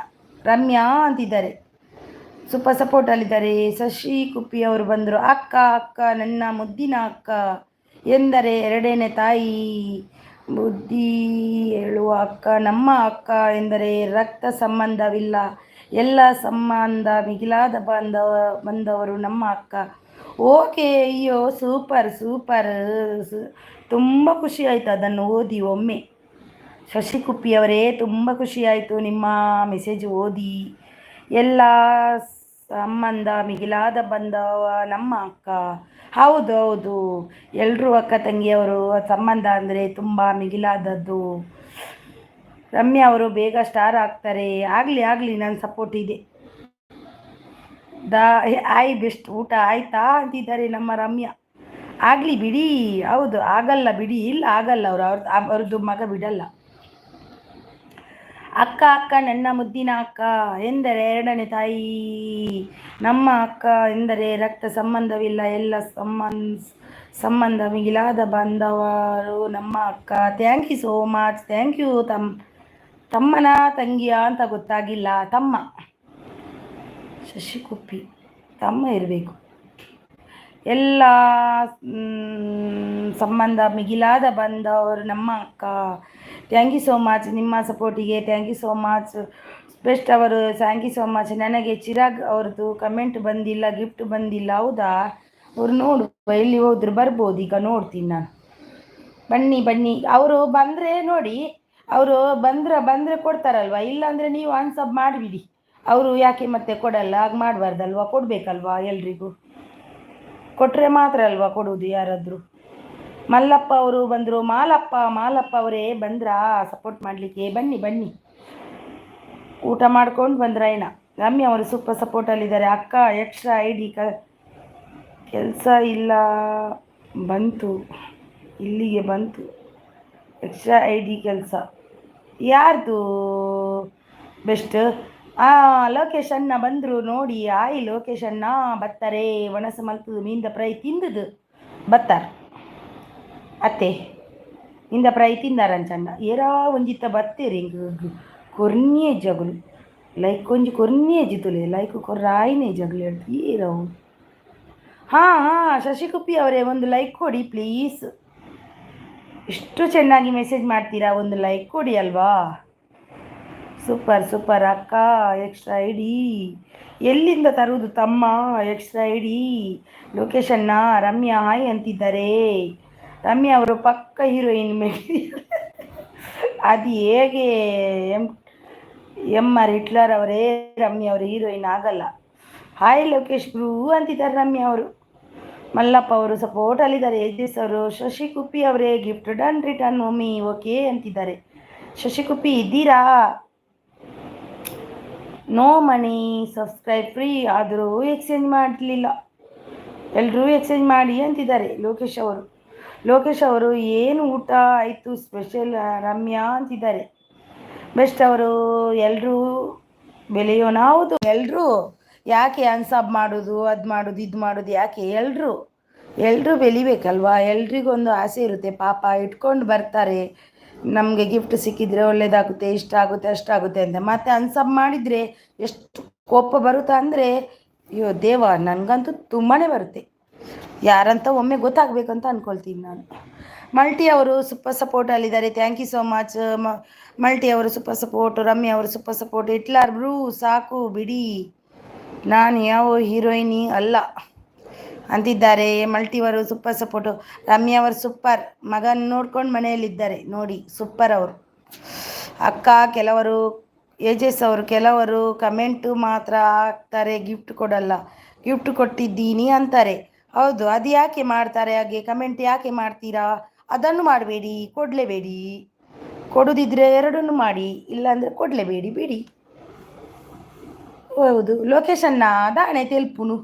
Speaker 1: ರಮ್ಯಾ ಅಂತಿದ್ದಾರೆ, ಸೂಪರ್ ಸಪೋರ್ಟಲ್ಲಿದ್ದಾರೆ. ಶಶಿ ಕುಪ್ಪಿ ಅವರು ಬಂದರು. ಅಕ್ಕ ನನ್ನ ಮುದ್ದಿನ ಅಕ್ಕ ಎಂದರೆ ಎರಡನೇ ತಾಯಿ, ಬುದ್ಧಿ ಹೇಳುವ ಅಕ್ಕ. ನಮ್ಮ ಅಕ್ಕ ಎಂದರೆ ರಕ್ತ ಸಂಬಂಧವಿಲ್ಲ, ಎಲ್ಲ ಸಂಬಂಧ ಮಿಗಿಲಾದ ಬಂದವರು ನಮ್ಮ ಅಕ್ಕ. ಓಕೆ, ಅಯ್ಯೋ ಸೂಪರ್ ಸೂಪರ್, ತುಂಬ ಖುಷಿ ಆಯಿತು ಅದನ್ನು ಓದಿ ಒಮ್ಮೆ. ಶಶಿ ಕುಪ್ಪಿಯವರೇ ತುಂಬ ಖುಷಿಯಾಯಿತು ನಿಮ್ಮ ಮೆಸೇಜ್ ಓದಿ. ಎಲ್ಲ ಸಂಬಂಧ ಮಿಗಿಲಾದ ಬಂದವ ನಮ್ಮ ಅಕ್ಕ. ಹೌದು ಹೌದು, ಎಲ್ಲರೂ ಅಕ್ಕ ತಂಗಿಯವರು, ಸಂಬಂಧ ಅಂದರೆ ತುಂಬ ಮಿಗಿಲಾದದ್ದು. ರಮ್ಯಾ ಅವರು ಬೇಗ ಸ್ಟಾರ್ ಆಗ್ತಾರೆ. ಆಗಲಿ ನನ್ನ ಸಪೋರ್ಟ್ ಇದೆ. ಬೆಸ್ಟ್. ಊಟ ಆಯ್ತಾ ಅಂತಿದ್ದಾರೆ ನಮ್ಮ ರಮ್ಯಾ. ಆಗಲಿ ಬಿಡಿ, ಹೌದು ಆಗಲ್ಲ ಬಿಡಿ, ಇಲ್ಲ ಆಗಲ್ಲ, ಅವ್ರದ್ದು ಮಗ ಬಿಡಲ್ಲ. ಅಕ್ಕ ನನ್ನ ಮುದ್ದಿನ ಅಕ್ಕ ಎಂದರೆ ಎರಡನೇ ತಾಯಿ, ನಮ್ಮ ಅಕ್ಕ ಎಂದರೆ ರಕ್ತ ಸಂಬಂಧವಿಲ್ಲ, ಎಲ್ಲ ಸಂಬಂಧ ಮಿಗಿಲಾದ ಬಂದವರು ನಮ್ಮ ಅಕ್ಕ. Thank you so much. Thank you. ತಮ್ಮನ ತಂಗಿಯ ಅಂತ ಗೊತ್ತಾಗಿಲ್ಲ. ತಮ್ಮ ಶಶಿ ಕುಪ್ಪಿ, ತಮ್ಮ ಇರಬೇಕು. ಎಲ್ಲ ಸಂಬಂಧ ಮಿಗಿಲಾದ ಬಂದ ಅವರು ನಮ್ಮ ಅಕ್ಕ. ಥ್ಯಾಂಕ್ ಯು ಸೋ ಮಚ್ ನಿಮ್ಮ ಸಪೋರ್ಟಿಗೆ. Thank you so much best ಅವರು. Thank you so much. ನನಗೆ ಚಿರಾಗ್ ಅವ್ರದ್ದು ಕಮೆಂಟ್ ಬಂದಿಲ್ಲ, ಗಿಫ್ಟ್ ಬಂದಿಲ್ಲ. ಹೌದಾ? ಅವ್ರು ನೋಡು ಎಲ್ಲಿ ಹೋದ್ರು, ಬರ್ಬೋದು ಈಗ ನೋಡ್ತೀನಿ ನಾನು. ಬನ್ನಿ ಬನ್ನಿ, ಅವರು ಬಂದರೆ ನೋಡಿ, ಅವರು ಬಂದರೆ ಕೊಡ್ತಾರಲ್ವ, ಇಲ್ಲಾಂದರೆ ನೀವು ಅನ್ಸಬ್ ಮಾಡಿಬಿಡಿ. ಅವರು ಯಾಕೆ ಮತ್ತೆ ಕೊಡಲ್ಲ? ಹಾಗೆ ಮಾಡಬಾರ್ದಲ್ವ, ಕೊಡಬೇಕಲ್ವಾ ಎಲ್ರಿಗೂ. ಕೊಟ್ಟರೆ ಮಾತ್ರ ಅಲ್ವಾ ಕೊಡುವುದು ಯಾರಾದರೂ. ಮಲ್ಲಪ್ಪ ಅವರು ಬಂದರು. ಮಾಲಪ್ಪ ಅವರೇ ಬಂದ್ರಾ ಸಪೋರ್ಟ್ ಮಾಡಲಿಕ್ಕೆ? ಬನ್ನಿ ಬನ್ನಿ, ಊಟ ಮಾಡ್ಕೊಂಡು ಬಂದ್ರ ಏನ? ರಮ್ಯ ಅವರು ಸೂಪರ್ ಸಪೋರ್ಟಲ್ಲಿದ್ದಾರೆ. ಅಕ್ಕ ಎಕ್ಸ್ಟ್ರಾ ID ಕೆಲಸ ಇಲ್ಲ ಬಂತು, ಇಲ್ಲಿಗೆ ಬಂತು ಎಕ್ಸ್ಟ್ರಾ ID ಕೆಲಸ. ಯಾರ್ದು ಬೆಸ್ಟ್? ಲೊಕೇಶನ್ನ ಬಂದರು ನೋಡಿ. ಆಯ್ ಲೊಕೇಶನ್ನ ಬತ್ತಾರೆ. ಒಣಸ ಮಲ್ತು ಮೀಂದ ಪ್ರೈ ತಿಂದದು ಬತ್ತಾರ ಅತ್ತೆ. ಇಂದ ಪ್ರೈ ತಿಂದಾರಂಚಂಡ ಏರಾ ಒಂಜಿತ್ತ ಬತ್ತೇರಿ ಕೊರ್ನಿಯೇ ಜಗುಲು ಲೈಕ್ ಕೊಂಚ ಕೊರ್ನಿಯೇ ಜಿತುಲೆ ಲೈಕ್ ಕೊರ್ರಾಯಿನೇ ಜಗುಲು ಹೇಳ್ತು ಏರವು. ಹಾಂ ಶಶಿಕುಪ್ಪಿ ಅವರೇ ಒಂದು ಲೈಕ್ ಕೊಡಿ ಪ್ಲೀಸ್. ಇಷ್ಟು ಚೆನ್ನಾಗಿ ಮೆಸೇಜ್ ಮಾಡ್ತೀರಾ, ಒಂದು ಲೈಕ್ ಕೊಡಿ ಅಲ್ವಾ. ಸೂಪರ್ ಅಕ್ಕ. ಎಕ್ಸ್ಟ್ರಾ ID ಎಲ್ಲಿಂದ ತರುವುದು ತಮ್ಮ ಎಕ್ಸ್ಟ್ರಾ ID ಲೊಕೇಶನ್ನ? ರಮ್ಯಾ ಹಾಯ್ ಅಂತಿದ್ದಾರೆ. ರಮ್ಯಾ ಅವರು ಪಕ್ಕ ಹೀರೋಯಿನ್ ಮೆಟೀರಿಯಲ್. ಅದು ಹೇಗೆ ಆರ್ ಹಿಟ್ಲರ್ ಅವರೇ, ರಮ್ಯಾ ಅವರು ಹೀರೋಯಿನ್ ಆಗಲ್ಲ. ಹಾಯ್ ಲೋಕೇಶ್ ಬ್ರೂ ಅಂತಿದ್ದಾರೆ ರಮ್ಯಾ ಅವರು. ಮಲ್ಲಪ್ಪ ಅವರು ಸಪೋರ್ಟಲ್ಲಿದ್ದಾರೆ. ಯಜೇಶ್ ಅವರು. ಶಶಿಕುಪ್ಪಿ ಅವರೇ gift done return mummy okay ಅಂತಿದ್ದಾರೆ. ಶಶಿಕುಪ್ಪಿ ಇದ್ದೀರಾ? ನೋ ಮನಿ ಸಬ್ಸ್ಕ್ರೈಬ್ ಫ್ರೀ ಆದರೂ ಎಕ್ಸ್ಚೇಂಜ್ ಮಾಡಲಿಲ್ಲ. ಎಲ್ಲರೂ ಎಕ್ಸ್ಚೇಂಜ್ ಮಾಡಿ ಅಂತಿದ್ದಾರೆ. ಲೋಕೇಶ್ ಅವರು ಏನು ಊಟ ಆಯಿತು ಸ್ಪೆಷಲ್ ರಮ್ಯಾ ಅಂತಿದ್ದಾರೆ. ಬೆಸ್ಟ್ ಅವರು. ಎಲ್ಲರೂ ಬೆಲೆಯೋಣ. ಹೌದು, ಎಲ್ಲರೂ ಯಾಕೆ ಅನ್ಸಾಬ್ ಮಾಡೋದು, ಅದು ಮಾಡೋದು ಇದು ಮಾಡೋದು ಯಾಕೆ? ಎಲ್ಲರೂ ಬೆಳಿಬೇಕಲ್ವಾ. ಎಲ್ರಿಗೊಂದು ಆಸೆ ಇರುತ್ತೆ ಪಾಪ, ಇಟ್ಕೊಂಡು ಬರ್ತಾರೆ. ನಮಗೆ ಗಿಫ್ಟ್ ಸಿಕ್ಕಿದ್ರೆ ಒಳ್ಳೇದಾಗುತ್ತೆ, ಇಷ್ಟ ಆಗುತ್ತೆ ಅಷ್ಟಾಗುತ್ತೆ ಅಂತ. ಮತ್ತೆ ಅನ್ಸಬ್ ಮಾಡಿದರೆ ಎಷ್ಟು ಕೋಪ ಬರುತ್ತಾ ಅಂದರೆ, ಅಯ್ಯೋ ದೇವ, ನನಗಂತೂ ತುಂಬಾ ಬರುತ್ತೆ. ಯಾರಂತ ಒಮ್ಮೆ ಗೊತ್ತಾಗಬೇಕಂತ ಅಂದ್ಕೊಳ್ತೀನಿ ನಾನು. ಮಲ್ಟಿ ಅವರು ಸೂಪರ್ ಸಪೋರ್ಟಲ್ಲಿದ್ದಾರೆ. Thank you so much multi ಅವರು ಸೂಪರ್ ಸಪೋರ್ಟ್. ರಮ್ಯಾ ಅವರು ಸೂಪರ್ ಸಪೋರ್ಟ್. ಹಿಟ್ಲರ್ ಬ್ರೂ ಸಾಕು ಬಿಡಿ, ನಾನು ಯಾವ ಹೀರೋಯಿನಿ ಅಲ್ಲ ಅಂತಿದ್ದಾರೆ. ಮಲ್ಟಿವರು ಸೂಪರ್ ಸಪೋರ್ಟು. ರಮ್ಯಾ ಅವರು ಸೂಪರ್, ಮಗನ ನೋಡ್ಕೊಂಡು ಮನೆಯಲ್ಲಿದ್ದಾರೆ ನೋಡಿ, ಸೂಪರ್ ಅವರು. ಅಕ್ಕ ಕೆಲವರು, ಯಜೇಶ್ ಅವರು ಕೆಲವರು ಕಮೆಂಟು ಮಾತ್ರ ಹಾಕ್ತಾರೆ, ಗಿಫ್ಟ್ ಕೊಡಲ್ಲ. ಗಿಫ್ಟ್ ಕೊಟ್ಟಿದ್ದೀನಿ ಅಂತಾರೆ. ಹೌದು, ಅದು ಯಾಕೆ ಮಾಡ್ತಾರೆ ಹಾಗೆ? ಕಮೆಂಟ್ ಯಾಕೆ ಮಾಡ್ತೀರಾ? ಅದನ್ನು ಮಾಡಬೇಡಿ, ಕೊಡಲೇಬೇಡಿ. ಕೊಡೋದಿದ್ರೆ ಎರಡನ್ನೂ ಮಾಡಿ, ಇಲ್ಲಾಂದರೆ ಕೊಡಲೇಬೇಡಿ ಬಿಡಿ. ಹೌದು, ಲೊಕೇಶನ್ನ ದಾಣೆ ತೆಲ್ಪುನು,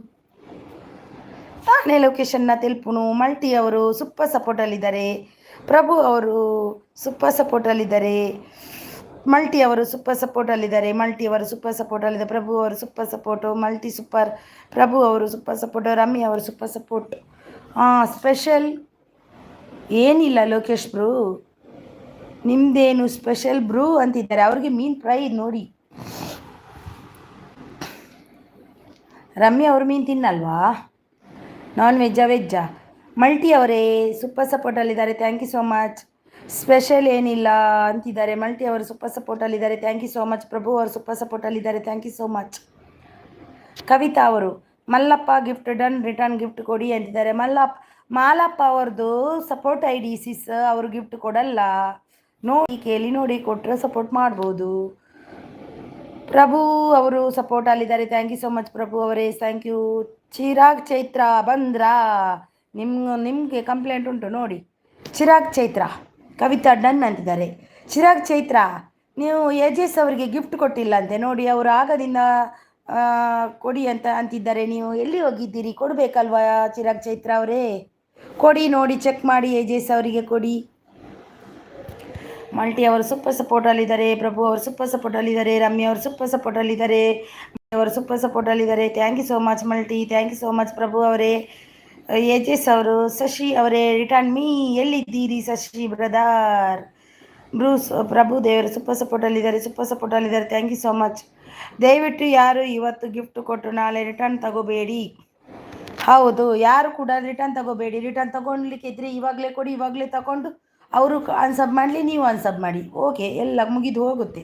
Speaker 1: ಲೊಕೇಶನ್ನ ತೆಲ್ಪುನು. ಮಲ್ಟಿ ಅವರು ಸೂಪರ್ ಸಪೋರ್ಟಲ್ಲಿದ್ದಾರೆ. ಪ್ರಭು ಅವರು ಸೂಪರ್ ಸಪೋರ್ಟಲ್ಲಿದ್ದಾರೆ. ಮಲ್ಟಿ ಅವರು ಸೂಪರ್ ಸಪೋರ್ಟಲ್ಲಿದ್ದಾರೆ. ಪ್ರಭು ಅವರು super support. Multi super. Prabhu ಅವರು ಸೂಪರ್ ಸಪೋರ್ಟು. ರಮ್ಯಾ ಅವರು ಸೂಪರ್ ಸಪೋರ್ಟ್. ಸ್ಪೆಷಲ್ ಏನಿಲ್ಲ ಲೋಕೇಶ್ ಬ್ರೂ, ನಿಮ್ಮದೇನು ಸ್ಪೆಷಲ್ ಬ್ರೂ ಅಂತಿದ್ದಾರೆ. ಅವ್ರಿಗೆ ಮೀನು ಫ್ರೈ ನೋಡಿ. ರಮ್ಯಾ ಅವರು ಮೀನು ತಿನ್ನಲ್ವಾ? ನಾನ್ ವೆಜ್ಜಾ? ಮಲ್ಟಿ ಅವರೇ ಸೂಪರ್ ಸಪೋರ್ಟಲ್ಲಿದ್ದಾರೆ. Thank you so much. Special ಏನಿಲ್ಲ ಅಂತಿದ್ದಾರೆ. ಮಲ್ಟಿ ಅವರು ಸೂಪರ್ ಸಪೋರ್ಟಲ್ಲಿದ್ದಾರೆ. Thank you so much. Prabhu ಅವರು ಸೂಪರ್ ಸಪೋರ್ಟಲ್ಲಿದ್ದಾರೆ. Thank you so much. Kavitha ಅವರು Mallappa gift done return gift ಕೊಡಿ ಅಂತಿದ್ದಾರೆ. ಮಾಲಪ್ಪ ಅವ್ರದ್ದು ಸಪೋರ್ಟ್ ID ಸಿಸ್, ಅವರು ಗಿಫ್ಟ್ ಕೊಡಲ್ಲ. ನೋಡಿ ಕೇಳಿ ನೋಡಿ, ಕೊಟ್ಟರೆ ಸಪೋರ್ಟ್ ಮಾಡ್ಬೋದು. ಪ್ರಭು ಅವರು ಸಪೋರ್ಟಲ್ಲಿದ್ದಾರೆ. Thank you so much Prabhu ಅವರೇ, ಥ್ಯಾಂಕ್ ಯು. ಚಿರಾಗ್ ಚೈತ್ರ ಬಂದ್ರಾ? ನಿಮಗೆ ಕಂಪ್ಲೇಂಟ್ ಉಂಟು ನೋಡಿ. ಚಿರಾಗ್ ಚೈತ್ರ ಕವಿತಾ ಡನ್ ಅಂತಿದ್ದಾರೆ. ಚಿರಾಗ್ ಚೈತ್ರ, ನೀವು ಯಜೇಶ್ ಅವರಿಗೆ ಗಿಫ್ಟ್ ಕೊಟ್ಟಿಲ್ಲ ಅಂತೆ ನೋಡಿ. ಅವರು ಆಗದಿಂದ ಕೊಡಿ ಅಂತಿದ್ದಾರೆ. ನೀವು ಎಲ್ಲಿ ಹೋಗಿದ್ದೀರಿ? ಕೊಡಬೇಕಲ್ವಾ ಚಿರಾಗ್ ಚೈತ್ರ ಅವರೇ? ಕೊಡಿ ನೋಡಿ, ಚೆಕ್ ಮಾಡಿ, ಯಜೇಶ್ ಅವರಿಗೆ ಕೊಡಿ. ಮಲ್ಟಿ ಅವರು ಸೂಪರ್ ಸಪೋರ್ಟಲ್ಲಿದ್ದಾರೆ. ಪ್ರಭು ಅವರು ಸೂಪರ್ ಸಪೋರ್ಟಲ್ಲಿದ್ದಾರೆ. ರಮ್ಯಾ ಅವರು ಸೂಪರ್ ಸಪೋರ್ಟಲ್ಲಿದ್ದಾರೆ. Thank you so much Multi. Thank you so much Prabhu ಅವರೇ. ಯಜೇಶ್ ಅವರು. ಶಶಿ ಅವರೇ ರಿಟರ್ನ್ ಮೀ, ಎಲ್ಲಿದ್ದೀರಿ ಶಶಿ ಬ್ರದರ್? ಬ್ರೂಸ್ ಪ್ರಭು ದೇವರು ಸೂಪರ್ ಸಪೋರ್ಟಲ್ಲಿದ್ದಾರೆ. Thank you so much. ದಯವಿಟ್ಟು ಯಾರು ಇವತ್ತು ಗಿಫ್ಟ್ ಕೊಟ್ಟು ನಾಳೆ ರಿಟರ್ನ್ ತಗೋಬೇಡಿ. ಹೌದು, ಯಾರು ಕೂಡ ರಿಟರ್ನ್ ತಗೋಬೇಡಿ. ರಿಟರ್ನ್ ತಗೊಳ್ಲಿಕ್ಕೆ ಇದ್ರೆ ಇವಾಗಲೇ ಕೊಡಿ, ಇವಾಗಲೇ ತಗೊಂಡು ಅವರು ಅನ್ಸಬ್ ಮಾಡಲಿ, ನೀವು ಅನ್ಸಬ್ ಮಾಡಿ. ಓಕೆ, ಎಲ್ಲ ಮುಗಿದು ಹೋಗುತ್ತೆ.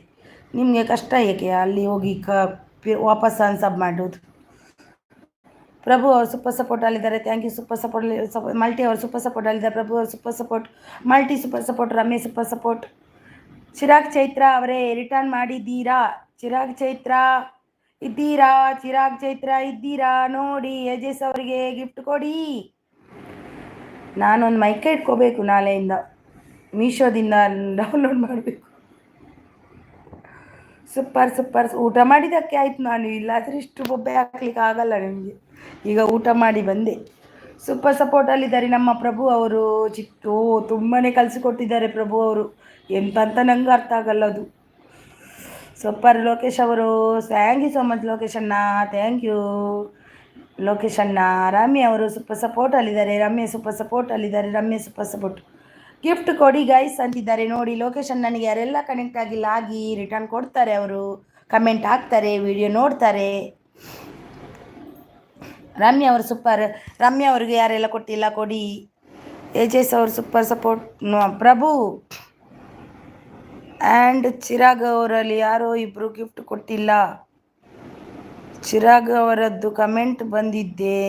Speaker 1: ನಿಮಗೆ ಕಷ್ಟ ಏಕೆ ಅಲ್ಲಿ ಹೋಗಿ ವಾಪಸ್ ಅನ್ಸಬ್ ಮಾಡೋದು? ಪ್ರಭು ಅವರು ಸೂಪರ್ ಸಪೋರ್ಟ್ ಅಲ್ಲಿದ್ದಾರೆ. Thank you. Super support multi ಅವರು ಸೂಪರ್ ಸಪೋರ್ಟ್ ಅಲ್ಲಿದ್ದಾರೆ. ಪ್ರಭು ಅವರು super support, multi super support, Ramesh super support. Chirag Chaitra ಅವರೇ ರಿಟರ್ನ್ ಮಾಡಿದ್ದೀರಾ? ಚಿರಾಗ್ ಚೈತ್ರ ಇದ್ದೀರಾ? ಚಿರಾಗ್ ಚೈತ್ರ ಇದ್ದೀರಾ? ನೋಡಿ, ಯಜೇಶ್ ಅವರಿಗೆ ಗಿಫ್ಟ್ ಕೊಡಿ. ನಾನೊಂದು ಮೈಕ್ ಇಟ್ಕೋಬೇಕು, ನಾಳೆಯಿಂದ ಮೀಶೋದಿಂದ ಡೌನ್ಲೋಡ್ ಮಾಡಬೇಕು. Super super. ಊಟ ಮಾಡಿದ್ದಕ್ಕೆ ಆಯ್ತು. ನಾನು ಇಲ್ಲಾದರೆ ಇಷ್ಟು ಬೊಬ್ಬೆ ಹಾಕ್ಲಿಕ್ಕೆ ಆಗಲ್ಲ ನಿಮಗೆ. ಈಗ ಊಟ ಮಾಡಿ ಬಂದೆ. ಸೂಪರ್ ಸಪೋರ್ಟಲ್ಲಿದ್ದಾರೆ ನಮ್ಮ ಪ್ರಭು ಅವರು. ಚಿಟ್ಟು ತುಂಬಾ ಕಲಿಸಿಕೊಟ್ಟಿದ್ದಾರೆ ಪ್ರಭು ಅವರು. ಎಂತಂತ ನಂಗೆ ಅರ್ಥ ಆಗಲ್ಲ ಅದು. ಸೂಪರ್ ಲೋಕೇಶ್ ಅವರು. Thank you so much Lokesh ಅಣ್ಣ. ಥ್ಯಾಂಕ್ ಯು ಲೋಕೇಶ್ ಅಣ್ಣ. ರಮ್ಯ ಅವರು ಸೂಪರ್ ಸಪೋರ್ಟಲ್ಲಿದ್ದಾರೆ. ರಮ್ಯ ಸೂಪರ್ ಸಪೋರ್ಟಲ್ಲಿದ್ದಾರೆ. Ramya super support. ಗಿಫ್ಟ್ ಕೊಡಿ ಗೈಸ್ ಅಂತಿದ್ದಾರೆ. ನೋಡಿ, ಲೋಕೇಶ್ ಅಣ್ಣನಿಗೆ ಯಾರೆಲ್ಲ ಕನೆಕ್ಟ್ ಆಗಿಲ್ಲ ಆಗಿ ರಿಟರ್ನ್ ಕೊಡ್ತಾರೆ. ಅವರು ಕಮೆಂಟ್ ಹಾಕ್ತಾರೆ, ವಿಡಿಯೋ ನೋಡ್ತಾರೆ. ರಮ್ಯ ಅವರು ಸೂಪರ್. ರಮ್ಯ ಅವ್ರಿಗೆ ಯಾರೆಲ್ಲ ಕೊಟ್ಟಿಲ್ಲ ಕೊಡಿ. ಯಜೇಶ್ ಅವರು super support. Prabhu and Chirag ಅವರಲ್ಲಿ ಯಾರೋ ಇಬ್ಬರು ಗಿಫ್ಟ್ ಕೊಟ್ಟಿಲ್ಲ. ಚಿರಾಗ್ ಅವರದ್ದು ಕಮೆಂಟ್ ಬಂದಿದ್ದೆ,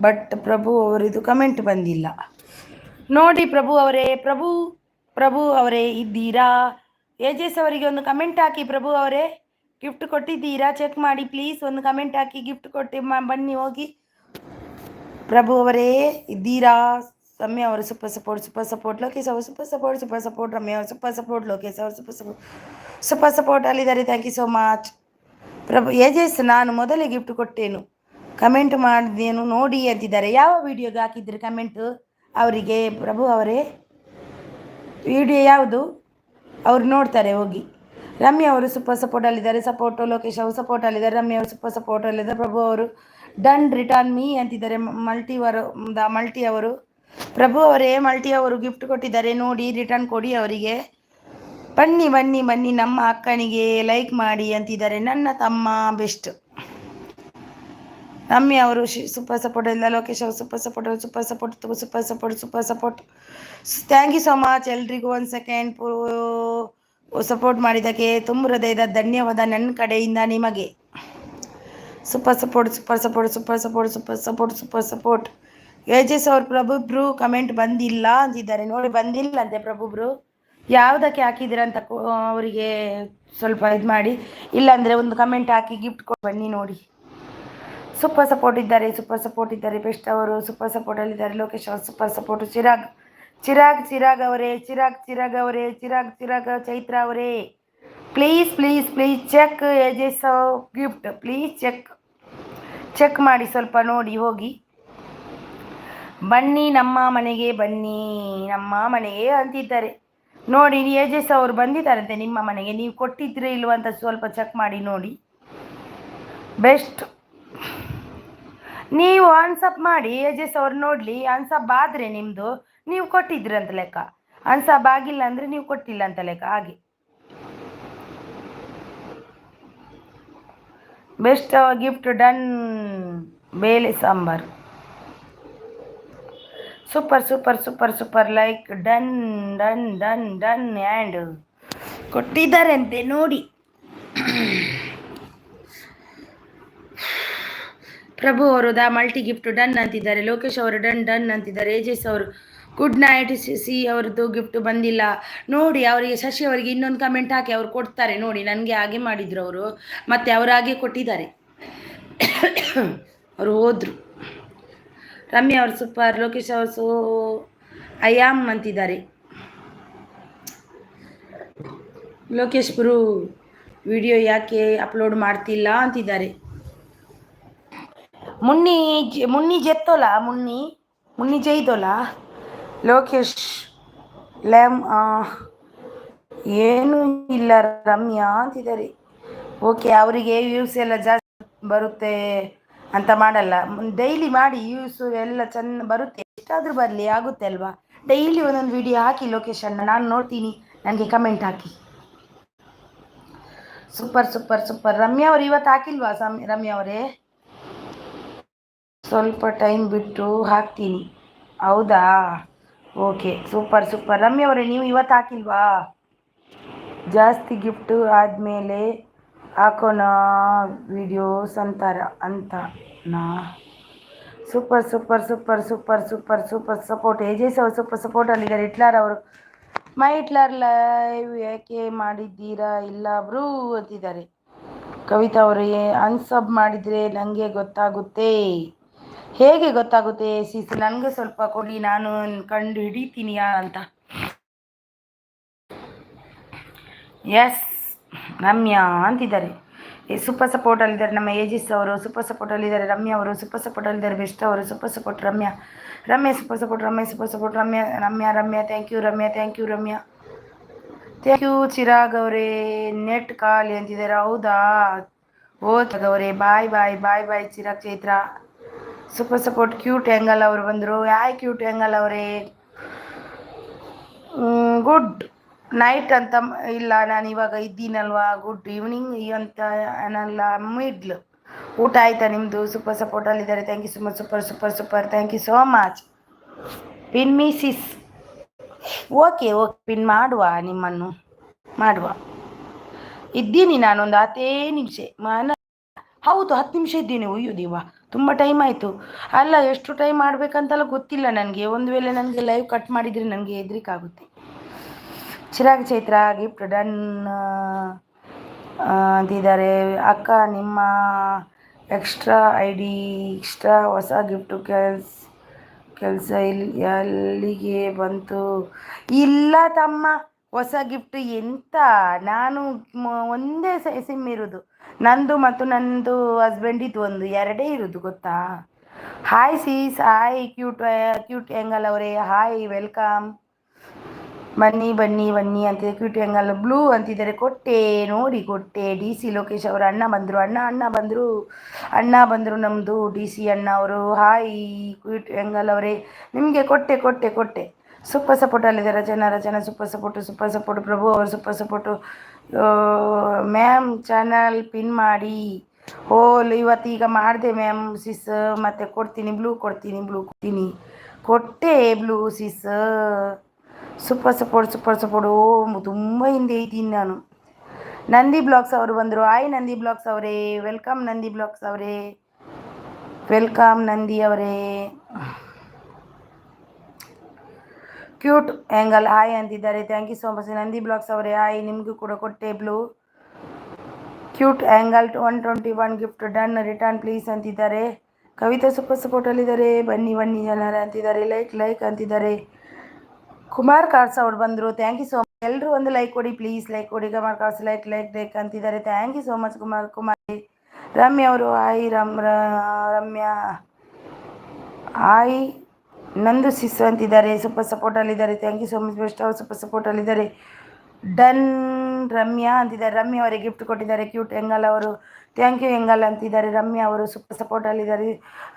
Speaker 1: ಬಟ್ ಪ್ರಭು ಅವರದ್ದು ಕಮೆಂಟ್ ಬಂದಿಲ್ಲ. ನೋಡಿ ಪ್ರಭು ಅವರೇ, ಪ್ರಭು ಅವರೇ ಇದ್ದೀರಾ? ಯಜೇಶ್ ಅವರಿಗೆ ಒಂದು ಕಮೆಂಟ್ ಹಾಕಿ. ಪ್ರಭು ಅವರೇ ಗಿಫ್ಟ್ ಕೊಟ್ಟಿದ್ದೀರಾ? ಚೆಕ್ ಮಾಡಿ ಪ್ಲೀಸ್. ಒಂದು ಕಮೆಂಟ್ ಹಾಕಿ, ಗಿಫ್ಟ್ ಕೊಟ್ಟು ಬನ್ನಿ ಹೋಗಿ. ಪ್ರಭು ಅವರೇ ಇದ್ದೀರಾ? ರಮ್ಯ ಅವರು super support, super support. Lokesh ಅವರು super support, super support. Ramya ಅವರು ಸೂಪರ್ ಸಪೋರ್ಟ್. ಲೋಕೇಶ್ ಅವರು ಸೂಪರ್ ಸಪೋರ್ಟ್ ಅಲ್ಲಿದ್ದಾರೆ. Thank you so much Prabhu. Yajesh ನಾನು ಮೊದಲೇ ಗಿಫ್ಟ್ ಕೊಟ್ಟೇನು, ಕಮೆಂಟ್ ಮಾಡಿದೇನು ನೋಡಿ ಅಂತಿದ್ದಾರೆ. ಯಾವ ವಿಡಿಯೋಗೆ ಹಾಕಿದ್ರಿ ಕಮೆಂಟು ಅವರಿಗೆ? ಪ್ರಭು ಅವರೇ ವಿಡಿಯೋ ಯಾವುದು ಅವ್ರು ನೋಡ್ತಾರೆ ಹೋಗಿ. ರಮ್ಯ ಅವರು ಸೂಪರ್ ಸಪೋರ್ಟಲ್ಲಿದ್ದಾರೆ. ಸಪೋರ್ಟು. ಲೋಕೇಶ್ ಅವರು ಸಪೋರ್ಟಲ್ಲಿದ್ದಾರೆ. ರಮ್ಯ ಅವರು ಸೂಪರ್ ಸಪೋರ್ಟಲ್ಲಿದ್ದಾರೆ. ಪ್ರಭು ಅವರು ಡನ್ ರಿಟರ್ನ್ ಮೀ ಅಂತಿದ್ದಾರೆ. ಮಲ್ಟಿ ಅವರು. ಪ್ರಭು ಅವರೇ ಮಲ್ಟಿ ಅವರು ಗಿಫ್ಟ್ ಕೊಟ್ಟಿದ್ದಾರೆ. ನೋಡಿ, ರಿಟರ್ನ್ ಕೊಡಿ ಅವರಿಗೆ. ಬನ್ನಿ ಬನ್ನಿ ಬನ್ನಿ, ನಮ್ಮ ಅಕ್ಕನಿಗೆ ಲೈಕ್ ಮಾಡಿ ಅಂತಿದ್ದಾರೆ. ನನ್ನ ತಮ್ಮ ಬೆಸ್ಟ್. ರಮ್ಯ ಅವರು ಸೂಪರ್ ಸಪೋರ್ಟ್ ಇಲ್ಲ. ಲೋಕೇಶ್ ಅವರು super support, super support, super support, super support. Thank you so much ಎಲ್ರಿಗೂ. ಒಂದು ಸೆಕೆಂಡ್ ಸಪೋರ್ಟ್ ಮಾಡಿದ್ದಕ್ಕೆ ತುಂಬ ಹೃದಯದ ಧನ್ಯವಾದ ನನ್ನ ಕಡೆಯಿಂದ ನಿಮಗೆ. Super support, super support, super support, super support, super support. Yajesh ಅವ್ರ ಪ್ರಭುಬ್ರು ಕಮೆಂಟ್ ಬಂದಿಲ್ಲ ಅಂತಿದ್ದಾರೆ. ನೋಡಿ, ಬಂದಿಲ್ಲ ಅಂತೆ ಪ್ರಭುಬ್ರು. ಯಾವುದಕ್ಕೆ ಹಾಕಿದ್ದೀರ ಅಂತ ಅವರಿಗೆ ಸ್ವಲ್ಪ ಇದು ಮಾಡಿ. ಇಲ್ಲಾಂದರೆ ಒಂದು ಕಮೆಂಟ್ ಹಾಕಿ ಗಿಫ್ಟ್ ಕೊಟ್ಟು ಬನ್ನಿ. ನೋಡಿ, ಸೂಪರ್ ಸಪೋರ್ಟ್ ಇದ್ದಾರೆ. ಸೂಪರ್ ಸಪೋರ್ಟ್ ಇದ್ದಾರೆ. ಬೆಸ್ಟ್ ಅವರು ಸೂಪರ್ ಸಪೋರ್ಟಲ್ಲಿದ್ದಾರೆ. ಲೋಕೇಶ್ ಅವರು ಸೂಪರ್ ಸಪೋರ್ಟ್. ಚಿರಾಗ್ ಅವರೇ, ಚಿರಾಗ್ ಅವರೇ, ಚಿರಾಗ್ ಚೈತ್ರ ಅವರೇ, please please please check Yajesh gift. Please check ಮಾಡಿ, ಸ್ವಲ್ಪ ನೋಡಿ ಹೋಗಿ. ಬನ್ನಿ ನಮ್ಮ ಮನೆಗೆ, ಬನ್ನಿ ನಮ್ಮ ಮನೆಗೆ ಅಂತಿದ್ದಾರೆ. ನೋಡಿ, ಯಜೇಶ್ ಅವರು ಬಂದಿದ್ದಾರಂತೆ ನಿಮ್ಮ ಮನೆಗೆ. ನೀವು ಕೊಟ್ಟಿದ್ರೆ ಇಲ್ವ ಅಂತ ಸ್ವಲ್ಪ ಚೆಕ್ ಮಾಡಿ ನೋಡಿ. ಬೆಸ್ಟ್. ನೀವು ಅನ್ಸಪ್ ಮಾಡಿ, ಯಜೇಶ್ ಅವ್ರು ನೋಡಲಿ. ಅನ್ಸಪ್ ಆದರೆ ನಿಮ್ಮದು ನೀವು ಕೊಟ್ಟಿದ್ರಿ ಅಂತ ಲೆಕ್ಕ. ಅನ್ಸಪ್ ಆಗಿಲ್ಲ ಅಂದರೆ ನೀವು ಕೊಟ್ಟಿಲ್ಲ ಅಂತ ಲೆಕ್ಕ. ಹಾಗೆ ಬೆಸ್ಟ್ ಗಿಫ್ಟ್ ಡನ್. ಬೇಳೆ sambar super super super super. Like done done done done and ಕೊಟ್ಟಿದ್ದಾರೆ ಅಂತೆ ನೋಡಿ. ಪ್ರಭು ಅವರು ಮಲ್ಟಿ ಗಿಫ್ಟ್ ಡನ್ ಅಂತಿದ್ದಾರೆ. ಲೋಕೇಶ್ ಅವರು ಡನ್ ಅಂತಿದ್ದಾರೆ. ಯಜೇಶ್ ಅವರು ಗುಡ್ ನೈಟ್. ಅವ್ರದ್ದು ಗಿಫ್ಟ್ ಬಂದಿಲ್ಲ ನೋಡಿ. ಅವರಿಗೆ ಶಶಿ ಅವರಿಗೆ ಇನ್ನೊಂದು ಕಮೆಂಟ್ ಹಾಕಿ, ಅವ್ರು ಕೊಡ್ತಾರೆ ನೋಡಿ. ನನಗೆ ಹಾಗೆ ಮಾಡಿದ್ರು ಅವರು, ಮತ್ತೆ ಅವರು ಹಾಗೆ ಕೊಟ್ಟಿದ್ದಾರೆ. ಅವರು ಹೋದರು. ರಮ್ಯಾ ಅವರು ಸೂಪರ್. ಲೋಕೇಶ್ ಅವರು ಐಯಾಮ್ ಅಂತಿದ್ದಾರೆ. ಲೋಕೇಶ್ ಗುರು ವಿಡಿಯೋ ಯಾಕೆ ಅಪ್ಲೋಡ್ ಮಾಡ್ತಿಲ್ಲ ಅಂತಿದ್ದಾರೆ. ಮುನ್ನಿ ಜೆತ್ತೋಲ ಮುನ್ನಿ ಜೈದೋಲ. ಲೋಕೇಶ್ ಏನೂ ಇಲ್ಲ ರಮ್ಯಾ ಅಂತಿದ್ದಾರೆ. ಓಕೆ, ಅವರಿಗೆ ವ್ಯೂಸ್ ಎಲ್ಲ ಜಾಸ್ತಿ ಬರುತ್ತೆ ಅಂತ ಮಾಡಲ್ಲ. ಡೈಲಿ ಮಾಡಿ, ವ್ಯೂಸು ಎಲ್ಲ ಚೆಂದ ಬರುತ್ತೆ. ಎಷ್ಟಾದರೂ ಬರಲಿ, ಆಗುತ್ತೆ ಅಲ್ವಾ. ಡೈಲಿ ಒಂದೊಂದು ವಿಡಿಯೋ ಹಾಕಿ ಲೊಕೇಶನ್ನ, ನಾನು ನೋಡ್ತೀನಿ. ನನಗೆ ಕಮೆಂಟ್ ಹಾಕಿ. Super super super. ರಮ್ಯಾ ಅವರು ಇವತ್ತು ಹಾಕಿಲ್ವಾ ರಮ್ಯಾ ಅವರೇ? ಸ್ವಲ್ಪ ಟೈಮ್ ಬಿಟ್ಟು ಹಾಕ್ತೀನಿ. ಹೌದಾ? Okay, super super. ರಮ್ಯ ಅವರೇ, ನೀವು ಇವತ್ತು ಹಾಕಿಲ್ವಾ? ಜಾಸ್ತಿ ಗಿಫ್ಟು ಆದಮೇಲೆ ಹಾಕೋಣ ವಿಡಿಯೋಸ್ ಅಂತನಾ? Super super super super super super support. ಏಜೇಸ್ ಅವರು ಸೂಪರ್ ಸಪೋರ್ಟಲ್ಲಿದ್ದಾರೆ. ಹಿಟ್ಲರ್ ಅವರು, ಮೈ ಹಿಟ್ಲರ್ ಲೈವ್ ಯಾಕೆ ಮಾಡಿದ್ದೀರಾ ಇಲ್ಲ ಬ್ರೂ ಅಂತಿದ್ದಾರೆ. ಕವಿತಾ ಅವರು, ಅನ್ಸಬ್ ಮಾಡಿದರೆ ನನಗೆ ಗೊತ್ತಾಗುತ್ತೆ. ಹೇಗೆ ಗೊತ್ತಾಗುತ್ತೆ ಸಿಸ್? ನನಗೆ ಸ್ವಲ್ಪ ಕೊಡಿ, ನಾನು ಕಂಡು ಹಿಡಿತೀನಿ ಅಂತ. ಎಸ್ ರಮ್ಯಾ ಅಂತಿದ್ದಾರೆ. ಸೂಪರ್ ಸಪೋರ್ಟಲ್ಲಿದ್ದಾರೆ ನಮ್ಮ ಏಜಿಸ್ ಅವರು. ಸೂಪರ್ ಸಪೋರ್ಟಲ್ಲಿದ್ದಾರೆ ರಮ್ಯಾ ಅವರು. ಸೂಪರ್ ಸಪೋರ್ಟಲ್ಲಿದ್ದಾರೆ ಬೆಸ್ಟ್ ಅವರು. Super support Ramya. Ramya super support. Ramya super support. Ramya Ramya Ramya thank you Ramya. Thank you Ramya. Thank you Chirag ಅವರೇ. ನೆಟ್ ಕಾಲಿ ಅಂತಿದ್ದಾರೆ. ಹೌದಾ? ಓಕೆ ಅವರೇ, bye bye bye bye Chirag Chaitra. Super support. Cute angel ಅವರು ಬಂದರು. ಯಾಯ್ ಕ್ಯೂಟ್ ಆ್ಯಂಗಲ್ ಅವರೇ? ಗುಡ್ ನೈಟ್ ಅಂತ ಇಲ್ಲ, ನಾನು ಇವಾಗ ಇದ್ದೀನಲ್ವಾ. ಗುಡ್ ಈವ್ನಿಂಗ್ ಅಂತ ಅನ್ನಲ್ಲ, ಮಿಡ್ಲ್. ಊಟ ಆಯಿತಾ ನಿಮ್ಮದು? ಸೂಪರ್ ಸಪೋರ್ಟಲ್ಲಿದ್ದಾರೆ. Thank you so much. Super super super. Thank you so much. Pin me sis. Okay okay, pin ಮಾಡುವ, ನಿಮ್ಮನ್ನು ಮಾಡುವ. ಇದ್ದೀನಿ ನಾನೊಂದು 10 ನಿಮಿಷ. ಹೌದು, 10 ನಿಮಿಷ ಇದ್ದೀನಿ. ಅಯ್ಯೋ ದೇವ, ತುಂಬ ಟೈಮ್ ಆಯಿತು. ಅಲ್ಲ, ಎಷ್ಟು ಟೈಮ್ ಮಾಡಬೇಕಂತಲ್ಲ ಗೊತ್ತಿಲ್ಲ ನನಗೆ. ಒಂದು ವೇಳೆ ನನಗೆ ಲೈವ್ ಕಟ್ ಮಾಡಿದರೆ ನನಗೆ ಹೆದರಿಕಾಗುತ್ತೆ. ಚಿರಾಗ್ ಚೈತ್ರ ಗಿಫ್ಟ್ ಡನ್ ಅಂತಿದ್ದಾರೆ. ಅಕ್ಕ, ನಿಮ್ಮ ಎಕ್ಸ್ಟ್ರಾ ID ಎಕ್ಸ್ಟ್ರಾ ಹೊಸ ಗಿಫ್ಟು ಕೆಲಸ ಎಲ್ಲಿಗೆ ಬಂತು? ಇಲ್ಲ ತಮ್ಮ, ಹೊಸ ಗಿಫ್ಟ್ ಎಂತ? ನಾನು ಒಂದೇ ಸಿಮ್ ಇರೋದು, ನಂದು ಮತ್ತು ನಂದು ಹಸ್ಬೆಂಡಿದ್ದು ಒಂದು, 2 ಇರೋದು ಗೊತ್ತಾ. Hi sis. Hi cute cute angel ಅವರೇ. Hi, welcome. ಬನ್ನಿ ಬನ್ನಿ ಬನ್ನಿ ಅಂತಿದೆ. ಕ್ಯೂಟ್ ಆ್ಯಂಗಲ್ ಬ್ಲೂ ಅಂತಿದ್ದಾರೆ. ಕೊಟ್ಟೆ ನೋಡಿ, ಕೊಟ್ಟೆ. DC ಲೋಕೇಶ್ ಅವರು ಅಣ್ಣ ಬಂದರು. ಅಣ್ಣ ಬಂದರು ನಮ್ಮದು DC ಅಣ್ಣ ಅವರು. ಹಾಯ್ ಕ್ಯೂಟ್ ಆ್ಯಂಗಲ್ ಅವರೇ, ನಿಮಗೆ ಕೊಟ್ಟೆ. ಸೂಪರ್ ಸಪೋರ್ಟಲ್ಲಿದ್ದಾರೆ ರಚನಾ. Super support. ಪ್ರಭು ಅವರು super support. Ma'am channel pin ಮಾಡಿ. ಇವತ್ತೀಗ ಮಾಡಿದೆ ಮ್ಯಾಮ್ ಸಿಸ್. ಮತ್ತೆ ಕೊಡ್ತೀನಿ ಬ್ಲೂ ಕೊಟ್ಟೆ ಬ್ಲೂ ಸಿಸ್. Super support. ತುಂಬ ಹಿಂದೆ ಇದ್ದೀನಿ ನಾನು. ನಂದಿ ಬ್ಲಾಗ್ಸ್ ಅವರು ಬಂದರು. ಹಾಯ್ ನಂದಿ ಬ್ಲಾಗ್ಸ್ ಅವರೇ, ವೆಲ್ಕಮ್ ನಂದಿ ಬ್ಲಾಗ್ಸ್ ಅವರೇ. ವೆಲ್ಕಮ್ ನಂದಿ ಅವರೇ. ಕ್ಯೂಟ್ ಆ್ಯಂಗಲ್ ಹಾಯ್ ಅಂತಿದ್ದಾರೆ. Thank you so much Nandi blogs ಅವರೇ. ಹಾಯ್, ನಿಮಗೂ ಕೂಡ ಕೊಟ್ಟೆ blue. Cute angle 121 gift done return please ಅಂತಿದ್ದಾರೆ. ಕವಿತಾ ಸೂಪರ್ ಸಪೋರ್ಟಲ್ಲಿದ್ದಾರೆ. ಬನ್ನಿ ಜನರ ಅಂತಿದ್ದಾರೆ. ಲೈಕ್ ಅಂತಿದ್ದಾರೆ. ಕುಮಾರ್ ಕಾರ್ಸ್ ಅವ್ರು ಬಂದರು. Thank you so much. ಎಲ್ಲರೂ ಒಂದು ಲೈಕ್ ಕೊಡಿ ಪ್ಲೀಸ್. ಲೈಕ್ ಕೊಡಿ. ಕುಮಾರ್ ಕಾರ್ಸ್ ಲೈಕ್ ಅಂತಿದ್ದಾರೆ. Thank you so much Kumar. Ramya ಅವರು ಹಾಯ್ ರಮ್ಯಾ. ಹಾಯ್ ನಂದು ಸಿಸ್ ಅಂತಿದ್ದಾರೆ. ಸೂಪರ್ ಸಪೋರ್ಟಲ್ಲಿದ್ದಾರೆ. Thank you so much best ಅವರು ಸೂಪರ್ ಸಪೋರ್ಟಲ್ಲಿದ್ದಾರೆ. ಡನ್ ರಮ್ಯಾ ಅಂತಿದ್ದಾರೆ. ರಮ್ಯಾ ಅವರಿಗೆ ಗಿಫ್ಟ್ ಕೊಟ್ಟಿದ್ದಾರೆ ಕ್ಯೂಟ್ ಎಂಗಲ್ ಅವರು. ಥ್ಯಾಂಕ್ ಯು ಎಂಗಲ್ ಅಂತಿದ್ದಾರೆ. ರಮ್ಯಾ ಅವರು ಸೂಪರ್ ಸಪೋರ್ಟಲ್ಲಿದ್ದಾರೆ.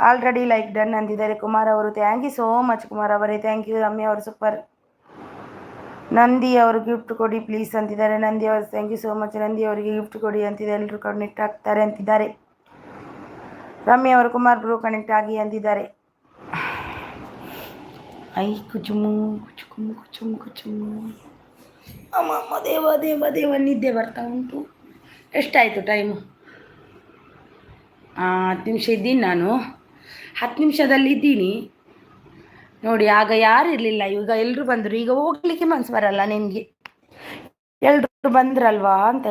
Speaker 1: ಆಲ್ರೆಡಿ ಲೈಕ್ ಡನ್ ಅಂತಿದ್ದಾರೆ. ಕುಮಾರ್ ಅವರು thank you so much Kumar ಅವರೇ. ಥ್ಯಾಂಕ್ ಯು ರಮ್ಯಾ ಅವರು ಸೂಪರ್. ನಂದಿ ಅವರು ಗಿಫ್ಟ್ ಕೊಡಿ ಪ್ಲೀಸ್ ಅಂತಿದ್ದಾರೆ. ನಂದಿ ಅವರು thank you so much. Nandi ಅವರಿಗೆ ಗಿಫ್ಟ್ ಕೊಡಿ ಅಂತಿದೆ. ಎಲ್ಲರೂ ಕನೆಕ್ಟ್ ಆಗ್ತಾರೆ ಅಂತಿದ್ದಾರೆ. ರಮ್ಯಾ ಅವರು ಕುಮಾರ್ ಬ್ರೂ ಕನೆಕ್ಟ್ ಆಗಿ ಅಂತಿದ್ದಾರೆ. ಐ ಕುಚುಮು ಕುಚುಮು. ಅಮ್ಮ ದೇವ ನಿದ್ದೆ ಬರ್ತಾ ಉಂಟು. ಎಷ್ಟಾಯಿತು ಟೈಮು? 10 ನಿಮಿಷ ಇದ್ದೀನಿ ನಾನು. 10 ನಿಮಿಷದಲ್ಲಿ ಇದ್ದೀನಿ ನೋಡಿ. ಆಗ ಯಾರು ಇರಲಿಲ್ಲ, ಈಗ ಎಲ್ಲರೂ ಬಂದರು. ಈಗ ಹೋಗ್ಲಿಕ್ಕೆ ಮನಸ್ಸು ಬರಲ್ಲ ನಿನಗೆ. ಎಲ್ಲರೂ ಬಂದ್ರಲ್ವಾ ಅಂತ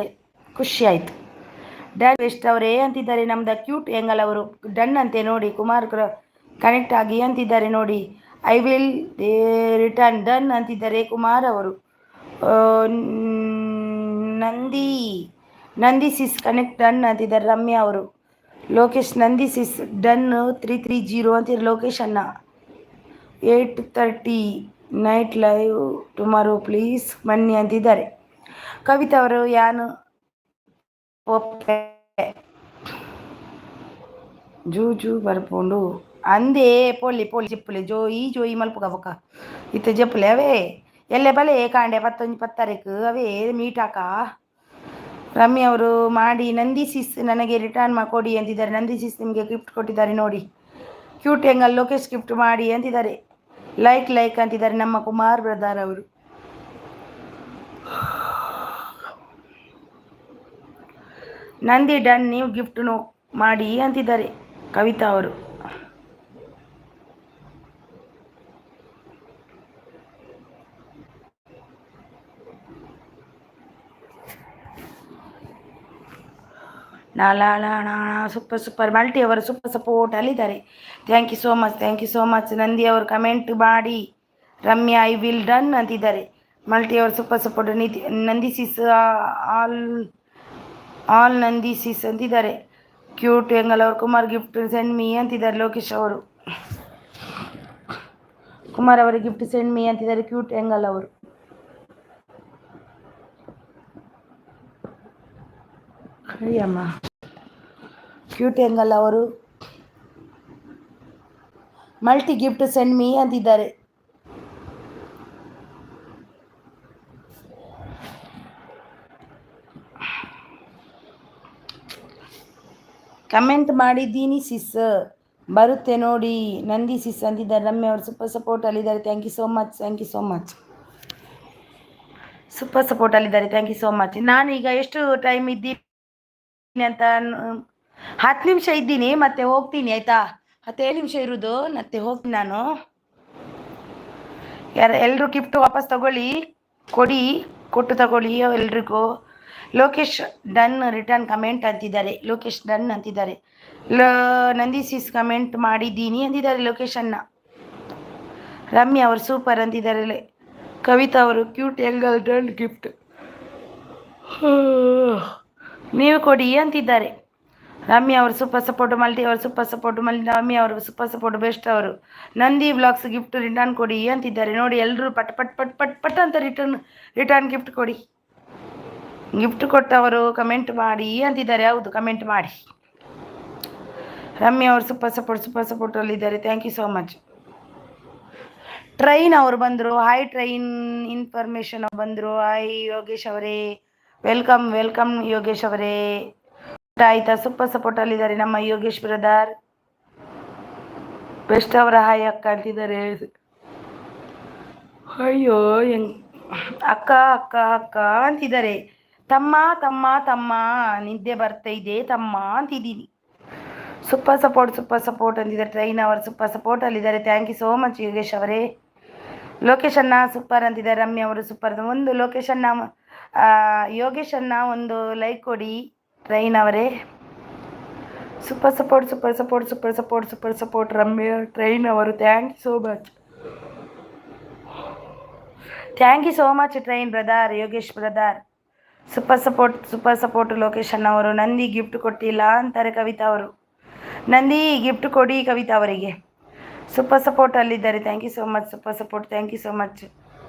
Speaker 1: ಖುಷಿ ಆಯಿತು. ಡನ್ ಬೆಸ್ಟ್ ಅವರೇ ಅಂತಿದ್ದಾರೆ. ನಮ್ದು ಕ್ಯೂಟ್ ಎಂಗಲ್ ಅವರು ಡನ್ ಅಂತೆ ನೋಡಿ. ಕುಮಾರ್ ಕನೆಕ್ಟ್ ಆಗಿ ಅಂತಿದ್ದಾರೆ ನೋಡಿ. ಐ ವಿಲ್ ರಿಟರ್ನ್ ಡನ್ ಅಂತಿದ್ದಾರೆ ಕುಮಾರ್ ಅವರು. ನಂದಿ ಸಿಸ್ ಕನೆಕ್ಟ್ ಡನ್ ಅಂತಿದ್ದಾರೆ ರಮ್ಯಾ ಅವರು. ಲೋಕೇಶ್ ನಂದಿ ಸಿಸ್ ಡನ್ 330 ಅಂತಿದ್ದಾರೆ ಲೋಕೇಶ್ ಅಣ್ಣ. 8:30 ನೈಟ್ ಲೈವ್ ಟುಮಾರೋ ಪ್ಲೀಸ್ ಬನ್ನಿ ಅಂತಿದ್ದಾರೆ. ಕವಿತಾ ಅವರು ಯಾನು ಜೂಜು ಬರ್ಕೊಂಡು ಅಂದೇ ಪೊಳ್ಳಿ చెప్పులే జోయి మలుపుగా ఒక ఇత చెప్పులే అవే ಎಲ್ಲೆ ಬಲೆ ಕಾಂಡೆ 11-10 ಅವೇ ಮೀಟಾಕ. ರಮ್ಯ ಅವರು ಮಾಡಿ ನಂದಿ ಸಿಸ್ ನನಗೆ ರಿಟರ್ನ್ ಕೊಡಿ ಅಂತಿದ್ದಾರೆ. ನಂದಿ ಸಿಸ್ ನಿಮಗೆ ಗಿಫ್ಟ್ ಕೊಟ್ಟಿದ್ದಾರೆ ನೋಡಿ. ಕ್ಯೂಟ್ ಹೆಂಗಲ್ ಲೋಕೇಶ್ ಗಿಫ್ಟ್ ಮಾಡಿ ಅಂತಿದ್ದಾರೆ. ಲೈಕ್ ಅಂತಿದ್ದಾರೆ ನಮ್ಮ ಕುಮಾರ್ ಬ್ರದರ್ ಅವರು. ನಂದಿ ಡನ್, ನೀವು ಗಿಫ್ಟ್ ಮಾಡಿ ಅಂತಿದ್ದಾರೆ ಕವಿತಾ ಅವರು. ಸೂಪರ್ ಮಲ್ಟಿ ಅವರು ಸೂಪರ್ ಸಪೋರ್ಟ್ ಅಲ್ಲಿದ್ದಾರೆ. Thank you so much. Nandi ಅವರು ಕಮೆಂಟ್ ಮಾಡಿ ರಮ್ಯಾ ಐ ವಿಲ್ ಡನ್ ಅಂತಿದ್ದಾರೆ. ಮಲ್ಟಿ ಅವರು super support. Nandi sis all Nandi sis ಅಂತಿದ್ದಾರೆ. ಕ್ಯೂಟ್ ಹೆಂಗಲ್ ಅವರು ಕುಮಾರ್ ಗಿಫ್ಟ್ ಸೆಂಡ್ ಮೀ ಅಂತಿದ್ದಾರೆ. ಲೋಕೇಶ್ ಅವರು ಕುಮಾರ್ ಅವರಿಗೆ ಗಿಫ್ಟ್ ಸೆಂಡ್ ಮೀ ಅಂತಿದ್ದಾರೆ ಕ್ಯೂಟ್ ಹೆಂಗಲ್ ಅವರು. ಅಮ್ಮ ಕ್ಯೂಟ್ ಹೆಂಗಲ್ ಅವರು ಮಲ್ಟಿ ಗಿಫ್ಟ್ ಸೆಂಡ್ ಮೀ ಅಂತಿದ್ದಾರೆ. ಕಮೆಂಟ್ ಮಾಡಿದ್ದೀನಿ ಸಿಸ್, ಬರುತ್ತೆ ನೋಡಿ ನಂದಿ ಸಿಸ್ ಅಂತಿದ್ದಾರೆ. ರಮ್ಯ ಅವರು ಸೂಪರ್ ಸಪೋರ್ಟ್ ಅಲ್ಲಿದ್ದಾರೆ. Thank you so much. Super support ಅಲ್ಲಿದ್ದಾರೆ. Thank you so much. ನಾನೀಗ ಎಷ್ಟು ಟೈಮ್ ಇದ್ದೀನಿ ಅಂತ 10 ನಿಮಿಷ ಇದ್ದೀನಿ, ಮತ್ತೆ ಹೋಗ್ತೀನಿ ಆಯಿತಾ. 17 ನಿಮಿಷ ಇರೋದು, ಮತ್ತೆ ಹೋಗ್ತೀನಿ ನಾನು. ಎಲ್ಲರೂ ಗಿಫ್ಟ್ ವಾಪಸ್ ತಗೊಳ್ಳಿ, ಕೊಟ್ಟು ತಗೊಳ್ಳಿ ಎಲ್ರಿಗೂ. ಲೋಕೇಶ್ ಡನ್ ರಿಟರ್ನ್ ಕಮೆಂಟ್ ಅಂತಿದ್ದಾರೆ. ಲೋಕೇಶ್ ಡನ್ ಅಂತಿದ್ದಾರೆ. ನಂದಿ ಸಿಸ್ ಕಮೆಂಟ್ ಮಾಡಿದ್ದೀನಿ ಅಂತಿದ್ದಾರೆ ಲೋಕೇಶ್ ಅನ್ನ. ರಮ್ಯಾ ಅವರು ಸೂಪರ್ ಅಂತಿದ್ದಾರೆ. ಕವಿತಾ ಅವರು ಕ್ಯೂಟ್ ಹೆಂಗಲ್ ಡನ್ ಗಿಫ್ಟ್ ನೀವು ಕೊಡಿ ಅಂತಿದ್ದಾರೆ. ರಮ್ಯಾ ಅವರು ಸೂಪರ್ ಸಪೋರ್ಟ್. ಮಲ್ಟಿ ಅವರು ಸೂಪರ್ ಸಪೋರ್ಟ್. ರಮ್ಯಾ ಅವರು ಸೂಪರ್ ಸಪೋರ್ಟ್ ಬೆಸ್ಟ್ ಅವರು. ನಂದಿ ವ್ಲಾಗ್ಸ್ ಗಿಫ್ಟ್ ರಿಟರ್ನ್ ಕೊಡಿ ಅಂತಿದ್ದಾರೆ. ನೋಡಿ ಎಲ್ಲರೂ ಪಟ್ ಅಂತ ರಿಟರ್ನ್ ಗಿಫ್ಟ್ ಕೊಡಿ. ಗಿಫ್ಟ್ ಕೊಟ್ಟವರು ಕಮೆಂಟ್ ಮಾಡಿ ಅಂತಿದ್ದಾರೆ. ಹೌದು, ಕಮೆಂಟ್ ಮಾಡಿ. ರಮ್ಯಾ ಅವರು ಸೂಪರ್ ಸಪೋರ್ಟಲ್ಲಿದ್ದಾರೆ. Thank you so much. Train ಅವರು ಬಂದರು. ಹಾಯ್ ಟ್ರೈನ್ ಇನ್ಫಾರ್ಮೇಷನ್ ಬಂದರು. ಹಾಯ್ ಯೋಗೇಶ್ ಅವರೇ, ವೆಲ್ಕಮ್ ಯೋಗೇಶ್ ಅವರೇ. ಆಯ್ತಾ? ಸೂಪರ್ ಸಪೋರ್ಟಲ್ಲಿದ್ದಾರೆ ನಮ್ಮ ಯೋಗೇಶ್ ಬ್ರದರ್. ಬೆಸ್ಟ್ ಅವರ ಹಾಯ್ ಅಕ್ಕ ಅಂತಿದ್ದಾರೆ. ಅಯ್ಯೋ ಅಕ್ಕ ಅಂತಿದ್ದಾರೆ. ತಮ್ಮ ನಿದ್ದೆ ಬರ್ತೈದೆ ತಮ್ಮ ಅಂತಿದ್ದೀನಿ. ಸೂಪರ್ ಸಪೋರ್ಟ್ ಅಂತಿದ್ದಾರೆ. ಟ್ರೈನ್ ಅವರು ಸೂಪರ್ ಸಪೋರ್ಟ್ ಅಲ್ಲಿದ್ದಾರೆ. Thank you so much Yogesh ಅವರೇ. ಲೊಕೇಶನ್ನ ಸೂಪರ್ ಅಂತಿದ್ದಾರೆ. ರಮ್ಯಾ ಅವರು ಸೂಪರ್. ಒಂದು ಲೊಕೇಶನ್ನ ಯೋಗೇಶ್ ಅನ್ನ ಒಂದು ಲೈಕ್ ಕೊಡಿ ಟ್ರೈನ್ ಅವರೇ. ಸೂಪರ್ ಸಪೋರ್ಟ್ ರಮ್ಯಾ ಟ್ರೈನ್ ಅವರು. Thank you so much train brother, Yogesh brother. Super support location ಅವರು. ನಂದಿ ಗಿಫ್ಟ್ ಕೊಟ್ಟಿಲ್ಲ ಅಂತಾರೆ ಕವಿತಾ ಅವರು. ನಂದಿ ಗಿಫ್ಟ್ ಕೊಡಿ ಕವಿತಾ ಅವರಿಗೆ. ಸೂಪರ್ ಸಪೋರ್ಟ್ ಅಲ್ಲಿದ್ದಾರೆ. Thank you so much super support. Thank you so much.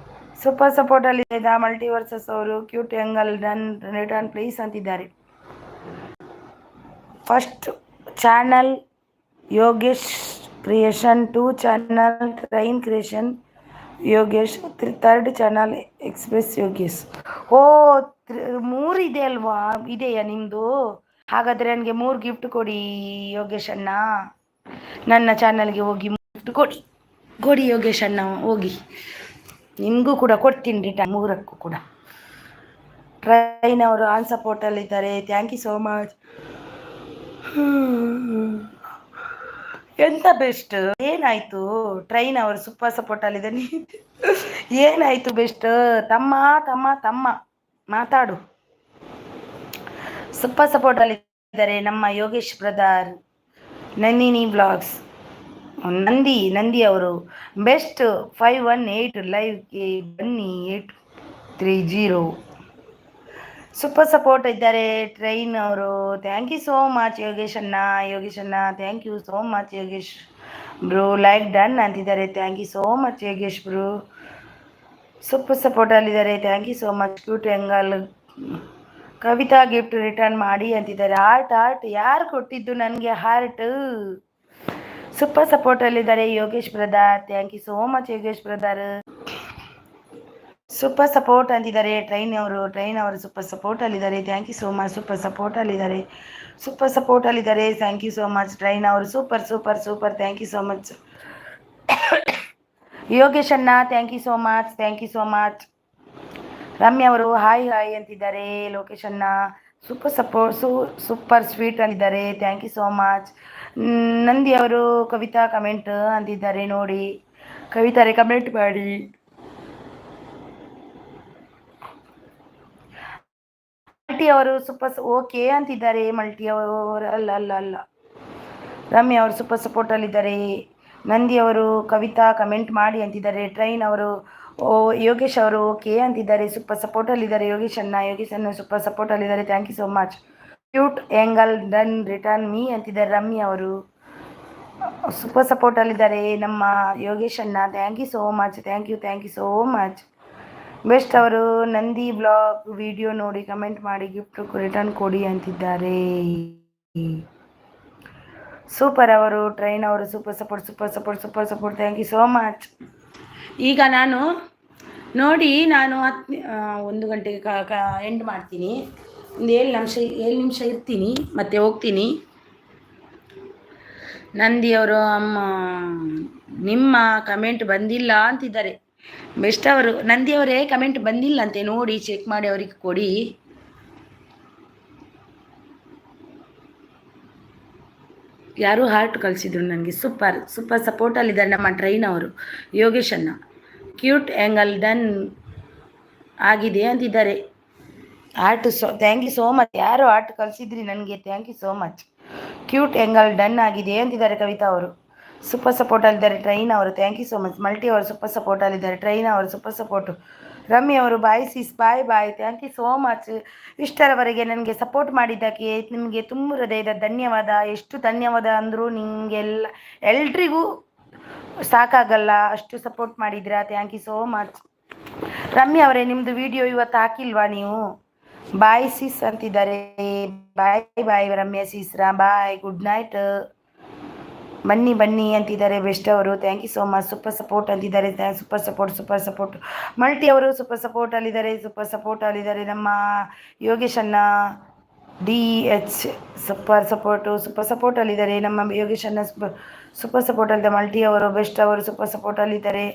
Speaker 1: Super support ಅಲ್ಲಿದ್ದ ಮಲ್ಟಿವರ್ಸಸ್ ಅವರು cute angel done return please ಅಂತಿದ್ದಾರೆ. First channel Yogesh creation, 2 channel train creation Yogesh, 3rd channel express Yogesh. Oh 3 ಇದೆ ಅಲ್ವಾ? ಇದೆಯಾ ನಿಮ್ಮದು? ಹಾಗಾದರೆ ನನಗೆ 3 ಗಿಫ್ಟ್ ಕೊಡಿ ಯೋಗೇಶ್ ಅಣ್ಣ. ನನ್ನ ಚಾನಲ್ಗೆ ಹೋಗಿ ಗಿಫ್ಟ್ ಕೊಡಿ ಯೋಗೇಶ್ ಅಣ್ಣ, ಹೋಗಿ. ನಿಮಗೂ ಕೂಡ ಕೊಡ್ತೀನಿ ರಿಟರ್ನ್, 3ಕ್ಕೂ ಕೂಡ. ಟ್ರೈನ್ ಅವರು ಆನ್ ಸಪೋರ್ಟಲ್ಲಿದ್ದಾರೆ. Thank you so much. ಎಂತ ಬೆಸ್ಟ್? ಏನಾಯಿತು? ಟ್ರೈನ್ ಅವರು ಸೂಪರ್ ಸಪೋರ್ಟಲ್ಲಿದೆ. ಏನಾಯಿತು ಬೆಸ್ಟ್? ತಮ್ಮ ಮಾತಾಡು. ಸೂಪರ್ ಸಪೋರ್ಟಲ್ಲಿದ್ದಾರೆ ನಮ್ಮ ಯೋಗೇಶ್ ಬ್ರದರ್. ನಂದಿನಿ ಬ್ಲಾಗ್ಸ್ ನಂದಿ ಅವರು ಬೆಸ್ಟ್. 518 ಲೈವ್ಗೆ ಬನ್ನಿ 830. ಸೂಪರ್ ಸಪೋರ್ಟ್ ಇದ್ದಾರೆ ಟ್ರೈನ್ ಅವರು. Thank you so much Yogesh ಅಣ್ಣ. Thank you so much Yogesh bro. Like done ಅಂತಿದ್ದಾರೆ. Thank you so much Yogesh bro. Super ಸಪೋರ್ಟಲ್ಲಿದ್ದಾರೆ. Thank you so much. Cute angel Kavita gift return ಮಾಡಿ ಅಂತಿದ್ದಾರೆ. ಹಾರ್ಟ್ ಯಾರು ಕೊಟ್ಟಿದ್ದು ನನಗೆ ಹಾರ್ಟ್? ಸೂಪರ್ ಸಪೋರ್ಟಲ್ಲಿದ್ದಾರೆ Yogesh brother. Thank you so much Yogesh brother. Super support ಅಂತಿದ್ದಾರೆ. Train ಅವರು ಸೂಪರ್ ಸಪೋರ್ಟಲ್ಲಿದ್ದಾರೆ. Thank you so much. Super ಸಪೋರ್ಟಲ್ಲಿದ್ದಾರೆ. ಸೂಪರ್ ಸಪೋರ್ಟಲ್ಲಿದ್ದಾರೆ. Thank you so much. Train ಅವರು super super super. Thank you so much. Yogesh ಅಣ್ಣ thank you so much. Thank you so much. Ramya ಅವರು hi hi ಅಂತಿದ್ದಾರೆ. ಲೋಕೇಶ್ ಅಣ್ಣ ಸೂಪರ್ ಸೂಪರ್ ಸ್ವೀಟ್ ಅಂತಿದ್ದಾರೆ. Thank you so much. Nandi ಅವರು Kavitha comment ಅಂತಿದ್ದಾರೆ. ನೋಡಿ ಕವಿತಾರೆ ಕಮೆಂಟ್ ಮಾಡಿ. ಮಲ್ಟಿ ಅವರು ಸೂಪರ್ ಓಕೆ ಅಂತಿದ್ದಾರೆ. ಮಲ್ಟಿ ಅವರು ಅಲ್ಲ ಅಲ್ಲ ಅಲ್ಲ ರಮ್ಯ ಅವರು ಸೂಪರ್ ಸಪೋರ್ಟಲ್ಲಿದ್ದಾರೆ. ನಂದಿ ಅವರು ಕವಿತಾ ಕಮೆಂಟ್ ಮಾಡಿ ಅಂತಿದ್ದಾರೆ. ಟ್ರೈನ್ ಅವರು ಯೋಗೇಶ್ ಅವರು ಓಕೆ ಅಂತಿದ್ದಾರೆ. ಸೂಪರ್ ಸಪೋರ್ಟಲ್ಲಿದ್ದಾರೆ. ಯೋಗೇಶ್ ಅಣ್ಣ ಸೂಪರ್ ಸಪೋರ್ಟಲ್ಲಿದ್ದಾರೆ. Thank you so much. Cute angel done return me ಅಂತಿದ್ದಾರೆ. ರಮ್ಯ ಅವರು ಸೂಪರ್ ಸಪೋರ್ಟಲ್ಲಿದ್ದಾರೆ. ನಮ್ಮ ಯೋಗೇಶ್ ಅಣ್ಣ thank you so much. Thank you so much. Best ಅವರು ನಂದಿ ಬ್ಲಾಗ್ ವಿಡಿಯೋ ನೋಡಿ ಕಮೆಂಟ್ ಮಾಡಿ ಗಿಫ್ಟ್ ರಿಟರ್ನ್ ಕೊಡಿ ಅಂತಿದ್ದಾರೆ. ಸೂಪರ್ ಅವರು ಟ್ರೈನ್ ಅವರು super support. Thank you so much. ಈಗ ನಾನು ನೋಡಿ 1 ಗಂಟೆಗೆ ಎಂಡ್ ಮಾಡ್ತೀನಿ. ಒಂದು 7 ನಿಮಿಷ ಇರ್ತೀನಿ ಮತ್ತೆ ಹೋಗ್ತೀನಿ. ನಂದಿಯವರು ಅಮ್ಮ ನಿಮ್ಮ ಕಮೆಂಟ್ ಬಂದಿಲ್ಲ ಅಂತಿದ್ದಾರೆ. ಬೆಸ್ಟ್ ಅವರು ನಂದಿಯವರೇ ಕಮೆಂಟ್ ಬಂದಿಲ್ಲ ಅಂತೆ, ನೋಡಿ ಚೆಕ್ ಮಾಡಿ ಅವ್ರಿಗೆ ಕೊಡಿ. ಯಾರು ಹಾರ್ಟ್ ಕಳಿಸಿದ್ರು ನನಗೆ. ಸೂಪರ್ ಸಪೋರ್ಟಲ್ಲಿದ್ದಾರೆ ನಮ್ಮ ಟ್ರೈನ್ ಅವರು. ಯೋಗೇಶ್ ಅಣ್ಣ ಕ್ಯೂಟ್ ಆ್ಯಂಗಲ್ ಡನ್ ಆಗಿದೆ ಅಂತಿದ್ದಾರೆ. Heart thank you so much. ಯಾರು ಆರ್ಟ್ ಕಳಿಸಿದ್ರಿ ನನಗೆ, thank you so much. Cute angel done ಆಗಿದೆ ಅಂತಿದ್ದಾರೆ ಕವಿತಾ ಅವರು. ಸೂಪರ್ ಸಪೋರ್ಟಲ್ಲಿದ್ದಾರೆ. ಟ್ರೈನ್ ಅವರು thank you so much. Multi ಅವರು ಸೂಪರ್ ಸಪೋರ್ಟಲ್ಲಿದ್ದಾರೆ. ಟ್ರೈನ್ ಅವರು ಸೂಪರ್ ಸಪೋರ್ಟು. ರಮ್ಯ ಅವರು bye sis bye. Thank you so much. ಇಷ್ಟರವರೆಗೆ ನನಗೆ ಸಪೋರ್ಟ್ ಮಾಡಿದ್ದಕ್ಕೆ ನಿಮಗೆ ತುಂಬ ಹೃದಯದ ಧನ್ಯವಾದ. ಎಷ್ಟು ಧನ್ಯವಾದ ಅಂದರೂ ಎಲ್ರಿಗೂ ಸಾಕಾಗಲ್ಲ, ಅಷ್ಟು ಸಪೋರ್ಟ್ ಮಾಡಿದ್ದೀರಾ. Thank you so much. Ramya ಅವರೇ ನಿಮ್ಮದು ವಿಡಿಯೋ ಇವತ್ತು ಹಾಕಿಲ್ವಾ ನೀವು? ಬಾಯ್ ಸಿಸ್ ಅಂತಿದ್ದಾರೆ. ಬಾಯ್ ರಮ್ಯ ಸಿಸ್ರಾ ಬಾಯ್. Good night. ಬನ್ನಿ ಅಂತಿದ್ದಾರೆ. ಬೆಸ್ಟ್ ಅವರು thank you so much. Super support ಅಂತಿದ್ದಾರೆ. Super support. ಮಲ್ಟಿ ಅವರು ಸೂಪರ್ ಸಪೋರ್ಟಲ್ಲಿದ್ದಾರೆ. ನಮ್ಮ ಯೋಗೇಶ್ ಅಣ್ಣ DH ಸೂಪರ್ ಸಪೋರ್ಟಲ್ಲಿದ್ದಾರೆ. ನಮ್ಮ ಯೋಗೇಶ್ ಅಣ್ಣ ಸೂಪರ್ ಸಪೋರ್ಟಲ್ಲಿದ್ದಾರೆ. ಮಲ್ಟಿ ಅವರು ಬೆಸ್ಟ್ ಅವರು ಸೂಪರ್ ಸಪೋರ್ಟಲ್ಲಿದ್ದಾರೆ.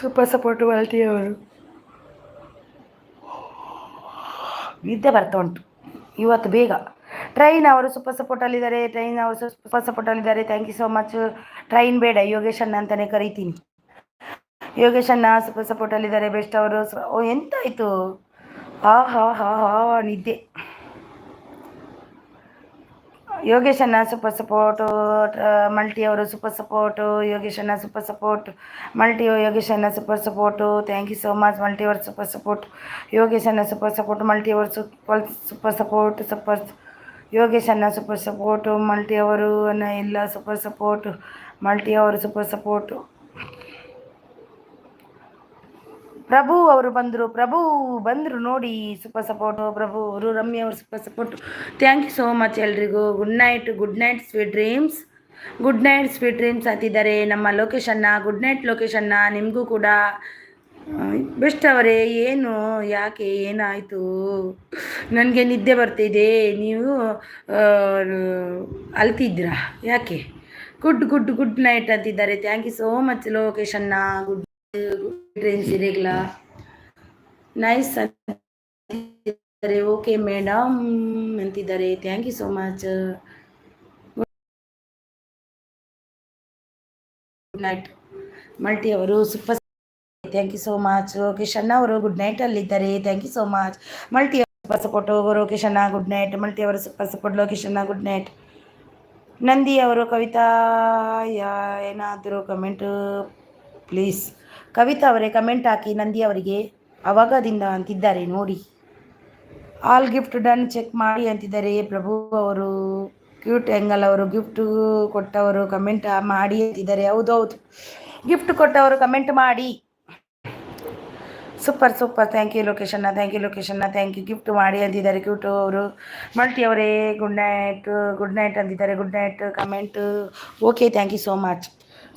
Speaker 1: ಸೂಪರ್ ಸಪೋರ್ಟು ಮಲ್ಟಿ ಅವರು. ನಿದ್ದೆ ಬರ್ತಾ ಉಂಟು ಇವತ್ತು ಬೇಗ. ಟ್ರೈನ್ ಅವರು ಸೂಪರ್ ಸಪೋರ್ಟಲ್ಲಿದ್ದಾರೆ. Thank you so much. Train ಬೇಡ ಯೋಗೇಶ್ ಅಣ್ಣ ಅಂತಲೇ ಕರಿತೀನಿ. ಯೋಗೇಶ್ ಅಣ್ಣ ಸೂಪರ್ ಸಪೋರ್ಟಲ್ಲಿದ್ದಾರೆ. ಬೆಸ್ಟ್ ಅವರು. ಎಂತಾಯಿತು? ನಿದ್ದೆ. ಯೋಗೇಶ್ ಅಣ್ಣ ಸೂಪರ್ ಸಪೋರ್ಟು. ಮಲ್ಟಿ ಅವರು ಸೂಪರ್ ಸಪೋರ್ಟು. ಯೋಗೇಶ್ ಅಣ್ಣ ಸೂಪರ್ ಸಪೋರ್ಟ್. ಯೋಗೇಶ್ ಅಣ್ಣ super support. Thank you so much. Multi ಅವರು ಸೂಪರ್ ಸಪೋರ್ಟ್. ಯೋಗೇಶ್ ಅಣ್ಣ ಸೂಪರ್ ಸಪೋರ್ಟ್. ಮಲ್ಟಿ ಅವರು ಸೂಪರ್ ಸಪೋರ್ಟ್. ಯೋಗೇಶ್ ಅಣ್ಣ ಸೂಪರ್ ಸಪೋರ್ಟು. ಮಲ್ಟಿ ಅವರು ಎಲ್ಲ ಸೂಪರ್ ಸಪೋರ್ಟು. ಮಲ್ಟಿ ಅವರು ಸೂಪರ್ ಸಪೋರ್ಟು. ಪ್ರಭು ಅವರು ಬಂದರು ನೋಡಿ. ಸೂಪರ್ ಸಪೋರ್ಟು ಪ್ರಭು ಅವರು. ರಮ್ಯ ಅವರು super support. Thank you so much ಎಲ್ರಿಗೂ. ಗುಡ್ ನೈಟ್ ಸ್ವೀಟ್ ಡ್ರೀಮ್ಸ್ ಅಂತಿದ್ದಾರೆ. ನಮ್ಮ ಲೋಕೇಶ್ ಅಣ್ಣ ಗುಡ್ ನೈಟ್. ಲೋಕೇಶ್ ಅಣ್ಣ ನಿಮಗೂ ಕೂಡ. ಬೆಸ್ಟ್ ಅವರೇ ಏನು ಯಾಕೆ ಏನಾಯಿತು? ನನಗೆ ನಿದ್ದೆ ಬರ್ತಿದೆ, ನೀವು ಅಳ್ತಿದ್ದೀರಾ ಯಾಕೆ? ಗುಡ್ ನೈಟ್ ಅಂತಿದ್ದಾರೆ. Thank you so much Lokesh ಅಣ್ಣ. ಗುಡ್ ಡ್ರೀಮ್ಸ್ ಇರೆಗ್ಲಾ ನೈಸ್ ಅಂತಿದ್ದಾರೆ. ಓಕೆ ಮೇಡಮ್ ಅಂತಿದ್ದಾರೆ. Thank you so much. Good night. Multi ಅವರು super. Thank you so much. Lokesh ಅಣ್ಣ ಅವರು ಗುಡ್ ನೈಟಲ್ಲಿದ್ದಾರೆ. Thank you so much. Multi super support. Lokesh ಅಣ್ಣ ಗುಡ್ ನೈಟ್. ಮಲ್ಟಿ ಅವರು ಸೂಪರ್ ಸಪೋರ್ಟ್. ಲೋಕೇಶ್ ಅಣ್ಣ ಗುಡ್ ನೈಟ್. ನಂದಿ ಅವರು ಕವಿತಾ ಏನಾದರೂ ಕಮೆಂಟು ಪ್ಲೀಸ್. ಕವಿತಾ ಅವರೇ ಕಮೆಂಟ್ ಹಾಕಿ ನಂದಿ ಅವರಿಗೆ ಅವಾಗದಿಂದ ಅಂತಿದ್ದಾರೆ ನೋಡಿ. ಆಲ್ ಗಿಫ್ಟ್ ಡನ್ ಚೆಕ್ ಮಾಡಿ ಅಂತಿದ್ದಾರೆ. ಪ್ರಭು ಅವರು ಕ್ಯೂಟ್ ಆ್ಯಂಗಲ್ ಅವರು ಗಿಫ್ಟು ಕೊಟ್ಟವರು ಕಮೆಂಟ್ ಮಾಡಿ ಅಂತಿದ್ದಾರೆ. ಹೌದು ಗಿಫ್ಟ್ ಕೊಟ್ಟವರು ಕಮೆಂಟ್ ಮಾಡಿ. ಸೂಪರ್ ಥ್ಯಾಂಕ್ ಯು ಲೋಕೇಶ್ ಅಣ್ಣ. ಥ್ಯಾಂಕ್ ಯು ಗಿಫ್ಟ್ ಮಾಡಿ ಅಂತಿದ್ದಾರೆ. ಕ್ಯೂಟು ಅವರು. ಮಲ್ಟಿ ಅವರೇ ಗುಡ್ ನೈಟ್ ಅಂತಿದ್ದಾರೆ. Good night comment. Okay thank you so much.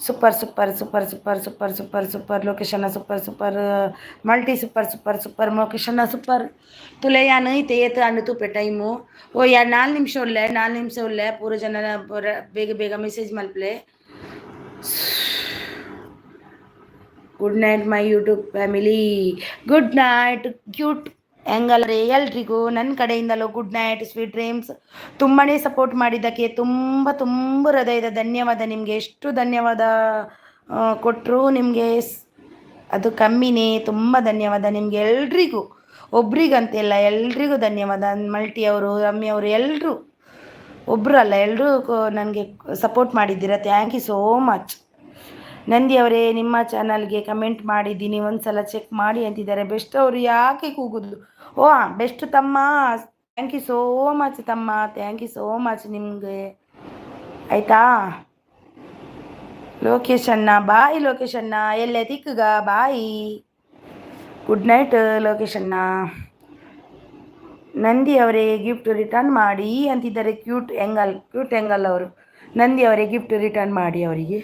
Speaker 1: Super super super super super super super location super super multi super super super location super तुला या नाही ते येतं आणि तू पे ಟೈಮು ಓ ಯಾ 4 ನಿಮಿಷ ಉಳ್ಳೆ 4 ನಿಮಿಷ ಉಳ್ಳೆ ಪೂರ ಜನ ಬೇಗ ಬೇಗ ಮೆಸೇಜ್ ಮಲ್ಪಲೆ good night my YouTube family good night cute ಹೆಂಗಲ್ರಿ ಎಲ್ರಿಗೂ ನನ್ನ ಕಡೆಯಿಂದಲೂ ಗುಡ್ ನೈಟ್ ಸ್ವೀಟ್ ಡ್ರೀಮ್ಸ್ ತುಂಬಾ ಸಪೋರ್ಟ್ ಮಾಡಿದ್ದಕ್ಕೆ ತುಂಬ ತುಂಬ ಹೃದಯದ ಧನ್ಯವಾದ ನಿಮಗೆ ಎಷ್ಟು ಧನ್ಯವಾದ ಕೊಟ್ಟರು ನಿಮಗೆ ಅದು ಕಮ್ಮಿನೇ ತುಂಬ ಧನ್ಯವಾದ ನಿಮಗೆ ಎಲ್ರಿಗೂ ಒಬ್ರಿಗಂತೆಲ್ಲ ಎಲ್ರಿಗೂ ಧನ್ಯವಾದ ಮಲ್ಟಿ ಅವರು ರಮ್ಮಿ ಅವರು ಎಲ್ಲರೂ ಒಬ್ಬರು ಅಲ್ಲ ಎಲ್ಲರೂ ನನಗೆ ಸಪೋರ್ಟ್ ಮಾಡಿದ್ದೀರಾ thank you so much Nandi ಅವರೇ ನಿಮ್ಮ ಚಾನಲ್ಗೆ ಕಮೆಂಟ್ ಮಾಡಿದ್ದೀನಿ ಒಂದು ಸಲ ಚೆಕ್ ಮಾಡಿ ಅಂತಿದ್ದಾರೆ ಬೆಸ್ಟ್ ಅವರು ಯಾಕೆ ಕೂಗುದು ಓ ಬೆಸ್ಟ್ ತಮ್ಮ ಥ್ಯಾಂಕ್ ಯು ಸೋ ಮಚ್ ತಮ್ಮ ಥ್ಯಾಂಕ್ ಯು ಸೋ ಮಚ್ ನಿಮಗೆ ಆಯಿತಾ ಲೊಕೇಶನ್ನ ಬಾಯ್ ಲೊಕೇಶನ್ನ ಎಲ್ಲೇ ತಿಕ್ಕಗ ಬಾಯಿ ಗುಡ್ ನೈಟ್ ಲೊಕೇಶನ್ನ ನಂದಿ ಅವರೇ ಗಿಫ್ಟ್ ರಿಟರ್ನ್ ಮಾಡಿ ಅಂತಿದ್ದಾರೆ ಕ್ಯೂಟ್ ಎಂಗಲ್ ಅವರು ನಂದಿ ಅವರೇ ಗಿಫ್ಟ್ ರಿಟರ್ನ್ ಮಾಡಿ ಅವರಿಗೆ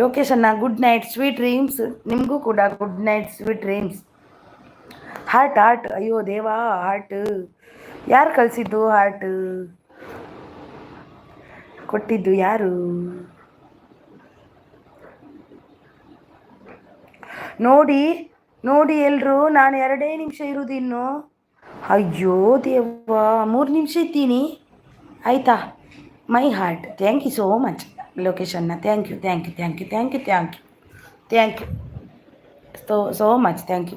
Speaker 1: ಲೊಕೇಶನ್ನ ಗುಡ್ ನೈಟ್ ಸ್ವೀಟ್ ಡ್ರೀಮ್ಸ್ ನಿಮಗೂ ಕೂಡ good night sweet dreams heart heart ಅಯ್ಯೋ ದೇವಾ ಹಾರ್ಟ್ ಯಾರು ಕಳಿಸಿದ್ದು ಹಾರ್ಟ್ ಕೊಟ್ಟಿದ್ದು ಯಾರು ನೋಡಿ ನೋಡಿ ಎಲ್ಲರೂ ನಾನು 2 ನಿಮಿಷ ಇರುವುದು ಇನ್ನು ಅಯ್ಯೋ ದೇವಾ 3 ನಿಮಿಷ ಇದ್ದೀನಿ ಆಯಿತಾ my heart thank you so much ಲೊಕೇಶನ್ನ thank you thank you thank you thank you thank you thank you so much thank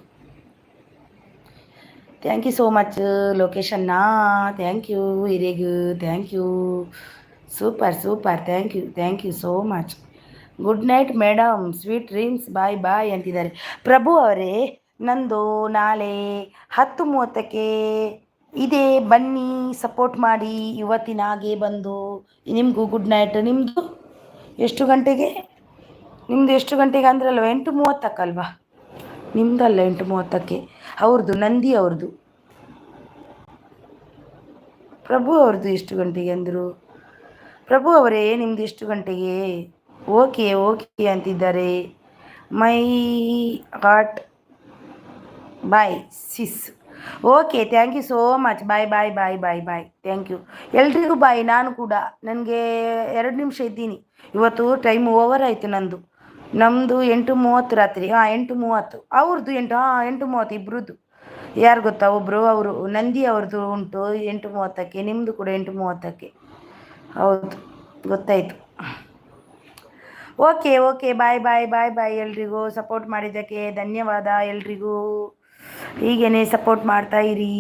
Speaker 1: you so much ಲೊಕೇಶನ್ನ ಥ್ಯಾಂಕ್ ಯು ಹಿರೇಗು thank you super super thank you so much good night madam sweet dreams bye bye ಅಂತಿದ್ದಾರೆ ಪ್ರಭು ಅವರೇ ನಂದು ನಾಳೆ 10:30ಕ್ಕೆ ಇದೆ ಬನ್ನಿ support ಮಾಡಿ ಇವತ್ತಿನ ಹಾಗೆ ಬಂದು ನಿಮಗೂ ಗುಡ್ ನೈಟ್ ನಿಮ್ಮದು ಎಷ್ಟು ಗಂಟೆಗೆ ಅಂದ್ರಲ್ವ 8:30 ನಿಮ್ಮದಲ್ಲ 8:30 ಅವ್ರದ್ದು ನಂದಿ ಅವ್ರದ್ದು ಪ್ರಭು ಅವ್ರದ್ದು ಎಷ್ಟು ಗಂಟೆಗೆ ಅಂದರು ಪ್ರಭು ಅವರೇ ನಿಮ್ಮದು ಎಷ್ಟು ಗಂಟೆಗೆ ಓಕೆ ಓಕೆ ಅಂತಿದ್ದಾರೆ my heart bye sis okay thank you so much bye bye bye bye bye thank you ಎಲ್ರಿಗೂ ಬಾಯ್ ನಾನು ಕೂಡ ನನಗೆ 2 ನಿಮಿಷ ಇದ್ದೀನಿ ಇವತ್ತು ಟೈಮ್ ಓವರ್ ಆಯಿತು ನಮ್ಮದು 8:30 ರಾತ್ರಿ 8:30 ಅವ್ರದ್ದು 8:30 ಇಬ್ಬರದ್ದು ಯಾರು ಗೊತ್ತಾ ಒಬ್ಬರು ಅವರು ನಂದಿ ಅವ್ರದ್ದು ಉಂಟು 8:30ಕ್ಕೆ ನಿಮ್ಮದು ಕೂಡ 8:30ಕ್ಕೆ ಹೌದು ಗೊತ್ತಾಯಿತು okay okay bye bye bye ಬಾಯ್ ಎಲ್ರಿಗೂ ಸಪೋರ್ಟ್ ಮಾಡಿದ್ದಕ್ಕೆ ಧನ್ಯವಾದ ಎಲ್ರಿಗೂ ಹೀಗೇ ಸಪೋರ್ಟ್ ಮಾಡ್ತಾ ಇರಿ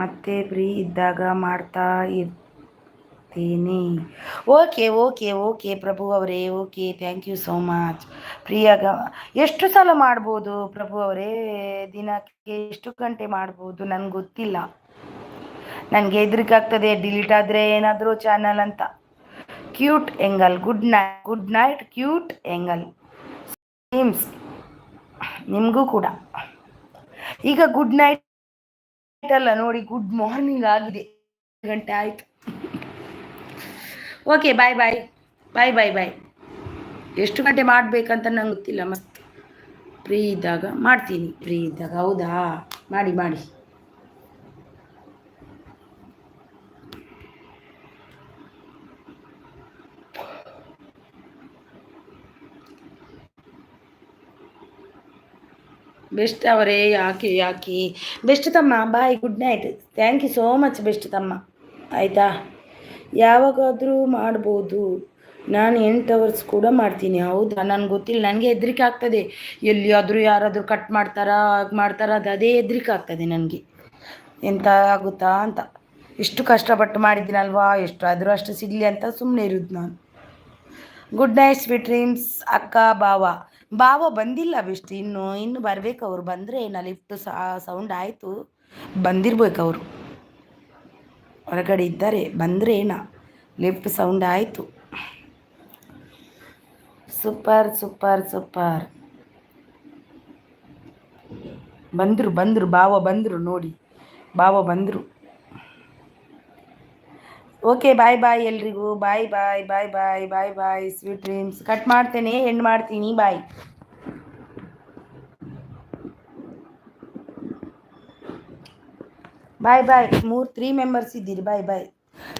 Speaker 1: ಮತ್ತೆ ಫ್ರೀ ಇದ್ದಾಗ ಮಾಡ್ತಾ ಇರ್ತೀನಿ ಓಕೆ ಓಕೆ ಓಕೆ ಪ್ರಭು ಅವರೇ okay thank you so much ಫ್ರೀಯಾಗ ಎಷ್ಟು ಸಲ ಮಾಡ್ಬೋದು ಪ್ರಭು ಅವರೇ ದಿನಕ್ಕೆ ಎಷ್ಟು ಗಂಟೆ ಮಾಡ್ಬೋದು ನನಗೆ ಗೊತ್ತಿಲ್ಲ ನನಗೆ ಹೆದರಿಕಾಗ್ತದೆ ಡಿಲೀಟ್ ಆದರೆ ಏನಾದರೂ ಚಾನಲ್ ಅಂತ cute angle good night cute angle teams ನಿಮಗೂ ಕೂಡ ಈಗ ಗುಡ್ ನೈಟ್ ಅಲ್ಲ ನೋಡಿ ಗುಡ್ ಮಾರ್ನಿಂಗ್ ಆಗಿದೆ ಗಂಟೆ ಆಯಿತು okay bye bye bye bye ಬಾಯ್ ಎಷ್ಟು ಗಂಟೆ ಮಾಡಬೇಕಂತ ನಂಗೆ ಗೊತ್ತಿಲ್ಲ ಮಸ್ತ್ ಫ್ರೀ ಇದ್ದಾಗ ಮಾಡ್ತೀನಿ ಫ್ರೀ ಇದ್ದಾಗ ಹೌದಾ ಮಾಡಿ ಮಾಡಿ ಬೆಸ್ಟ್ ಅವರೇ ಯಾಕೆ ಬೆಸ್ಟ್ ತಮ್ಮ bye good night thank you so much best ತಮ್ಮ ಆಯಿತಾ ಯಾವಾಗಾದರೂ ಮಾಡ್ಬೋದು ನಾನು 8 ಅವರ್ಸ್ ಕೂಡ ಮಾಡ್ತೀನಿ ಹೌದಾ ನನಗೆ ಗೊತ್ತಿಲ್ಲ ನನಗೆ ಹೆದರಿಕೆ ಆಗ್ತದೆ ಎಲ್ಲಿಯಾದರೂ ಯಾರಾದರೂ ಕಟ್ ಮಾಡ್ತಾರಾ ಅದು ಅದೇ ಹೆದರಿಕೆ ಆಗ್ತದೆ ನನಗೆ ಎಂತ ಆಗುತ್ತಾ ಅಂತ ಇಷ್ಟು ಕಷ್ಟಪಟ್ಟು ಮಾಡಿದ್ದೀನಲ್ವಾ ಎಷ್ಟು ಆದರೂ ಅಷ್ಟು ಸಿಗಲಿ ಅಂತ ಸುಮ್ಮನೆ ಇರೋದು ನಾನು ಗುಡ್ ನೈಟ್ ಸ್ವೀಟ್ ಡ್ರೀಮ್ಸ್ ಅಕ್ಕ ಬಾವ ಬಂದಿಲ್ಲ ಬೆಸ್ಟ್ ಇನ್ನು ಬರಬೇಕು ಅವರು ಬಂದರೆ ಲಿಫ್ಟ್ ಸೌಂಡ್ ಆಯಿತು ಬಂದಿರ್ಬೇಕು ಅವರು ಹೊರಗಡೆ ಇದ್ದಾರೆ ಬಂದರೆ ಲಿಫ್ಟ್ ಸೌಂಡ್ ಆಯಿತು ಸೂಪರ್ ಸೂಪರ್ ಸೂಪರ್ ಬಂದರು ಬಾವ ಬಂದರು ನೋಡಿ ಬಾವ ಬಂದರು ಓಕೆ ಬಾಯ್ ಬಾಯ್ ಎಲ್ರಿಗೂ, ಬಾಯ್ ಬಾಯ್ ಬಾಯ್ ಬಾಯ್ ಬಾಯ್ ಬಾಯ್ ಸ್ವೀಟ್ ಡ್ರೀಮ್ಸ್. ಕಟ್ ಮಾಡ್ತೇನೆ, ಎಂಡ್ ಮಾಡ್ತೀನಿ, ಬಾಯ್ ಬಾಯ್ ಬಾಯ್. 3 ಮೆಂಬರ್ಸ್ ಇದ್ದೀರಿ, ಬಾಯ್ ಬಾಯ್.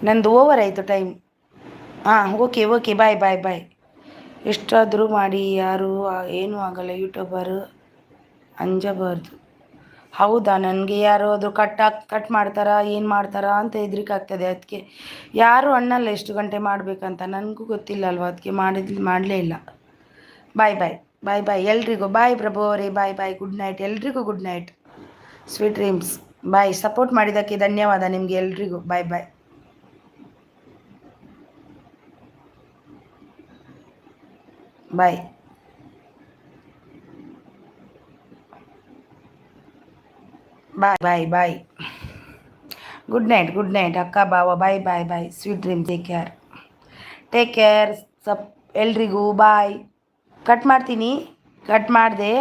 Speaker 1: ನಂದು ಓವರ್ ಆಯಿತು ಟೈಮ್. ಹಾಂ ಓಕೆ ಓಕೆ ಬಾಯ್ ಬಾಯ್ ಬಾಯ್. ಎಷ್ಟಾದರೂ ಮಾಡಿ, ಯಾರು ಏನೂ ಆಗಲ್ಲ, ಯೂಟ್ಯೂಬರು ಅಂಜಬಾರ್ದು. ಹೌದಾ, ನನಗೆ ಯಾರು ಅದು ಕಟ್ ಮಾಡ್ತಾರಾ ಏನು ಮಾಡ್ತಾರಾ ಅಂತ ಹೆದ್ರಿಕೆ ಆಗ್ತದೆ. ಅದಕ್ಕೆ ಯಾರು ಅನ್ನಲ್ಲ ಎಷ್ಟು ಗಂಟೆ ಮಾಡಬೇಕಂತ, ನನಗೂ ಗೊತ್ತಿಲ್ಲ ಅಲ್ವಾ, ಅದಕ್ಕೆ ಮಾಡಲೇ ಇಲ್ಲ. ಬಾಯ್ ಬಾಯ್ ಬಾಯ್ ಬಾಯ್ ಎಲ್ರಿಗೂ ಬಾಯ್ ಪ್ರಭು ಅವರೇ, ಬಾಯ್ ಬಾಯ್, ಗುಡ್ ನೈಟ್ ಎಲ್ರಿಗೂ, ಗುಡ್ ನೈಟ್ ಸ್ವೀಟ್ ಡ್ರೀಮ್ಸ್. ಬಾಯ್, ಸಪೋರ್ಟ್ ಮಾಡಿದ್ದಕ್ಕೆ ಧನ್ಯವಾದ ನಿಮಗೆ ಎಲ್ರಿಗೂ. ಬಾಯ್ ಬಾಯ್ ಬಾಯ್ ಬಾಯ್ ಬಾಯ್ ಬಾಯ್. ಗುಡ್ ನೈಟ್ ಅಕ್ಕ ಬಾವ, ಬಾಯ್ ಬಾಯ್ ಬಾಯ್ ಸ್ವೀಟ್ ಡ್ರೀಮ್. ಟೇಕ್ ಕೇರ್ ಸಪ್ ಎಲ್ರಿಗೂ ಬಾಯ್. ಕಟ್ ಮಾಡ್ತೀನಿ, ಕಟ್ ಮಾಡಿದೆ.